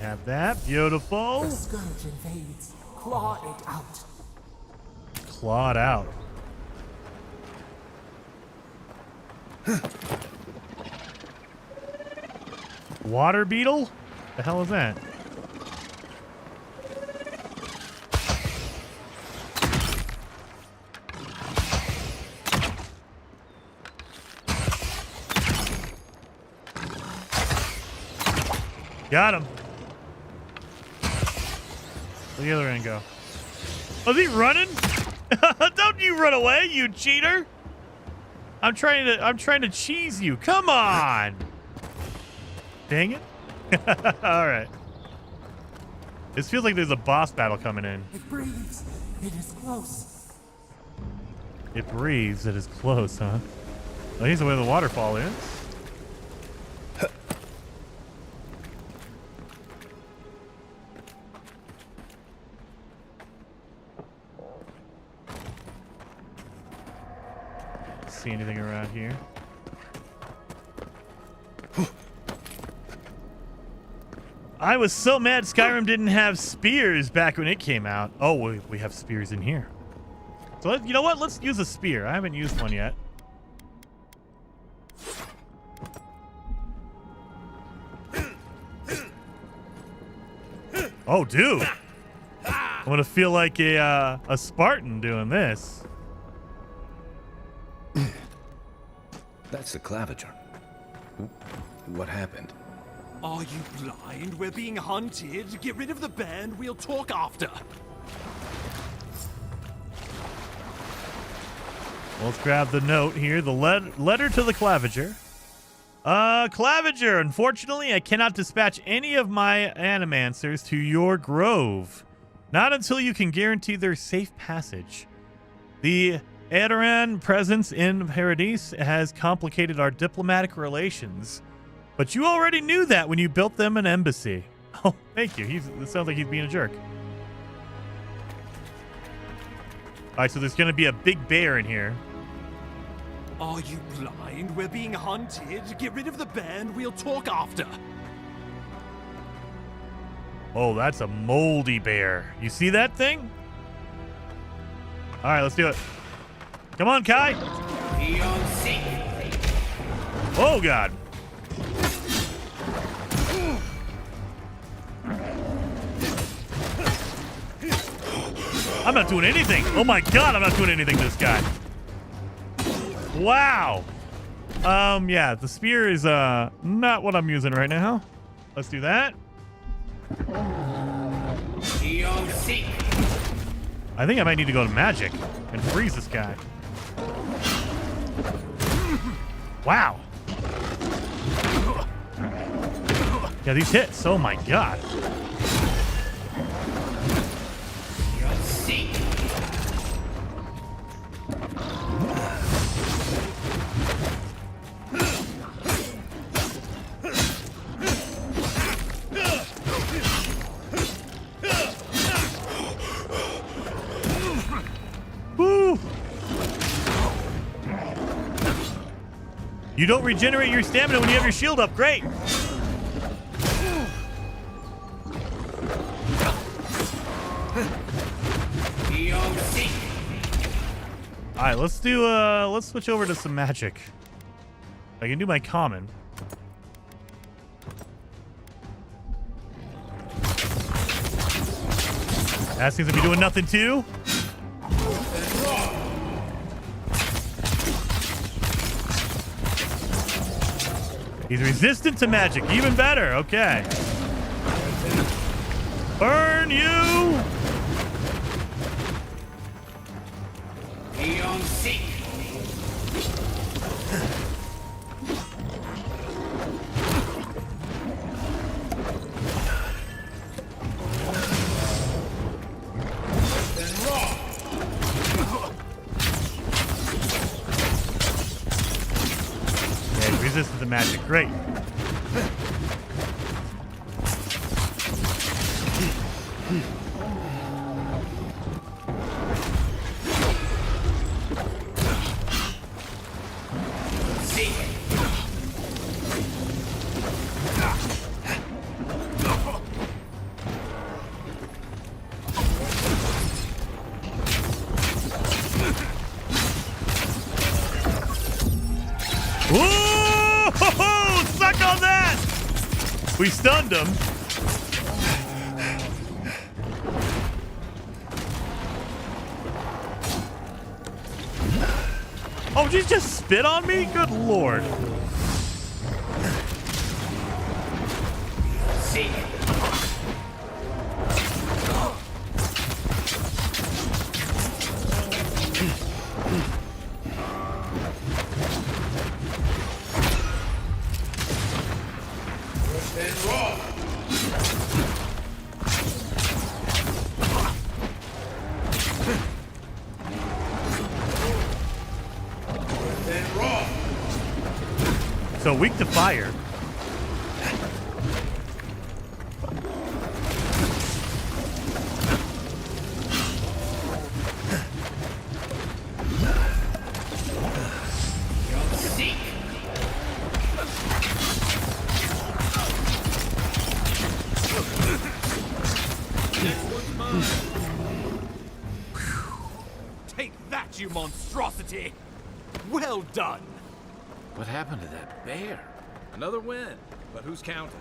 have that. Beautiful. The scourge invades. Claw it out. Claw it out. Water beetle? The hell is that? Got him. Where'd the other end go? Oh, is he running? Don't you run away, you cheater! I'm trying to cheese you. Come on! Dang it. Alright. This feels like there's a boss battle coming in. It breathes. It is close. It breathes. It is close, huh? Well, here's where the waterfall is. See anything around here? I was so mad Skyrim didn't have spears back when it came out. Oh, we have spears in here. So you know what? Let's use a spear. I haven't used one yet. Oh, dude. I'm gonna feel like a Spartan doing this. That's the claviger. What happened? Are you blind? We're being hunted. Get rid of the band. We'll talk after. Let's grab the note here. The letter to the claviger. Claviger, unfortunately, I cannot dispatch any of my animancers to your grove. Not until you can guarantee their safe passage. The Adoran presence in Paradis has complicated our diplomatic relations. But you already knew that when you built them an embassy. Oh, thank you. It sounds like he's being a jerk. All right, so there's going to be a big bear in here. Are you blind? We're being hunted. Get rid of the band. We'll talk after. Oh, that's a moldy bear. You see that thing? All right, let's do it. Come on, Kai. Oh, God. I'm not doing anything. Oh, my God, I'm not doing anything to this guy. Wow. Yeah, the spear is not what I'm using right now. Let's do that. I think I might need to go to magic and freeze this guy. Wow. Yeah, these hits. Oh my God. Woo! You don't regenerate your stamina when you have your shield up. Great. All right, let's do let's switch over to some magic. I can do my common. That seems to be doing nothing too. He's resistant to magic. Even better. Okay. Burn you! Resistant to magic. Great. We stunned him. Oh, did you just spit on me? Good lord. See. So weak to fire. Take that, you monstrosity! Well done! What happened to that bear? Another win, but who's counting?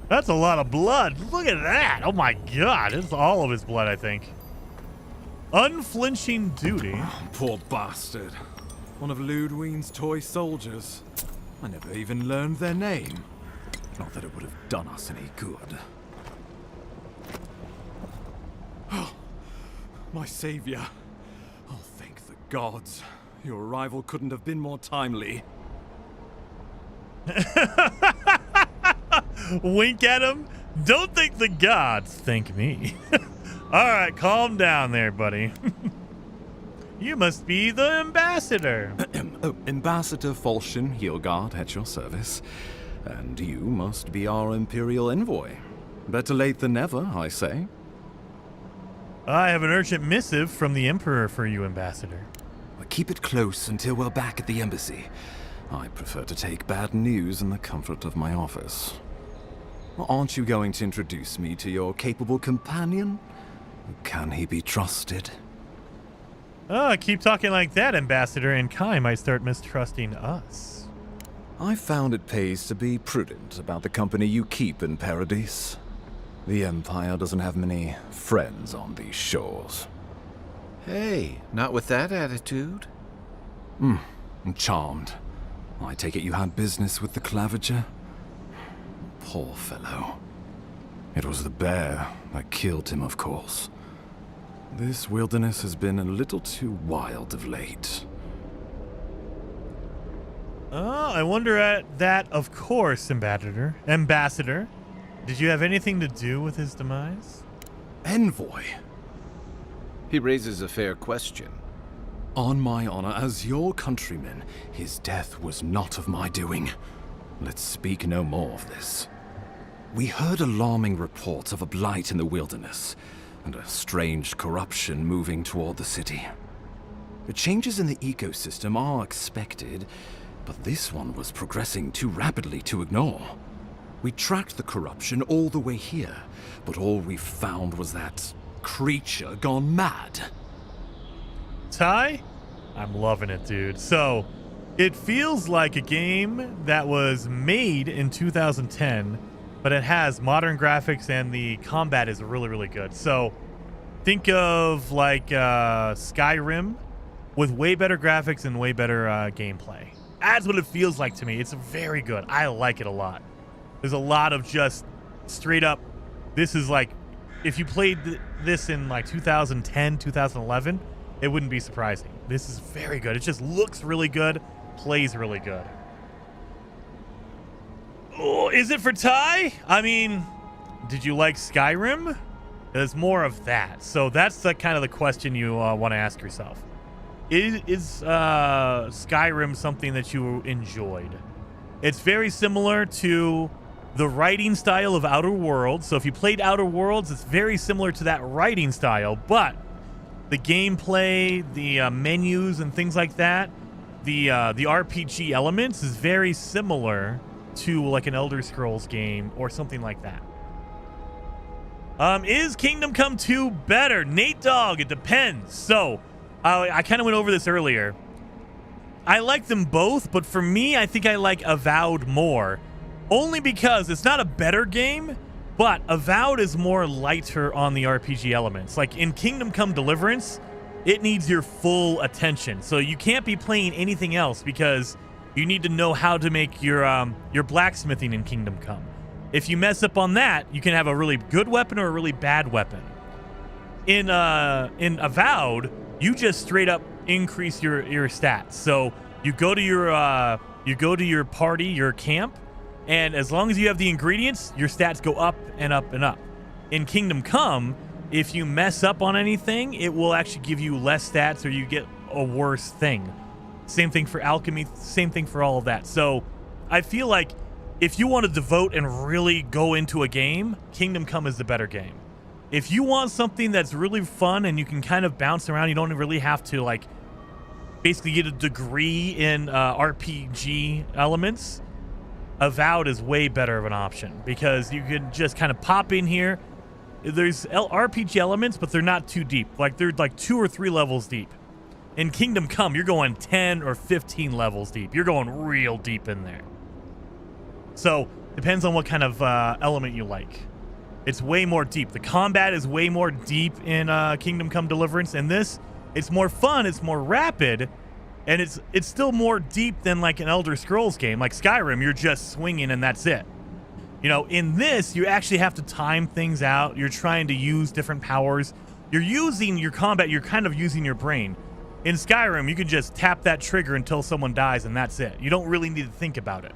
That's a lot of blood. Look at that. Oh my god. It's all of his blood, I think. Unflinching duty. Oh, poor bastard. One of Ludwine's toy soldiers. I never even learned their name. Not that it would have done us any good. Oh, my savior. Oh, thank the gods. Your arrival couldn't have been more timely. Wink at him. Don't thank the gods. Thank me. All right, calm down there, buddy. You must be the ambassador. Ambassador Falchion Heelguard at your service. And you must be our Imperial envoy. Better late than never, I say. I have an urgent missive from the Emperor for you, Ambassador. Keep it close until we're back at the embassy. I prefer to take bad news in the comfort of my office. Aren't you going to introduce me to your capable companion? Can he be trusted? Keep talking like that, Ambassador, and Kai might start mistrusting us. I found it pays to be prudent about the company you keep in Paradise. The Empire doesn't have many friends on these shores. Hey, not with that attitude. I'm charmed. I take it you had business with the Claviger? Poor fellow. It was the bear that killed him, of course. This wilderness has been a little too wild of late. I wonder at that, of course, Ambassador. Did you have anything to do with his demise? Envoy? He raises a fair question. On my honor as your countryman, his death was not of my doing. Let's speak no more of this. We heard alarming reports of a blight in the wilderness, and a strange corruption moving toward the city. The changes in the ecosystem are expected, but this one was progressing too rapidly to ignore. We tracked the corruption all the way here, but all we found was that creature gone mad. Ty? I'm loving it, dude. So, it feels like a game that was made in 2010, but it has modern graphics and the combat is really, really good. So, think of like Skyrim with way better graphics and way better gameplay. That's what it feels like to me. It's very good. I like it a lot. There's a lot of just straight up, this is like, if you played this in like 2010, 2011, it wouldn't be surprising. This is very good. It just looks really good, plays really good. Oh, is it for Ty? I mean, did you like Skyrim? There's more of that. So that's the kind of the question you want to ask yourself. Is Skyrim something that you enjoyed? It's very similar to the writing style of Outer Worlds. So if you played Outer Worlds, it's very similar to that writing style, but the gameplay, the menus and things like that, the RPG elements is very similar to like an Elder Scrolls game or something like that. Is Kingdom Come 2 better? Nate Dogg, it depends. So I kind of went over this earlier. I like them both, but for me, I think I like Avowed more. Only because it's not a better game, but Avowed is more lighter on the RPG elements. Like in Kingdom Come Deliverance, it needs your full attention. So you can't be playing anything else because you need to know how to make your blacksmithing in Kingdom Come. If you mess up on that, you can have a really good weapon or a really bad weapon. In Avowed, you just straight up increase your stats. So you go to your party, your camp, and as long as you have the ingredients, your stats go up and up and up. In Kingdom Come, if you mess up on anything, it will actually give you less stats or you get a worse thing. Same thing for alchemy, same thing for all of that. So I feel like if you want to devote and really go into a game, Kingdom Come is the better game. If you want something that's really fun and you can kind of bounce around, you don't really have to like basically get a degree in RPG elements, Avowed is way better of an option because you can just kind of pop in here. There's RPG elements, but they're not too deep. Like they're like 2 or 3 levels deep. In Kingdom Come, you're going 10 or 15 levels deep. You're going real deep in there. So depends on what kind of element you like. It's way more deep. The combat is way more deep in Kingdom Come Deliverance. And this, it's more fun, it's more rapid, and it's still more deep than like an Elder Scrolls game. Like Skyrim, you're just swinging and that's it. You know, in this, you actually have to time things out. You're trying to use different powers. You're using your combat, you're kind of using your brain. In Skyrim, you can just tap that trigger until someone dies and that's it. You don't really need to think about it.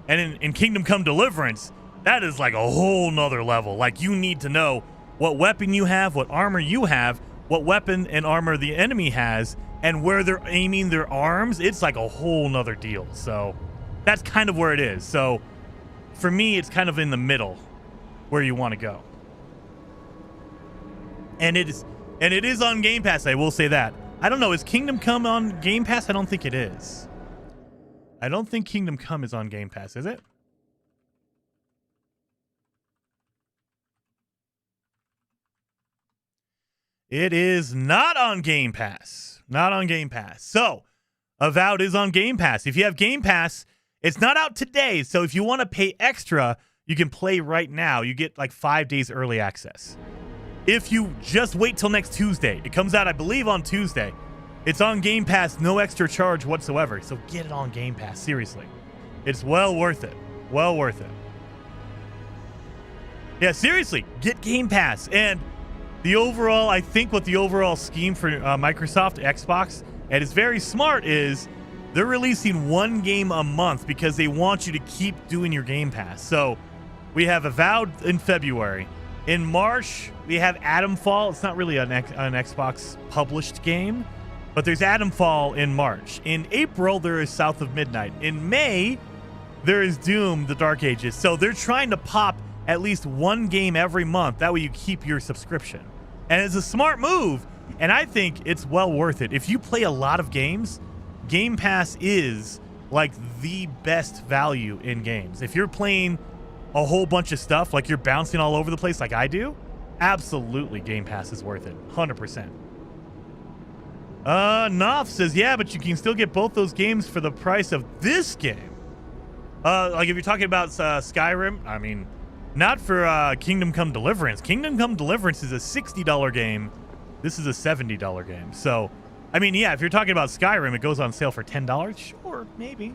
And in Kingdom Come Deliverance, that is like a whole nother level. Like you need to know what weapon you have, what armor you have, what weapon and armor the enemy has, and where they're aiming their arms. It's like a whole nother deal. So that's kind of where it is. So for me, it's kind of in the middle where you want to go. And it is on Game Pass, I will say that. I don't know, is Kingdom Come on Game Pass? I don't think it is. I don't think Kingdom Come is on Game Pass, is it? It is not on Game Pass. Not on Game Pass. So, Avowed is on Game Pass. If you have Game Pass, it's not out today. So if you want to pay extra, you can play right now. You get like 5 days early access. If you just wait till next Tuesday, it comes out, I believe, on Tuesday. It's on Game Pass, no extra charge whatsoever. So get it on Game Pass, seriously. It's well worth it. Well worth it. Yeah, seriously, get Game Pass. And the overall, I think what the overall scheme for Microsoft, Xbox, and it's very smart, is they're releasing 1 game a month because they want you to keep doing your Game Pass. So we have Avowed in February. In March, we have Atomfall. It's not really an Xbox published game, but there's Atomfall in March. In April, there is South of Midnight. In May, there is Doom, The Dark Ages. So they're trying to pop at least 1 game every month. That way you keep your subscription. And it's a smart move, and I think it's well worth it. If you play a lot of games, Game Pass is like the best value in games. If you're playing a whole bunch of stuff, like you're bouncing all over the place like I do, absolutely Game Pass is worth it. 100%. Knopf says, yeah, but you can still get both those games for the price of this game. Like if you're talking about Skyrim, I mean, not for Kingdom Come Deliverance. Kingdom Come Deliverance is a $60 game. This is a $70 game. So, I mean, yeah, if you're talking about Skyrim, it goes on sale for $10. Sure, maybe.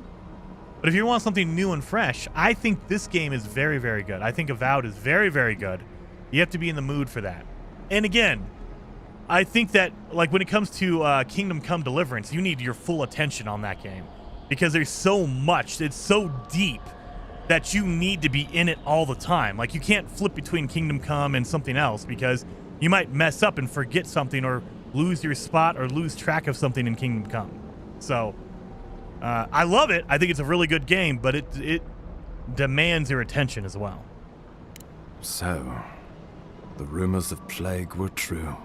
But if you want something new and fresh, I think this game is very, very good. I think Avowed is very, very good. You have to be in the mood for that. And again, I think that, like, when it comes to Kingdom Come Deliverance, you need your full attention on that game. Because there's so much. It's so deep that you need to be in it all the time. Like, you can't flip between Kingdom Come and something else because you might mess up and forget something or lose your spot or lose track of something in Kingdom Come. So, I love it. I think it's a really good game, but it demands your attention as well. So, the rumors of plague were true.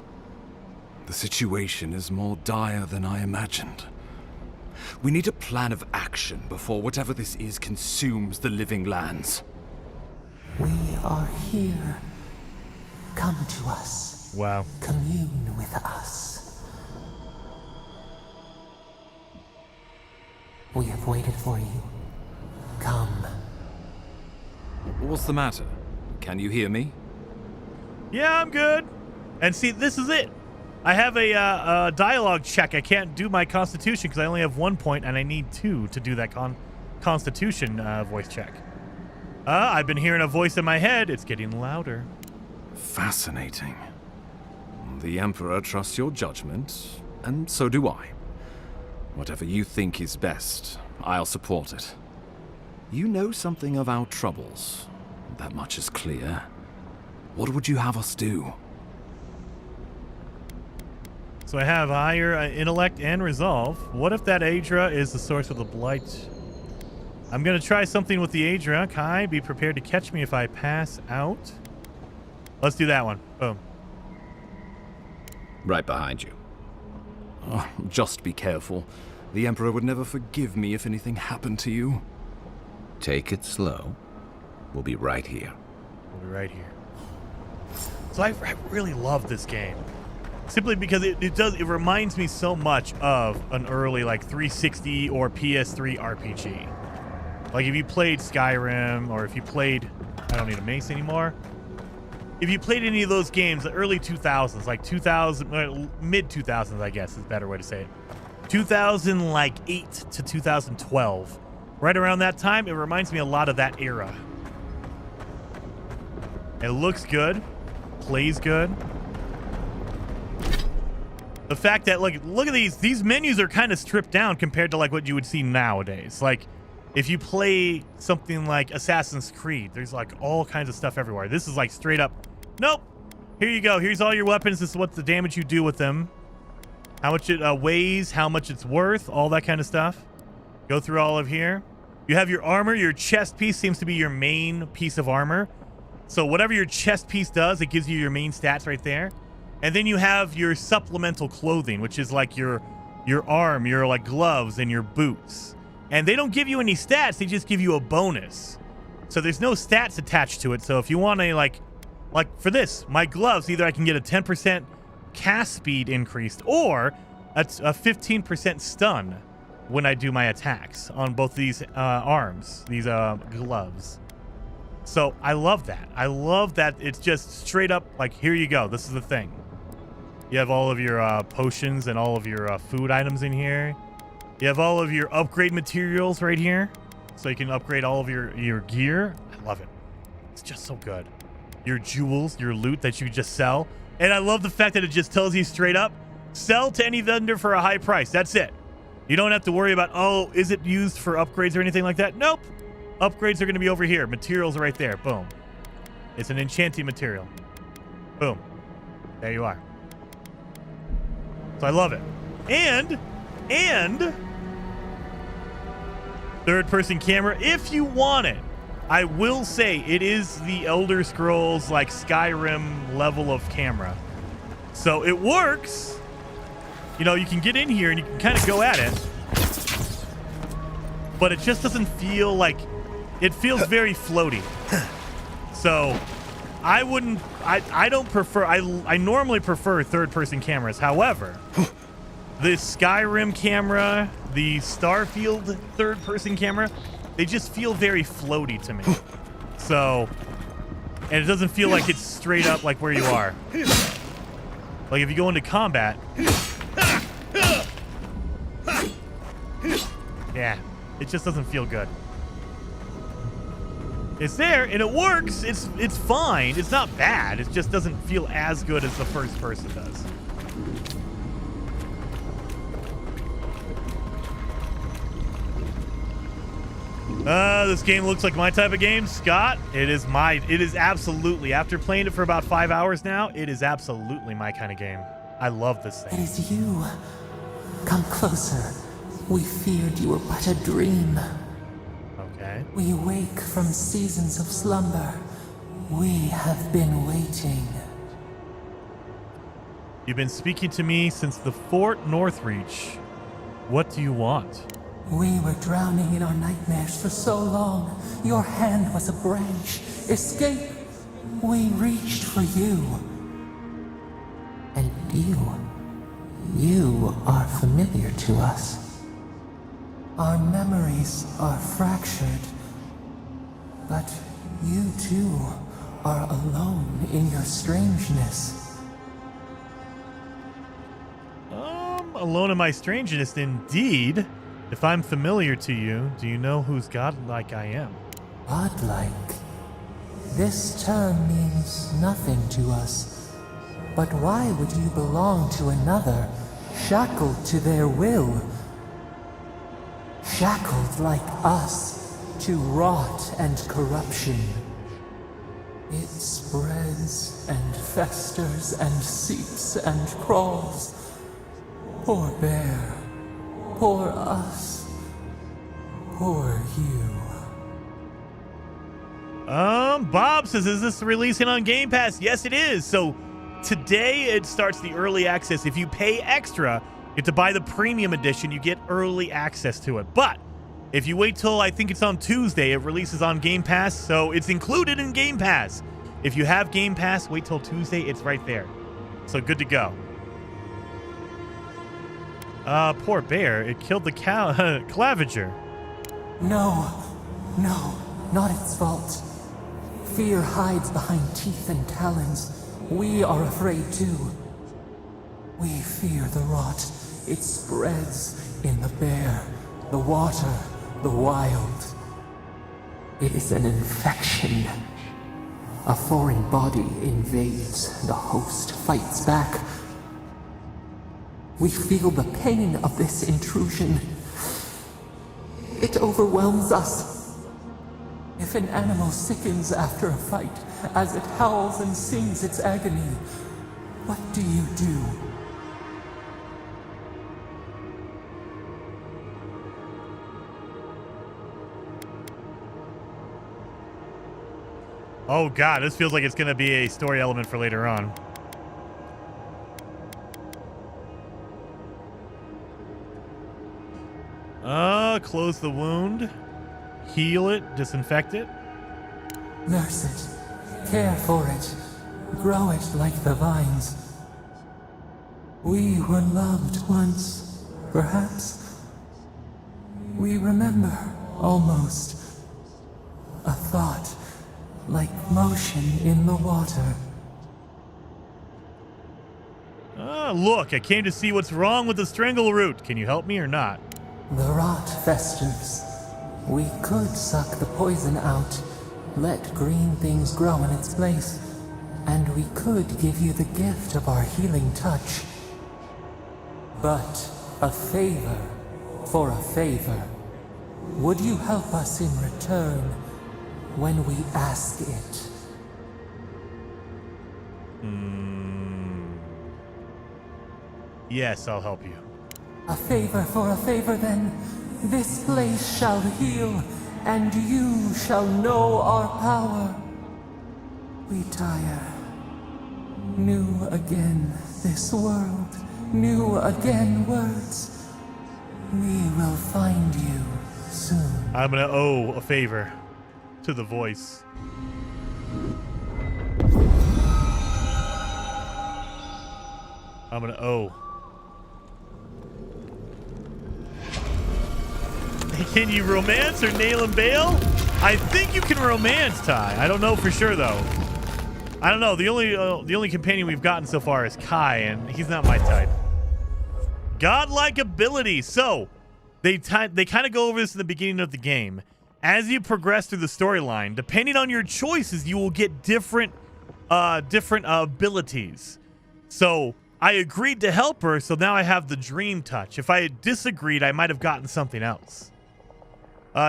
The situation is more dire than I imagined. We need a plan of action before whatever this is consumes the living lands. We are here. Come to us. Wow. Commune with us. We have waited for you. Come. What's the matter? Can you hear me? Yeah, I'm good. And see, this is it. I have a dialogue check. I can't do my constitution because I only have 1 point, and I need 2 to do that constitution voice check. I've been hearing a voice in my head. It's getting louder. Fascinating. The Emperor trusts your judgment, and so do I. Whatever you think is best, I'll support it. You know something of our troubles. That much is clear. What would you have us do? So I have higher intellect and resolve. What if that Aedra is the source of the blight? I'm going to try something with the Aedra. Kai, be prepared to catch me if I pass out. Let's do that one. Boom. Right behind you. Oh, just be careful. The Emperor would never forgive me if anything happened to you. Take it slow. We'll be right here. We'll be right here. So I really love this game. Simply because it reminds me so much of an early like 360 or PS3 RPG. Like if you played Skyrim, or if you played, I don't need a mace anymore. If you played any of those games, the early 2000s, like 2000, mid 2000s, I guess is a better way to say it. 2008 to 2012. Right around that time, it reminds me a lot of that era. It looks good, plays good. The fact that, like, look at these menus are kind of stripped down compared to like what you would see nowadays. Like, if you play something like Assassin's Creed, there's like all kinds of stuff everywhere. This is like straight up, nope. Here you go. Here's all your weapons. This is what the damage you do with them. How much it weighs, how much it's worth, all that kind of stuff. Go through all of here. You have your armor. Your chest piece seems to be your main piece of armor. So whatever your chest piece does, it gives you your main stats right there. And then you have your supplemental clothing, which is like your arm, your like gloves and your boots. And they don't give you any stats, they just give you a bonus. So there's no stats attached to it. So if you want a like for this, my gloves, either I can get a 10% cast speed increased or a 15% stun when I do my attacks on both these arms, these gloves. So I love that. I love that it's just straight up like, here you go. This is the thing. You have all of your potions and all of your food items in here. You have all of your upgrade materials right here. So you can upgrade all of your gear. I love it. It's just so good. Your jewels, your loot that you just sell. And I love the fact that it just tells you straight up, sell to any vendor for a high price. That's it. You don't have to worry about, oh, is it used for upgrades or anything like that? Nope. Upgrades are going to be over here. Materials are right there. Boom. It's an enchanting material. Boom. There you are. So I love it. And third-person camera, if you want it. I will say it is the Elder Scrolls like Skyrim level of camera. So it works. You know, you can get in here and you can kind of go at it. But it just doesn't feel like, it feels very floaty. So I don't prefer, I normally prefer third-person cameras. However, the Skyrim camera, the Starfield third-person camera, they just feel very floaty to me. So, and it doesn't feel like it's straight up like where you are. Like if you go into combat, yeah, it just doesn't feel good. It's there and it works. It's fine. It's not bad. It just doesn't feel as good as the first person does. This game looks like my type of game, Scott. It is absolutely, after playing it for about 5 hours now, it is absolutely my kind of game. I love this thing. It is you. Come closer. We feared you were but a dream. Okay. We wake from seasons of slumber. We have been waiting. You've been speaking to me since the Fort Northreach. What do you want? We were drowning in our nightmares for so long. Your hand was a branch. Escape. We reached for you. And you are familiar to us. Our memories are fractured. But you too are alone in your strangeness. Alone in my strangeness, indeed. If I'm familiar to you, do you know whose godlike I am? Godlike? This term means nothing to us. But why would you belong to another, shackled to their will? Shackled like us to rot and corruption. It spreads and festers and seeps and crawls. Poor bear. Poor us. Poor you. Bob says, is this releasing on Game Pass? Yes, it is. So today it starts the early access. If you pay extra, you have to buy the premium edition, you get early access to it. But if you wait till, I think it's on Tuesday, it releases on Game Pass, so it's included in Game Pass. If you have Game Pass, wait till Tuesday, it's right there. So good to go. Poor bear, it killed the claviger. No, not its fault. Fear hides behind teeth and talons. We are afraid too. We fear the rot. It spreads in the bear, the water, the wild. It is an infection. A foreign body invades, the host fights back. We feel the pain of this intrusion. It overwhelms us. If an animal sickens after a fight, as it howls and sings its agony, what do you do? Oh god, this feels like it's going to be a story element for later on. Close the wound. Heal it. Disinfect it. Nurse it. Care for it. Grow it like the vines. We were loved once, perhaps. We remember, almost. A thought, like motion in the water. Look, I came to see what's wrong with the strangle root. Can you help me or not? The rot festers. We could suck the poison out, let green things grow in its place, and we could give you the gift of our healing touch. But a favor for a favor. Would you help us in return when we ask it? Yes, I'll help you. A favor for a favor, then. This place shall heal, and you shall know our power. We tire. New again this world, new again words. We will find you soon. I'm gonna owe a favor to the voice. I'm gonna owe. Can you romance or nail and bail? I think you can romance, Ty. I don't know for sure though. I don't know. The only companion we've gotten so far is Kai, and he's not my type. Godlike ability. So they kind of go over this in the beginning of the game. As you progress through the storyline, depending on your choices, you will get different abilities. So I agreed to help her, so now I have the dream touch. If I had disagreed, I might have gotten something else.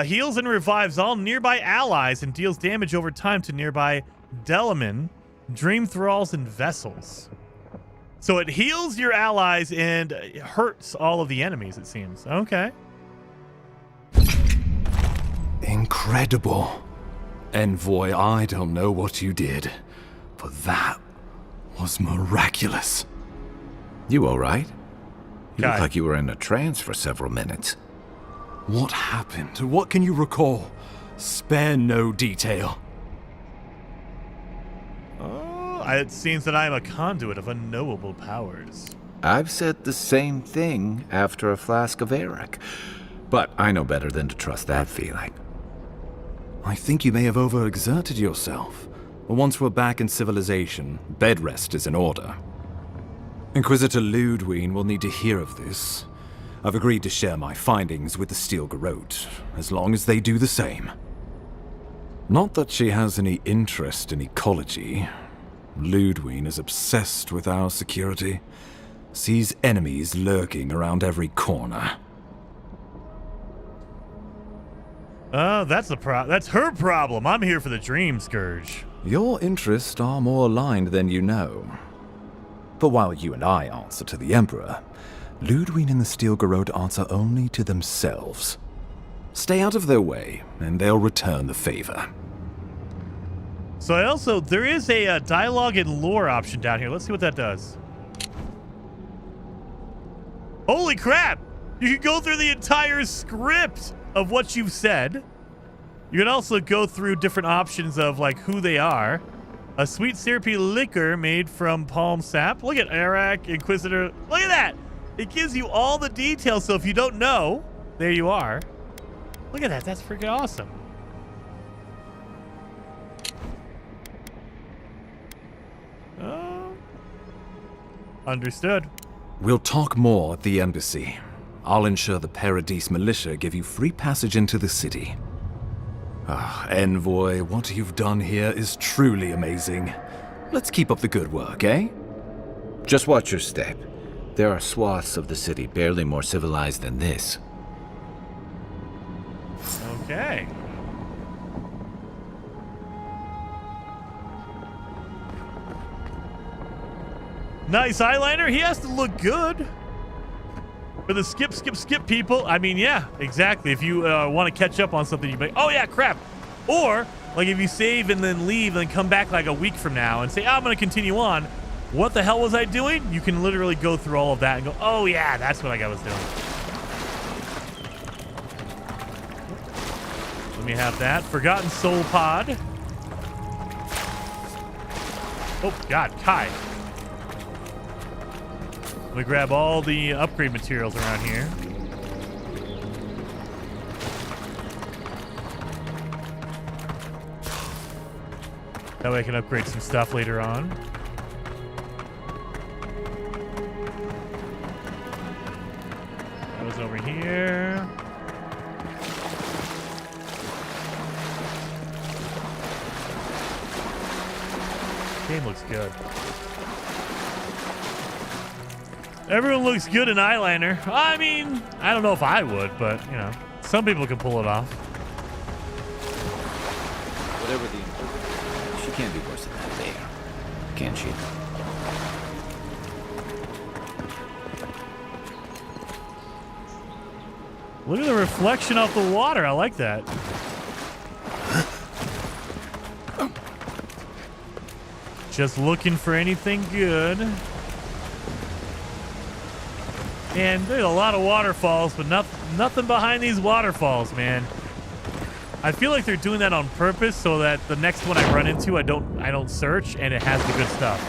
Heals and revives all nearby allies and deals damage over time to nearby Delaman, dream thralls, and vessels. So it heals your allies and hurts all of the enemies, it seems. Okay. Incredible. Envoy, I don't know what you did, but that was miraculous. You all right? You Kai. look like you were in a trance for several minutes. What happened? What can you recall? Spare no detail. It seems that I am a conduit of unknowable powers. I've said the same thing after a flask of Eric. But I know better than to trust that feeling. I think you may have overexerted yourself. Once we're back in civilization, bed rest is in order. Inquisitor Ludwig will need to hear of this. I've agreed to share my findings with the Steel Garrote, as long as they do the same. Not that she has any interest in ecology. Ludwig is obsessed with our security. Sees enemies lurking around every corner. That's her problem. I'm here for the Dream Scourge. Your interests are more aligned than you know. But while you and I answer to the Emperor, Ludwig and the Steel Garrote answer only to themselves. Stay out of their way, and they'll return the favor. So there is a dialogue and lore option down here. Let's see what that does. Holy crap! You can go through the entire script of what you've said. You can also go through different options of like who they are. A sweet syrupy liquor made from palm sap. Look at Arak, Inquisitor. Look at that! It gives you all the details, so if you don't know, there you are. Look at that, that's freaking awesome. Understood. We'll talk more at the embassy. I'll ensure the Paradise militia give you free passage into the city. Envoy, what you've done here is truly amazing. Let's keep up the good work, eh? Just watch your step. There are swaths of the city barely more civilized than this. Okay. Nice eyeliner. He has to look good. For the skip people, I mean, yeah, exactly. If you want to catch up on something, you'd be like, oh yeah, crap. Or, like if you save and then leave and then come back like a week from now and say, I'm going to continue on. What the hell was I doing? You can literally go through all of that and go, oh yeah, that's what I was doing. Let me have that. Forgotten Soul Pod. Oh, God, Kai. Let me grab all the upgrade materials around here. That way I can upgrade some stuff later on. That was over here. Game looks good. Everyone looks good in eyeliner. I mean, I don't know if I would, but, you know, some people can pull it off. Whatever the improvement, she can't be worse than that there, can she? Look at the reflection off the water. I like that. Just looking for anything good. And there's a lot of waterfalls, but nothing behind these waterfalls, man. I feel like they're doing that on purpose so that the next one I run into, I don't search and it has the good stuff.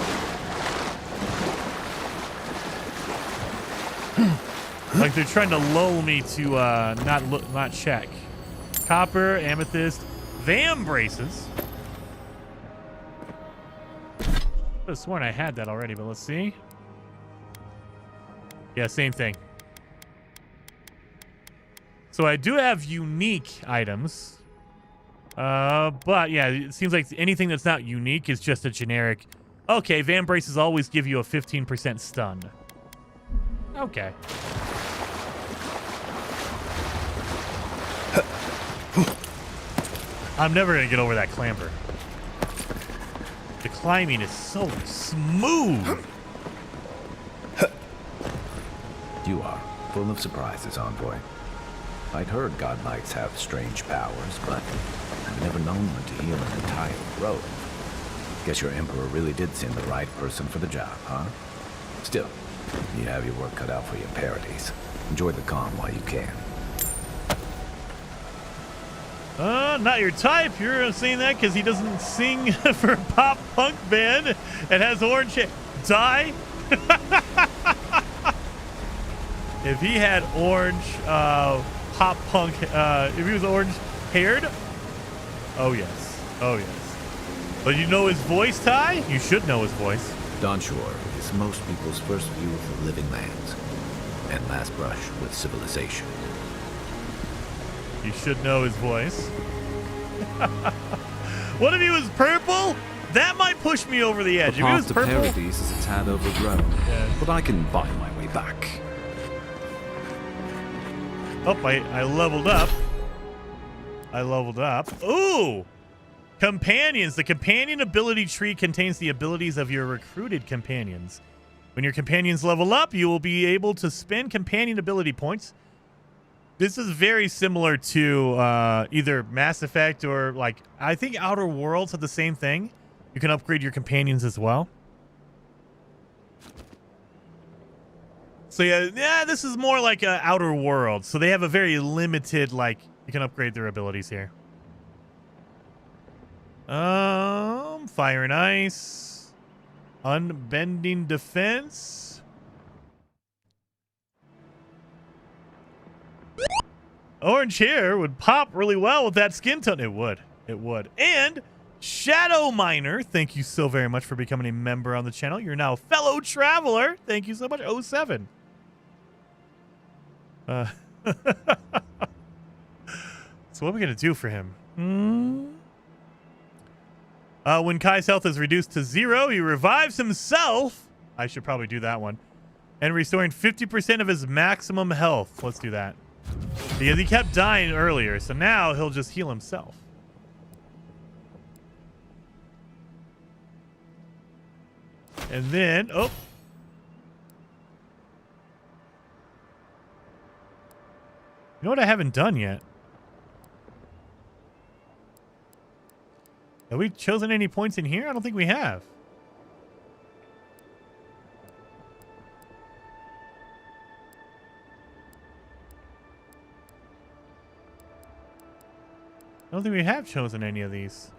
Like they're trying to lull me to not check. Copper, amethyst, Vam braces. I could have sworn I had that already, but let's see. Yeah, same thing. So I do have unique items. But yeah, it seems like anything that's not unique is just a generic. Okay, Van Braces always give you a 15% stun. Okay. I'm never going to get over that clamber. The climbing is so smooth. You are full of surprises, Envoy. I'd heard God Knights have strange powers, but I've never known one to heal an entire grove. Guess your Emperor really did send the right person for the job, huh? Still, you have your work cut out for your parodies. Enjoy the calm while you can. Not your type. You're saying that because he doesn't sing for a pop punk band and has orange hair. Die? If he had orange pop punk, if he was orange haired. Oh yes. Oh yes. But you know his voice, Ty? You should know his voice. Donshore is most people's first view of the living lands and last brush with civilization. You should know his voice. What if he was purple? That might push me over the edge. The If he path was to purple, Paradise is a tad overgrown, but I can buy my way back. oh, I leveled up. I leveled up. Ooh! Companions. The companion ability tree contains the abilities of your recruited companions. When your companions level up, you will be able to spend companion ability points. This is very similar to either Mass Effect or, like, I think Outer Worlds have the same thing. You can upgrade your companions as well. So yeah, this is more like Outer Worlds. So they have a very limited, like, you can upgrade their abilities here. Fire and Ice. Unbending Defense. Orange hair would pop really well with that skin tone. It would. It would. And Shadow Miner, thank you so very much for becoming a member on the channel. You're now a fellow traveler. Thank you so much. 07. So what are we going to do for him? When Kai's health is reduced to 0, he revives himself. I should probably do that one. And restoring 50% of his maximum health. Let's do that. Because he kept dying earlier, so now he'll just heal himself. And then, oh. You know what I haven't done yet? Have we chosen any points in here? I don't think we have. I don't think we have chosen any of these.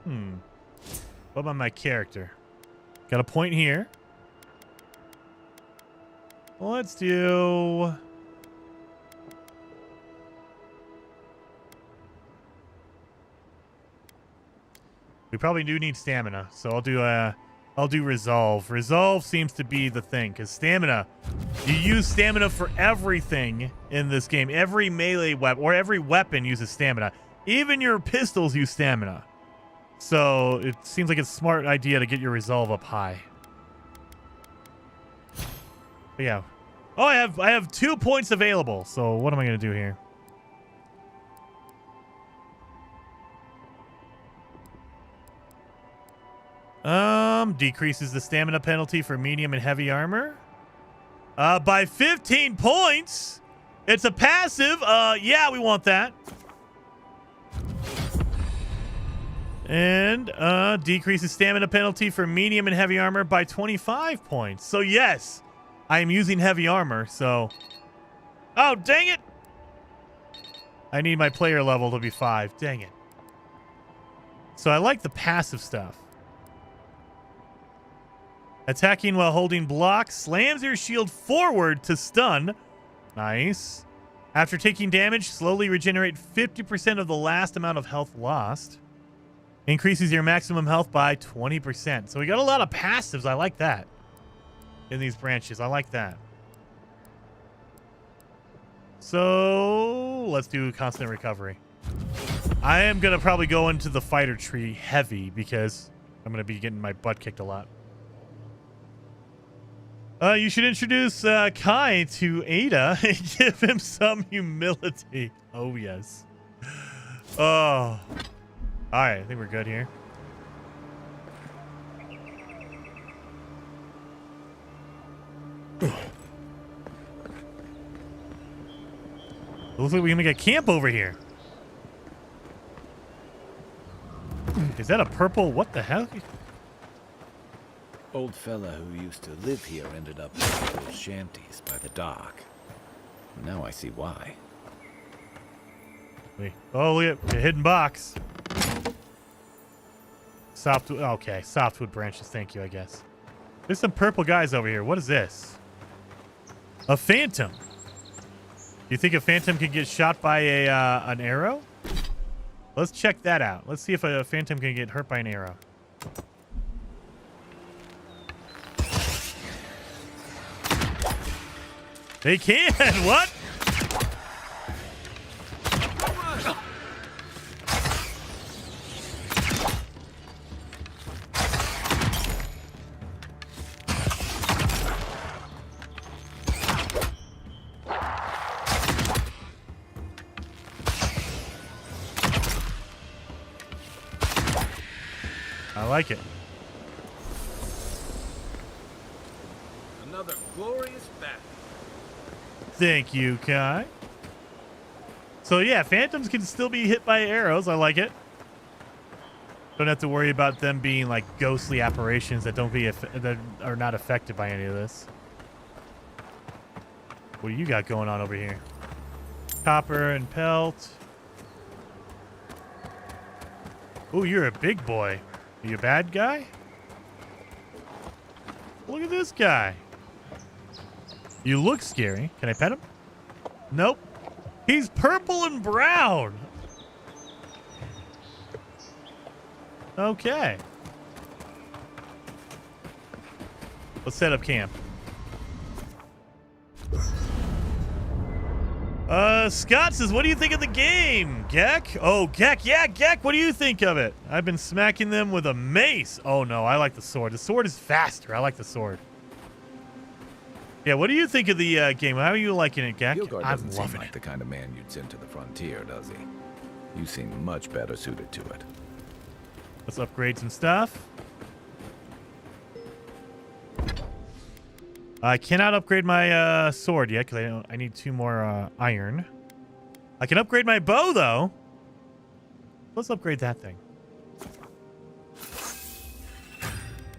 What about my character? Got a point here. Let's do... We probably do need stamina, so I'll do resolve. Resolve seems to be the thing, because stamina, you use stamina for everything in this game. Every melee weapon, or every weapon uses stamina. Even your pistols use stamina. So it seems like it's a smart idea to get your resolve up high. But yeah. Oh, I have 2 points available, so what am I going to do here? Decreases the stamina penalty for medium and heavy armor. By 15 points. It's a passive. Yeah, we want that. And decreases stamina penalty for medium and heavy armor by 25 points. So yes, I am using heavy armor, so... Oh, dang it! I need my player level to be 5. Dang it. So I like the passive stuff. Attacking while holding block slams your shield forward to stun. Nice. After taking damage, slowly regenerate 50% of the last amount of health lost. Increases your maximum health by 20%. So we got a lot of passives. I like that. In these branches. I like that. So let's do constant recovery. I am going to probably go into the fighter tree heavy because I'm going to be getting my butt kicked a lot. You should introduce Kai to Ada and give him some humility. Oh, yes. Oh. All right, I think we're good here. Looks like we're going to get camp over here. Is that a purple? What the hell? Old fella who used to live here ended up in those shanties by the dock. Now I see why. Wait. Oh, look at the hidden box. Softwood. Okay, softwood branches. Thank you, I guess. There's some purple guys over here. What is this? A phantom. You think a phantom could get shot by a an arrow? Let's check that out. Let's see if a phantom can get hurt by an arrow. They can. What? I like it. Another glorious battle. Thank you, Kai. So yeah, phantoms can still be hit by arrows. I like it. Don't have to worry about them being like ghostly apparitions that that are not affected by any of this. What do you got going on over here? Copper and pelt. Ooh, you're a big boy. Are you a bad guy? Look at this guy. You look scary. Can I pet him? Nope. He's purple and brown. Okay. Let's set up camp. Scott says, what do you think of the game, Gek? Oh, Gek. Yeah, Gek, what do you think of it? I've been smacking them with a mace. Oh, no, I like the sword. The sword is faster. I like the sword. Yeah, what do you think of the game? How are you liking it, Gek? Yilgar I'm doesn't seem loving like it. the kind of man you'd send to the frontier, does he? You seem much better suited to it. Let's upgrade some stuff. I cannot upgrade my sword yet because I need 2 more iron. I can upgrade my bow, though. Let's upgrade that thing.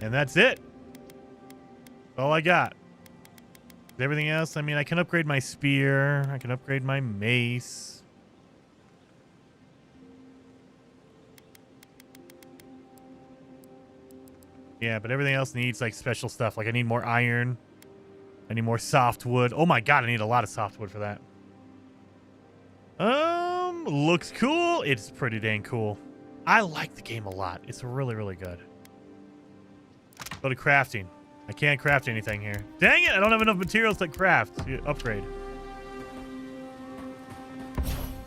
And that's it. That's all I got. Everything else, I mean, I can upgrade my spear. I can upgrade my mace. Yeah, but everything else needs, like, special stuff. Like, I need more iron. I need more softwood. Oh, my God, I need a lot of softwood for that. Looks cool. It's pretty dang cool. I like the game a lot. It's really, really good. Go to crafting. I can't craft anything here. Dang it, I don't have enough materials to craft. Upgrade.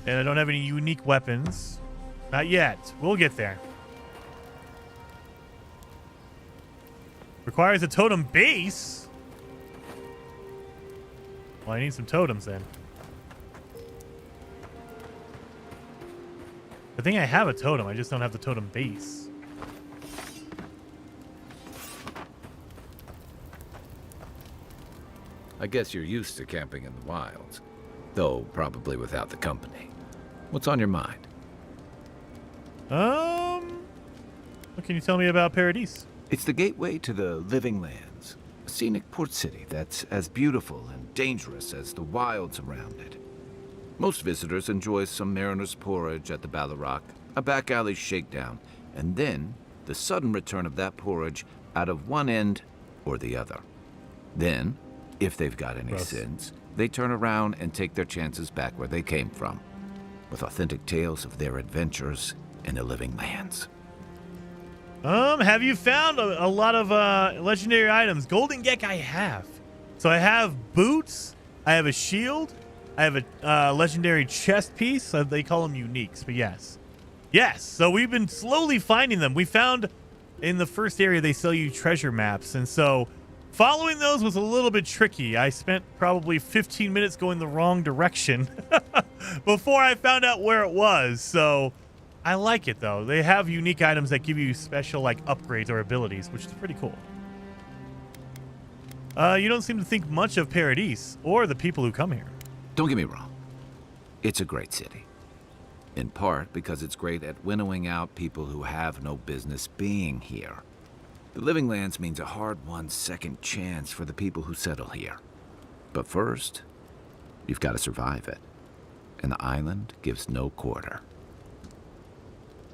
And I don't have any unique weapons. Not yet. We'll get there. Requires a totem base. Well, I need some totems then. I think I have a totem. I just don't have the totem base. I guess you're used to camping in the wilds, though probably without the company. What's on your mind? What can you tell me about Paradise? It's the gateway to the Living Lands, a scenic port city that's as beautiful and dangerous as the wilds around it. Most visitors enjoy some mariner's porridge at the Ballarrock, a back alley shakedown, and then the sudden return of that porridge out of one end or the other. Then, if they've got any sins, they turn around and take their chances back where they came from, with authentic tales of their adventures in the Living Lands. Have you found a lot of legendary items? Golden Gek I have. So I have boots, I have a shield, I have a legendary chest piece. They call them uniques, but yes. Yes, so we've been slowly finding them. We found in the first area they sell you treasure maps, and so following those was a little bit tricky. I spent probably 15 minutes going the wrong direction before I found out where it was. So I like it, though. They have unique items that give you special, like, upgrades or abilities, which is pretty cool. You don't seem to think much of Paradise or the people who come here. Don't get me wrong. It's a great city. In part because it's great at winnowing out people who have no business being here. The Living Lands means a hard-won second chance for the people who settle here. But first, you've got to survive it. And the island gives no quarter.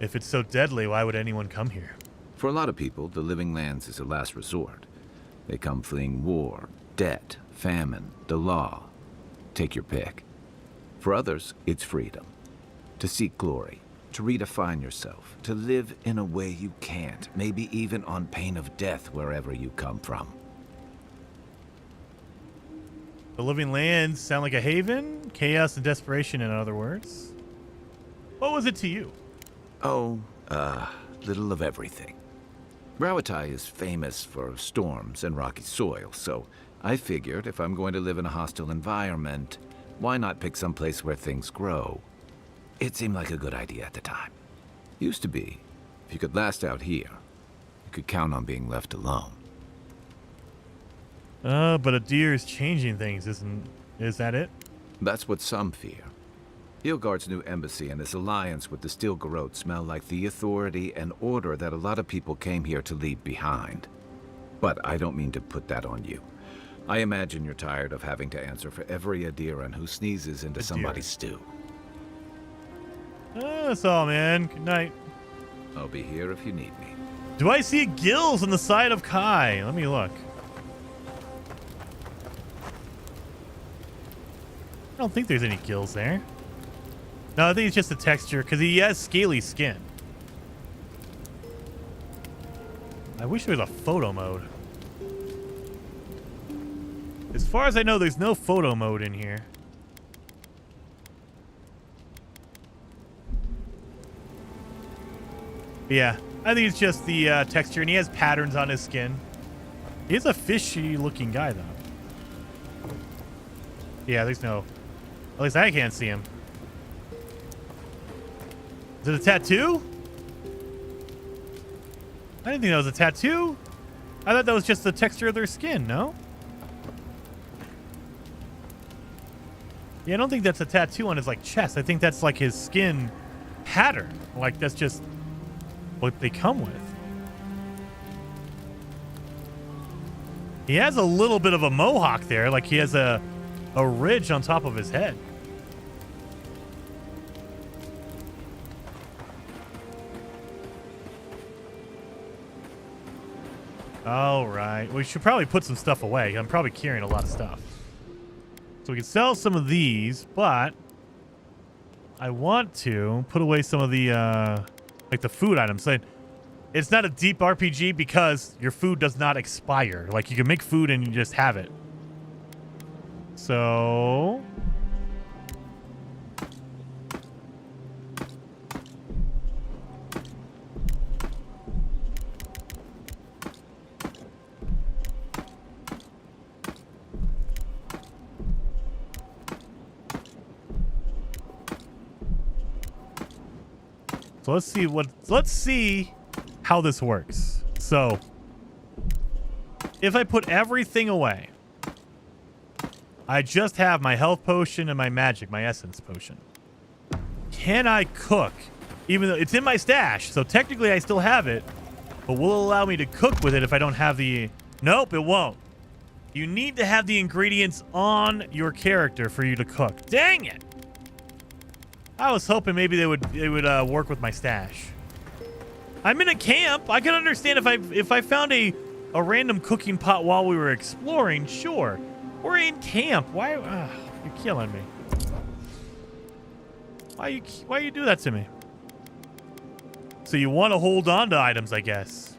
If it's so deadly, why would anyone come here? For a lot of people, the Living Lands is a last resort. They come fleeing war, debt, famine, the law. Take your pick. For others, it's freedom. To seek glory, to redefine yourself, to live in a way you can't, maybe even on pain of death wherever you come from. The living lands sound like a haven, chaos and desperation, in other words. What was it to you? Oh, little of everything. Rawatai is famous for storms and rocky soil, so I figured if I'm going to live in a hostile environment, why not pick some place where things grow? It seemed like a good idea at the time. Used to be, if you could last out here, you could count on being left alone. But a deer is changing things, is that it? That's what some fear. Hilgard's new embassy and his alliance with the Steel Garrote smell like the authority and order that a lot of people came here to leave behind. But I don't mean to put that on you. I imagine you're tired of having to answer for every Adiran who sneezes into somebody's stew. That's all, man. Good night. I'll be here if you need me. Do I see gills on the side of Kai? Let me look. I don't think there's any gills there. No, I think it's just the texture, because he has scaly skin. I wish there was a photo mode. As far as I know, there's no photo mode in here. Yeah, I think it's just the texture, and he has patterns on his skin. He is a fishy-looking guy, though. Yeah, there's no... At least I can't see him. Is it a tattoo? I didn't think that was a tattoo. I thought that was just the texture of their skin, no? Yeah, I don't think that's a tattoo on his, like, chest. I think that's, like, his skin pattern. Like, that's just what they come with. He has a little bit of a mohawk there. Like, he has a ridge on top of his head. All right. We should probably put some stuff away. I'm probably carrying a lot of stuff. So we can sell some of these, but I want to put away some of the, like the food items. So it's not a deep RPG because your food does not expire. Like, you can make food and you just have it. So... So let's see how this works. So if I put everything away, I just have my health potion and my magic, my essence potion. Can I cook? Even though it's in my stash, so technically I still have it, but will it allow me to cook with it if I don't have the... Nope, it won't. You need to have the ingredients on your character for you to cook. Dang it! I was hoping maybe they would work with my stash. I'm in a camp. I can understand if I found a random cooking pot while we were exploring. Sure, we're in camp. Why? You're killing me. Why you do that to me? So you want to hold on to items, I guess.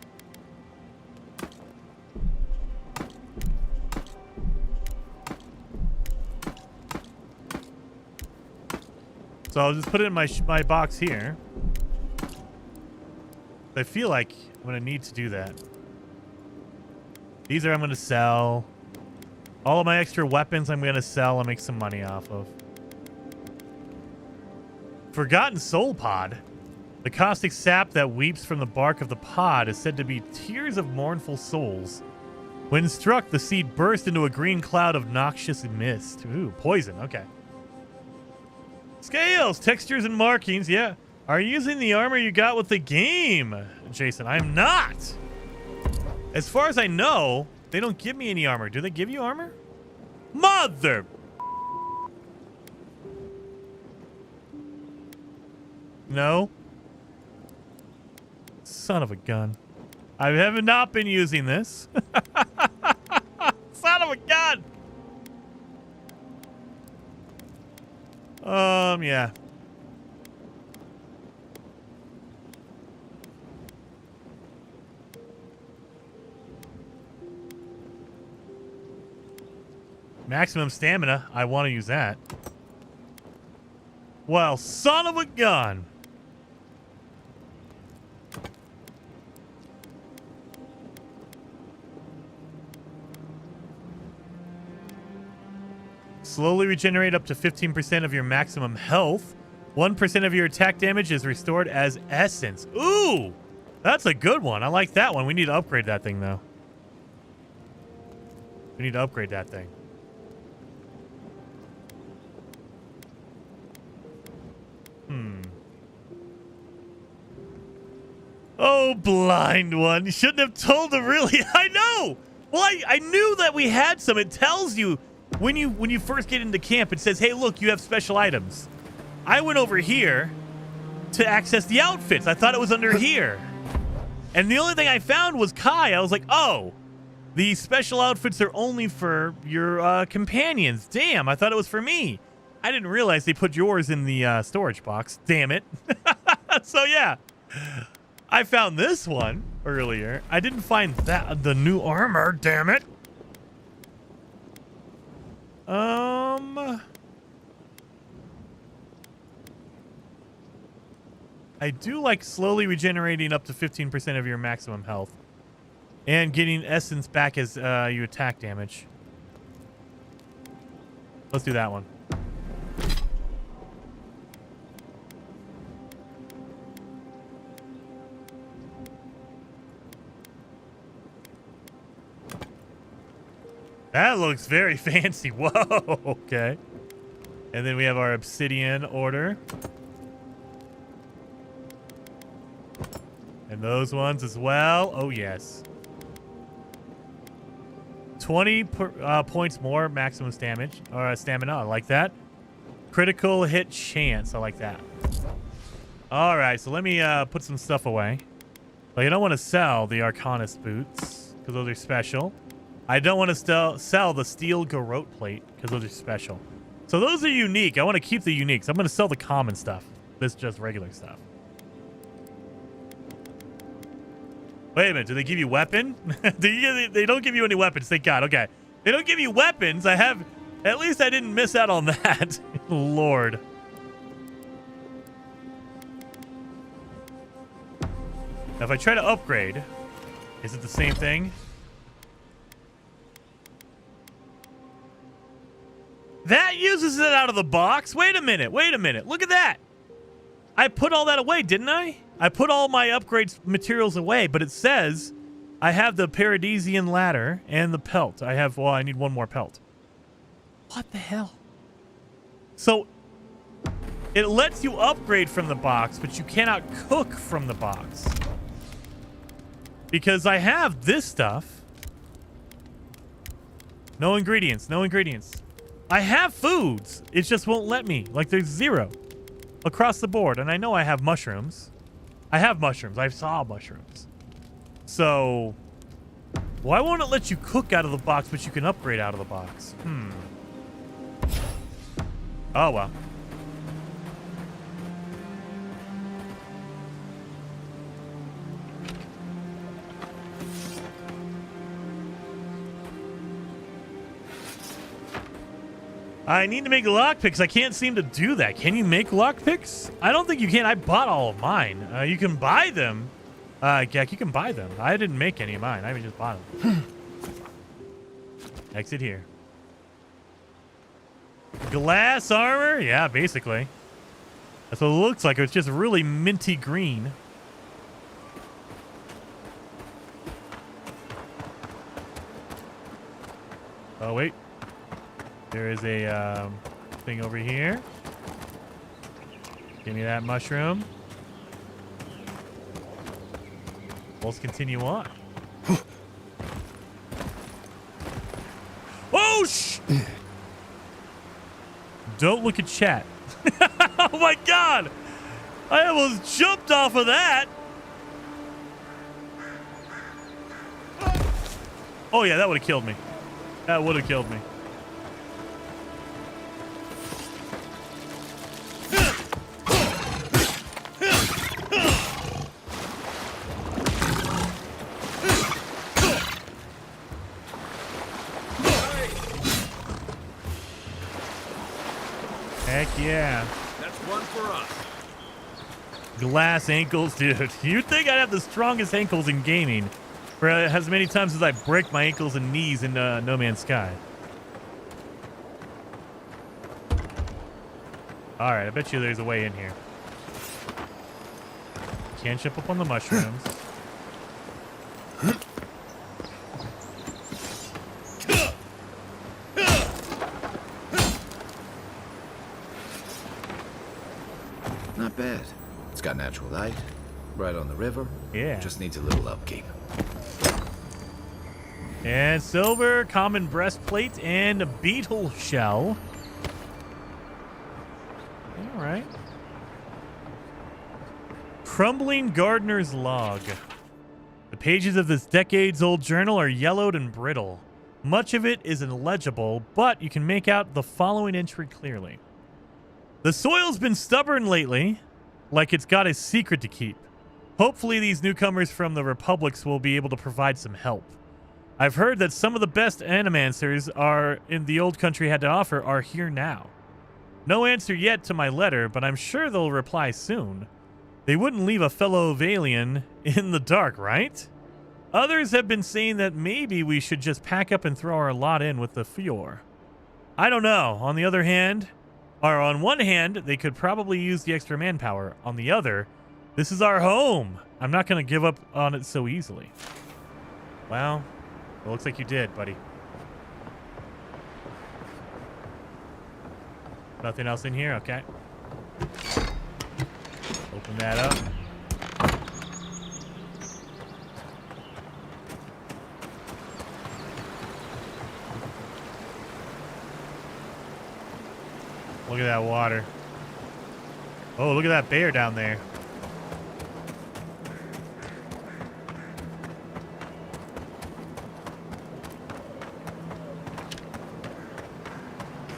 So I'll just put it in my box here. I feel like I'm going to need to do that. These I'm going to sell. All of my extra weapons I'm going to sell and make some money off of. Forgotten Soul Pod. The caustic sap that weeps from the bark of the pod is said to be tears of mournful souls. When struck, the seed burst into a green cloud of noxious mist. Ooh, poison. Okay. Scales, textures, and markings. Yeah. Are you using the armor you got with the game, Jason? I'm not. As far as I know, they don't give me any armor. Do they give you armor? Mother... No. Son of a gun. I have not been using this. Son of a gun. Yeah. Maximum stamina. I want to use that. Well, son of a gun. Slowly regenerate up to 15% of your maximum health. 1% of your attack damage is restored as essence. Ooh! That's a good one. I like that one. We need to upgrade that thing, though. We need to upgrade that thing. Oh, blind one. You shouldn't have told him, really. I know! Well, I knew that we had some. It tells you when you first get into camp, it says, hey, look, you have special items. I went over here to access the outfits. I thought it was under here. And the only thing I found was Kai. I was like, oh, the special outfits are only for your companions. Damn, I thought it was for me. I didn't realize they put yours in the storage box. Damn it. So, yeah. I found this one earlier. I didn't find the new armor, damn it. I do like slowly regenerating up to 15% of your maximum health. And getting essence back as you attack damage. Let's do that one. That looks very fancy. Whoa, okay. And then we have our obsidian order. And those ones as well. Oh, yes. 20 points more maximum damage or stamina. I like that. Critical hit chance. I like that. All right, so let me put some stuff away. Like, I don't want to sell the Arcanist boots because those are special. I don't want to sell the steel garrote plate because those are special. So those are unique. I want to keep the uniques. I'm going to sell the common stuff. This is just regular stuff. Wait a minute. Do they give you weapon? They don't give you any weapons. Thank God. Okay. They don't give you weapons. At least I didn't miss out on that. Lord. Now if I try to upgrade, is it the same thing? That uses it out of the box. Wait a minute. Look at that. I put all that away, didn't I? I put all my upgrades materials away, but it says I have the Paradisian ladder and the pelt. I need one more pelt. What the hell? So it lets you upgrade from the box, but you cannot cook from the box. Because I have this stuff. No ingredients. I have foods. It just won't let me. Like, there's 0 across the board. And I know I have mushrooms. I saw mushrooms. So, why won't it let you cook out of the box, but you can upgrade out of the box? Oh, well. I need to make lockpicks. I can't seem to do that. Can you make lockpicks? I don't think you can. I bought all of mine. You can buy them. Gek, you can buy them. I didn't make any of mine. I just bought them. Exit here. Glass armor? Yeah, basically. That's what it looks like. It's just really minty green. Oh, wait. There is a thing over here. Give me that mushroom. Let's continue on. Oh, don't look at chat. Oh my God. I almost jumped off of that. Oh yeah, that would have killed me. Heck yeah. That's one for us. Glass ankles, dude. You'd think I'd have the strongest ankles in gaming for as many times as I break my ankles and knees in No Man's Sky. Alright, I bet you there's a way in here. Can't jump up on the mushrooms. Not bad. It's got natural light, right on the river. Yeah. Just needs a little upkeep. And silver, common breastplate, and a beetle shell. All right. Crumbling gardener's log. The pages of this decades-old journal are yellowed and brittle. Much of it is illegible, but you can make out the following entry clearly. The soil's been stubborn lately, like it's got a secret to keep. Hopefully these newcomers from the Republics will be able to provide some help. I've heard that some of the best animancers are in the old country had to offer are here now. No answer yet to my letter, but I'm sure they'll reply soon. They wouldn't leave a fellow Valian in the dark, right? Others have been saying that maybe we should just pack up and throw our lot in with the Fior. I don't know. On the other hand, or on one hand, they could probably use the extra manpower. On the other, this is our home. I'm not going to give up on it so easily. Well, it looks like you did, buddy. Nothing else in here? Okay. Open that up. Look at that water. Oh, look at that bear down there.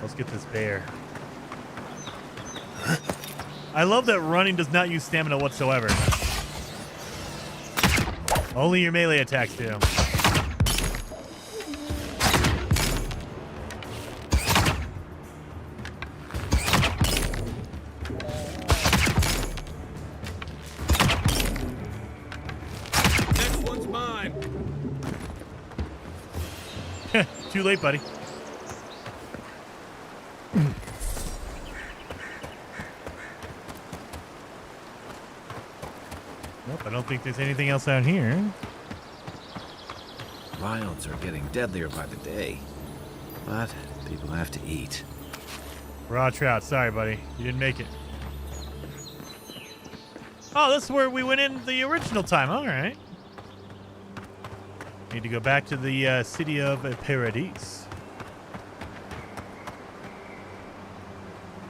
Let's get this bear. I love that running does not use stamina whatsoever. Only your melee attacks do. Next one's mine. Too late, buddy. Nope, I don't think there's anything else out here. Wilds are getting deadlier by the day, but people have to eat. Raw trout. Sorry, buddy. You didn't make it. Oh, this is where we went in the original time. All right. Need to go back to the city of Paradise.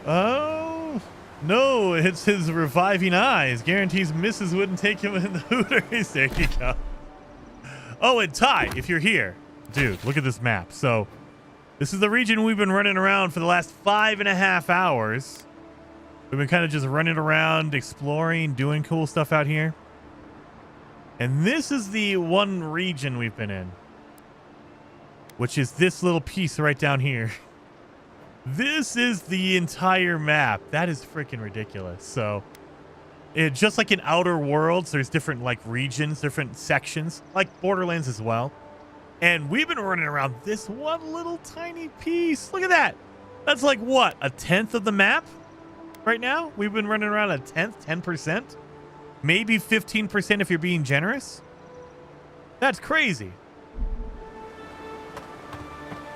Oh, no. It's his reviving eyes. Guarantees misses wouldn't take him in the Hooters. There you go. Oh, and Ty, if you're here. Dude, look at this map. So, this is the region we've been running around for the last 5.5 hours. We've been kind of just running around, exploring, doing cool stuff out here. And this is the one region we've been in, which is this little piece right down here. This is the entire map. That is freaking ridiculous. So, just like in Outer Worlds, there's different like regions, different sections, like Borderlands as well. And we've been running around this one little tiny piece. Look at that. That's like what? 1/10 of the map right now? We've been running around 1/10, 10%. Maybe 15% if you're being generous. That's crazy.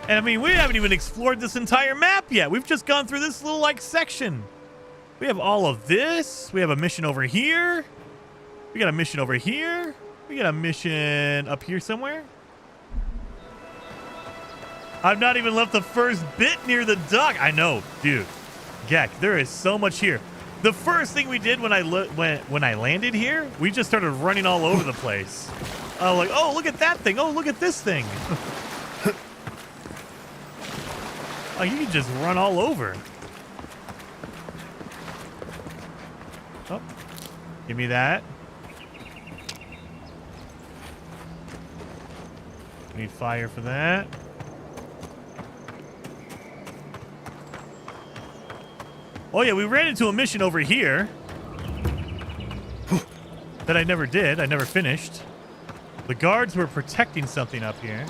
And I mean, we haven't even explored this entire map yet. We've just gone through this little like section. We have all of this. We have a mission over here. We got a mission over here. We got a mission up here somewhere. I've not even left the first bit near the dock. I know, dude. Gek, there is so much here. The first thing we did when I landed here, we just started running all over the place. Like, oh, look at that thing. Oh, look at this thing. Oh, you can just run all over. Oh, give me that. Need fire for that. Oh yeah, we ran into a mission over here that I never did. I never finished. The guards were protecting something up here.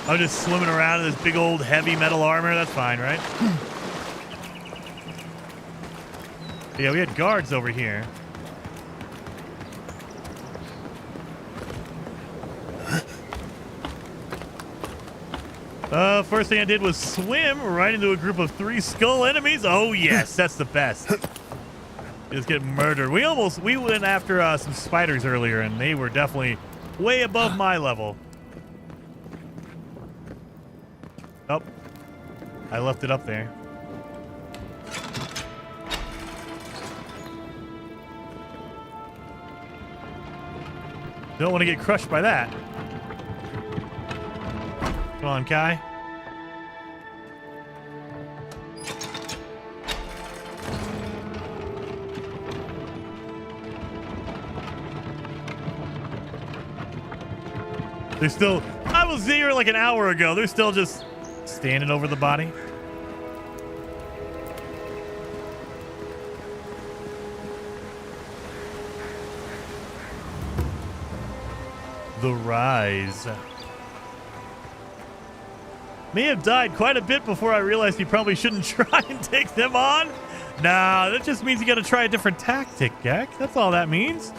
I'm just swimming around in this big old heavy metal armor. That's fine, right? Yeah, we had guards over here. First thing I did was swim right into a group of 3 skull enemies. Oh yes, that's the best. Just get murdered. We went after some spiders earlier, and they were definitely way above my level. Oh, I left it up there. Don't want to get crushed by that. Come on, Kai. They're still... I was here like an hour ago. They're still just standing over the body. The Rise. May have died quite a bit before I realized you probably shouldn't try and take them on. Nah, that just means you gotta try a different tactic, Gek. That's all that means.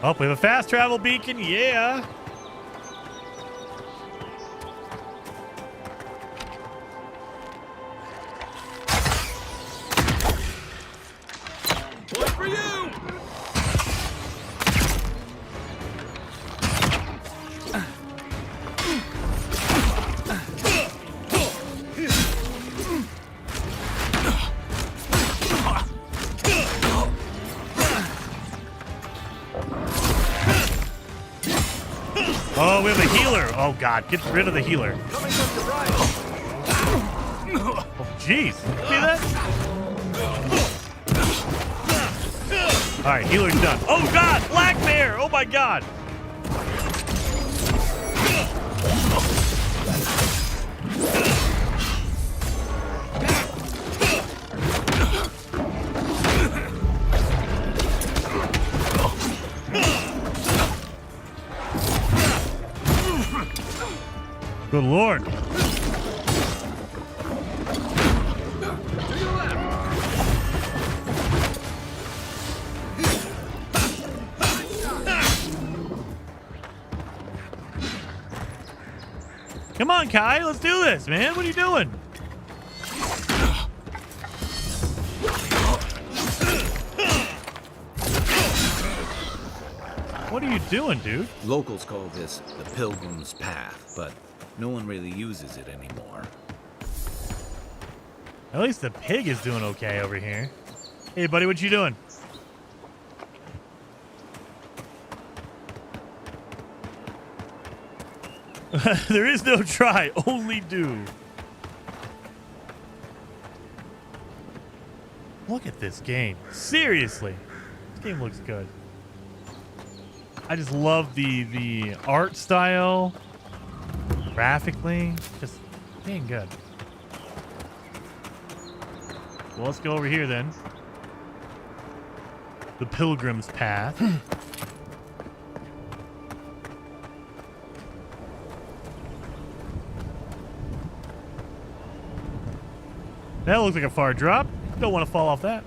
Oh, we have a fast travel beacon. Yeah. One for you! Oh, we have a healer. Oh, God. Get rid of the healer. Oh, jeez. See that? All right, healer's done. Oh, God. Black bear. Oh, my God. Good Lord. Come on, Kai. Let's do this, man. What are you doing? What are you doing, dude? Locals call this the Pilgrim's Path, but no one really uses it anymore. At least the pig is doing okay over here. Hey, buddy, what you doing? There is no try, only do. Look at this game. Seriously. This game looks good. I just love the art style. Graphically, just dang good. Well, let's go over here then. The Pilgrim's Path. That looks like a far drop. Don't want to fall off that.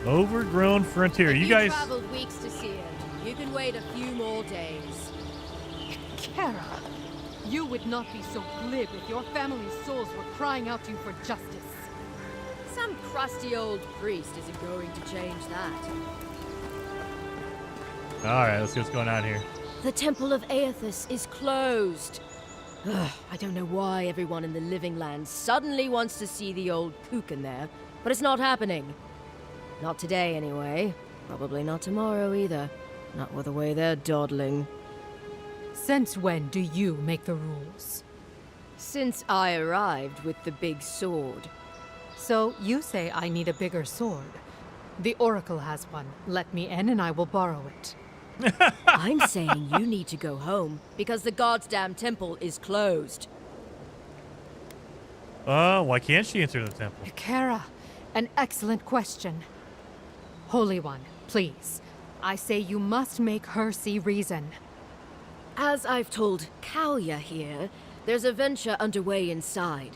Overgrown frontier. You guys traveled weeks to see it. You can wait a few more days. Kara, you would not be so glib if your family's souls were crying out to you for justice. Some crusty old priest isn't going to change that. All right, let's see what's going on here. The Temple of Aethys is closed. Ugh, I don't know why everyone in the Living Land suddenly wants to see the old kook in there, but it's not happening. Not today, anyway. Probably not tomorrow, either. Not with the way they're dawdling. Since when do you make the rules? Since I arrived with the big sword. So you say I need a bigger sword. The Oracle has one. Let me in and I will borrow it. I'm saying you need to go home because the goddamn temple is closed. Why can't she enter the temple? Kara, an excellent question. Holy One, please. I say you must make her see reason. As I've told Kalya here, there's a venture underway inside.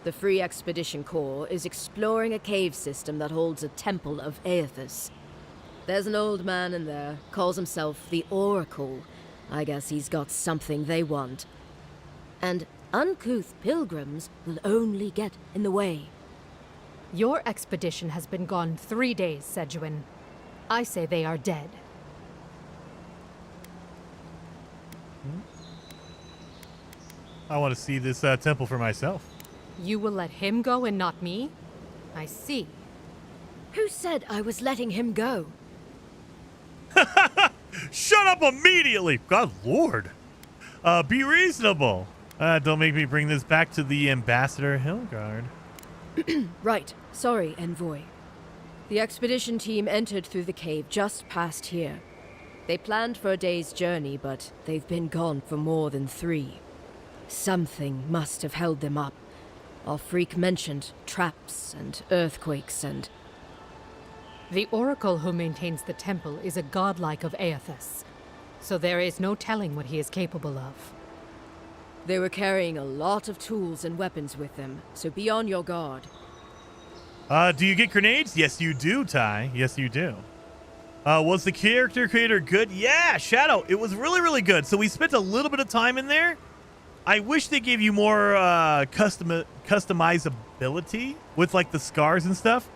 The Free Expedition Corps is exploring a cave system that holds a temple of Aethys. There's an old man in there, calls himself the Oracle. I guess he's got something they want. And uncouth pilgrims will only get in the way. Your expedition has been gone 3 days, Sejuan. I say they are dead. I want to see this temple for myself. You will let him go and not me? I see. Who said I was letting him go? Shut up immediately! God Lord. Be reasonable. Don't make me bring this back to the Ambassador Hildegard. Right. Sorry, Envoy. The expedition team entered through the cave just past here. They planned for a day's journey, but they've been gone for more than 3. Something must have held them up. Our freak mentioned traps and earthquakes and... The Oracle who maintains the temple is a godlike of Aethys, so there is no telling what he is capable of. They were carrying a lot of tools and weapons with them, so be on your guard. Do you get grenades? Yes, you do, Ty. Yes, you do. Was the character creator good? Yeah, Shadow. It was really, really good. So we spent a little bit of time in there. I wish they gave you more customizability with like the scars and stuff.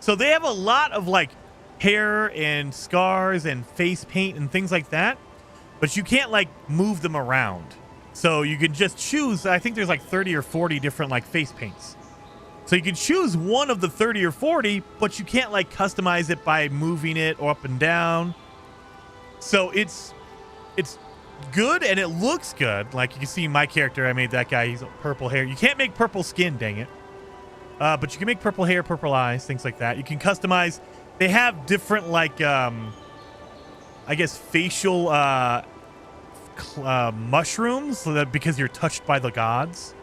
So they have a lot of like hair and scars and face paint and things like that, but you can't like move them around. So you can just choose. I think there's like 30 or 40 different like face paints. So you can choose one of the 30 or 40, but you can't like customize it by moving it up and down. So it's good and it looks good. Like you can see my character, I made that guy. He's purple hair. You can't make purple skin, dang it. But you can make purple hair, purple eyes, things like that. You can customize. They have different like, I guess facial mushrooms, so that because you're touched by the gods.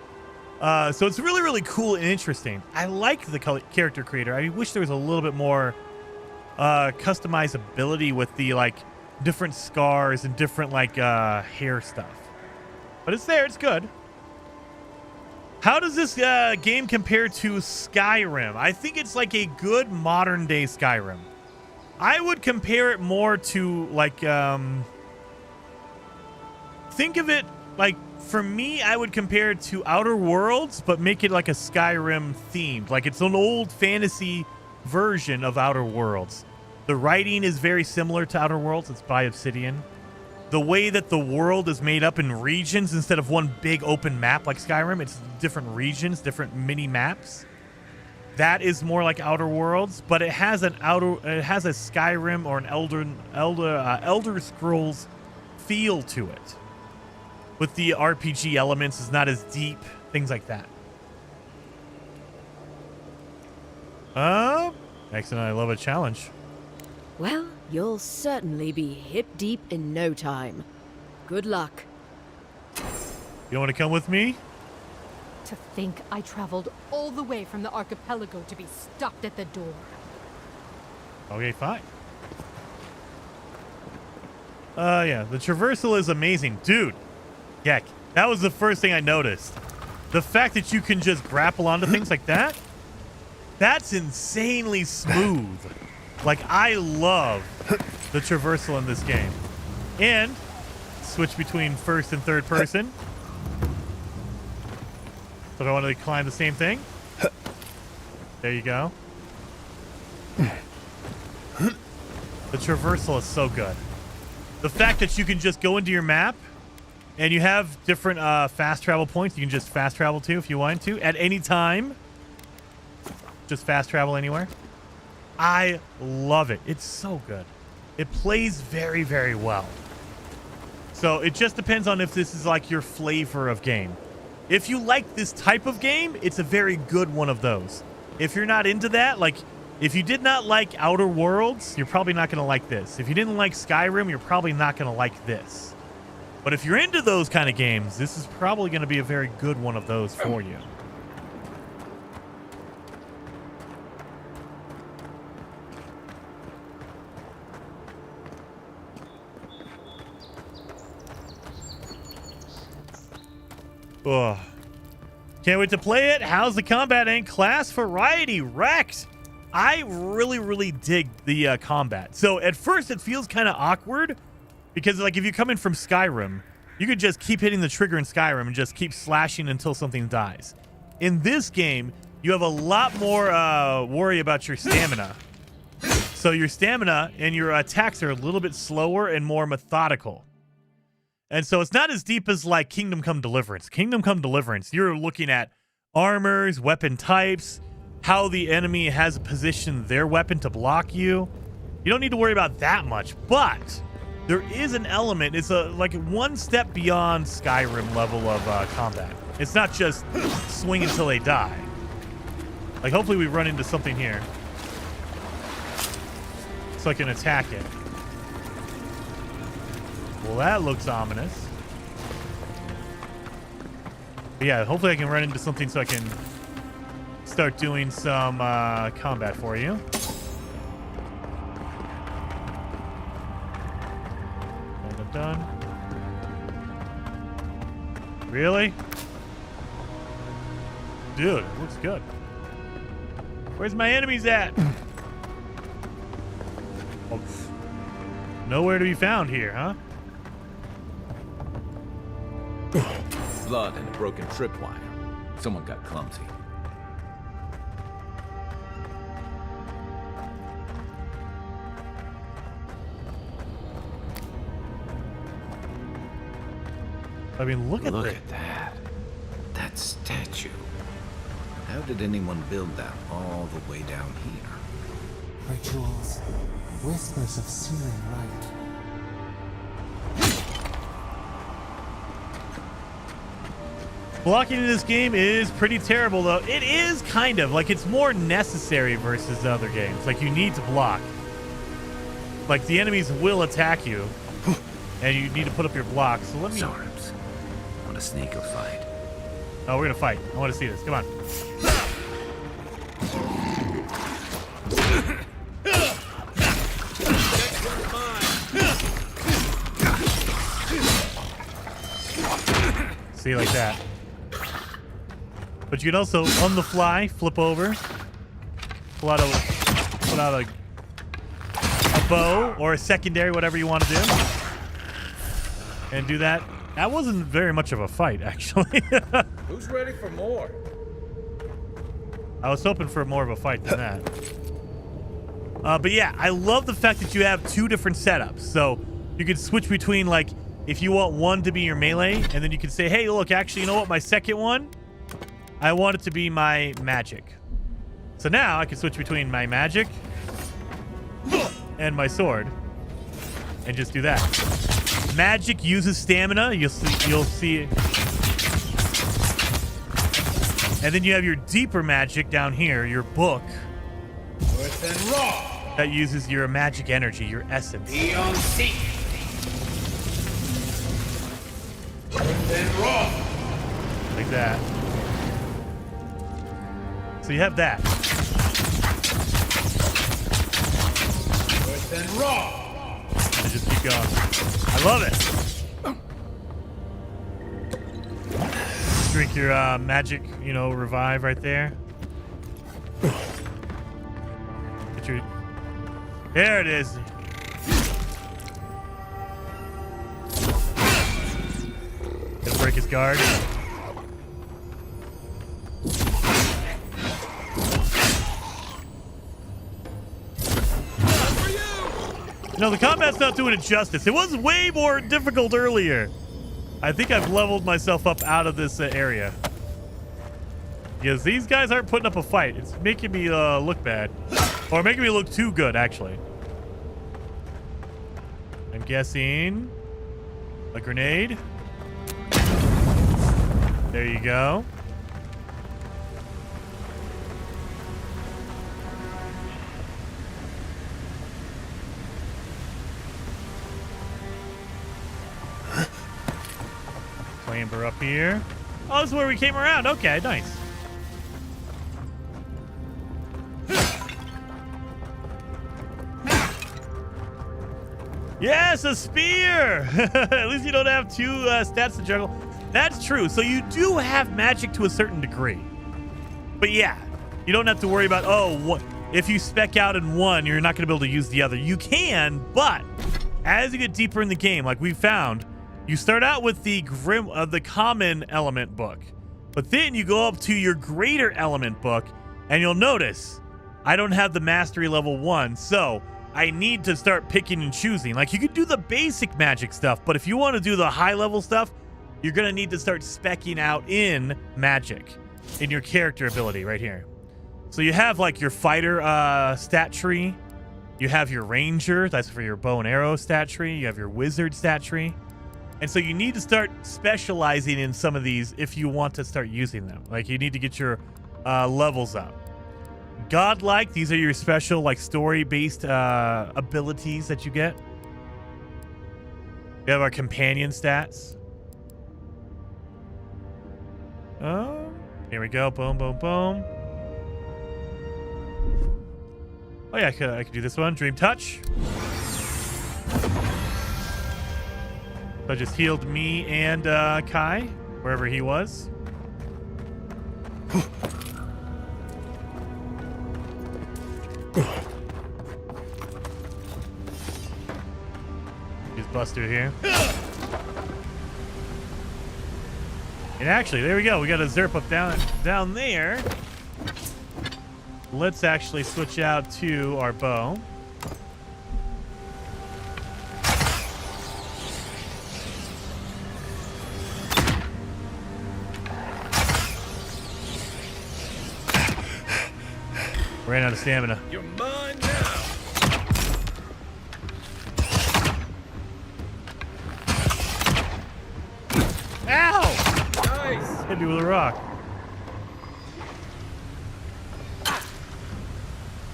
So it's really, really cool and interesting. I like the character creator. I wish there was a little bit more customizability with the like different scars and different like hair stuff. But it's there. It's good. How does this game compare to Skyrim? I think it's like a good modern day Skyrim. I would compare it more to like think of it like, for me, I would compare it to Outer Worlds, but make it like a Skyrim themed. Like it's an old fantasy version of Outer Worlds. The writing is very similar to Outer Worlds. It's by Obsidian. The way that the world is made up in regions instead of one big open map like Skyrim, it's different regions, different mini maps. That is more like Outer Worlds, but it has a Skyrim or an Elder Scrolls feel to it. With the RPG elements, it's not as deep, things like that. Excellent. I love a challenge. Well, you'll certainly be hip deep in no time. Good luck. You want to come with me? To think I traveled all the way from the archipelago to be stopped at the door. Okay, fine. Yeah, the traversal is amazing. Dude, yeah, that was the first thing I noticed. The fact that you can just grapple onto things like that, that's insanely smooth. Like, I love the traversal in this game. And switch between first and third person. So do I want to climb the same thing? There you go. The traversal is so good. The fact that you can just go into your map and you have different fast travel points you can just fast travel to if you want to at any time. Just fast travel anywhere. I love it. It's so good. It plays very, very well. So it just depends on if this is like your flavor of game. If you like this type of game, it's a very good one of those. If you're not into that, like if you did not like Outer Worlds, you're probably not going to like this. If you didn't like Skyrim, you're probably not going to like this. But if you're into those kind of games, this is probably going to be a very good one of those for you. Oh, can't wait to play it. How's the combat and class variety? Wrecked. I really dig the combat. So at first it feels kind of awkward because like if you come in from Skyrim, you could just keep hitting the trigger in Skyrim and just keep slashing until something dies. In this game, you have a lot more worry about your stamina. So your stamina and your attacks are a little bit slower and more methodical. And so it's not as deep as like Kingdom Come Deliverance. Kingdom Come Deliverance, you're looking at armors, weapon types, how the enemy has positioned their weapon to block you. You don't need to worry about that much, but there is an element. It's like one step beyond Skyrim level of combat. It's not just swing until they die. Like hopefully we run into something here so I can attack it. Well, that looks ominous. But yeah, hopefully I can run into something so I can start doing some combat for you. Done. Really? Dude, it looks good. Where's my enemies at? Oh, nowhere to be found here, huh? Blood and a broken tripwire. Someone got clumsy. I mean, look at that. That statue. How did anyone build that all the way down here? Rituals, whispers of searing light. Blocking in this game is pretty terrible, though. It is kind of like it's more necessary versus the other games. Like you need to block. Like the enemies will attack you, and you need to put up your block. So let me. Arms. Want to sneak or fight? Oh, we're gonna fight. I want to see this. Come on. See, like that. But you can also, on the fly, flip over, pull out a bow or a secondary, whatever you want to do, and do that. That wasn't very much of a fight, actually. Who's ready for more? I was hoping for more of a fight than that. But yeah, I love the fact that you have two different setups. So you can switch between, like, if you want one to be your melee, and then you can say, hey, look, actually, you know what? My second one, I want it to be my magic. So now I can switch between my magic and my sword and just do that. Magic uses stamina. You'll see it. And then you have your deeper magic down here, your book. That uses your magic energy, your essence. Like that. So you have that. And just keep going. I love it. Drink your magic, revive right there. Get your... There it is. Gonna break his guard. The combat's not doing it justice. It was way more difficult earlier. I think I've leveled myself up out of this area. Because these guys aren't putting up a fight. It's making me look bad. Or making me look too good, actually. I'm guessing a grenade. There you go. Clamber up here. Oh, this is where we came around. Okay, nice. Yes, a spear! At least you don't have two stats to juggle. That's true. So you do have magic to a certain degree. But yeah, you don't have to worry about, if you spec out in one, you're not going to be able to use the other. You can, but as you get deeper in the game, like we found, you start out with the common element book. But then you go up to your greater element book, and you'll notice I don't have the mastery level 1, so I need to start picking and choosing. Like, you could do the basic magic stuff, but if you want to do the high level stuff, you're going to need to start speccing out in magic in your character ability right here. So you have like your fighter stat tree. You have your ranger. That's for your bow and arrow stat tree. You have your wizard stat tree. And so you need to start specializing in some of these if you want to start using them. Like, you need to get your levels up. Godlike, these are your special, like, story-based abilities that you get. We have our companion stats. Oh, here we go. Boom, boom, boom. Oh yeah, I could do this one. Dream Touch. So I just healed me and Kai, wherever he was. Just bust through here. And actually, there we go. We got a Zerp up down there. Let's actually switch out to our bow. Ran out of stamina. You're mine now. Ow! Nice. Hit me with a rock.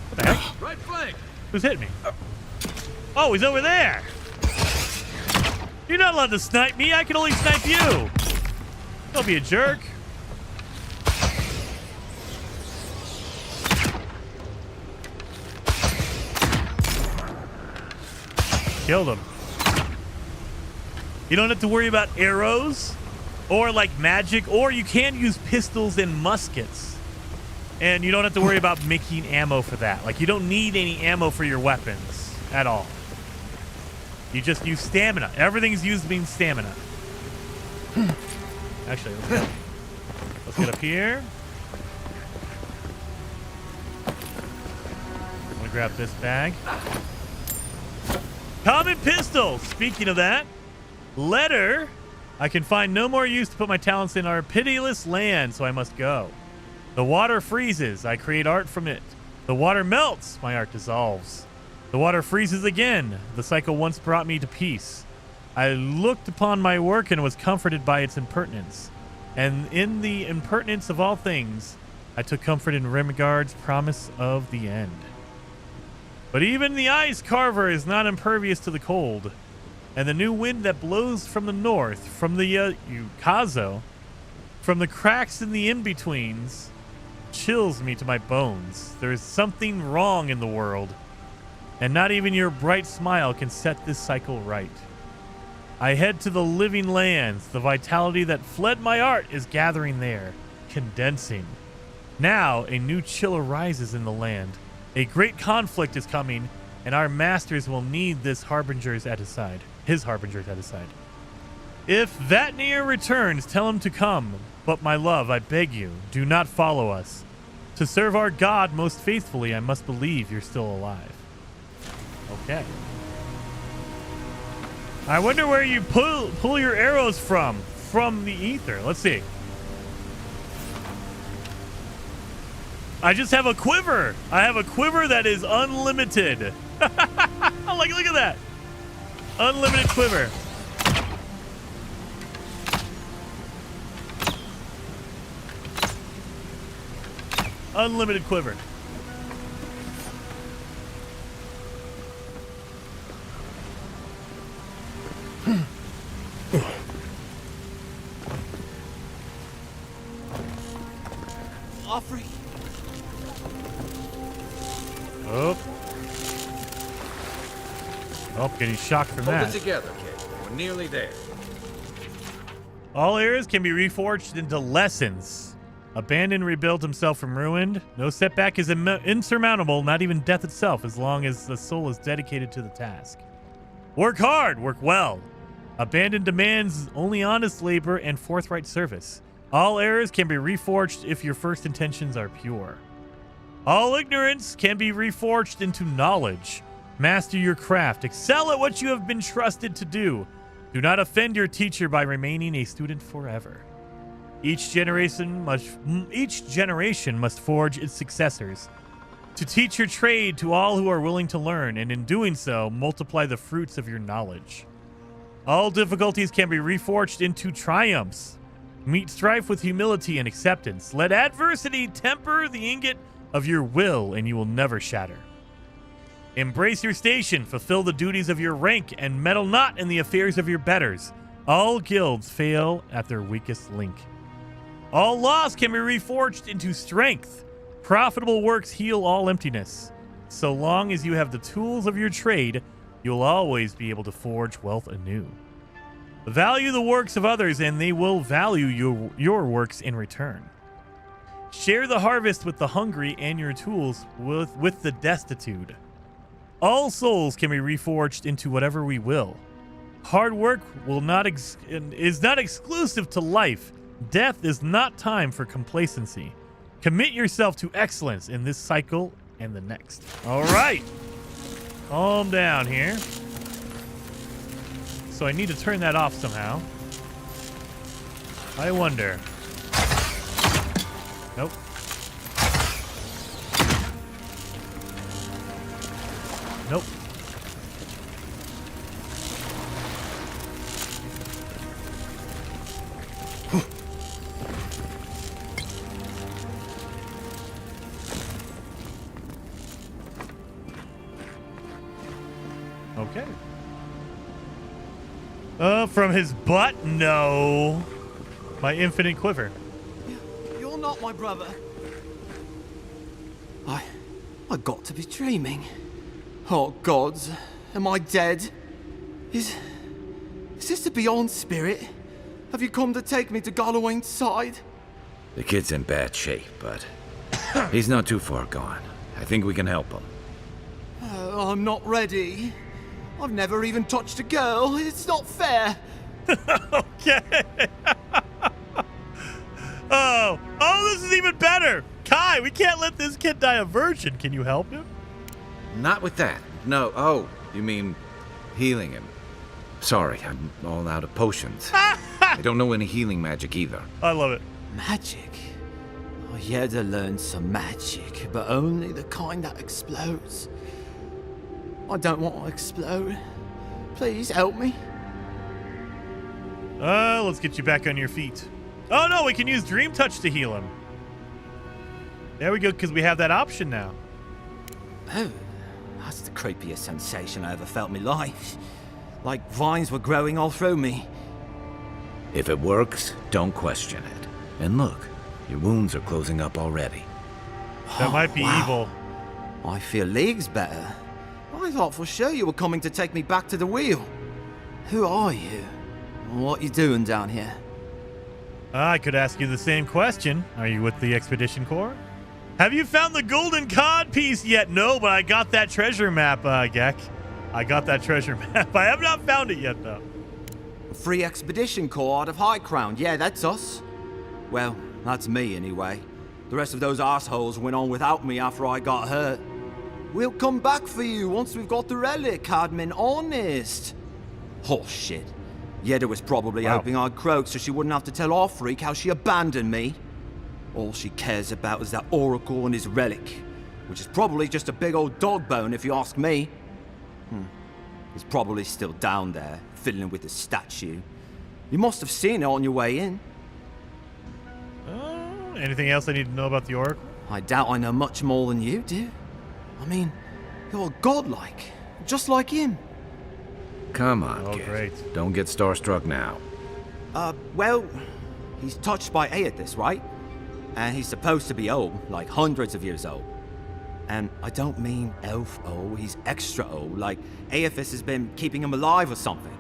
What the heck? Right flank. Who's hitting me? Oh, he's over there. You're not allowed to snipe me. I can only snipe you. Don't be a jerk. Killed him. You don't have to worry about arrows or like magic, or you can use pistols and muskets. And you don't have to worry about making ammo for that. Like, you don't need any ammo for your weapons at all. You just use stamina. Everything's used being stamina. Actually, let's get up here. I'm gonna grab this bag. Common pistol. Speaking of that, letter. I can find no more use to put my talents in our pitiless land, so I must go. The water freezes. I create art from it. The water melts. My art dissolves. The water freezes again. The cycle once brought me to peace. I looked upon my work and was comforted by its impertinence. And in the impertinence of all things, I took comfort in Remigard's promise of the end. But even the ice carver is not impervious to the cold. And the new wind that blows from the north, from the Yukazo, from the cracks in the in-betweens, chills me to my bones. There is something wrong in the world, and not even your bright smile can set this cycle right. I head to the living lands. The vitality that fled my art is gathering there, condensing. Now a new chill arises in the land. A great conflict is coming, and our masters will need his harbingers at his side. If Vatnir returns, tell him to come. But my love, I beg you, do not follow us. To serve our God most faithfully, I must believe you're still alive. Okay. I wonder where you pull your arrows from. From the ether. Let's see. I just have a quiver. I have a quiver that is unlimited. Look at that. Unlimited quiver. Unlimited quiver. Offrey. Oh. Oh, getting shocked from Hold that. it together, kid. We're nearly there. All eras can be reforged into lessons. Abandoned rebuilt himself from ruined. No setback is insurmountable, not even death itself, as long as the soul is dedicated to the task. Work hard, work well. Abandoned demands only honest labor and forthright service. All errors can be reforged if your first intentions are pure. All ignorance can be reforged into knowledge. Master your craft. Excel at what you have been trusted to do. Do not offend your teacher by remaining a student forever. Each generation must forge its successors. To teach your trade to all who are willing to learn, and in doing so, multiply the fruits of your knowledge. All difficulties can be reforged into triumphs. Meet strife with humility and acceptance. Let adversity temper the ingot of your will, and you will never shatter. Embrace your station, fulfill the duties of your rank, and meddle not in the affairs of your betters. All guilds fail at their weakest link. All loss can be reforged into strength. Profitable works heal all emptiness. So long as you have the tools of your trade, you'll always be able to forge wealth anew. Value the works of others, and they will value your works in return. Share the harvest with the hungry and your tools with the destitute. All souls can be reforged into whatever we will. Hard work is not exclusive to life. Death is not time for complacency. Commit yourself to excellence in this cycle and the next. All right. Calm down here. So I need to turn that off somehow. I wonder. Nope. Nope. Okay. From his butt? No. My infinite quiver. You're not my brother. I got to be dreaming. Oh, gods. Am I dead? Is this the Beyond Spirit? Have you come to take me to Gallowayne's side? The kid's in bad shape, but he's not too far gone. I think we can help him. I'm not ready. I've never even touched a girl. It's not fair. Okay. Oh, this is even better. Kai, we can't let this kid die a virgin. Can you help him? Not with that. No. Oh, you mean healing him. Sorry, I'm all out of potions. I don't know any healing magic either. I love it. Magic? I had to learn some magic, but only the kind that explodes. I don't want to explode. Please help me. Let's get you back on your feet. Oh no, we can use Dream Touch to heal him. There we go, because we have that option now. Oh, that's the creepiest sensation I ever felt in my life. Like vines were growing all through me. If it works, don't question it. And look, your wounds are closing up already. That might be evil. I feel leagues better. I thought for sure you were coming to take me back to the wheel. Who are you? What you doing down here? I could ask you the same question. Are you with the Expedition Corps? Have you found the golden cod piece yet? No, but I got that treasure map, Gek. I got that treasure map. I have not found it yet, though. Free Expedition Corps out of High Crown. Yeah, that's us. Well, that's me anyway. The rest of those assholes went on without me after I got hurt. We'll come back for you once we've got the relic, Cadman, honest. Oh, shit. Yeda was probably hoping I'd croak so she wouldn't have to tell our freak how she abandoned me. All she cares about is that Oracle and his relic, which is probably just a big old dog bone if you ask me. He's probably still down there, fiddling with the statue. You must have seen it on your way in. Anything else I need to know about the Oracle? I doubt I know much more than you do. I mean, you're godlike, just like him. Come on, Oh, kid. great. Don't get starstruck now. Well, he's touched by Aethys, right? And he's supposed to be old, like hundreds of years old. And I don't mean elf old, he's extra old, like Aethys has been keeping him alive or something.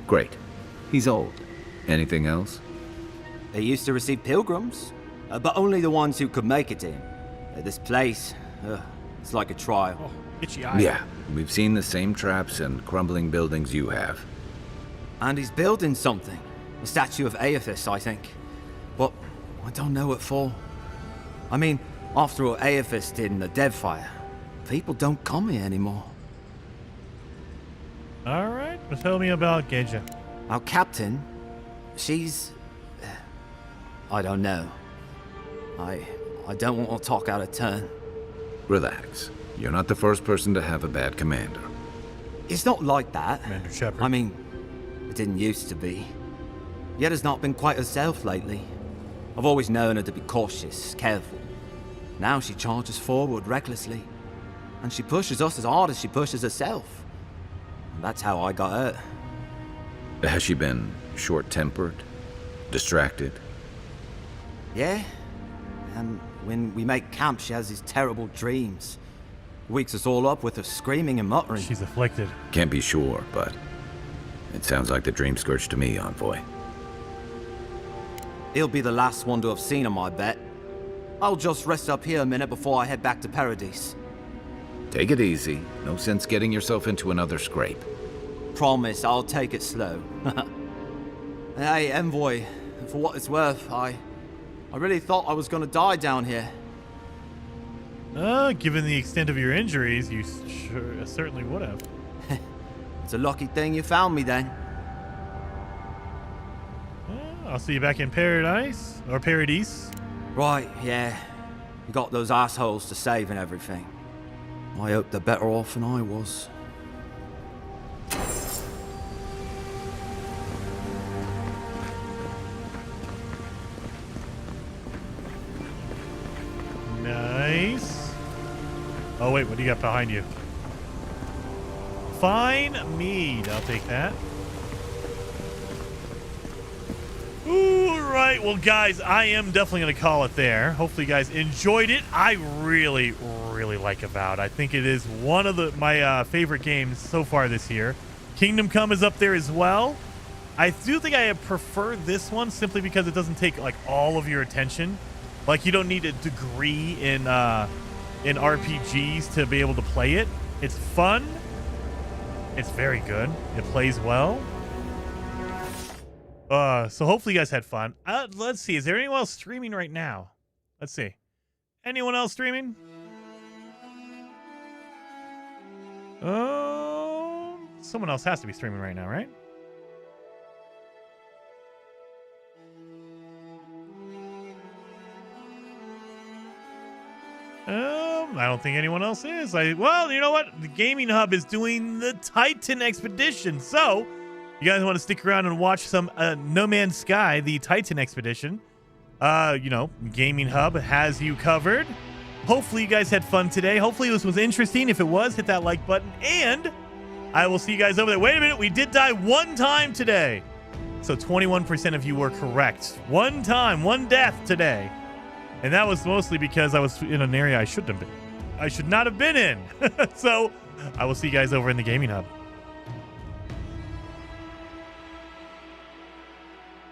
Great. He's old. Anything else? He used to receive pilgrims, but only the ones who could make it to him. This place, it's like a trial. Oh, itchy eye. Yeah, we've seen the same traps and crumbling buildings you have. And he's building something. A statue of Aethys, I think. But I don't know what for. I mean, after what Aethys did in the Deadfire, people don't come here anymore. All right, well, tell me about Geja. Our captain, she's... I don't know. I don't want to talk out of turn. Relax. You're not the first person to have a bad commander. It's not like that. Commander Shepard. I mean, it didn't used to be. Yetta's not been quite herself lately. I've always known her to be cautious, careful. Now she charges forward recklessly. And she pushes us as hard as she pushes herself. And that's how I got hurt. Has she been short-tempered? Distracted? Yeah. And when we make camp, she has these terrible dreams. Wakes us all up with her screaming and muttering. She's afflicted. Can't be sure, but it sounds like the dream scourge to me, Envoy. He'll be the last one to have seen him, I bet. I'll just rest up here a minute before I head back to Paradise. Take it easy. No sense getting yourself into another scrape. Promise, I'll take it slow. Hey, Envoy, for what it's worth, I really thought I was gonna die down here. Given the extent of your injuries, you certainly would have. It's a lucky thing you found me then. I'll see you back in Paradise, or Paradise. Right, yeah. You got those assholes to save and everything. I hope they're better off than I was. Nice. Oh, wait, what do you got behind you? Fine mead. I'll take that. All right. Well, guys, I am definitely going to call it there. Hopefully you guys enjoyed it. I really, really like Avowed. I think it is one of my favorite games so far this year. Kingdom Come is up there as well. I do think I prefer this one simply because it doesn't take like all of your attention. Like, you don't need a degree in RPGs to be able to play it. It's fun. It's very good. It plays well. So hopefully you guys had fun. Let's see. Is there anyone else streaming right now? Let's see. Anyone else streaming? Someone else has to be streaming right now, right? I don't think anyone else is. Well, you know what? The Gaming Hub is doing the Titan Expedition. So, you guys want to stick around and watch some No Man's Sky, the Titan Expedition. Gaming Hub has you covered. Hopefully you guys had fun today. Hopefully this was interesting. If it was, hit that like button. And I will see you guys over there. Wait a minute. We did die one time today. So 21% of you were correct. One time, one death today. And that was mostly because I was in an area I should not have been in. So I will see you guys over in the Gaming Hub.